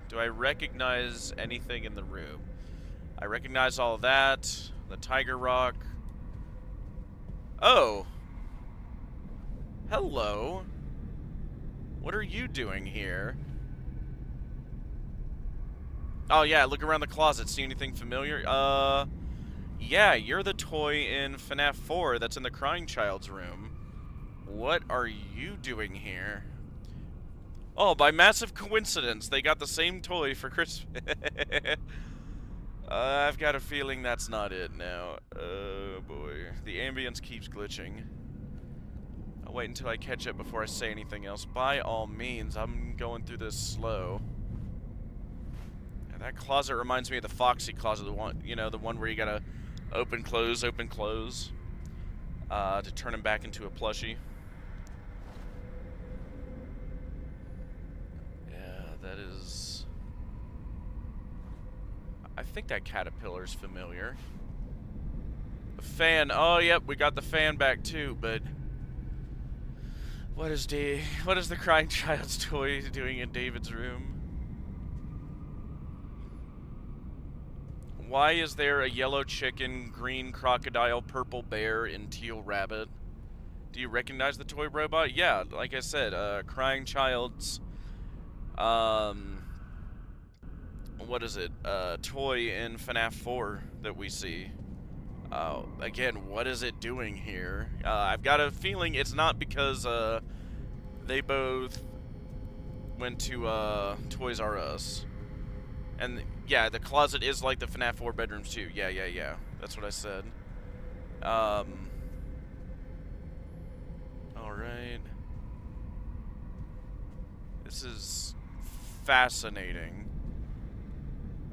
A: Do I recognize anything in the room? I recognize all that. The Tiger Rock. Oh. Hello. What are you doing here? Oh yeah, look around the closet. See anything familiar? Yeah, you're the toy in FNAF 4 that's in the crying child's room. What are you doing here? Oh, by massive coincidence, they got the same toy for Christmas. I've got a feeling that's not it now. Oh boy. The ambience keeps glitching. I'll wait until I catch up before I say anything else. By all means, I'm going through this slow. Yeah, that closet reminds me of the Foxy closet, the one, you know, the one where you gotta open, close, to turn him back into a plushie. That is... I think that caterpillar's familiar. The fan. Oh, yep, we got the fan back too, but... What is the crying child's toy doing in David's room? Why is there a yellow chicken, green crocodile, purple bear, and teal rabbit? Do you recognize the toy robot? Yeah, like I said, crying child's... what is it? Toy in FNAF 4 that we see. Again, what is it doing here? I've got a feeling it's not because, they both went to, Toys R Us. And, yeah, the closet is like the FNAF 4 bedrooms too. Yeah. That's what I said. Alright. This is fascinating.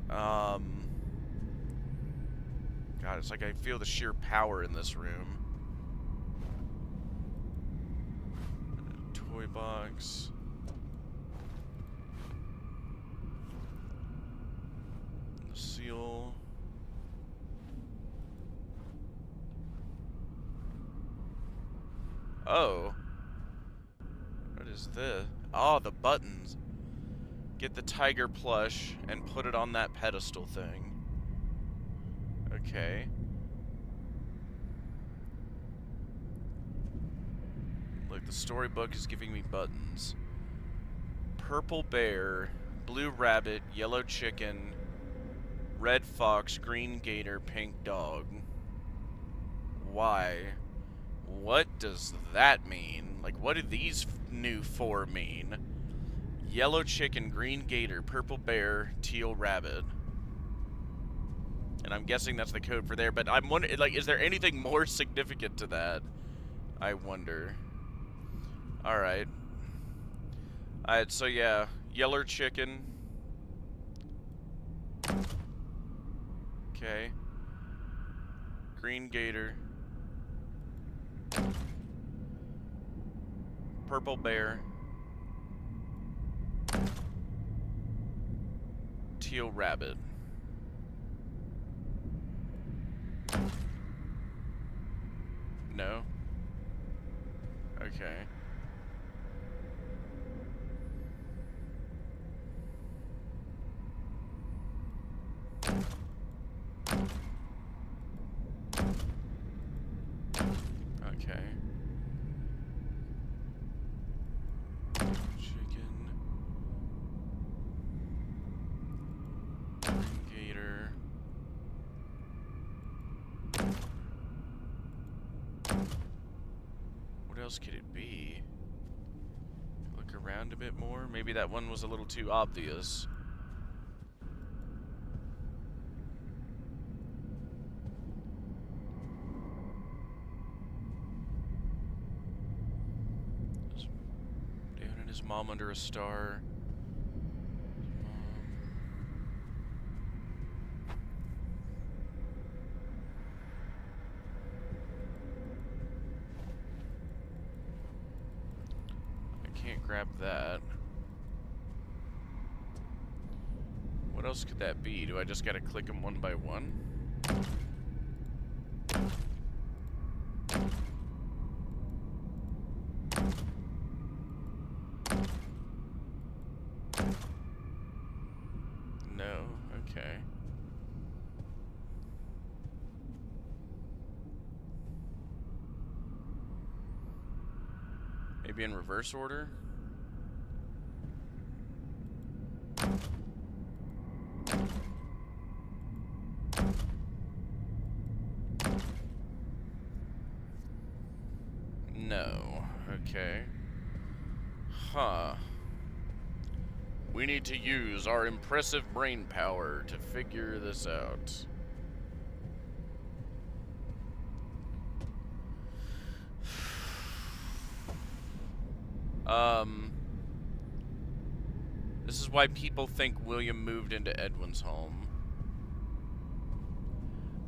A: God, it's like I feel the sheer power in this room. Toy box. The seal. Oh. What is this? Oh, the buttons. Get the tiger plush and put it on that pedestal thing. Okay. like the storybook is giving me buttons. Purple bear, blue rabbit, yellow chicken, red fox, green gator, pink dog. Why? What does that mean? Like, what do these new 4 mean? Yellow chicken, green gator, purple bear, teal rabbit. And I'm guessing that's the code for there, but I'm wondering, like, is there anything more significant to that? I wonder. Alright. Alright, so yeah, yellow chicken. Okay. Green gator. Purple bear. Teal rabbit. No? Okay. Okay. Chicken. Gator. What else could it be? Look around a bit more. Maybe that one was a little too obvious. Down and his mom under a star. Grab that. What else could that be? Do I just gotta click them one by one? No, okay. Maybe in reverse order? No. Okay. Huh. We need to use our impressive brain power to figure this out. This is why people think William moved into Edwin's home.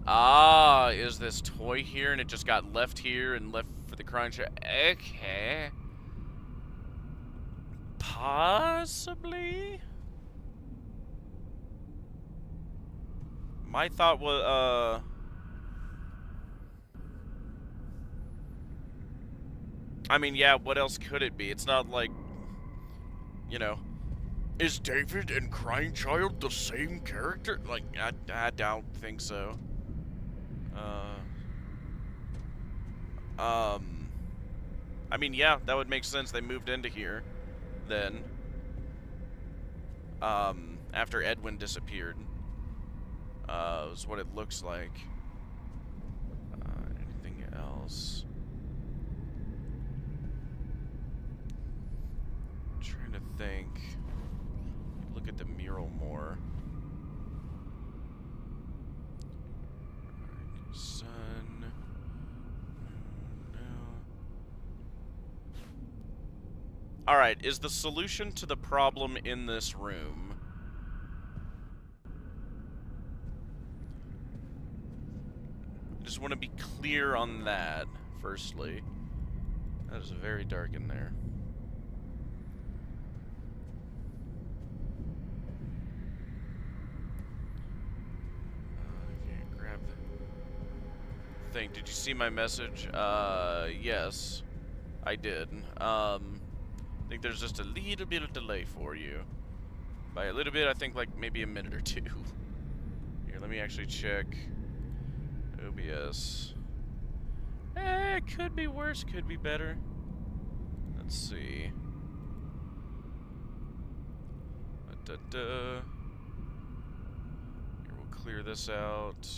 A: Ah, is this toy here and it just got left here and left for the crime show? Okay. Possibly? My thought was, I mean, yeah, what else could it be? It's not like, you know, is David and Crying Child the same character? Like, I don't think so. I mean, yeah, that would make sense. They moved into here then. After Edwin disappeared. Is what it looks like. Anything else? I'm trying to think. Look at the mural more. Sun. No. Alright, is the solution to the problem in this room? I just want to be clear on that, firstly. That is very dark in there. Thing. Did you see my message? Yes, I did. I think there's just a little bit of delay for you. By a little bit, I think like maybe a minute or two. Here, let me actually check OBS. It could be worse, could be better. Let's see. Here, we'll clear this out.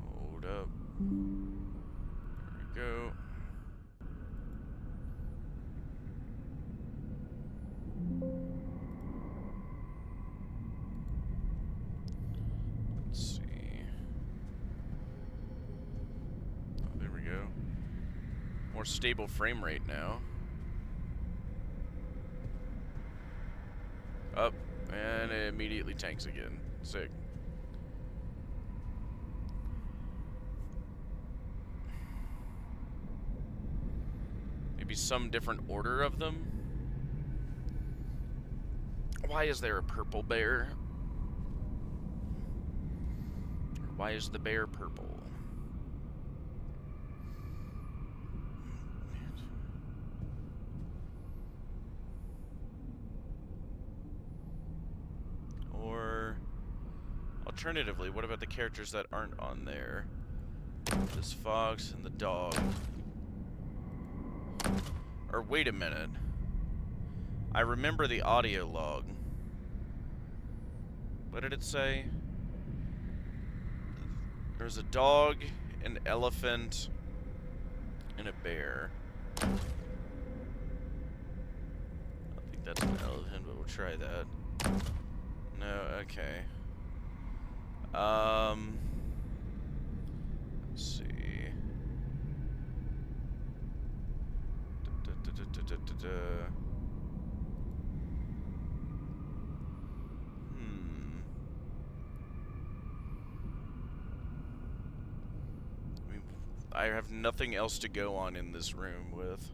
A: Hold up. There we go. Let's see. Oh, there we go. More stable frame rate now. Up, and it immediately tanks again. Sick. Maybe some different order of them? Why is there a purple bear? Why is the bear purple? Or alternatively, what about the characters that aren't on there? This fox and the dog. Or wait a minute. I remember the audio log. What did it say? There's a dog, an elephant, and a bear. I think that's an elephant, but we'll try that. No, okay. Let's see. I have nothing else to go on in this room with.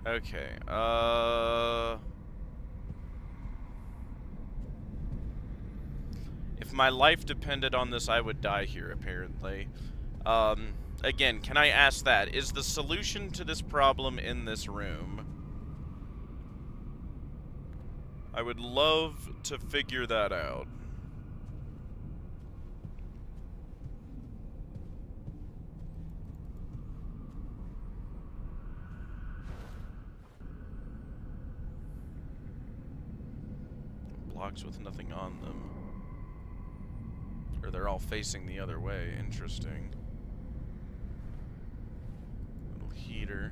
A: Okay, if my life depended on this, I would die here, apparently. Again, can I ask that? Is the solution to this problem in this room? I would love to figure that out. Blocks with nothing on them. Or they're all facing the other way. Interesting. Little heater.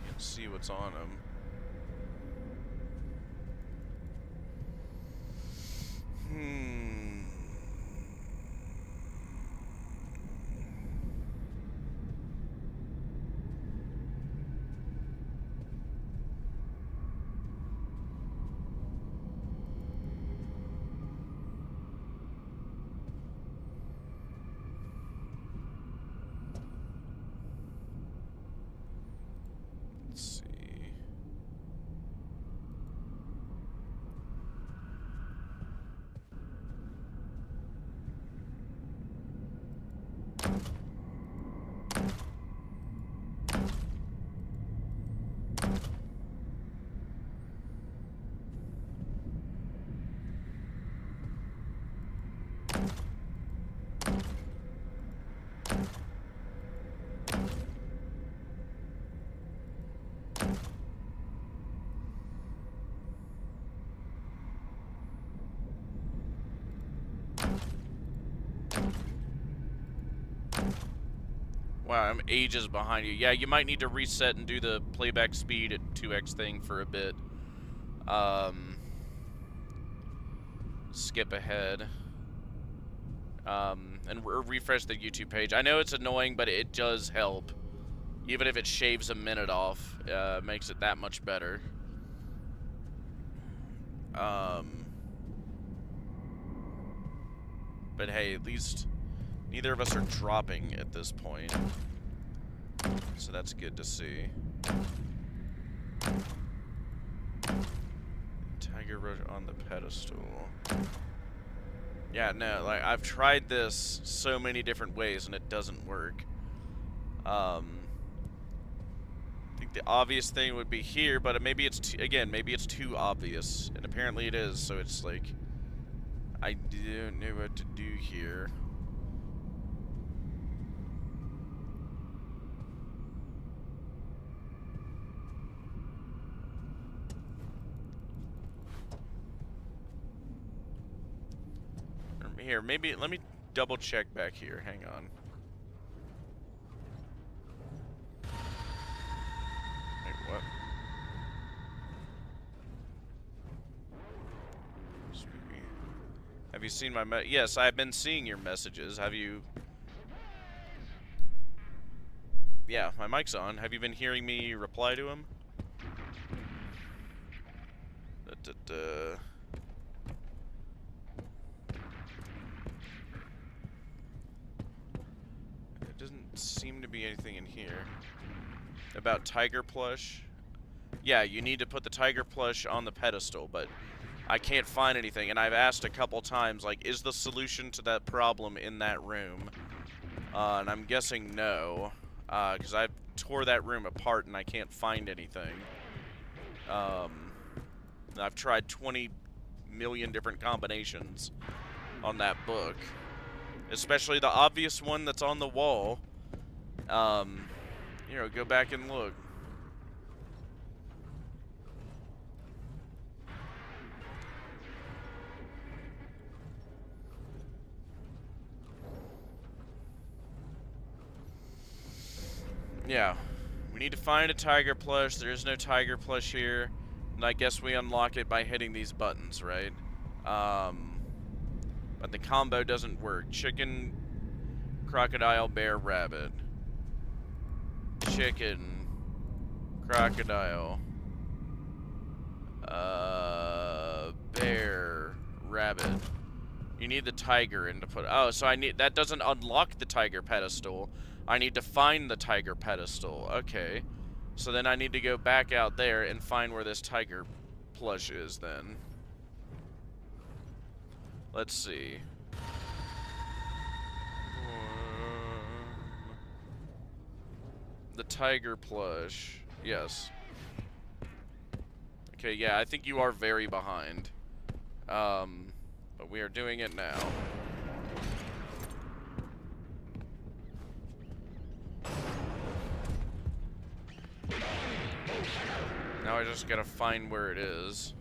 A: Can't see what's on them. Let's see. Wow, I'm ages behind you. Yeah, you might need to reset and do the playback speed at 2x thing for a bit. Skip ahead. And refresh the YouTube page. I know it's annoying, but it does help. Even if it shaves a minute off, makes it that much better. But hey, at least Neither of us are dropping at this point. So that's good to see. Tiger Roach on the pedestal. Yeah, no, like, I've tried this so many different ways and it doesn't work. I think the obvious thing would be here, but maybe it's, again, maybe it's too obvious. And apparently it is, so it's like, I don't know what to do here. Here, maybe, let me double check back here. Hang on. Wait, what? Have you seen my yes, I've been seeing your messages. Have you... Yeah, my mic's on. Have you been hearing me reply to him? Seem to be anything in here about tiger plush. Yeah, you need to put the tiger plush on the pedestal, but I can't find anything, and I've asked a couple times, like, is the solution to that problem in that room? And I'm guessing no, because I tore that room apart and I can't find anything. I've tried 20 million different combinations on that book, especially the obvious one that's on the wall. You know, go back and look. Yeah, we need to find a tiger plush. There is no tiger plush here, and I guess we unlock it by hitting these buttons, right? But the combo doesn't work. Chicken, crocodile, bear, rabbit. Chicken, crocodile, bear, rabbit. You need the tiger in to put. Oh, so I need that doesn't unlock the tiger pedestal. I need to find the tiger pedestal. Okay, so then I need to go back out there and find where this tiger plush is. Then let's see. The tiger plush. Yes. Okay, yeah, I think you are very behind. But we are doing it now. Now I just gotta find where it is.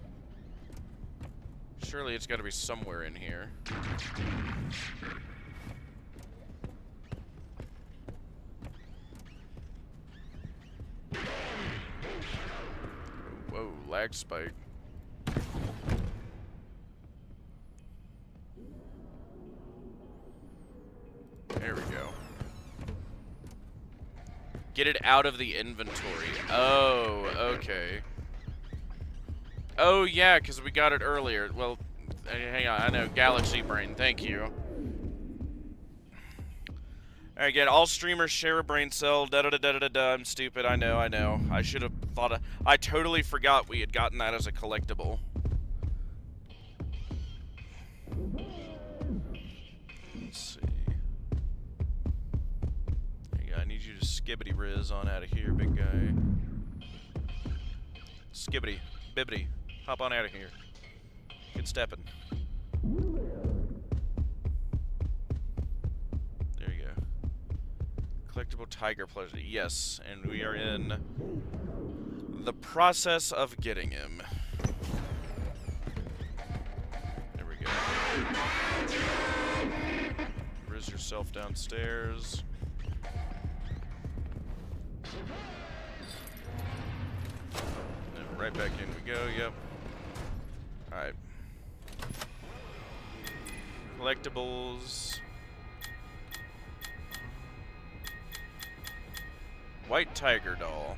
A: Surely it's gotta be somewhere in here. Whoa, lag spike. There we go. Get it out of the inventory. Oh, okay. Oh, yeah, because we got it earlier. Well, hang on. I know. Galaxy Brain. Thank you. Again, all streamers share a brain cell. Da-da-da-da-da-da. I'm stupid. I know, I know. I should have thought of... I totally forgot we had gotten that as a collectible. Let's see. I need you to skibbity riz on out of here, big guy. Skibbity. Bibbity. Hop on out of here. Good stepping. There you go. Collectible tiger pleasure. Yes, and we are in the process of getting him. There we go. Riz yourself downstairs. And right back in we go, yep. Alright. Collectibles. White tiger doll.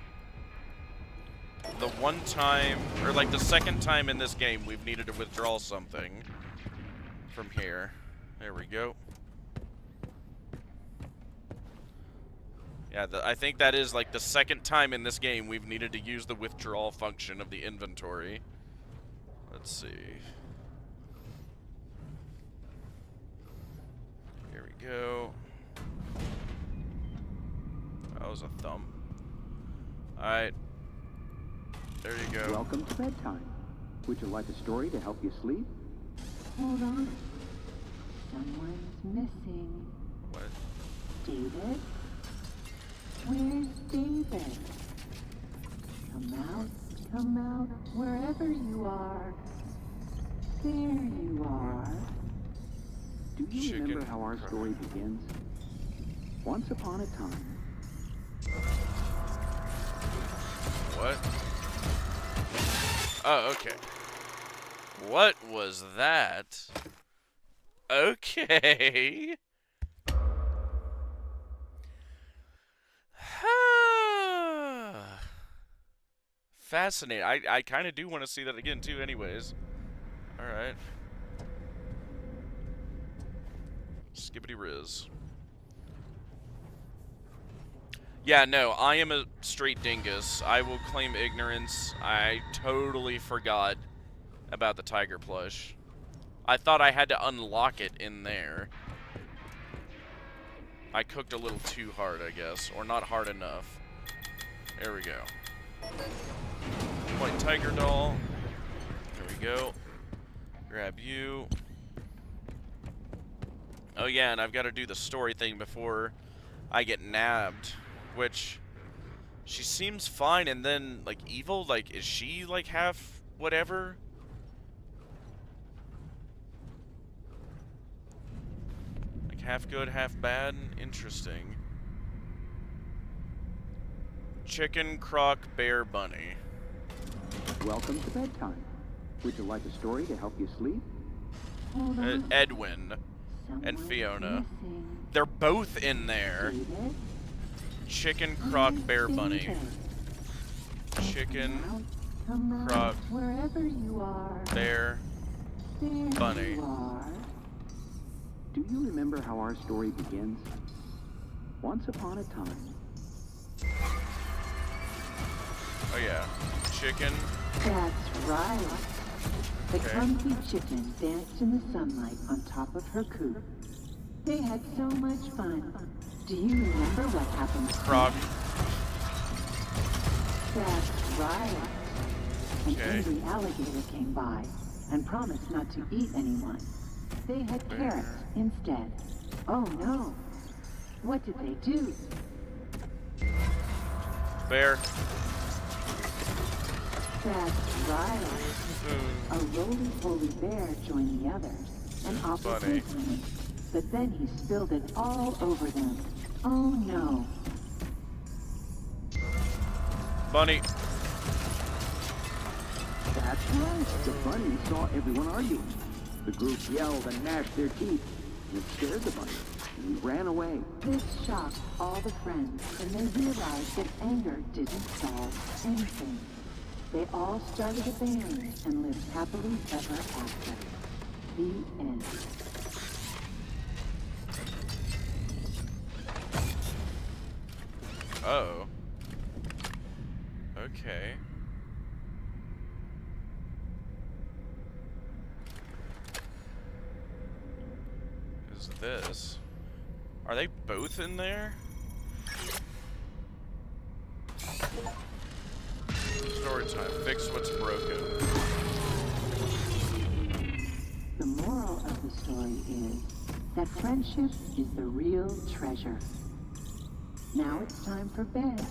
A: The one time, or like the second time in this game we've needed to withdraw something from here. There we go. Yeah, I think that is like the second time in this game we've needed to use the withdrawal function of the inventory. Let's see. Here we go. That was a thumb. Alright. There you go.
K: Welcome to bedtime. Would you like a story to help you sleep?
J: Hold on. Someone's missing.
A: What?
J: David? Where's David? Come out, wherever you are. There you are.
K: Do you remember how our story begins? Once upon a time.
A: What? Oh, okay. What was that? Okay. Fascinating. I kind of do want to see that again, too, anyways. Alright. Skibbity Riz. Yeah, no, I am a straight dingus. I will claim ignorance. I totally forgot about the tiger plush. I thought I had to unlock it in there. I cooked a little too hard, I guess. Or not hard enough. There we go. White tiger doll. There we go. Grab you. Oh yeah, and I've got to do the story thing before I get nabbed. Which, she seems fine, and then, like, evil? Like, is she, like, half whatever? Like, half good, half bad? Interesting. Chicken, croc, bear, bunny.
K: Welcome to bedtime. Would you like a story to help you sleep?
J: Hold on.
A: Edwin and Fiona. They're both in there.
J: David?
A: Chicken, croc, bear, bunny. Chicken, croc,
J: wherever you are.
A: bear,
J: There
A: bunny.
J: you are.
K: Do you remember how our story begins? Once upon a time.
A: Oh yeah. Chicken.
J: That's right. The
A: Okay.
J: clumsy chicken danced in the sunlight on top of her coop. They had so much fun. Do you remember what happened?
A: Croc.
J: That's right. An
A: Okay.
J: angry alligator came by and promised not to eat anyone. They had carrots instead. Oh no. What did they do?
A: Bear.
J: That's right. A roly-poly bear joined the others and offered
A: Bunny.
J: his honey. But then he spilled it all over them. Oh no.
A: Bunny.
K: That's right. The bunny saw everyone arguing. The group yelled and gnashed their teeth. It scared the bunny, and he ran away.
J: This shocked all the friends, and they realized that anger didn't solve anything. They all started a band and lived happily ever after. The end.
A: Oh. Okay. Is this? Are they both in there? Story time. Fix what's broken.
J: The moral of the story is that friendship is the real treasure. Now it's time for bed.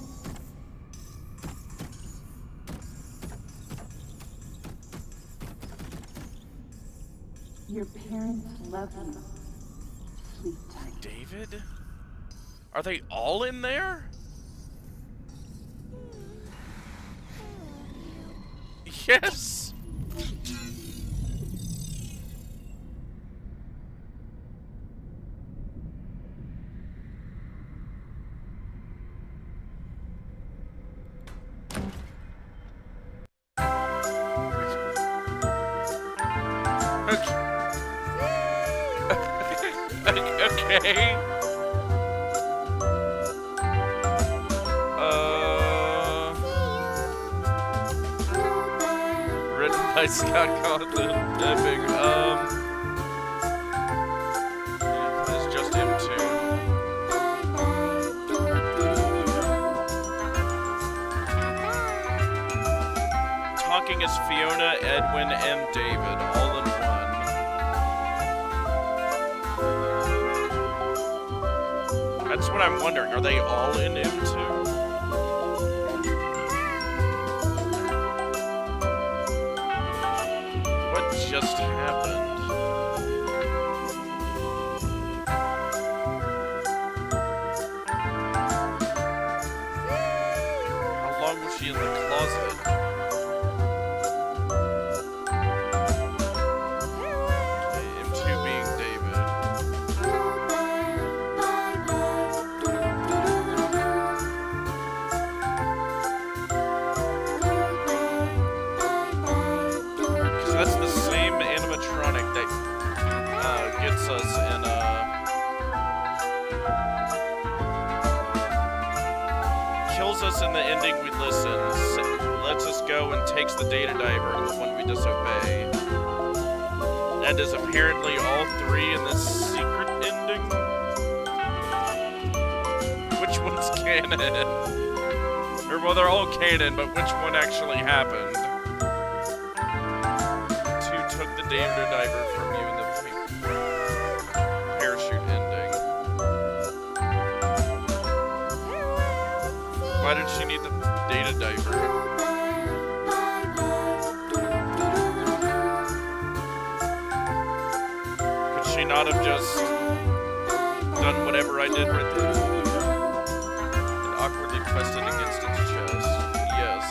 J: Your parents love you. Sleep tight.
A: David? Are they all in there? Yes! Okay. Scott Cawthon, epic. It's just M2. Talking as Fiona, Edwin, and David, all in one. That's what I'm wondering. Are they all in M2? What just happened? How long was she in the closet? In the ending we listen, lets us go and takes the data diver and the one we disobey. And is apparently all three in this secret ending? Which one's canon? Or, well, they're all canon, but which one actually happened? Two took the data diver from you in the parachute ending. Why did she need the data diver? Could she not have just done whatever I did right there? And awkwardly pressed it against its chest. Yes.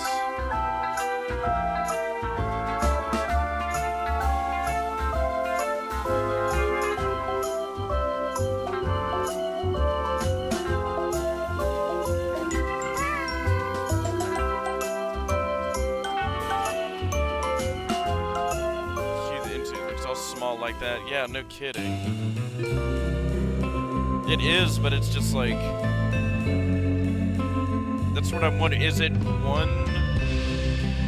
A: Like that. Yeah, no kidding. It is, but it's just like... That's what I'm wondering. Is it one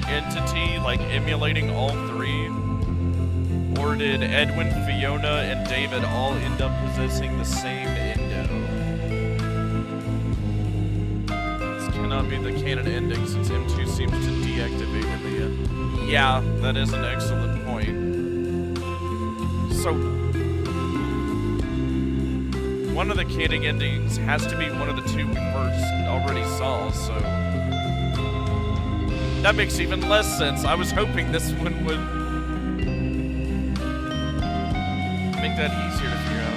A: entity, like, emulating all three? Or did Edwin, Fiona, and David all end up possessing the same endo? This cannot be the canon ending, since M2 seems to deactivate in the end. Yeah, that is an excellent point. So, one of the canon endings has to be one of the two we first already saw, so... That makes even less sense. I was hoping this one would... make that easier to figure out.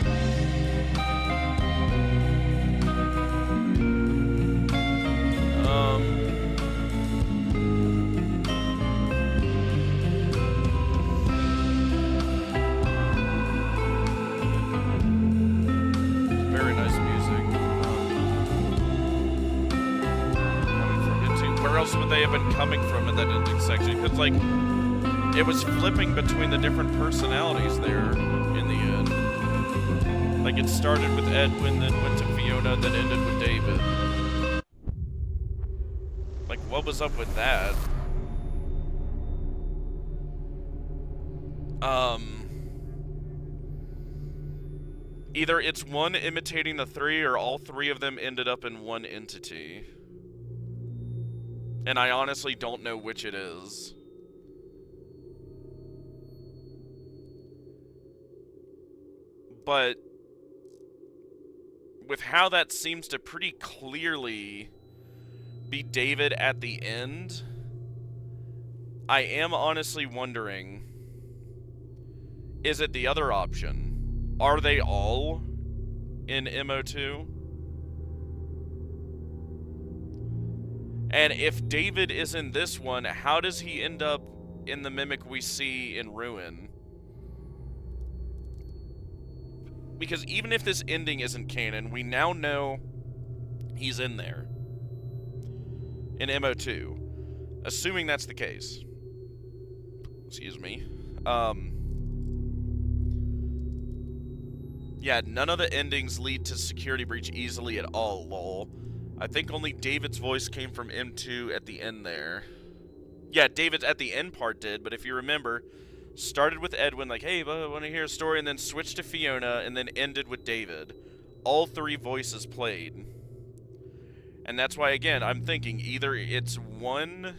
A: Would they have been coming from in that ending section? Because, like, it was flipping between the different personalities there in the end. Like, it started with Edwin, then went to Fiona, then ended with David. Like, what was up with that? Either it's one imitating the three, or all three of them ended up in one entity. And I honestly don't know which it is. But with how that seems to pretty clearly be David at the end, I am honestly wondering, is it the other option? Are they all in MO2? And if David is in this one, how does he end up in the Mimic we see in Ruin? Because even if this ending isn't canon, we now know he's in there. In MO2. Assuming that's the case. Excuse me. Yeah, none of the endings lead to security breach easily at all, lol. I think only David's voice came from M2 at the end there. Yeah, David at the end part did, but if you remember, started with Edwin, like, hey, I want to hear a story, and then switched to Fiona, and then ended with David. All three voices played. And that's why, again, I'm thinking either it's one,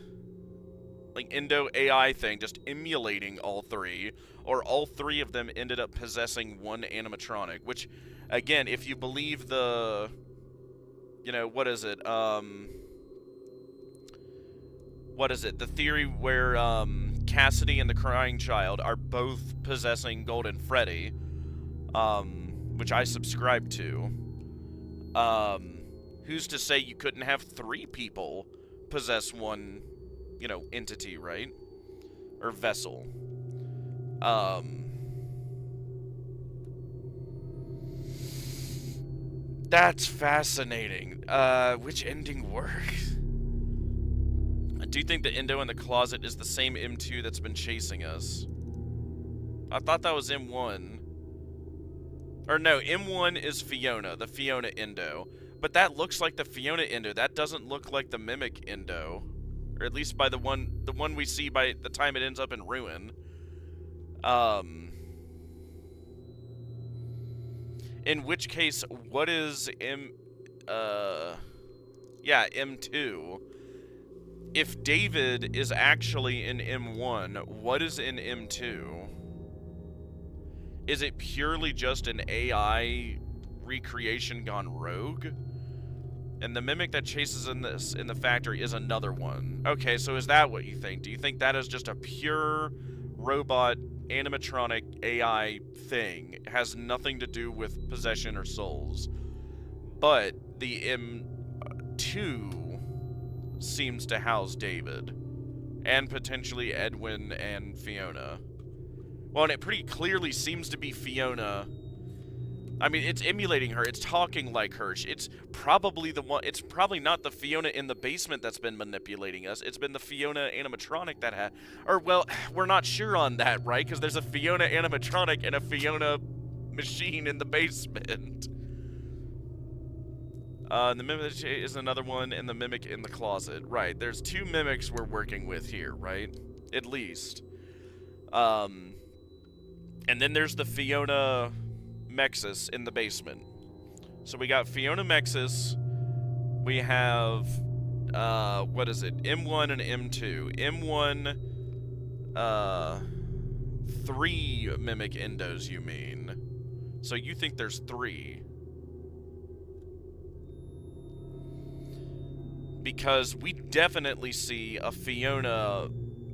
A: like, Indo AI thing, just emulating all three, or all three of them ended up possessing one animatronic, which, again, if you believe the, you know, what is it, the theory where, Cassidy and the Crying Child are both possessing Golden Freddy, which I subscribe to, who's to say you couldn't have three people possess one, you know, entity, right? Or vessel. That's fascinating. Which ending works? Do you think the Endo in the closet is the same M2 that's been chasing us? I thought that was M1. Or no, M1 is Fiona, the Fiona Endo. But that looks like the Fiona Endo. That doesn't look like the Mimic Endo. Or at least by the one we see by the time it ends up in Ruin. In which case, what is M2? If David is actually in M1, what is in M2? Is it purely just an AI recreation gone rogue? And the Mimic that chases in the factory is another one. Okay, so is that what you think? Do you think that is just a pure robot animatronic AI thing? It has nothing to do with possession or souls. But the M2 seems to house David, and potentially Edwin and Fiona. Well, and it pretty clearly seems to be Fiona. I mean, it's emulating her. It's talking like her. It's probably the one. It's probably not the Fiona in the basement that's been manipulating us. It's been the Fiona animatronic that had. Or, well, we're not sure on that, right? Because there's a Fiona animatronic and a Fiona machine in the basement. The Mimic is another one, and the Mimic in the closet. Right, there's two Mimics we're working with here, right? At least. And then there's the Fiona Mexis in the basement. So we got Fiona Mexis. We have, what is it? M1 and M2. M1, 3 Mimic Endos, you mean. So you think there's 3. Because we definitely see a Fiona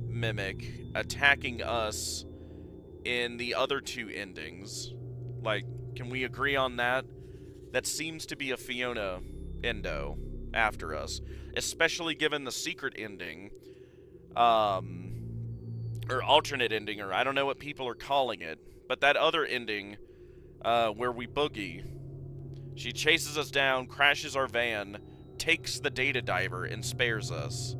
A: Mimic attacking us in the other 2 endings. Like, can we agree on that? That seems to be a Fiona Endo after us. Especially given the secret ending. Or alternate ending, or I don't know what people are calling it. But that other ending, where we boogie. She chases us down, crashes our van, takes the data diver, and spares us.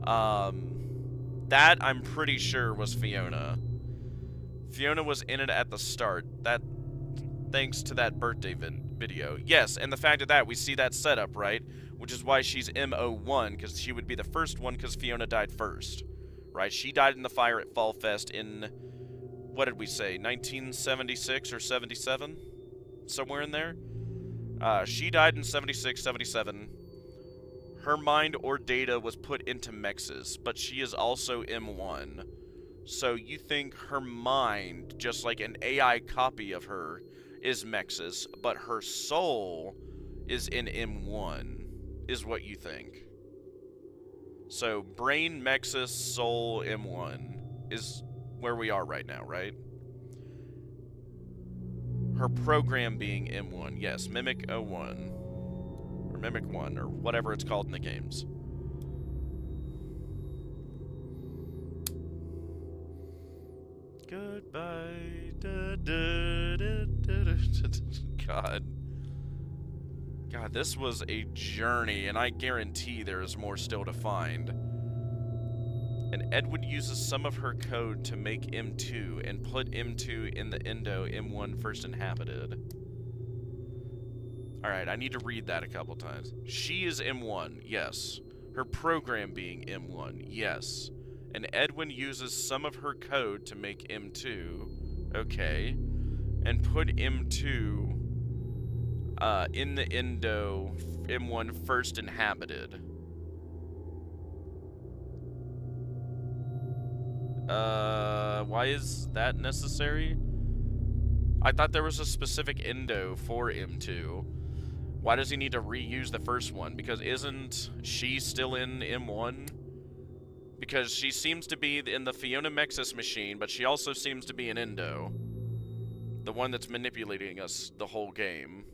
A: That, I'm pretty sure, was Fiona. Fiona was in it at the start. That, thanks to that birthday video. Yes, and the fact of that, we see that setup, right? Which is why she's M01, because she would be the first one, because Fiona died first. Right? She died in the fire at Fall Fest in, what did we say, 1976 or 77? Somewhere in there? She died in 76, 77. Her mind or data was put into Mexis, but she is also M1. So you think her mind, just like an AI copy of her, is Mexis, but her soul is in M1, is what you think. So brain, Mexis, soul, M1 is where we are right now, right? Her program being M1, yes, Mimic 01. Or Mimic 1, or whatever it's called in the games. Goodbye. God. God, this was a journey, and I guarantee there is more still to find. And Edwin uses some of her code to make M2, and put M2 in the Endo M1 first inhabited. Alright, I need to read that a couple times. She is M1, yes. Her program being M1, yes. And Edwin uses some of her code to make M2. Okay. And put M2 in the Endo M1 first inhabited. Why is that necessary? I thought there was a specific Endo for M2. Why does he need to reuse the first one? Because isn't she still in M1? Because she seems to be in the Fiona Mexis machine, but she also seems to be an Endo. The one that's manipulating us the whole game.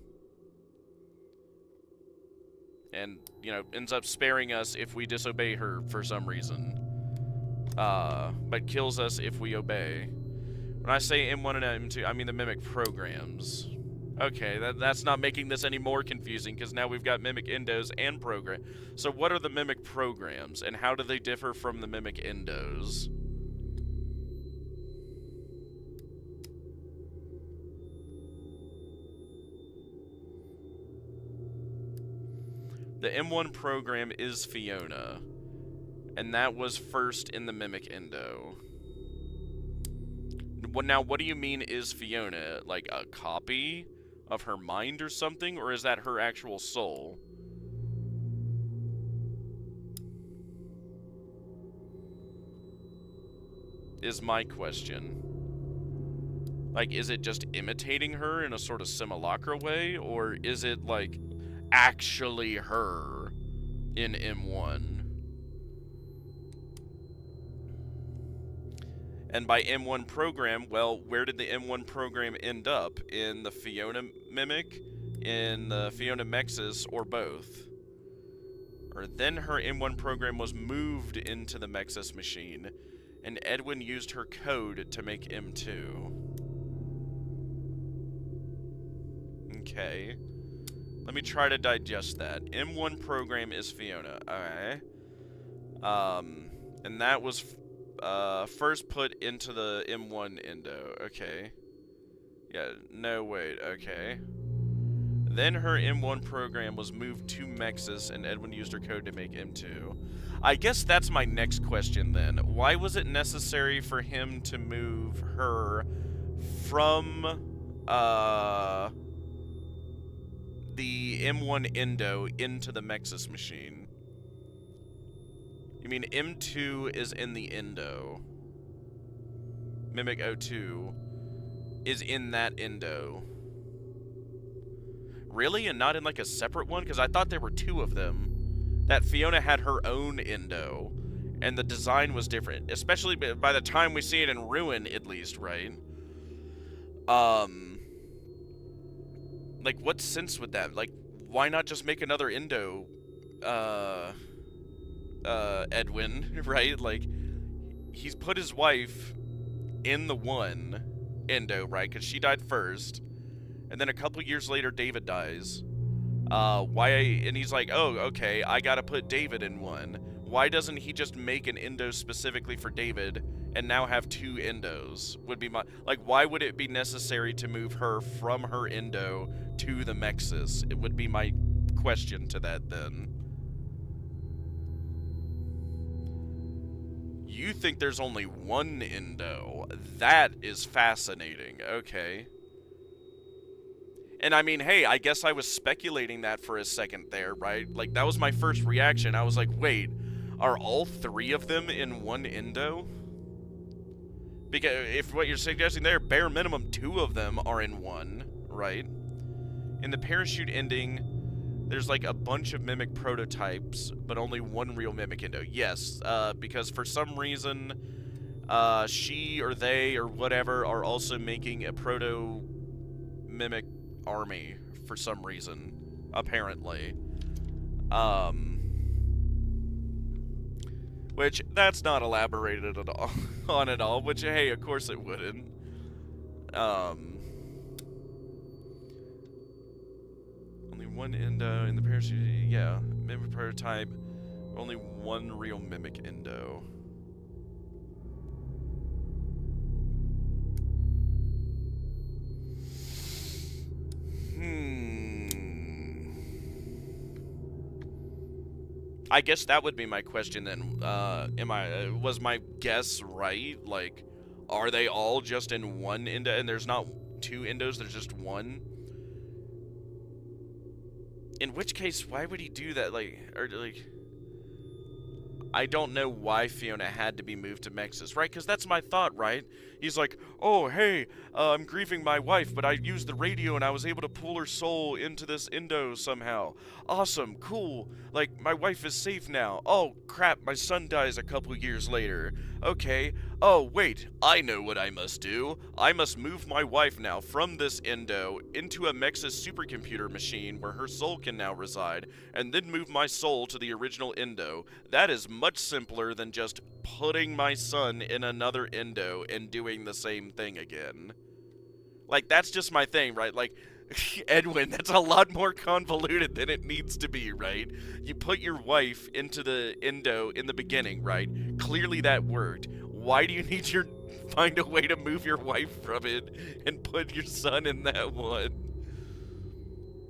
A: And, you know, ends up sparing us if we disobey her for some reason. But kills us if we obey. When I say M1 and M2, I mean the Mimic programs. Okay, that's not making this any more confusing, because now we've got Mimic Endos and program. So what are the Mimic programs, and how do they differ from the Mimic Endos? The M1 program is Fiona, and that was first in the Mimic Endo. Now, what do you mean is Fiona? Like a copy of her mind or something? Or is that her actual soul? Is my question. Like, is it just imitating her in a sort of simulacra way? Or is it, like, actually her in M1? And by M1 program, well, where did the M1 program end up? In the Fiona Mimic? In the Fiona Mexis? Or both? Or then her M1 program was moved into the Mexis machine, and Edwin used her code to make M2. Okay. Let me try to digest that. M1 program is Fiona. Alright. And that was first put into the M1 Endo. Okay. Yeah, no, wait. Okay. Then her M1 program was moved to Mexis, and Edwin used her code to make M2. I guess that's my next question then. Why was it necessary for him to move her from the M1 Endo into the Mexis machine? You mean M2 is in the Endo. Mimic 02 is in that Endo. Really? And not in like a separate one? Because I thought there were two of them. That Fiona had her own Endo, and the design was different. Especially by the time we see it in Ruin, at least, right? Like, what sense would that? Like, why not just make another Endo, Edwin, right? Like, he's put his wife in the one Endo, right? Because she died first. And then a couple years later, David dies. And he's like, oh, okay, I gotta put David in one. Why doesn't he just make an Endo specifically for David and now have two Endos? Would be my, like, why would it be necessary to move her from her Endo to the Mexis? It would be my question to that then. You think there's only one Endo? That is fascinating. Okay. And I mean, hey, I guess I was speculating that for a second there, right? Like, that was my first reaction. I was like, wait, are all three of them in one Endo? Because if what you're suggesting there, bare minimum 2 of them are in one, right? In the parachute ending, there's like a bunch of Mimic prototypes, but only one real Mimic Endo. Yes, because for some reason, she or they or whatever are also making a proto-Mimic army for some reason, apparently. Which, that's not elaborated at all, on at all, which, hey, of course it wouldn't. Only one Endo in the parachute, yeah, Mimic prototype, only one real Mimic Endo. I guess that would be my question then. Was my guess right? Like, are they all just in one endo, and there's not two endos, there's just one? In which case, why would he do that? I don't know why Fiona had to be moved to Mexis, right? Because that's my thought, right? He's like, oh, hey, I'm grieving my wife, but I used the radio and I was able to pull her soul into this endo somehow. Awesome, cool. Like, my wife is safe now. Oh, crap, my son dies a couple years later. Okay. Oh, wait, I know what I must do. I must move my wife now from this endo into a Mexis supercomputer machine where her soul can now reside, and then move my soul to the original endo. That is much simpler than just putting my son in another endo and doing the same thing again. Like, that's just my thing, right? Like, Edwin, that's a lot more convoluted than it needs to be, right? You put your wife into the endo in the beginning, right? Clearly that worked. Why do you need to find a way to move your wife from it and put your son in that one?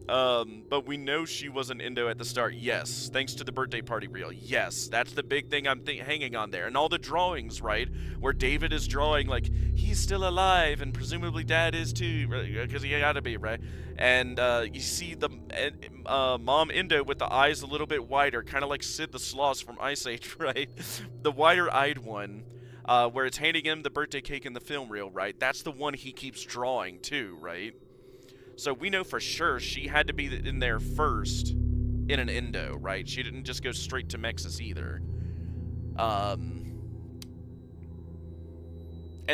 A: But we know she was an endo at the start. Yes, thanks to the birthday party reel. Yes, that's the big thing I'm hanging on there. And all the drawings, right, where David is drawing, like, he's still alive, and presumably Dad is too, because he gotta be, right? And you see the mom endo with the eyes a little bit wider, kind of like Sid the Sloth from Ice Age, right? The wider-eyed one, where it's handing him the birthday cake in the film reel, right? That's the one he keeps drawing too, right? So we know for sure she had to be in there first in an endo, right? She didn't just go straight to Mexis either. And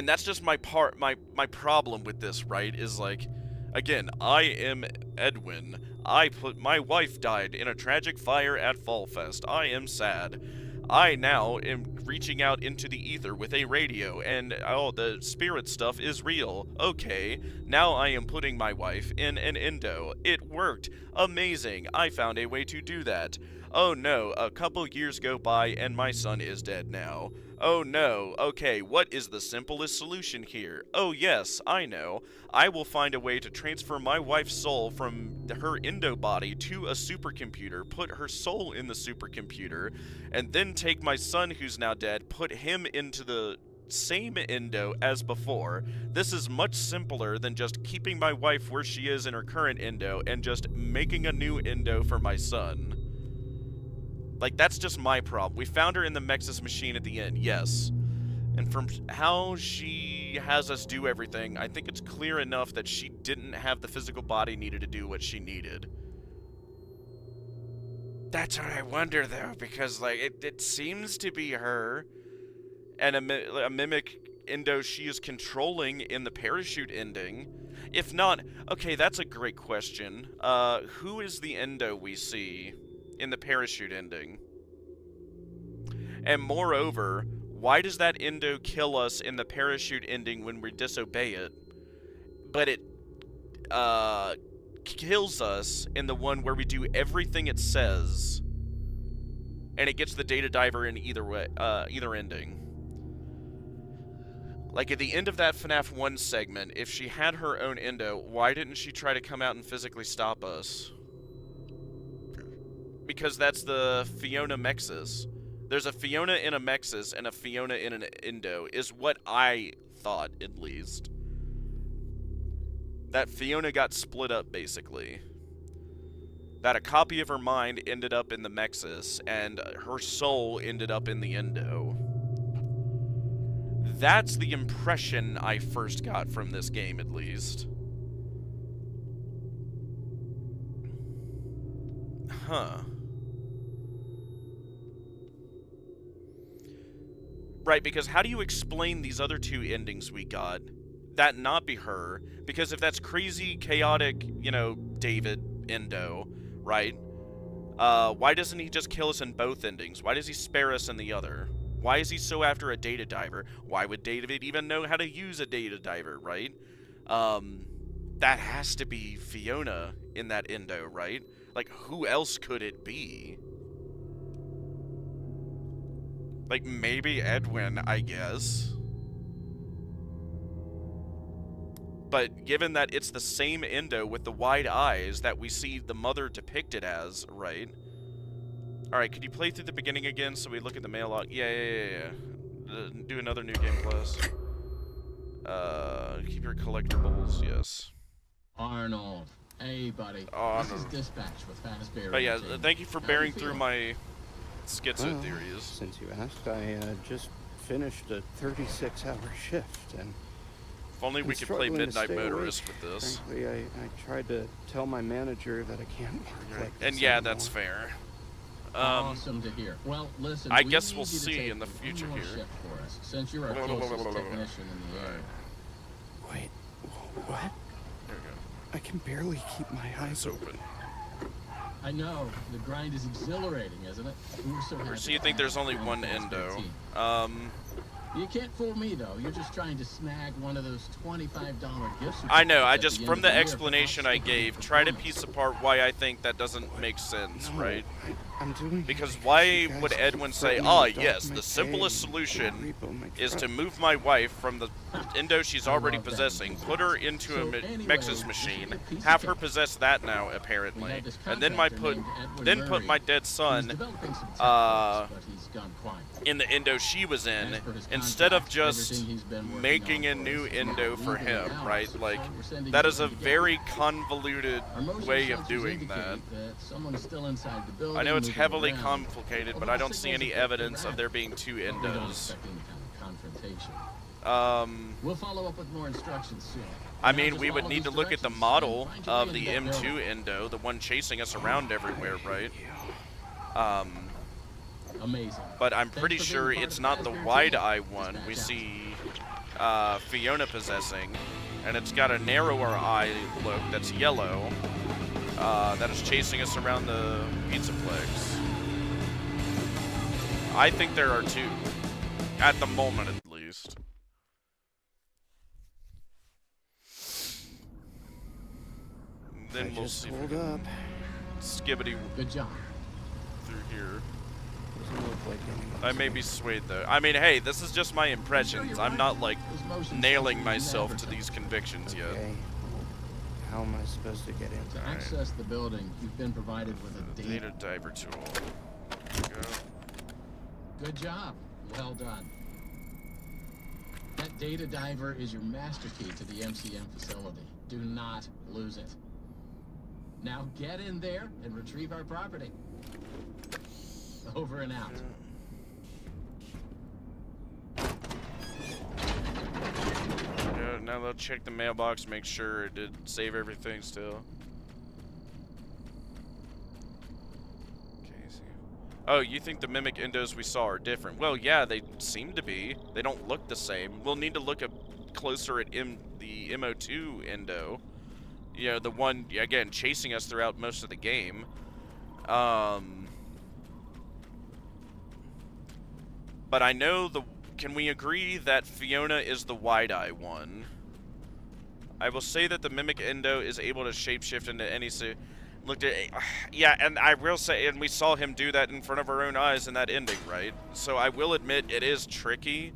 A: that's just my problem with this, right? Is like, again, I am Edwin. My wife died in a tragic fire at Fall Fest. I am sad. I now am reaching out into the ether with a radio, and oh, the spirit stuff is real. Okay, now I am putting my wife in an endo. It worked. Amazing. I found a way to do that. Oh no, a couple years go by and my son is dead now. Oh no, okay, what is the simplest solution here? Oh yes, I know. I will find a way to transfer my wife's soul from her endo body to a supercomputer, put her soul in the supercomputer, and then take my son who's now dead, put him into the same endo as before. This is much simpler than just keeping my wife where she is in her current endo and just making a new endo for my son. Like, that's just my problem. We found her in the Mexis machine at the end, yes. And from how she has us do everything, I think it's clear enough that she didn't have the physical body needed to do what she needed. That's what I wonder, though, because, like, it seems to be her and a mimic endo she is controlling in the parachute ending. If not, okay, that's a great question. Who is the endo we see in the parachute ending? And moreover, why does that endo kill us in the parachute ending when we disobey it, but it kills us in the one where we do everything it says, and it gets the data diver in either way, either ending? Like, at the end of that FNAF 1 segment, if she had her own endo, why didn't she try to come out and physically stop us? Because that's the Fiona Mexis. There's a Fiona in a Mexis and a Fiona in an endo, is what I thought, at least. That Fiona got split up, basically. That a copy of her mind ended up in the Mexis, and her soul ended up in the endo. That's the impression I first got from this game, at least. Huh. Right, because how do you explain these other two endings we got? That not be her? Because if that's crazy, chaotic, you know, David endo, right? Why doesn't he just kill us in both endings? Why does he spare us in the other? Why is he so after a data diver? Why would David even know how to use a data diver, right? That has to be Fiona in that endo, right? Like, who else could it be? Like, maybe Edwin, I guess. But given that it's the same endo with the wide eyes that we see the mother depicted as, right? Alright, could you play through the beginning again so we look at the mail log? Yeah. Do another new game plus. Keep your collectibles, yes.
L: Arnold. Hey, buddy.
A: Arnold.
L: This is Dispatch with Fazbear.
A: But yeah, thank you for bearing through my schizo theories.
H: Since you asked, I just finished a 36-hour shift, and
A: if only we could play Midnight Motorist with this.
H: Frankly, I tried to tell my manager that I can't work like this
A: and yeah,
H: anymore.
A: that's fair.
L: Awesome to hear. Well, listen,
A: I guess we'll see in the future here.
L: For us, since you're our closest technician in the area.
H: Wait, what?
A: There we go.
H: I can barely keep my eyes open.
L: I know. The grind is exhilarating, isn't it? We were so happy.
A: So you think there's only one endo?
L: You can't fool me, though. You're just trying to snag one of those $25 gifts.
A: I know. I just, from the explanation I gave, try to piece apart why I think that doesn't make sense, right?
H: I'm doing
A: because why would Edwin say, yes, the simplest solution is to move my wife from the endo she's already possessing, put her into a Mex's machine, have her possess that now, apparently, and then put my dead son in the endo she was in, instead of just making a new endo for him, right? Like, that is a very convoluted way of doing that. I know it's heavily complicated, but I don't see any evidence of there being two endos.
L: We'll follow up with more instructions soon.
A: I mean, we would need to look at the model of the M2 endo, the one chasing us around everywhere, right?
L: Amazing.
A: But I'm pretty sure it's not the wide-eye one we see Fiona possessing, and it's got a narrower eye look that's yellow, that is chasing us around the Pizzaplex. I think there are two, at the moment at least. Then we'll see.
H: Hold up.
A: Skibbity.
L: Good job.
A: Through here.
H: Doesn't look like anyone.
A: I may be swayed though. I mean, hey, this is just my impressions. I'm not like nailing myself to these convictions yet.
H: Okay. How am I supposed to get in?
L: To access the building, you've been provided with a
A: data diver tool. There we go.
L: Good job. Well done. That data diver is your master key to the MCM facility. Do not lose it. Now get in there and retrieve our property. Over and out.
A: Yeah, now let's check the mailbox, make sure it did save everything still. Okay, see. Oh, you think the mimic endos we saw are different? Well, yeah, they seem to be. They don't look the same. We'll need to look closer at the MO2 endo. You know, the one, again, chasing us throughout most of the game. But I know can we agree that Fiona is the wide-eye one? I will say that the mimic endo is able to shapeshift into any looked at, yeah, and I will say, and we saw him do that in front of our own eyes in that ending, right? So I will admit it is tricky.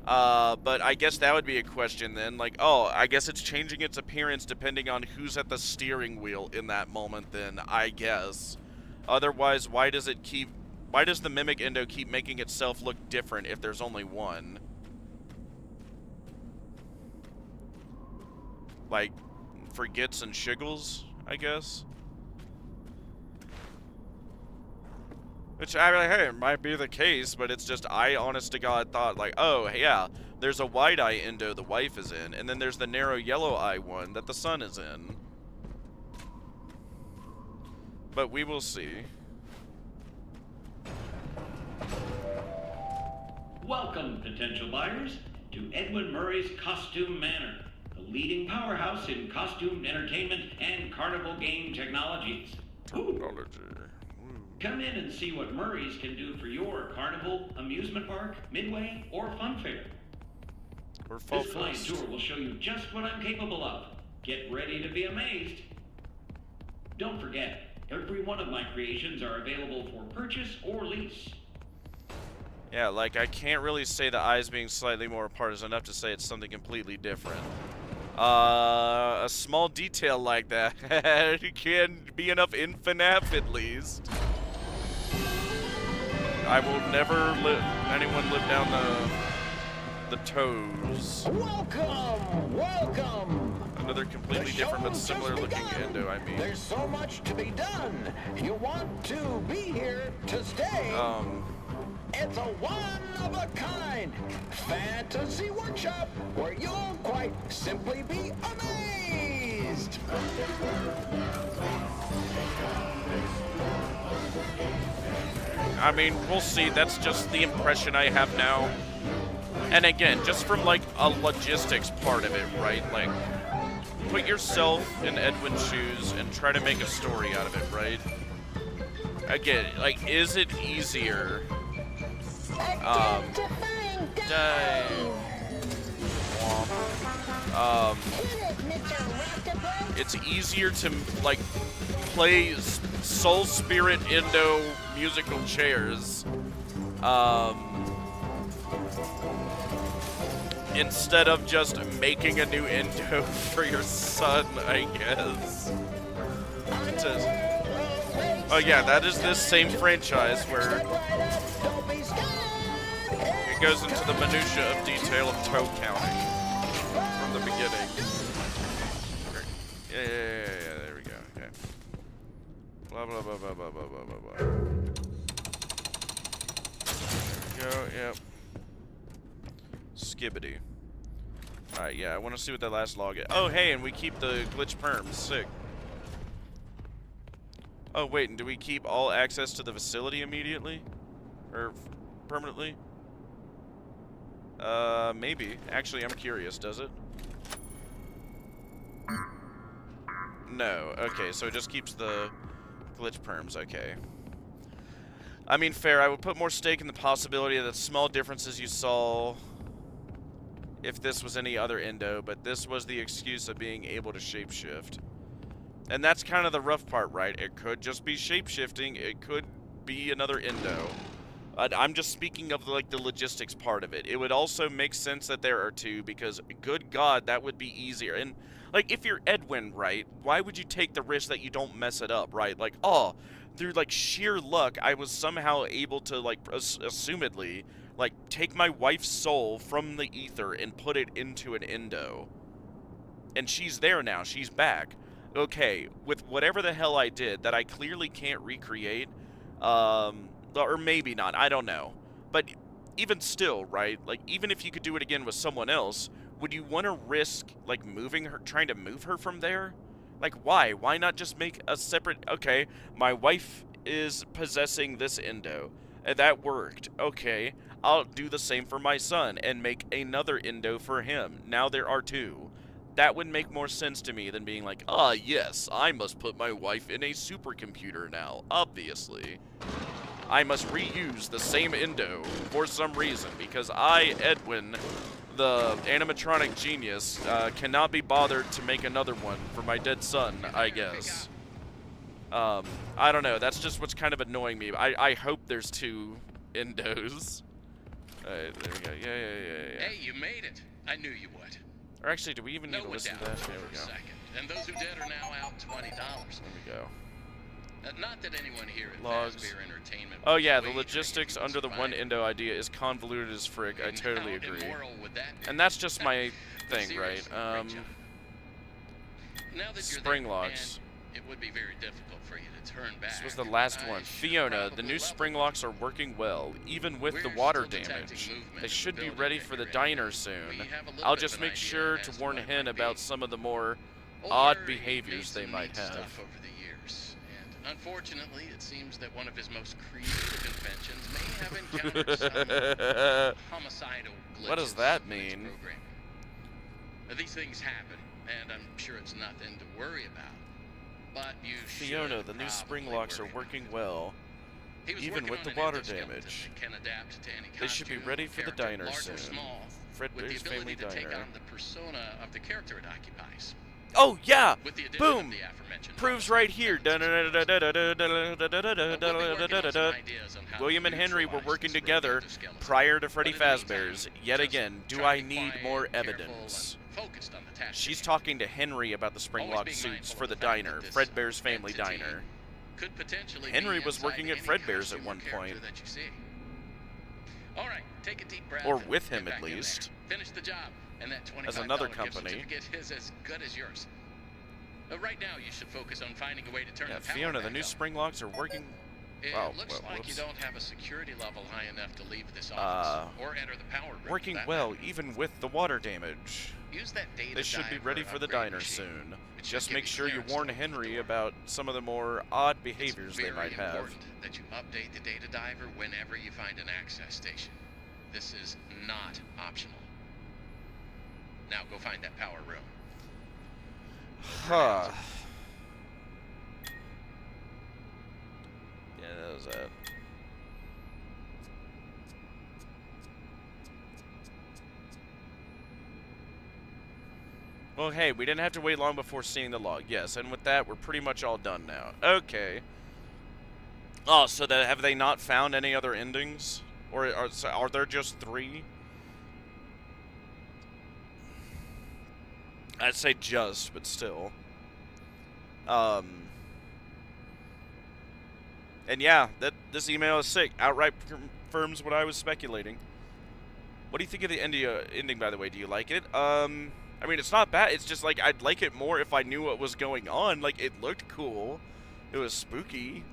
A: But I guess that would be a question then, like, oh, I guess it's changing its appearance depending on who's at the steering wheel in that moment then, I guess. Otherwise, why does the mimic endo keep making itself look different if there's only one? Like, for gits and shiggles, I guess? Which, I mean, hey, it might be the case, but it's just, I honest to God thought, like, oh, yeah, there's a wide-eye endo the wife is in, and then there's the narrow yellow eye one that the son is in. But we will see.
B: Welcome, potential buyers, to Edwin Murray's Costume Manor, the leading powerhouse in costume entertainment and carnival game technologies. Come in and see what Murray's can do for your carnival, amusement park, midway, or fun fair. This client tour will show you just what I'm capable of. Get ready to be amazed. Don't forget, every one of my creations are available for purchase or lease.
A: Yeah, like, I can't really say the eyes being slightly more apart is enough to say it's something completely different. A small detail like that can be enough in FNAF, at least. I will never let anyone live down the toes.
I: Welcome, welcome.
A: Another completely different but similar looking endo, I mean.
I: There's so much to be done. You want to be here to stay. It's a one-of-a-kind fantasy workshop where you'll quite simply be amazed.
A: I mean, we'll see. That's just the impression I have now. And again, just from like a logistics part of it, right? Like, put yourself in Edwin's shoes and try to make a story out of it, right? Again, like, is it easier? It's easier to like play Soul Spirit Indo musical chairs instead of just making a new Indo for your son, I guess. Oh yeah, that is this same franchise where it goes into the minutia of detail of toe counting from the beginning. Yeah, there we go, okay. Blah, blah, blah, blah, blah, blah, blah, blah, blah. There we go, yep. Skibbity. Alright, yeah, I want to see what that last log is. Oh, hey, and we keep the glitch perms. Sick. Oh, wait, and do we keep all access to the facility immediately? Or permanently? Maybe. Actually, I'm curious, does it? No. Okay, so it just keeps the glitch perms. Okay. I mean, fair. I would put more stake in the possibility of the small differences you saw if this was any other Indo, but this was the excuse of being able to shapeshift. And that's kind of the rough part, right? It could just be shapeshifting. It could be another Indo. I'm just speaking of like the logistics part of it. It would also make sense that there are two, because good God, that would be easier. And like, if you're Edwin, right, why would you take the risk that you don't mess it up, right? Like, oh, through like sheer luck, I was somehow able to like, assumedly, like take my wife's soul from the ether and put it into an Indo. And she's there now. She's back. Okay, with whatever the hell I did that I clearly can't recreate, or maybe not, I don't know. But even still, right, like, even if you could do it again with someone else, would you want to risk, like, moving her, trying to move her from there? Like, why? Why not just make a separate, okay, my wife is possessing this Indo, and that worked. Okay, I'll do the same for my son and make another Indo for him. Now there are two. That would make more sense to me than being like, ah, yes, I must put my wife in a supercomputer now, obviously. I must reuse the same Indo for some reason, because I, Edwin, the animatronic genius, cannot be bothered to make another one for my dead son, I guess. I don't know, that's just what's kind of annoying me. I hope there's two Indos. Alright, there we go. Yeah.
F: Hey, you made it. I knew you would.
A: Or actually, do we even need to listen to that? There we go.
F: And those who did are now out $20.
A: There we go.
F: Not that anyone here at
A: Logs.
F: Fazbear Entertainment.
A: Oh yeah, the logistics under the one Indo idea is convoluted as frick. I totally agree. And that's just my thing, right? Spring locks.
F: It would be very difficult for you to turn back.
A: This was the last one. Fiona, the new spring locks are working well, even with the water damage. They should be ready for the diner soon. I'll just make sure to warn Hen about some of the more odd behaviors they might have.
F: Unfortunately, it seems that one of his most creative inventions may have encountered some homicidal glitches.
A: What does that mean?
F: These things happen, and I'm sure it's nothing to worry about. But you
A: Fiona, the new spring locks are working well, even with the water damage. They should be ready for the diner soon. Fredbear's Family Diner. Oh yeah! Boom! Proves right here. William and Henry were working together prior to Freddy Fazbear's. Yet again, do I need more evidence? She's talking to Henry about the springlock suits for the diner, Fredbear's Family Diner. Henry was working at Fredbear's at one point.
F: All right, take a deep breath.
A: Or
F: and
A: with him,
F: get
A: at
F: back in
A: least.
F: there. Finish the job, and that $25
A: As another
F: gift
A: company.
F: certificate is as good as yours. Right now, you should focus on finding a way to turn
A: Yeah,
F: the power
A: Fiona,
F: back
A: the new
F: up.
A: spring locks are working.
F: It looks like
A: whoops.
F: you don't have a security level high enough to leave this office or enter the power room.
A: Working well, even with the water damage.
F: Use that data
A: They should be
F: diver
A: ready for the
F: upgrade
A: diner
F: machine.
A: soon.
F: It should
A: Just
F: give
A: make sure you
F: clearance
A: warn
F: to open the
A: Henry
F: door.
A: about some of the more odd behaviors they might
F: It's
A: have.
F: very important that you update the data diver whenever you find an access station. This is not optional. Now go find that power room.
A: Huh. Yeah, that was it. Well, hey, we didn't have to wait long before seeing the log. Yes, and with that, we're pretty much all done now. Okay. Oh, so have they not found any other endings? Or are there just 3? I'd say just, but still. And yeah, this email is sick. Outright confirms what I was speculating. What do you think of the ending, by the way? Do you like it? I mean, it's not bad. It's just, like, I'd like it more if I knew what was going on. Like, it looked cool. It was spooky.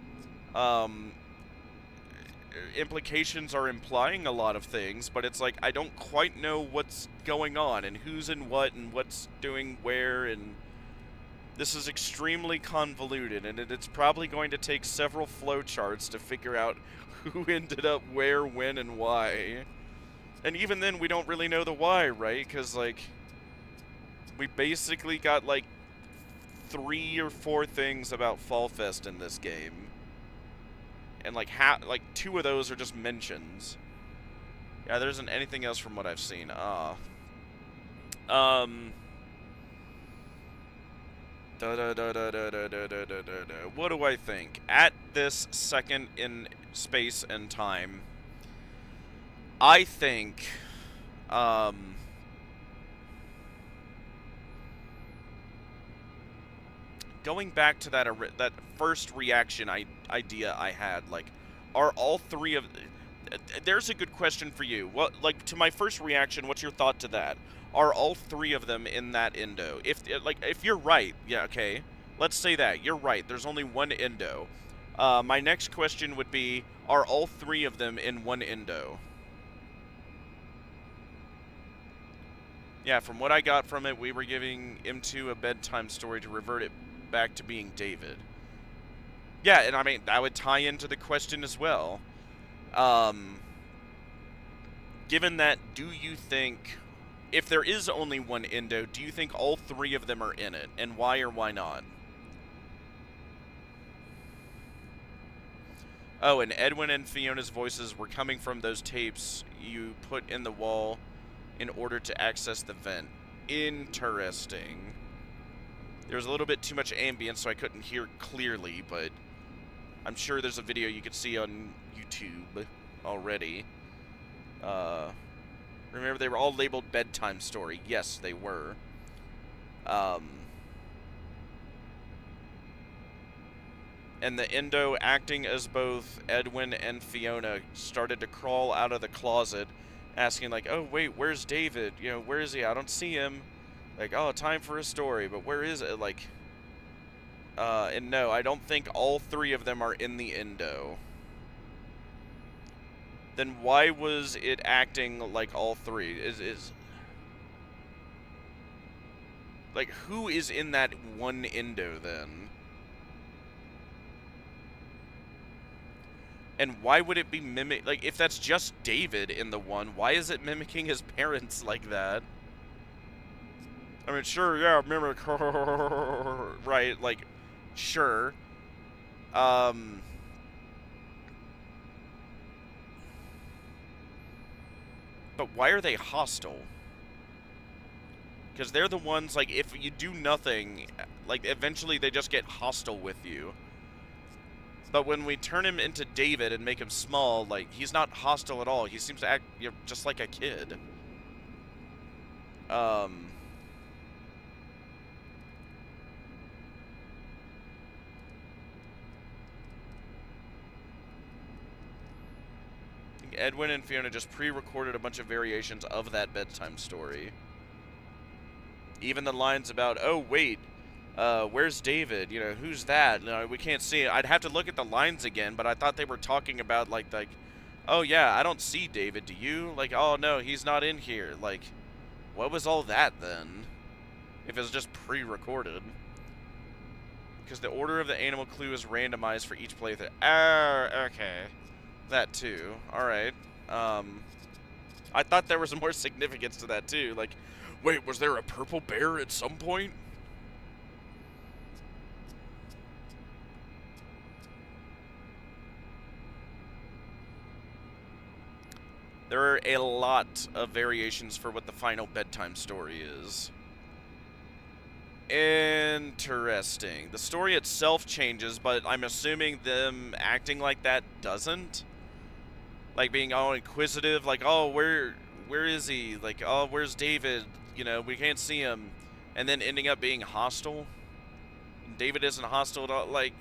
A: Implications are implying a lot of things, but it's like, I don't quite know what's going on, and who's in what, and what's doing where, and this is extremely convoluted, and it's probably going to take several flowcharts to figure out who ended up where, when, and why. And even then, we don't really know the why, right? Because, like, we basically got, like, 3 or 4 things about Fall Fest in this game. And, like, 2 of those are just mentions. Yeah, there isn't anything else from what I've seen. What do I think? At this second in space and time, I think, going back to that first reaction idea I had, like, are all 3 of... There's a good question for you. What, like, to my first reaction, what's your thought to that? Are all 3 of them in that endo? If you're right, yeah, okay. Let's say that. You're right. There's only one endo. My next question would be, are all 3 of them in one endo? Yeah, from what I got from it, we were giving M2 a bedtime story to revert it back to being David. Yeah, and I mean, that would tie into the question as well. Given that, do you think, if there is only one endo, do you think all 3 of them are in it? And why or why not? Oh, and Edwin and Fiona's voices were coming from those tapes you put in the wall in order to access the vent. Interesting. There was a little bit too much ambience, so I couldn't hear clearly, but I'm sure there's a video you could see on YouTube already. Remember, they were all labeled bedtime story. Yes, they were. And the endo acting as both Edwin and Fiona started to crawl out of the closet, asking like, oh, wait, where's David? You know, where is he? I don't see him. Like, oh, time for a story, but where is it? Like, and no, I don't think all 3 of them are in the endo. Then why was it acting like all 3? Like, who is in that one endo then? And why would it be like, if that's just David in the one, why is it mimicking his parents like that? I mean, sure, yeah, mimic, right, like, sure. But why are they hostile? Because they're the ones, like, if you do nothing, like, eventually they just get hostile with you. But when we turn him into David and make him small, like, he's not hostile at all. He seems to act, you know, just like a kid. Edwin and Fiona just pre-recorded a bunch of variations of that bedtime story. Even the lines about, oh, wait, where's David? You know, who's that? No, we can't see it. I'd have to look at the lines again, but I thought they were talking about, like, oh, yeah, I don't see David, do you? Like, oh, no, he's not in here. Like, what was all that, then? If it was just pre-recorded. Because the order of the animal clue is randomized for each playthrough. Oh, okay. That, too. Alright. I thought there was more significance to that, too. Like, wait, was there a purple bear at some point? There are a lot of variations for what the final bedtime story is. Interesting. The story itself changes, but I'm assuming them acting like that doesn't. Like being all inquisitive, like, oh, where is he? Like, oh, where's David? You know, we can't see him. And then ending up being hostile. David isn't hostile at all. Like,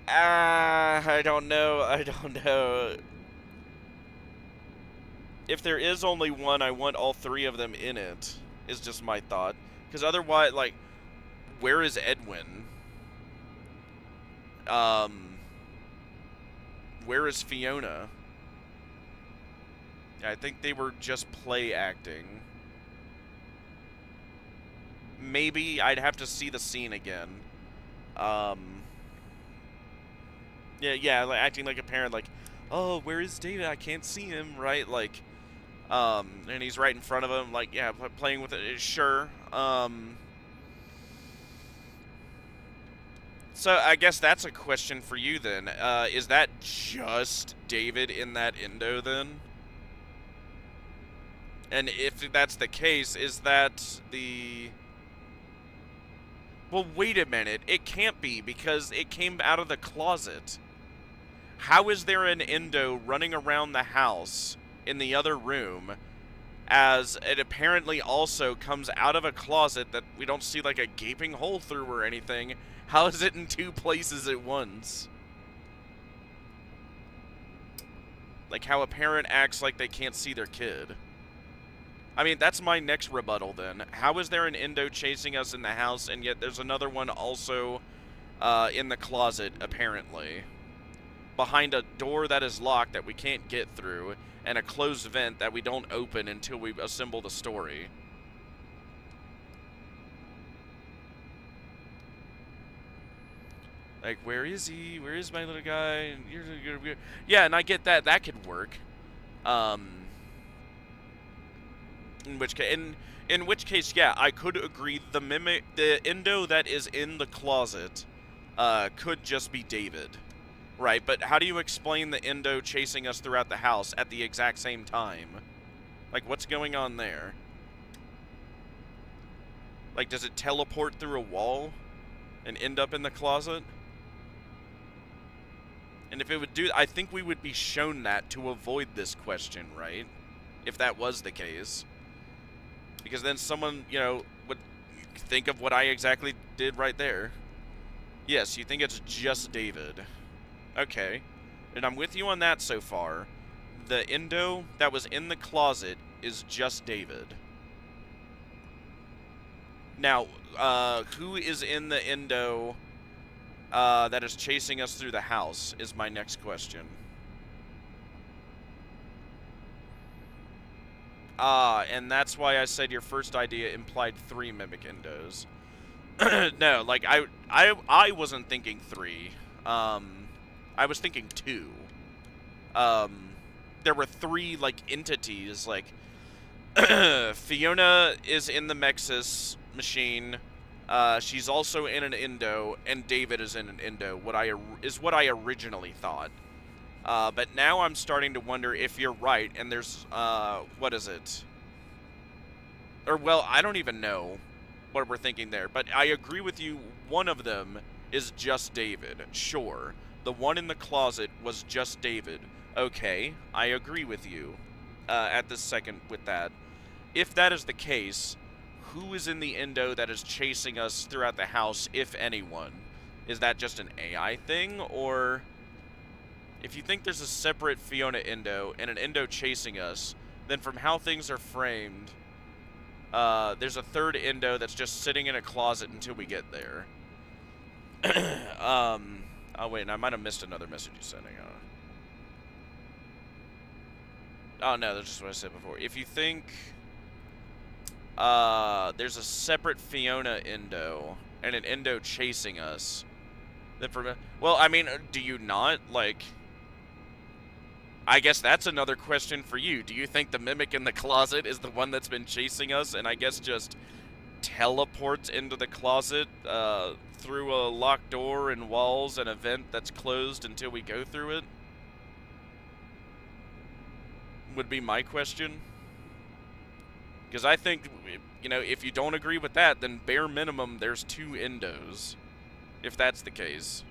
A: I don't know. If there is only one, I want all three of them in it, is just my thought. Because otherwise, like, where is Edwin? Where is Fiona? I think they were just play acting. Maybe I'd have to see the scene again. Yeah, like acting like a parent, like, oh, where is David? I can't see him, right? Like, and he's right in front of him, like, yeah, playing with it, sure. So I guess that's a question for you then. Is that just David in that endo then? And if that's the case, is that the... Well, wait a minute. It can't be, because it came out of the closet. How is there an endo running around the house in the other room as it apparently also comes out of a closet that we don't see like a gaping hole through or anything? How is it in two places at once? Like how a parent acts like they can't see their kid. I mean, that's my next rebuttal then. How is there an endo chasing us in the house and yet there's another one also in the closet, apparently? Behind a door that is locked that we can't get through, and a closed vent that we don't open until we assemble the story. Like, where is he? Where is my little guy? Yeah, and I get that. That could work. In which case, yeah, I could agree. The endo that is in the closet, could just be David. Right, but how do you explain the endo chasing us throughout the house at the exact same time? Like, what's going on there? Like, does it teleport through a wall and end up in the closet? And if it would do, I think we would be shown that to avoid this question, right? If that was the case. Because then someone, you know, would think of what I exactly did right there. Yes, you think it's just David. Okay, and I'm with you on that so far. The endo that was in the closet is just David. Now, who is in the endo that is chasing us through the house is my next question. And that's why I said your first idea implied 3 mimic endos. No, like, I wasn't thinking 3. I was thinking 2. There were 3, like, entities, like, Fiona is in the Mexis machine, she's also in an endo, and David is in an endo, what I originally thought. But now I'm starting to wonder if you're right, and there's, what is it? Or, well, I don't even know what we're thinking there, but I agree with you, one of them is just David, sure. The one in the closet was just David. Okay, I agree with you at this second with that. If that is the case, who is in the endo that is chasing us throughout the house, if anyone? Is that just an AI thing, or If you think there's a separate Fiona Endo and an Endo chasing us, then from how things are framed, there's a third Endo that's just sitting in a closet until we get there. Oh wait, I might have missed another message you sent. Oh no, that's just what I said before. If you think there's a separate Fiona Endo and an Endo chasing us, then well, I mean, do you not? Like, I guess that's another question for you. Do you think the Mimic in the closet is the one that's been chasing us and I guess just teleports into the closet through a locked door and walls and a vent that's closed until we go through it? Would be my question. Because I think, you know, if you don't agree with that, then bare minimum there's 2 Endos, if that's the case.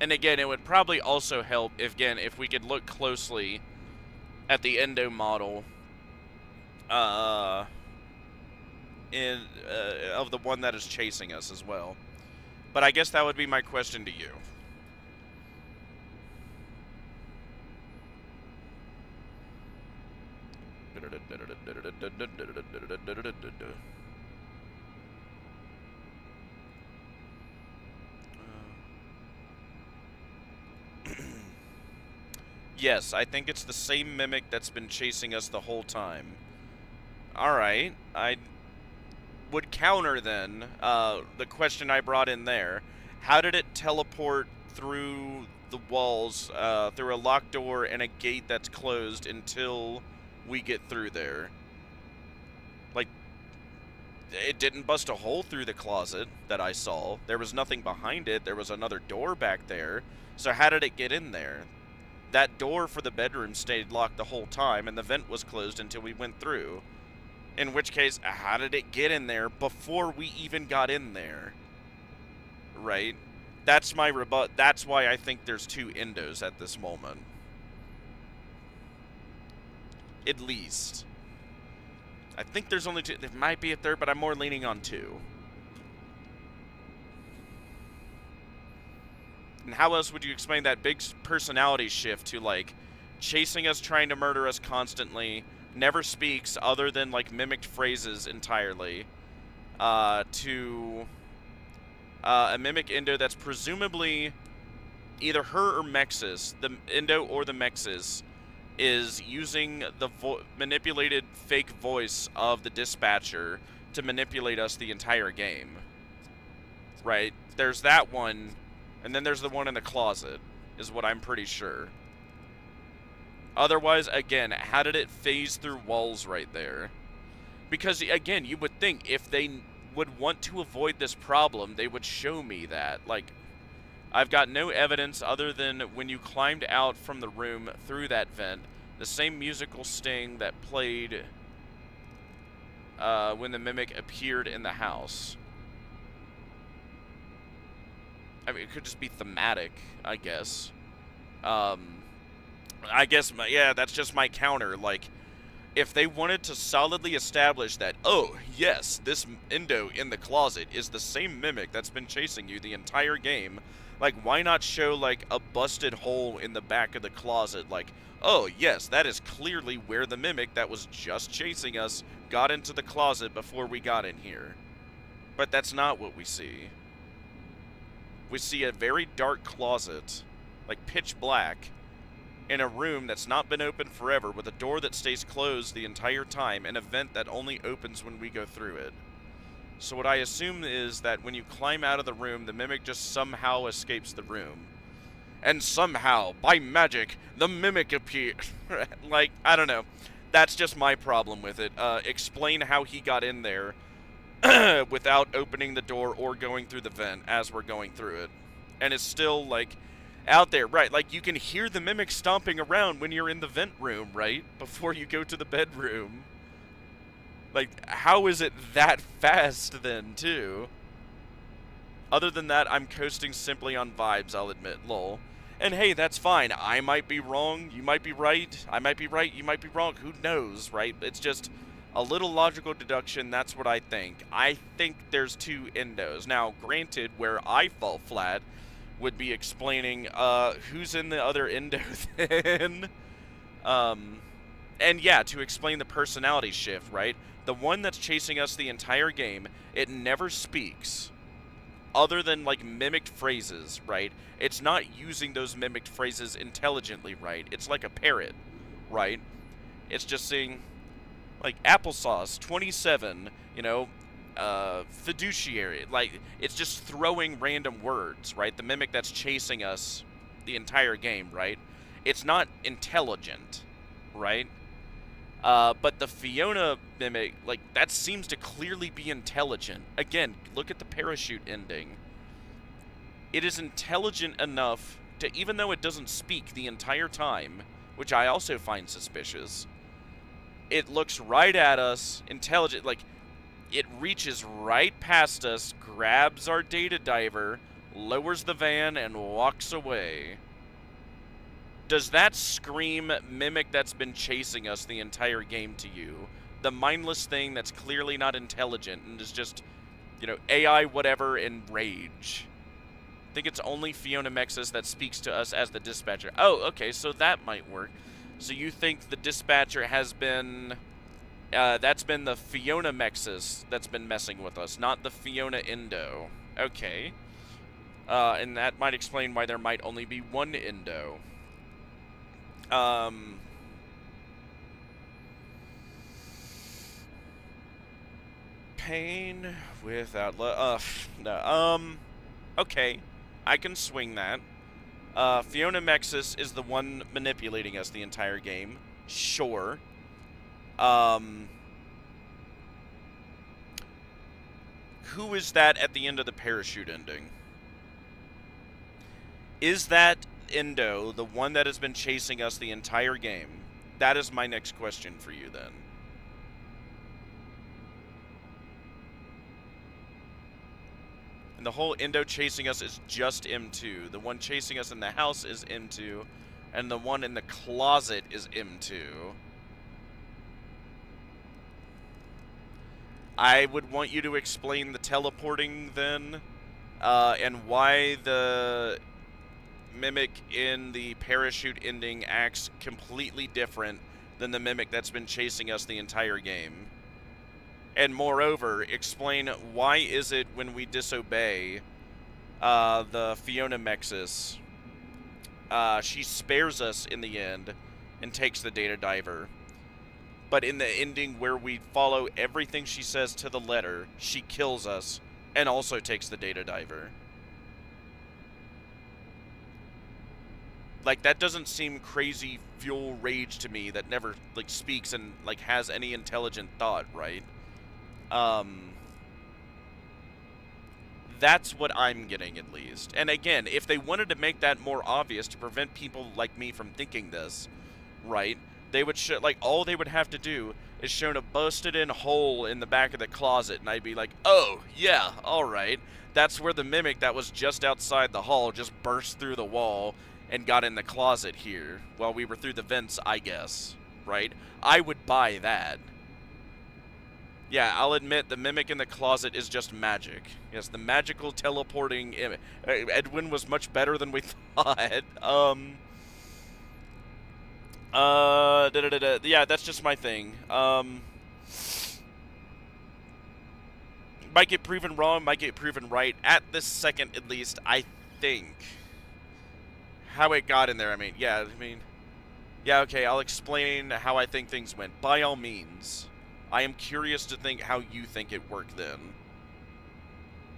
A: And again, it would probably also help if we could look closely at the Endo model of the one that is chasing us as well. But I guess that would be my question to you. Yes, I think it's the same Mimic that's been chasing us the whole time. Alright, I would counter then the question I brought in there. How did it teleport through the walls, through a locked door and a gate that's closed until we get through there? Like, it didn't bust a hole through the closet that I saw. There was nothing behind it. There was another door back there. So how did it get in there? That door for the bedroom stayed locked the whole time, and the vent was closed until we went through. In which case, how did it get in there before we even got in there? Right? That's my rebut. That's why I think there's 2 Endos at this moment. At least. I think there's only 2. There might be a third, but I'm more leaning on 2. And how else would you explain that big personality shift to, like, chasing us, trying to murder us constantly, never speaks other than, like, mimicked phrases entirely, to a Mimic Endo that's presumably either her or Mexis, the Endo or the Mexis, is using the manipulated fake voice of the dispatcher to manipulate us the entire game. Right? There's that one. And then there's the one in the closet, is what I'm pretty sure. Otherwise, again, how did it phase through walls right there? Because, again, you would think if they would want to avoid this problem, they would show me that. Like, I've got no evidence other than when you climbed out from the room through that vent, the same musical sting that played when the Mimic appeared in the house. I mean, it could just be thematic, I guess. I guess, yeah, that's just my counter. Like, if they wanted to solidly establish that, oh, yes, this Endo in the closet is the same Mimic that's been chasing you the entire game, like, why not show, like, a busted hole in the back of the closet? Like, oh, yes, that is clearly where the Mimic that was just chasing us got into the closet before we got in here. But that's not what we see. We see a very dark closet, like pitch black, in a room that's not been open forever, with a door that stays closed the entire time, an event that only opens when we go through it. So what I assume is that when you climb out of the room, the Mimic just somehow escapes the room. And somehow, by magic, the Mimic appears. Like, I don't know. That's just my problem with it. Explain how he got in there without opening the door or going through the vent as we're going through it. And it's still, like, out there, right? Like, you can hear the Mimic stomping around when you're in the vent room, right? Before you go to the bedroom. Like, how is it that fast then, too? Other than that, I'm coasting simply on vibes, I'll admit, lol. And hey, that's fine. I might be wrong, you might be right. I might be right, you might be wrong. Who knows, right? It's just a little logical deduction, that's what I think. I think there's 2 endos. Now, granted, where I fall flat would be explaining, who's in the other endo then? And yeah, to explain the personality shift, right? The one that's chasing us the entire game, it never speaks. Other than, like, mimicked phrases, right? It's not using those mimicked phrases intelligently, right? It's like a parrot, right? It's just saying, like, applesauce, 27, you know, fiduciary. Like, it's just throwing random words, right? The Mimic that's chasing us the entire game, right? It's not intelligent, right? But the Fiona Mimic, like, that seems to clearly be intelligent. Again, look at the parachute ending. It is intelligent enough to, even though it doesn't speak the entire time, which I also find suspicious, it looks right at us, intelligent, like, it reaches right past us, grabs our data diver, lowers the van, and walks away. Does that scream Mimic that's been chasing us the entire game to you? The mindless thing that's clearly not intelligent and is just, you know, AI whatever and rage. I think it's only Fiona Mexis that speaks to us as the dispatcher. Oh, okay, so that might work. So you think the dispatcher has been... that's been the Fiona Mexis that's been messing with us, not the Fiona Endo. Okay. And that might explain why there might only be 1 Endo. Pain without love. No. Okay. I can swing that. Fiona Mexis is the one manipulating us the entire game. Sure. Who is that at the end of the parachute ending? Is that Endo the one that has been chasing us the entire game? That is my next question for you then. And the whole Endo chasing us is just M2. The one chasing us in the house is M2. And the one in the closet is M2. I would want you to explain the teleporting then. And why the Mimic in the parachute ending acts completely different than the Mimic that's been chasing us the entire game. And moreover, explain why is it when we disobey the Fiona Mexis, she spares us in the end and takes the data diver. But in the ending where we follow everything she says to the letter, she kills us and also takes the data diver. Like, that doesn't seem crazy fuel rage to me that never, like, speaks and, like, has any intelligent thought, right? That's what I'm getting, at least. And again, if they wanted to make that more obvious to prevent people like me from thinking this, right, they would show, like, all they would have to do is show a busted-in hole in the back of the closet, and I'd be like, oh, yeah, alright. That's where the Mimic that was just outside the hall just burst through the wall and got in the closet here while we were through the vents, I guess, right? I would buy that. Yeah, I'll admit the Mimic in the closet is just magic. Yes, the magical teleporting image. Edwin was much better than we thought. Yeah, that's just my thing. Might get proven wrong, might get proven right. At this second, at least, I think. How it got in there, yeah, okay, I'll explain how I think things went. By all means. I am curious to think how you think it worked then.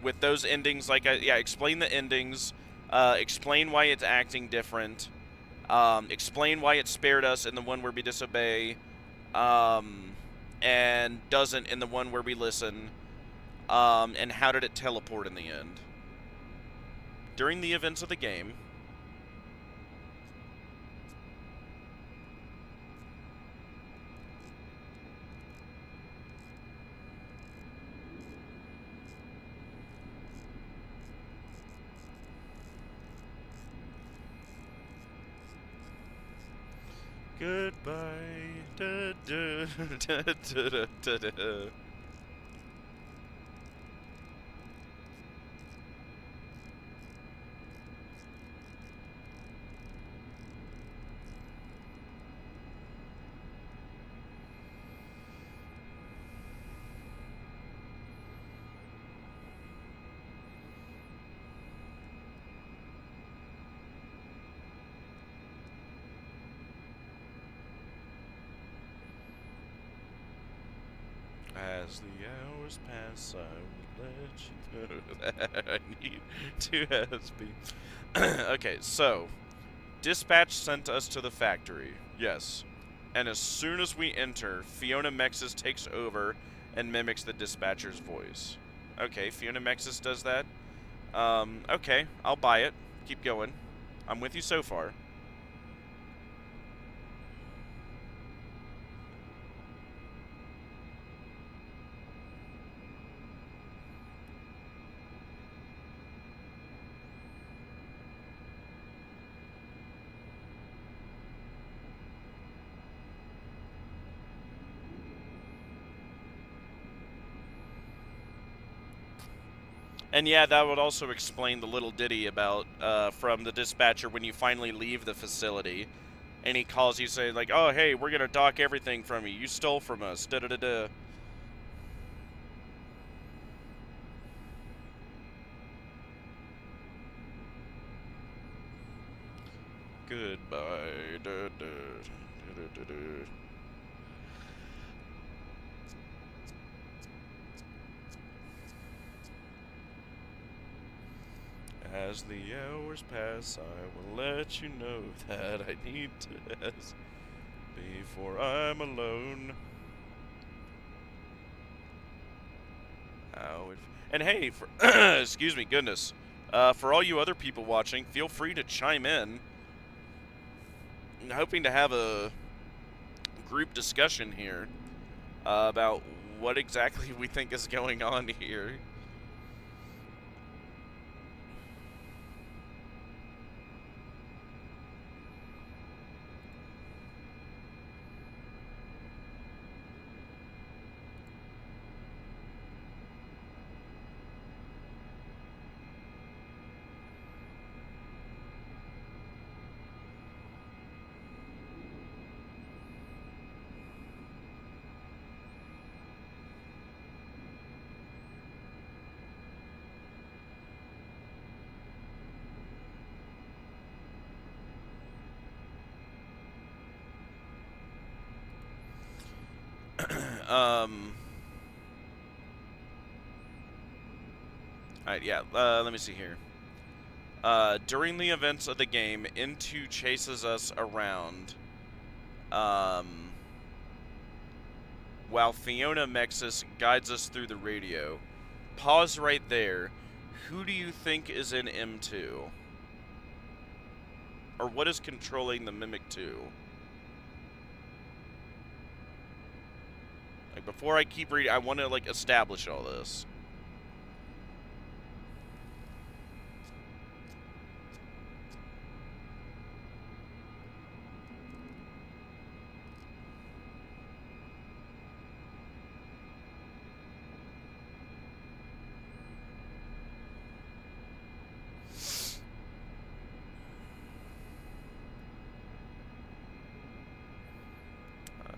A: With those endings, explain the endings, explain why it's acting different, explain why it spared us in the one where we disobey, and doesn't in the one where we listen, and how did it teleport in the end. During the events of the game, goodbye. Da, da, da, da, da, da. As the hours pass, I will let you know that I need to SB. Okay, so dispatch sent us to the factory. Yes. And as soon as we enter, Fiona Mexis takes over and mimics the dispatcher's voice. Okay, Fiona Mexis does that. Okay, I'll buy it. Keep going. I'm with you so far. And yeah, that would also explain the little ditty about, from the dispatcher when you finally leave the facility. And he calls you saying, like, oh, hey, we're going to dock everything from you. You stole from us. Da-da-da-da. Goodbye. Da-da-da-da-da-da. As the hours pass, I will let you know that I need to rest before I'm alone. And hey, for excuse me, goodness, for all you other people watching, feel free to chime in. I'm hoping to have a group discussion here about what exactly we think is going on here. Alright, yeah, let me see here. During the events of the game, Into chases us around, while Fiona Mexis guides us through the radio. Pause right there. Who do you think is in M2? Or what is controlling the Mimic 2? Like, before I keep reading, I want to, like, establish all this.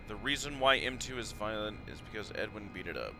A: The reason why M2 is violent is because Edwin beat it up.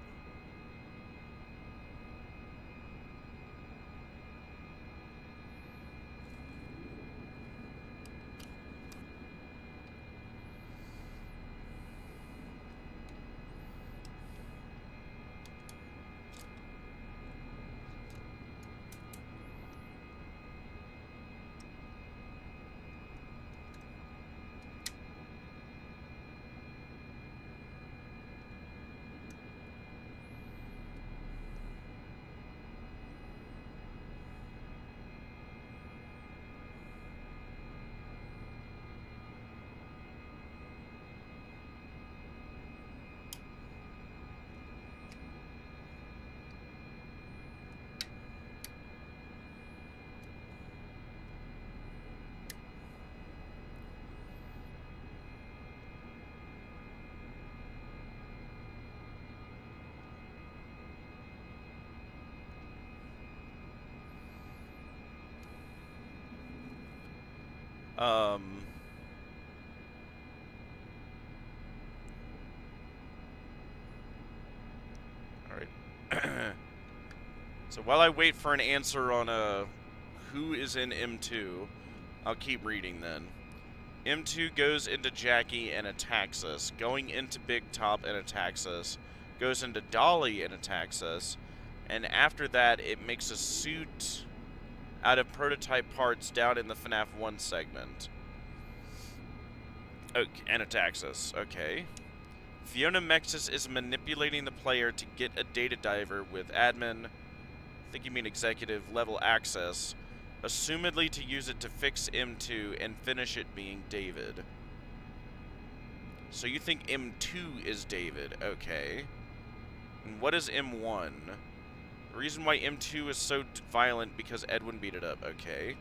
A: All right. So while I wait for an answer on who is in M2, I'll keep reading then. M2 goes into Jackie and attacks us, going into Big Top and attacks us, goes into Dolly and attacks us, and after that it makes a suit out of prototype parts down in the FNAF 1 segment. Okay, and attacks us. Okay. Fiona Mexis is manipulating the player to get a data diver with admin, I think you mean executive, level access, assumedly to use it to fix M2 and finish it being David. So you think M2 is David, okay. And what is M1? The reason why M2 is so violent because Edwin beat it up, okay.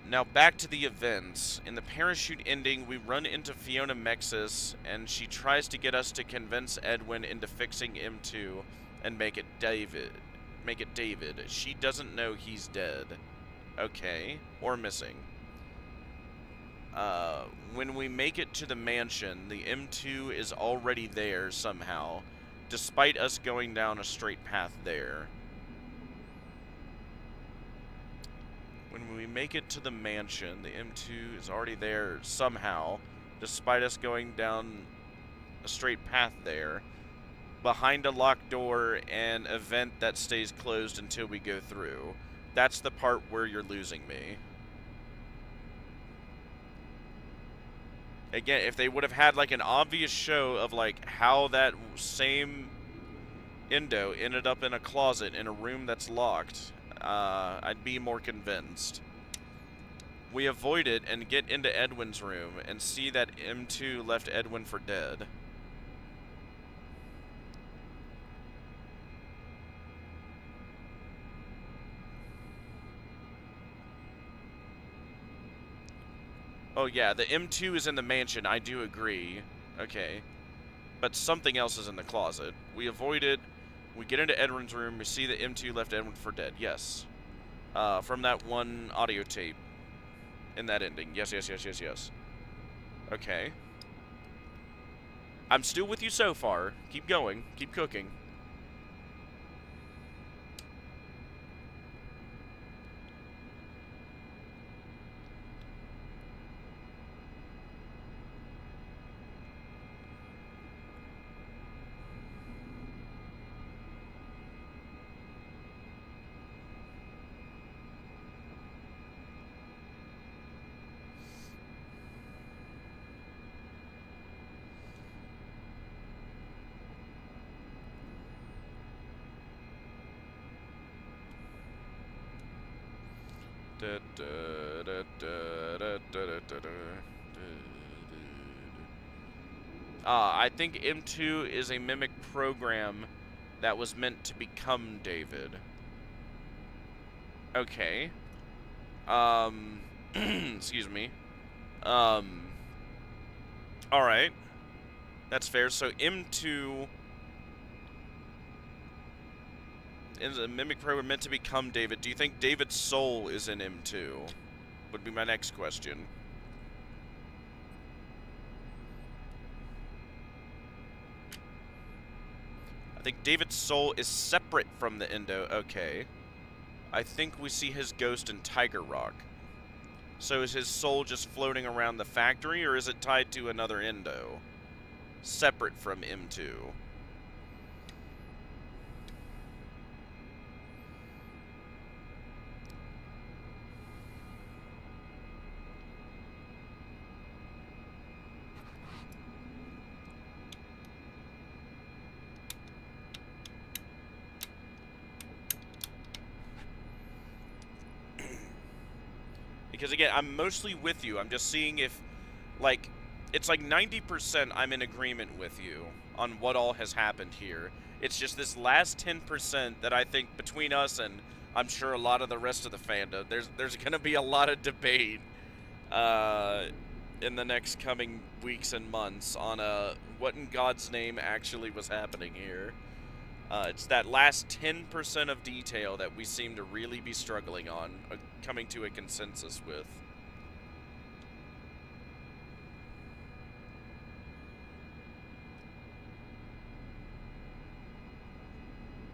A: Now back to the events. In the parachute ending, we run into Fiona Mexis, and she tries to get us to convince Edwin into fixing M2 and make it David. She doesn't know he's dead. Okay. Or missing. When we make it to the mansion, the M2 is already there somehow, despite us going down a straight path there. When we make it to the mansion, the M2 is already there somehow, despite us going down a straight path there, behind a locked door and a vent that stays closed until we go through. That's the part where you're losing me. Again, if they would have had like an obvious show of like how that same Endo ended up in a closet in a room that's locked, I'd be more convinced. We avoid it and get into Edwin's room and see that M2 left Edwin for dead. Oh yeah, the M2 is in the mansion, I do agree. Okay. But something else is in the closet. We avoid it, we get into Edwin's room, we see that M2 left Edwin for dead, yes. From that one audio tape in that ending. Yes. Okay. I'm still with you so far. Keep going, keep cooking. I think M2 is a mimic program that was meant to become David. Okay. Excuse me. Alright. That's fair. So M2 is a mimic program meant to become David. Do you think David's soul is in M2? Would be my next question. I think David's soul is separate from the Endo. Okay. I think we see his ghost in Tiger Rock. So is his soul just floating around the factory, or is it tied to another Endo? Separate from M2. Because again, I'm mostly with you. I'm just seeing if, like, it's like 90% I'm in agreement with you on what all has happened here. It's just this last 10% that I think between us and I'm sure a lot of the rest of the fandom, there's going to be a lot of debate in the next coming weeks and months on what in God's name actually was happening here. It's that last 10% of detail that we seem to really be struggling on, coming to a consensus with.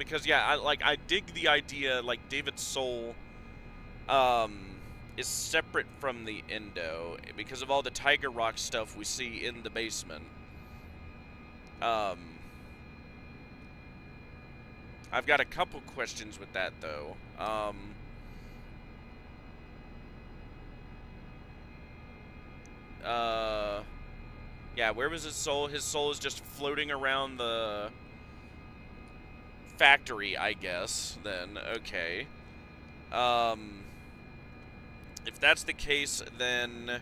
A: because yeah, I dig the idea, like, David's soul, is separate from the Endo because of all the Tiger Rock stuff we see in the basement. I've got a couple questions with that, though. Yeah, where was his soul? His soul is just floating around the factory, I guess, then. Okay. If that's the case, then,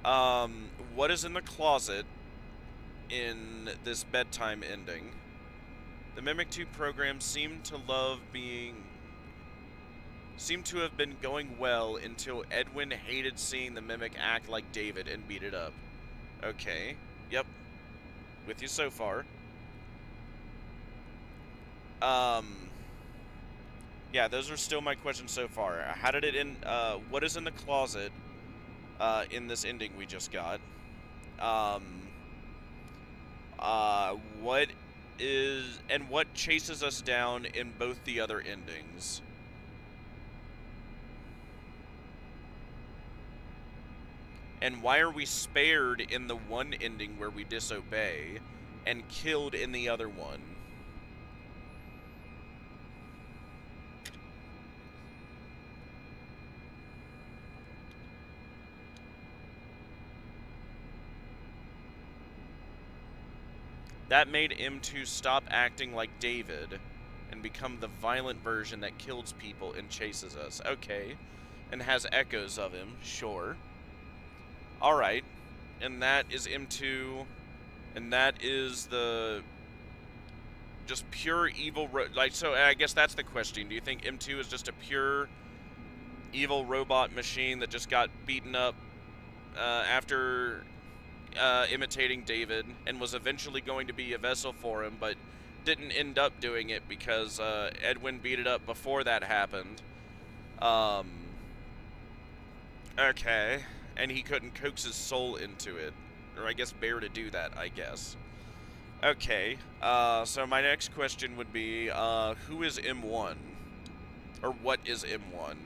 A: what is in the closet in this bedtime ending? The Mimic 2 program seemed to have been going well until Edwin hated seeing the Mimic act like David and beat it up. Okay. Yep. With you so far. Yeah, those are still my questions so far. How did it end? What is in the closet, in this ending we just got? What chases us down in both the other endings? And why are we spared in the one ending where we disobey and killed in the other one? That made M2 stop acting like David and become the violent version that kills people and chases us. Okay. And has echoes of him. Sure. Alright. And that is M2. And that is the just pure evil... so I guess that's the question. Do you think M2 is just a pure evil robot machine that just got beaten up after... imitating David, and was eventually going to be a vessel for him, but didn't end up doing it because Edwin beat it up before that happened. Okay, and he couldn't coax his soul into it, or I guess bear to do that, I guess. Okay, so my next question would be, who is M1? Or what is M1?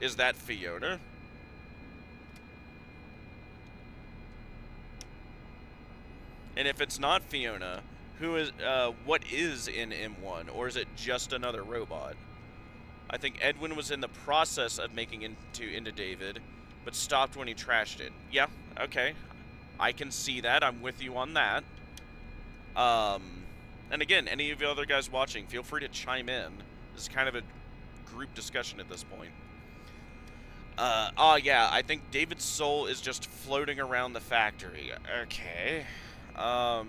A: Is that Fiona? And if it's not Fiona, what is in M1? Or is it just another robot? I think Edwin was in the process of making into David, but stopped when he trashed it. Yeah, okay. I can see that. I'm with you on that. And again, any of the other guys watching, feel free to chime in. This is kind of a group discussion at this point. Yeah, I think David's soul is just floating around the factory. Okay. I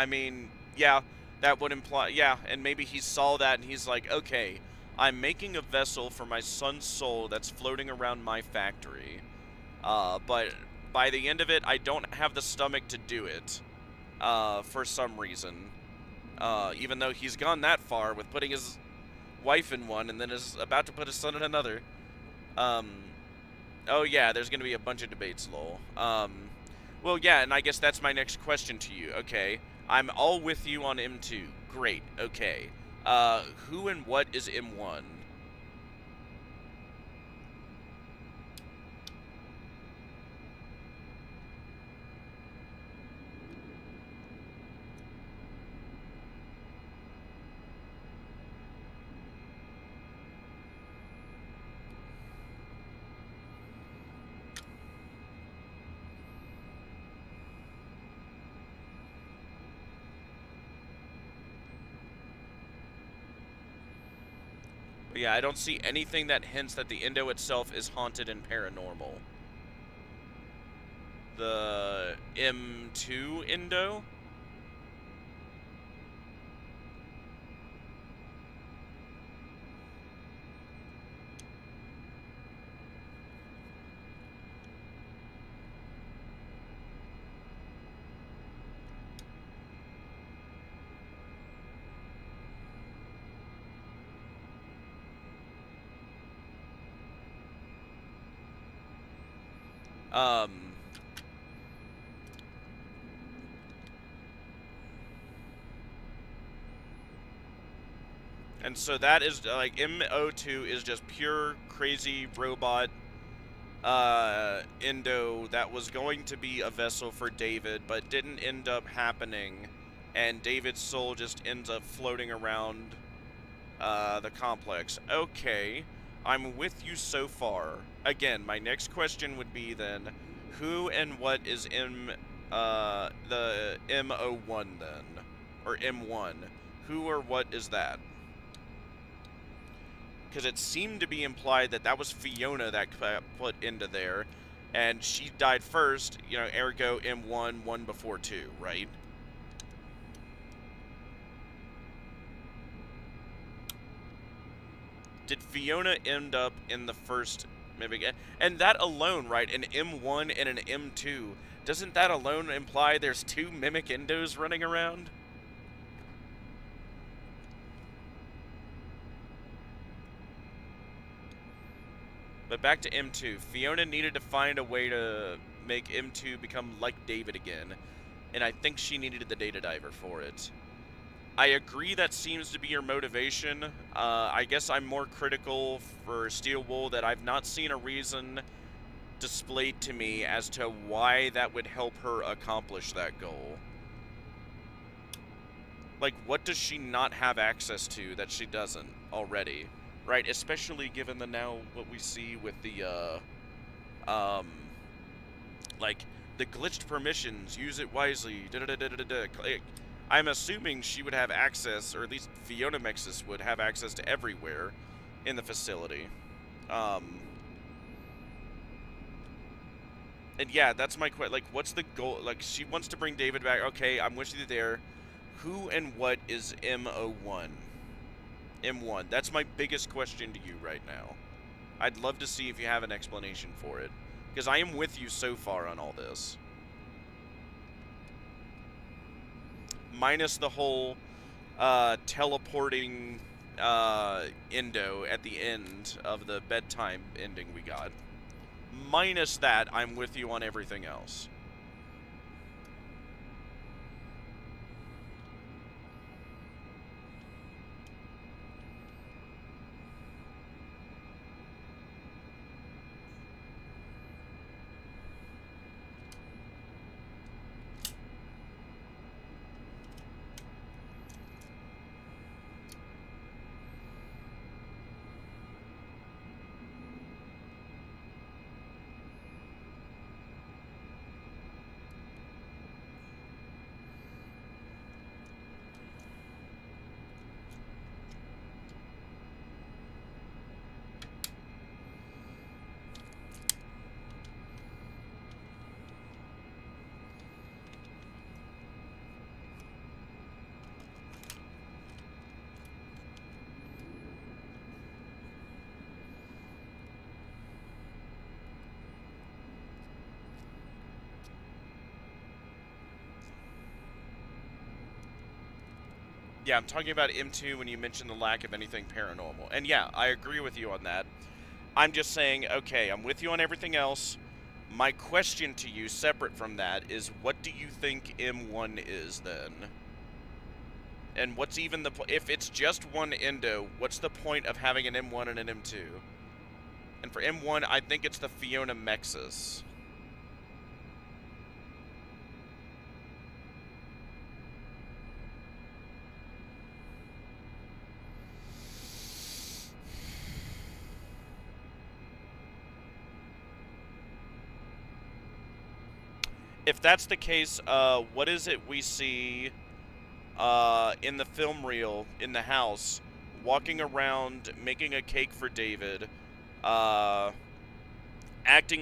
A: mean, yeah, that would imply, yeah, and maybe he saw that and he's like, okay, I'm making a vessel for my son's soul that's floating around my factory, but by the end of it, I don't have the stomach to do it, for some reason, even though he's gone that far with putting his wife in one and then is about to put his son in another. Oh yeah, there's gonna be a bunch of debates, lol. Well, yeah, and I guess that's my next question to you. Okay, I'm all with you on M2. Great, okay. Who and what is M1? But yeah, I don't see anything that hints that the Indo itself is haunted and paranormal. The M2 Indo? And so that is, like, MO2 is just pure crazy robot Endo that was going to be a vessel for David, but didn't end up happening, and David's soul just ends up floating around the complex. Okay, I'm with you so far. Again, my next question would be then, who and what is the M01 then? Or M1? Who or what is that? Because it seemed to be implied that that was Fiona that got put into there, and she died first, you know, ergo M1, one before 2, right? Did Fiona end up in the first Mimic? And that alone, right, an M1 and an M2, doesn't that alone imply there's 2 Mimic Endos running around? But back to M2. Fiona needed to find a way to make M2 become like David again, and I think she needed the data diver for it. I agree that seems to be your motivation. I guess I'm more critical for Steel Wool that I've not seen a reason displayed to me as to why that would help her accomplish that goal. Like, what does she not have access to that she doesn't already? Right, especially given the now what we see with the, like, the glitched permissions, use it wisely, I'm assuming she would have access, or at least Fiona Mexis would have access to everywhere in the facility. And yeah, that's my question. Like, what's the goal? Like, she wants to bring David back. Okay, I'm with you there. Who and what is M01? M1. That's my biggest question to you right now. I'd love to see if you have an explanation for it, because I am with you so far on all this. Minus the whole teleporting Endo at the end of the bedtime ending we got. Minus that, I'm with you on everything else. Yeah, I'm talking about M2 when you mentioned the lack of anything paranormal. And yeah, I agree with you on that. I'm just saying, okay, I'm with you on everything else. My question to you, separate from that, is what do you think M1 is then? And what's even the point? If it's just one Endo, what's the point of having an M1 and an M2? And for M1, I think it's the Fiona Mexis. If that's the case, what is it we see in the film reel in the house, walking around, making a cake for David, acting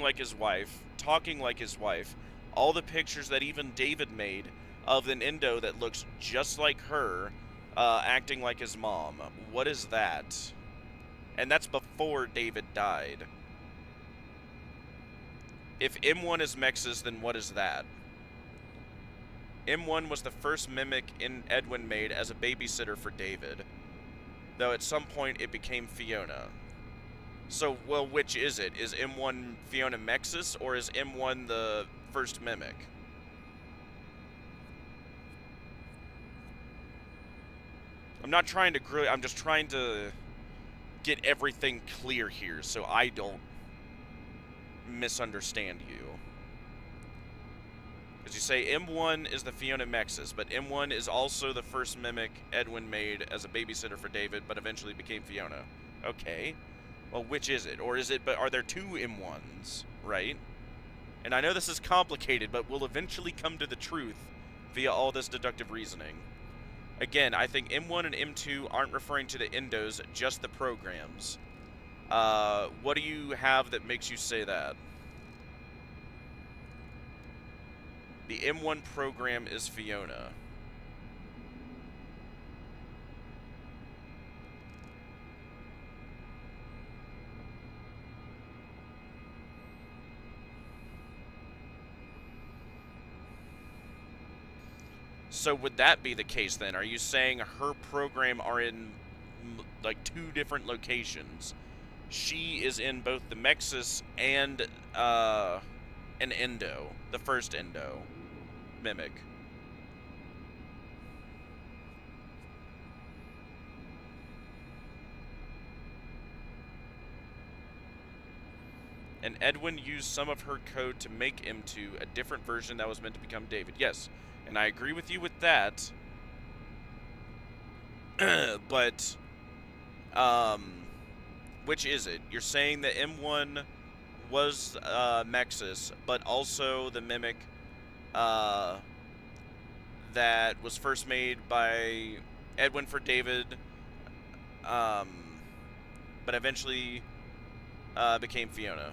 A: like his wife, talking like his wife, all the pictures that even David made of an Endo that looks just like her, acting like his mom. What is that? And that's before David died. If M1 is Mexis, then what is that? M1 was the first mimic Edwin made as a babysitter for David, though at some point it became Fiona. So, well, which is it? Is M1 Fiona Mexis, or is M1 the first mimic? I'm not trying to grill. I'm just trying to get everything clear here so I don't misunderstand you. Because you say M1 is the Fiona Mexis, but M1 is also the first mimic Edwin made as a babysitter for David, but eventually became Fiona. Okay. Well, which is it? Or is it, but are there two M1s, right? And I know this is complicated, but we'll eventually come to the truth via all this deductive reasoning. Again, I think M1 and M2 aren't referring to the endos, just the programs. What do you have that makes you say that? The M1 program is Fiona. So would that be the case then? Are you saying her program are in like two different locations? She is in both the Mexis and an endo, the first endo mimic. And Edwin used some of her code to make M2 a different version that was meant to become David. Yes, and I agree with you with that. But, which is it? You're saying that M1 was Mexis, but also the mimic that was first made by Edwin for David, but eventually became Fiona.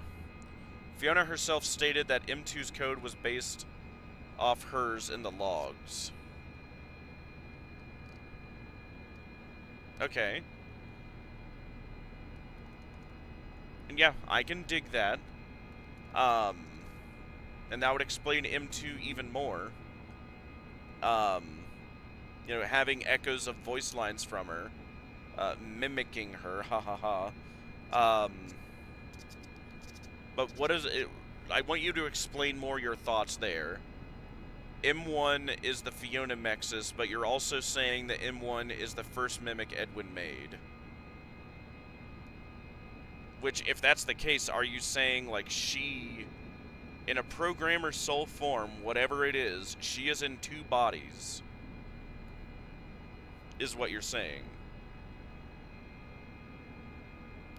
A: Fiona herself stated that M2's code was based off hers in the logs. Okay. And yeah, I can dig that. And that would explain M2 even more. You know, having echoes of voice lines from her, mimicking her, ha ha ha. But what is it? I want you to explain more your thoughts there. M1 is the Fiona Mexis, but you're also saying that M1 is the first mimic Edwin made. Which, if that's the case, are you saying, like, she, in a programmer soul form, whatever it is, she is in two bodies? Is what you're saying.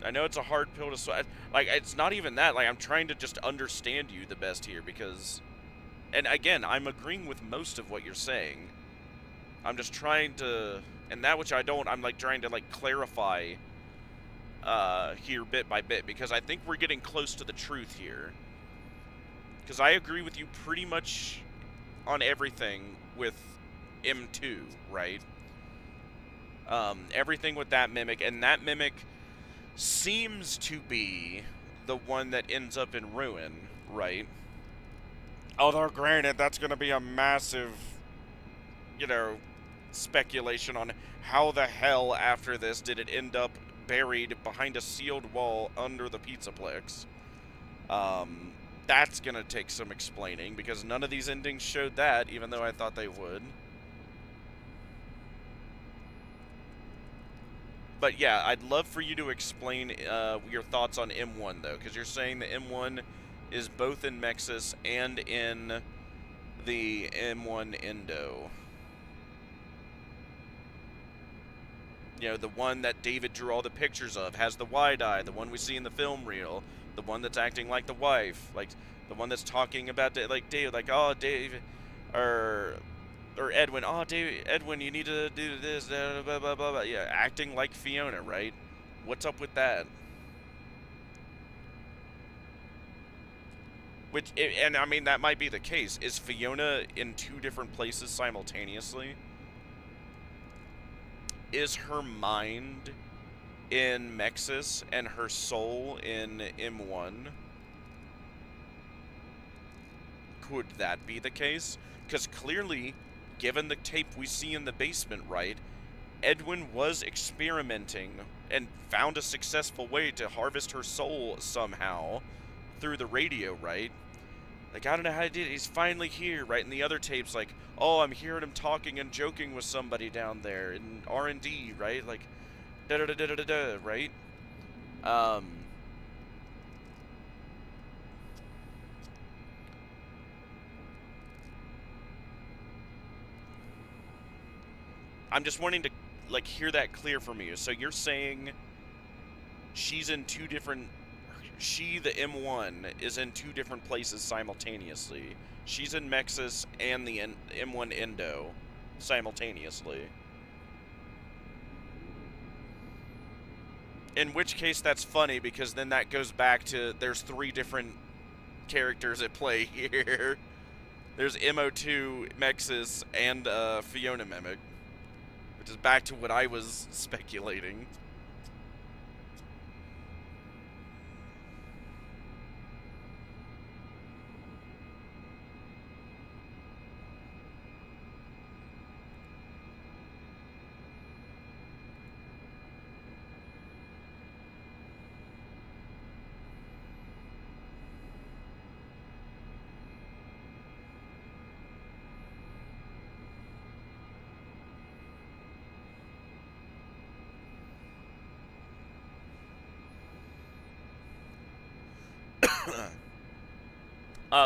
A: I know it's a hard pill to swallow. Like, it's not even that. Like, I'm trying to just understand you the best here because... And again, I'm agreeing with most of what you're saying. I'm just trying to... And that which I don't, I'm, like, trying to, like, clarify here bit by bit because I think we're getting close to the truth here. Because I agree with you pretty much on everything with M2, right? Everything with that mimic, and that mimic seems to be the one that ends up in ruin, right? Although, granted, that's going to be a massive, you know, speculation on how the hell after this did it end up buried behind a sealed wall under the Pizzaplex. That's going to take some explaining because none of these endings showed that, even though I thought they would. But yeah, I'd love for you to explain your thoughts on M1, though, because you're saying the M1 is both in Mexis and in the M1 Endo. You know, the one that David drew all the pictures of has the wide eye, the one we see in the film reel, the one that's acting like the wife, like the one that's talking about, like, David, like, oh, David, or Edwin, oh, Edwin, you need to do this, blah, blah, blah, blah. Yeah, acting like Fiona, right? What's up with that? Which, and I mean, that might be the case. Is Fiona in two different places simultaneously? Is her mind in Mexis and her soul in M1? Could that be the case? Because clearly, given the tape we see in the basement, right, Edwin was experimenting and found a successful way to harvest her soul somehow through the radio, right? Like, I don't know how he did it. He's finally here, right? And the other tapes, like, oh, I'm hearing him talking and joking with somebody down there in R&D, right? Like, da-da-da-da-da-da, right? I'm just wanting to, like, hear that clear from you. So you're saying she's in two different... She, the M1, is in two different places simultaneously. She's in Mexis and the M1 Endo simultaneously. In which case, that's funny, because then that goes back to there's three different characters at play here. There's MO2, Mexis, and Fiona Mimic. Which is back to what I was speculating.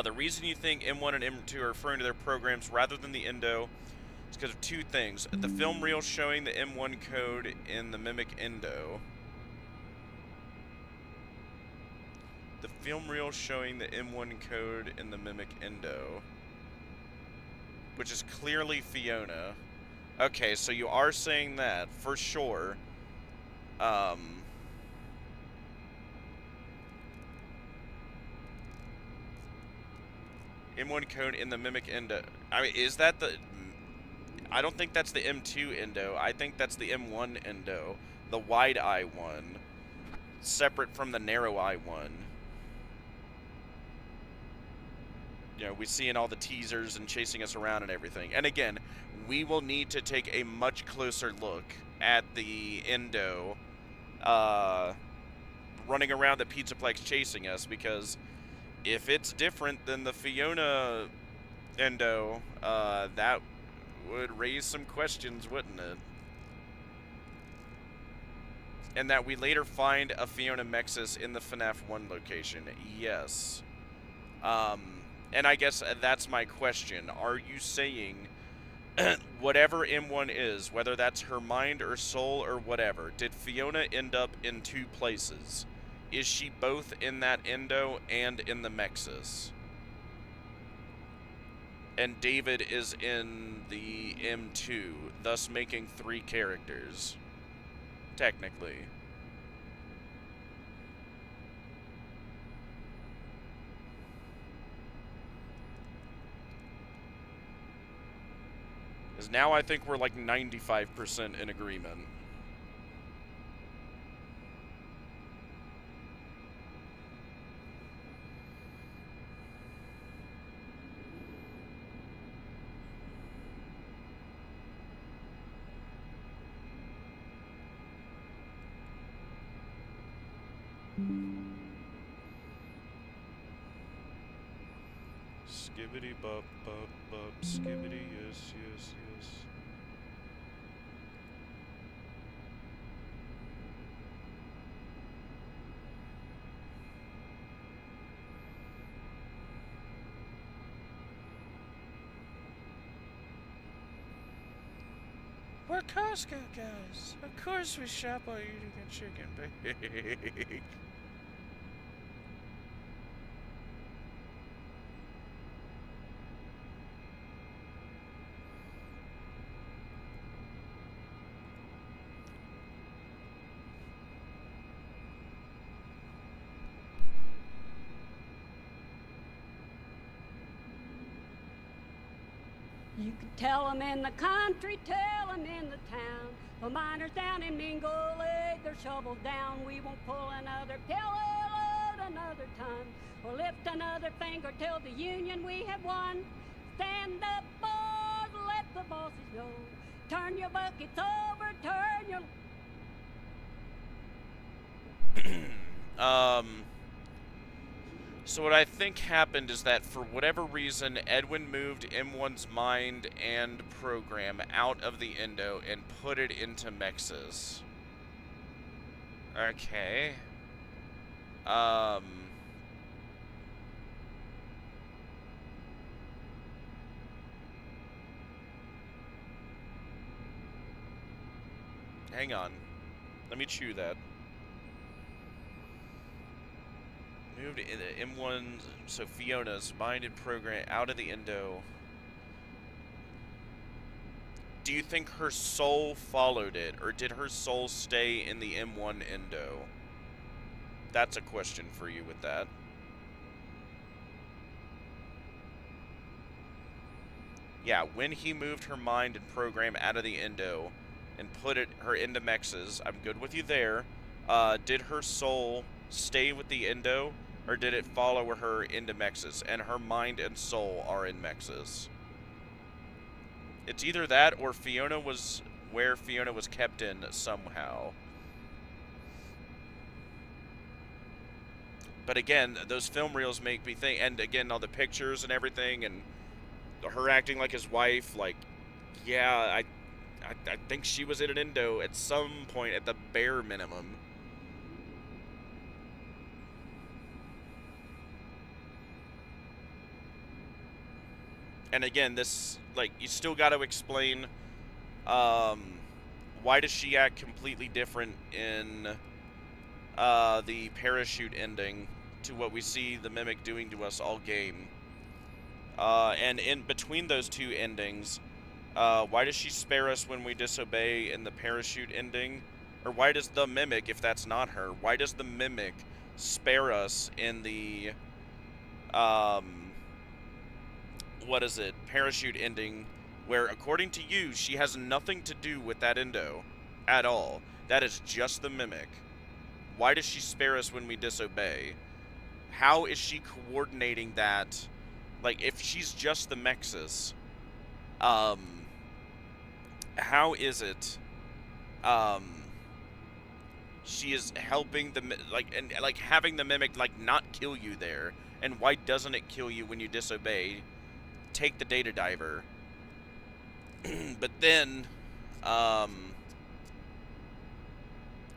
A: The reason you think M1 and M2 are referring to their programs rather than the Endo is because of two things. The film reel showing the M1 code in the Mimic Endo. The film reel showing the M1 code in the Mimic Endo. Which is clearly Fiona. Okay, so you are saying that, for sure. M1 code in the Mimic Endo. I mean, is that the... I don't think that's the M2 Endo. I think that's the M1 Endo. The wide eye one. Separate from the narrow eye one. You know, we see in all the teasers and chasing us around and everything. And again, we will need to take a much closer look at the Endo running around the Pizzaplex chasing us, because if it's different than the Fiona Endo, that would raise some questions, wouldn't it? And that we later find a Fiona Mexis in the FNAF 1 location. Yes. And I guess that's my question. Are you saying whatever M1 is, whether that's her mind or soul or whatever, did Fiona end up in two places? Is she both in that Endo and in the Mexis? And David is in the M2, thus making three characters. Technically. Because now I think we're like 95% in agreement. Skibbity bop bop bop, skibbity yes yes yes. We're Costco guys. Of course we shop while eating a chicken bake.
M: You could tell 'em in the country, tell 'em in the town. The miners down in Mingo laid their shovels down. We won't pull another pellet, load another ton, or lift another finger till the union we have won. Stand up, boys, let the bosses know. Turn your buckets over, turn your...
A: So what I think happened is that for whatever reason, Edwin moved M1's mind and program out of the Endo and put it into Mex's. Okay. Hang on. Let me chew that. Moved M1, so Fiona's mind and program out of the Endo. Do you think her soul followed it, or did her soul stay in the M1 Endo? That's a question for you with that. Yeah, when he moved her mind and program out of the Endo and put her into Mex's, I'm good with you there. Did her soul stay with the Endo, or did it follow her into Mex's? And her mind and soul are in Mex's. It's either that or Fiona was where Fiona was kept in somehow. But again, those film reels make me think, and again, all the pictures and everything, and her acting like his wife, like, yeah, I think she was in an Endo at some point at the bare minimum. And again, this, like, you still got to explain, why does she act completely different in, the parachute ending to what we see the Mimic doing to us all game? And in between those two endings, why does she spare us when we disobey in the parachute ending? Or why does the Mimic, if that's not her, why does the Mimic spare us in the, what is it, parachute ending, where according to you, she has nothing to do with that Endo at all. That is just the Mimic. Why does she spare us when we disobey? How is she coordinating that? Like, if she's just the Mexis, how is it, she is helping the, and having the Mimic, not kill you there? And why doesn't it kill you when you disobey? Take the data diver. But then,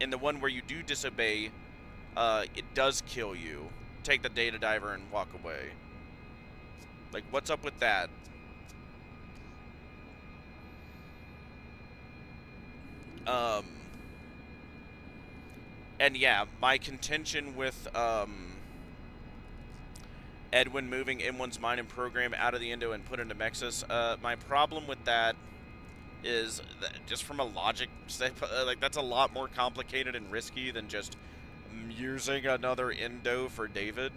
A: in the one where you do disobey, it does kill you. Take the data diver and walk away. Like, what's up with that? And yeah, my contention with, Edwin moving M1's mind and program out of the Endo and put into Mexis, my problem with that is that just from a logic standpoint, like, that's a lot more complicated and risky than just using another Endo for David.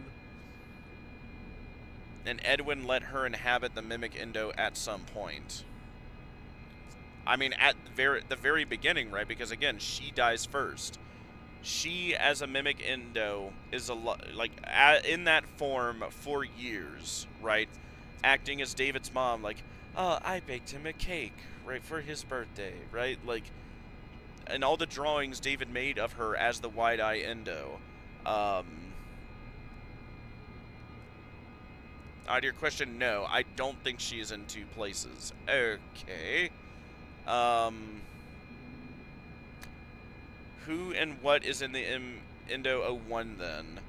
A: And Edwin let her inhabit the Mimic Endo at some point. I mean, at the very beginning, right? Because again, she dies first. She, as a Mimic Endo, is in that form for years, right? Acting as David's mom, like, oh, I baked him a cake, right, for his birthday, right? Like, and all the drawings David made of her as the wide-eye Endo. To your question, no, I don't think she is in two places. Okay. Who and what is in the Endo 01 then?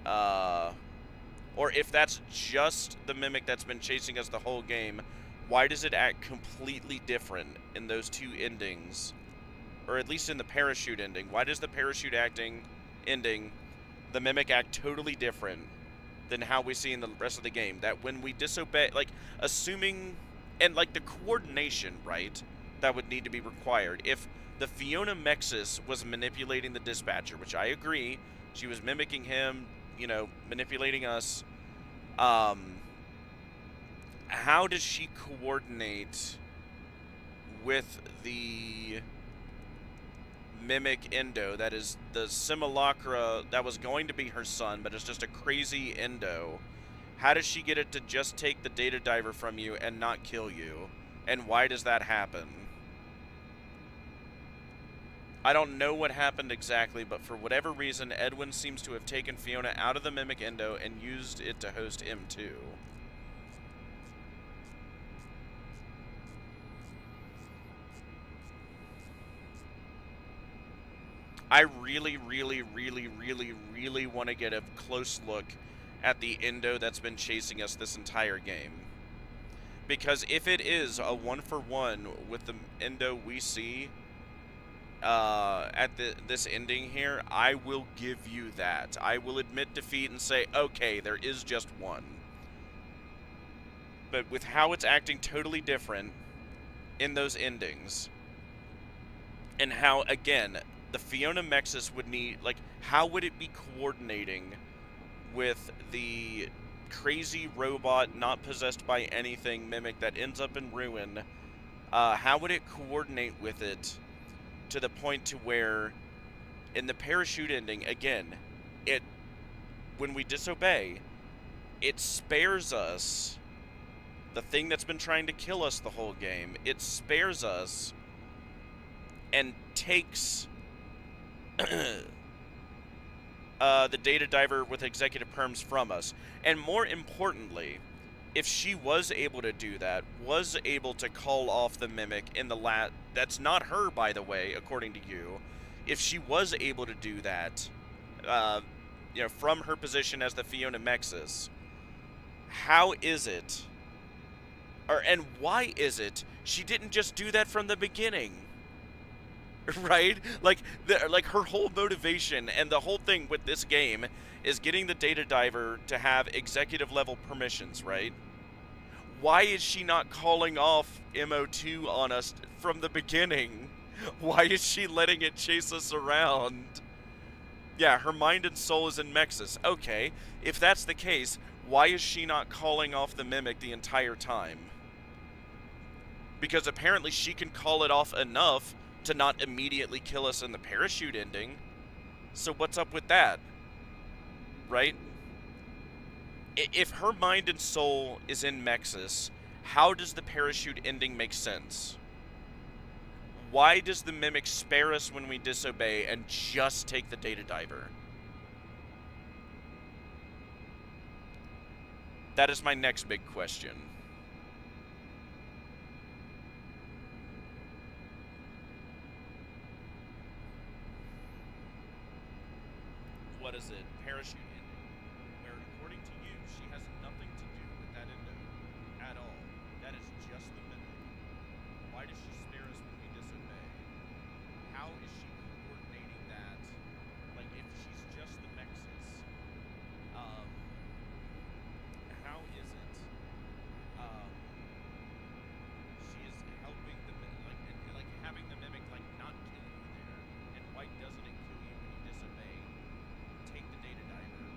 A: Or if that's just the Mimic that's been chasing us the whole game, why does it act completely different in those two endings? Or at least in the parachute ending. Why does the parachute ending, the Mimic act totally different than how we see in the rest of the game? That when we disobey, like, assuming, and like the coordination, right, that would need to be required. If the Fiona Mexis was manipulating the dispatcher, which I agree, she was mimicking him, you know, manipulating us, how does she coordinate with the Mimic Endo that is the simulacra that was going to be her son, but it's just a crazy Endo? How does she get it to just take the data diver from you and not kill you? And why does that happen? I don't know what happened exactly, but for whatever reason, Edwin seems to have taken Fiona out of the Mimic Endo and used it to host him too. I really want to get a close look at the Endo that's been chasing us this entire game. Because if it is a 1-for-1 with the Endo we see at this ending here, I will give you that. I will admit defeat and say, okay, there is just one. But with how it's acting totally different in those endings, and how, again, the Fiona Mexis would need, like, how would it be coordinating with the crazy robot, not possessed by anything mimic that ends up in ruin? How would it coordinate with it to the point to where, in the parachute ending, again, when we disobey, it spares us the thing that's been trying to kill us the whole game. It spares us and takes the data diver with executive perms from us. And more importantly, if she was able to do that, was able to call off the mimic in the that's not her, by the way, according to you. If she was able to do that, you know, from her position as the Fiona Mexis, how is it, and why is it she didn't just do that from the beginning? Right? Like her whole motivation and the whole thing with this game is getting the data diver to have executive level permissions, right? Why is she not calling off MO2 on us from the beginning? Why is she letting it chase us around? Yeah, her mind and soul is in Mexis. Okay, if that's the case, why is she not calling off the mimic the entire time? Because apparently she can call it off enough to not immediately kill us in the parachute ending. So what's up with that? Right? If her mind and soul is in Mexis, how does the parachute ending make sense? Why does the mimic spare us when we disobey and just take the data diver? That is my next big question. What is it? Parachute ending. Where, according to you, she has nothing to do with that endo at all. That is just the mimic. Why does she spare us when we disobey? How is she coordinating that? Like, if she's just the Mexis, how is it? She is helping the like having the mimic like not kill you there. And why doesn't it kill you when you disobey? Take the data diver.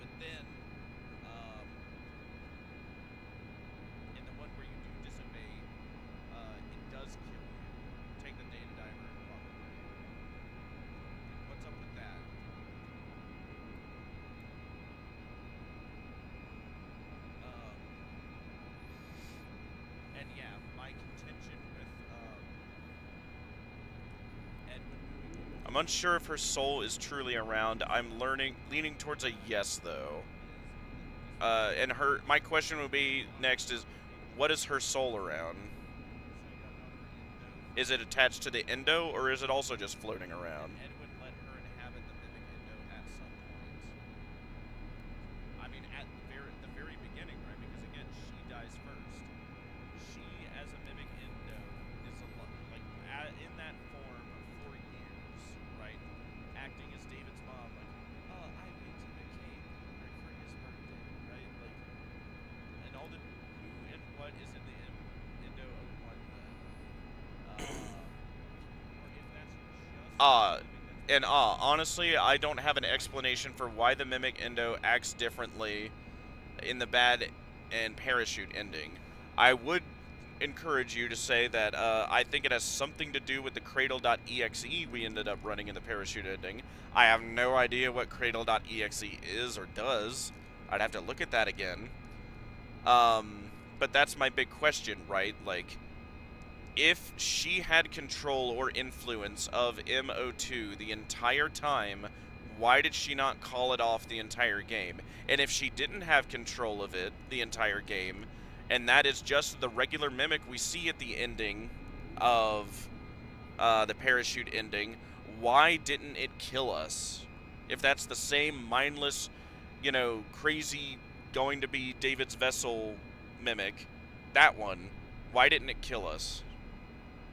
A: But then, in the one where you do disobey, it does kill you. Take the data diver and walk away. What's up with that? And yeah, my contention with Edwin, I'm unsure if her soul is truly around. I'm leaning towards a yes, though. And my question would be next is, what is her soul around? Is it attached to the endo, or is it also just floating around? Edwin let her inhabit the mimic endo at some point. I mean, at the very beginning, right? Because again, she dies first. She, as a mimic endo, is in that form for years, right? Acting as David's mom, like, oh, I baked him a cake for his birthday, right? Like, and all the who and what is in the endo of one. Honestly, I don't have an explanation for why the mimic endo acts differently in the bad and parachute ending. I would encourage you to say that I think it has something to do with the cradle.exe we ended up running in the parachute ending. I have no idea what cradle.exe is or does. I'd have to look at that again. But that's my big question, right? Like, if she had control or influence of MO2 the entire time, why did she not call it off the entire game? And if she didn't have control of it the entire game, and that is just the regular mimic we see at the ending of the parachute ending, why didn't it kill us? If that's the same mindless, you know, crazy, going to be David's vessel mimic, that one, why didn't it kill us?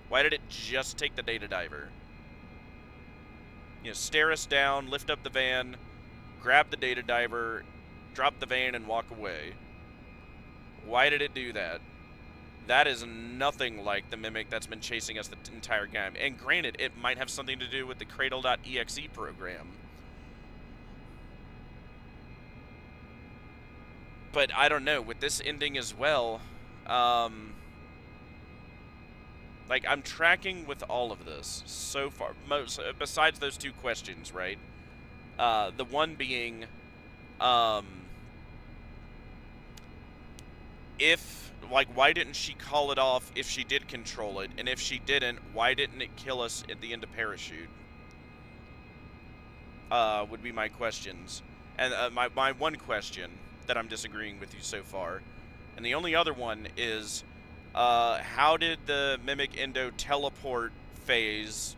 A: Why did it just take the data diver? You know, stare us down, lift up the van, grab the data diver, drop the van, and walk away. Why did it do that? That is nothing like the mimic that's been chasing us the entire game. And granted, it might have something to do with the Cradle.exe program. But I don't know, with this ending as well, like, I'm tracking with all of this so far, besides those two questions, right? The one being, if, like, why didn't she call it off if she did control it? And if she didn't, why didn't it kill us at the end of Parachute? Would be my questions. And my one question that I'm disagreeing with you so far, and the only other one is, how did the Mimic Endo teleport phase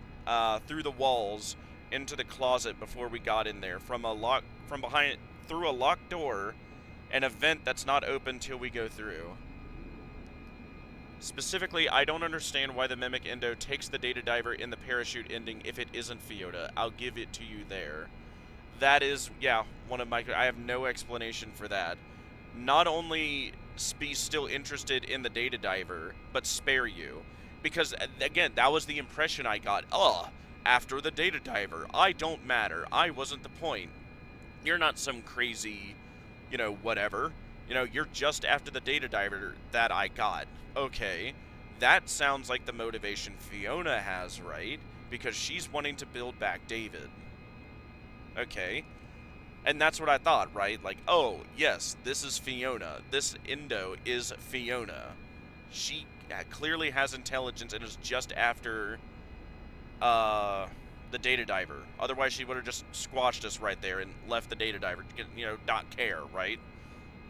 A: through the walls into the closet before we got in there through a locked door, an event that's not open till we go through? Specifically, I don't understand why the Mimic Endo takes the data diver in the parachute ending if it isn't Fiona. I'll give it to you there. That is, yeah, one of my... I have no explanation for that. Not only be still interested in the data diver, but spare you. Because, again, that was the impression I got. After the data diver, I don't matter. I wasn't the point. You're not some crazy, you know, whatever. You know, you're just after the data diver that I got. Okay, that sounds like the motivation Fiona has, right? Because she's wanting to build back David. Okay. And that's what I thought, right? Like, oh, yes, this is Fiona. This Endo is Fiona. She clearly has intelligence and is just after the data diver. Otherwise, she would have just squashed us right there and left the data diver to, you know, not care, right?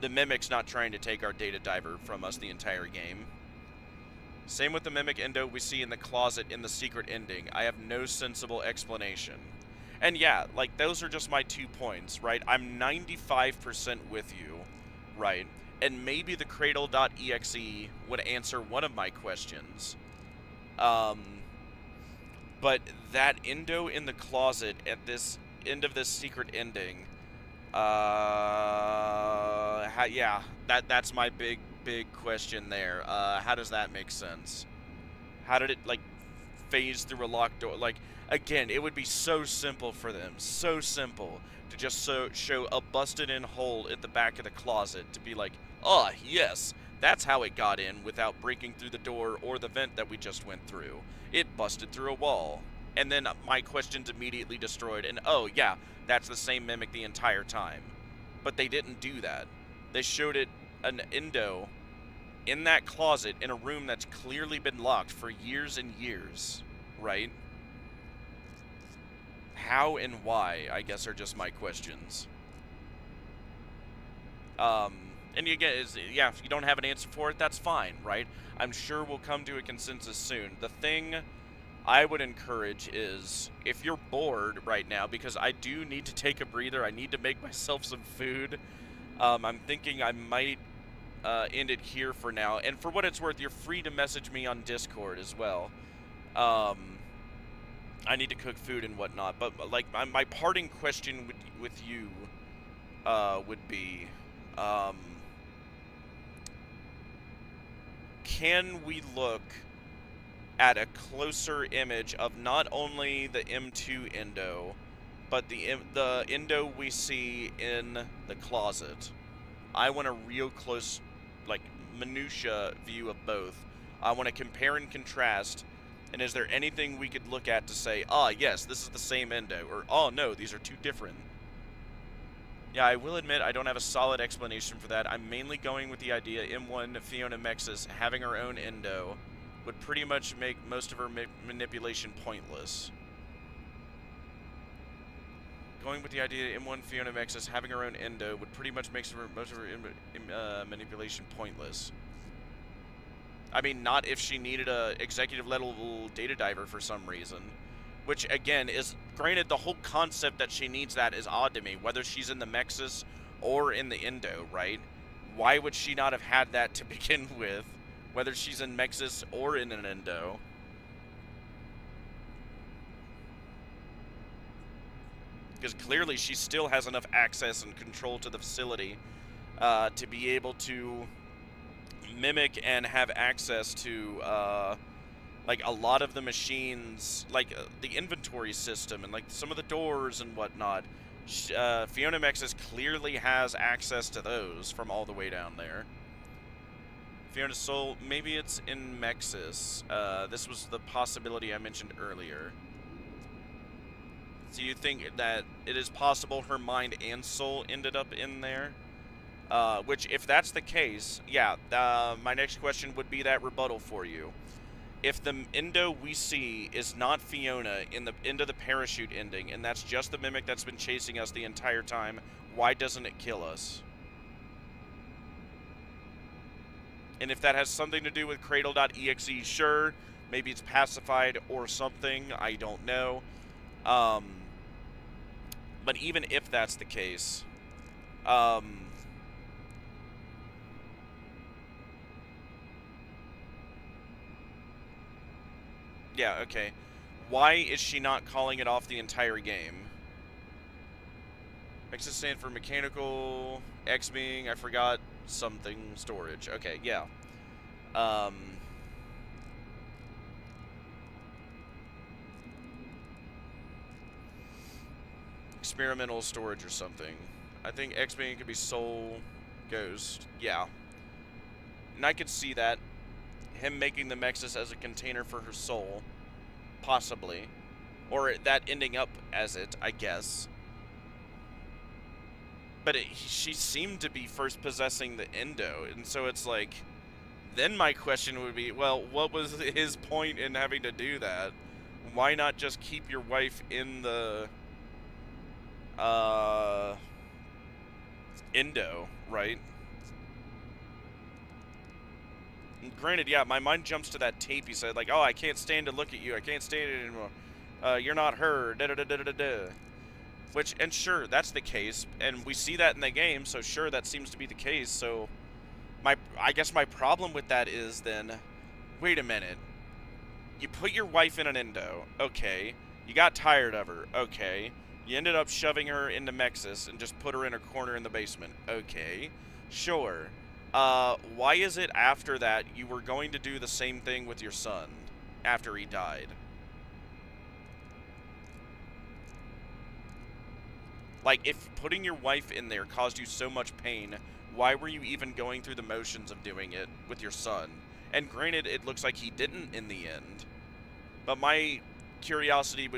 A: The Mimic's not trying to take our data diver from us the entire game. Same with the Mimic Endo we see in the closet in the secret ending. I have no sensible explanation. And yeah, like, those are just my 2 points, right? I'm 95% with you, right? And maybe the Cradle.exe would answer one of my questions. But that Endo in the closet at this end of this secret ending, yeah, that's my big question there. How does that make sense? How did it, like, phase through a locked door? Like, again, it would be so simple for them, so simple, to just show a busted-in hole at the back of the closet to be like, oh, yes, that's how it got in without breaking through the door or the vent that we just went through. It busted through a wall. And then my question's immediately destroyed, and oh, yeah, that's the same Mimic the entire time. But they didn't do that. They showed it, an Endo, in that closet in a room that's clearly been locked for years and years, right? How and why, I guess, are just my questions. And again, yeah, if you don't have an answer for it, that's fine, right? I'm sure we'll come to a consensus soon. The thing I would encourage is, if you're bored right now, because I do need to take a breather, I need to make myself some food, I'm thinking I might end it here for now. And for what it's worth, you're free to message me on Discord as well. I need to cook food and whatnot, but like my parting question with you would be, can we look at a closer image of not only the M2 Endo, but the Endo we see in the closet? I want a real close, like, minutia view of both. I want to compare and contrast. And is there anything we could look at to say, ah, yes, this is the same Endo, or, oh, no, these are two different? Yeah, I will admit I don't have a solid explanation for that. I'm mainly going with the idea M1 Fiona Mexis having her own Endo, would pretty much make most of her manipulation pointless. Going with the idea that M1 Fiona Mexis having her own endo would pretty much make most of her manipulation pointless. I mean, not if she needed a executive level data diver for some reason. Which, again, is, granted, the whole concept that she needs that is odd to me, whether she's in the Mexis or in the endo, right? Why would she not have had that to begin with, whether she's in Mexis or in an endo? Because clearly she still has enough access and control to the facility to be able to mimic and have access to like a lot of the machines, like the inventory system and like some of the doors and whatnot. Fiona Mexis clearly has access to those from all the way down there. Fiona's soul, maybe it's in Mexis. This was the possibility I mentioned earlier. So you think that it is possible her mind and soul ended up in there? Which, if that's the case, yeah, my next question would be that rebuttal for you. If the endo we see is not Fiona in the end of the parachute ending, and that's just the mimic that's been chasing us the entire time, why doesn't it kill us? And if that has something to do with Cradle.exe, sure, maybe it's pacified or something, I don't know. But even if that's the case, yeah, okay. Why is she not calling it off the entire game? Mexis stand for mechanical, X being, I forgot, something, storage. Okay, yeah. Experimental storage or something. I think X being could be soul, ghost. Yeah. And I could see that. Him making the Mexis as a container for her soul. Possibly. Or that ending up as it, I guess. But she seemed to be first possessing the endo. And so it's like... Then my question would be, well, what was his point in having to do that? Why not just keep your wife in the... endo, right? And granted, yeah, my mind jumps to that tape he said, like, oh, I can't stand to look at you, I can't stand it anymore, you're not her, da-da-da-da-da-da. Which, and sure, that's the case, and we see that in the game, so sure, that seems to be the case, so, I guess my problem with that is then, wait a minute, you put your wife in an endo, okay, you got tired of her, okay, you ended up shoving her into Mexis and just put her in a corner in the basement. Okay, sure. Why is it after that you were going to do the same thing with your son after he died? Like, if putting your wife in there caused you so much pain, why were you even going through the motions of doing it with your son? And granted, it looks like he didn't in the end. But my curiosity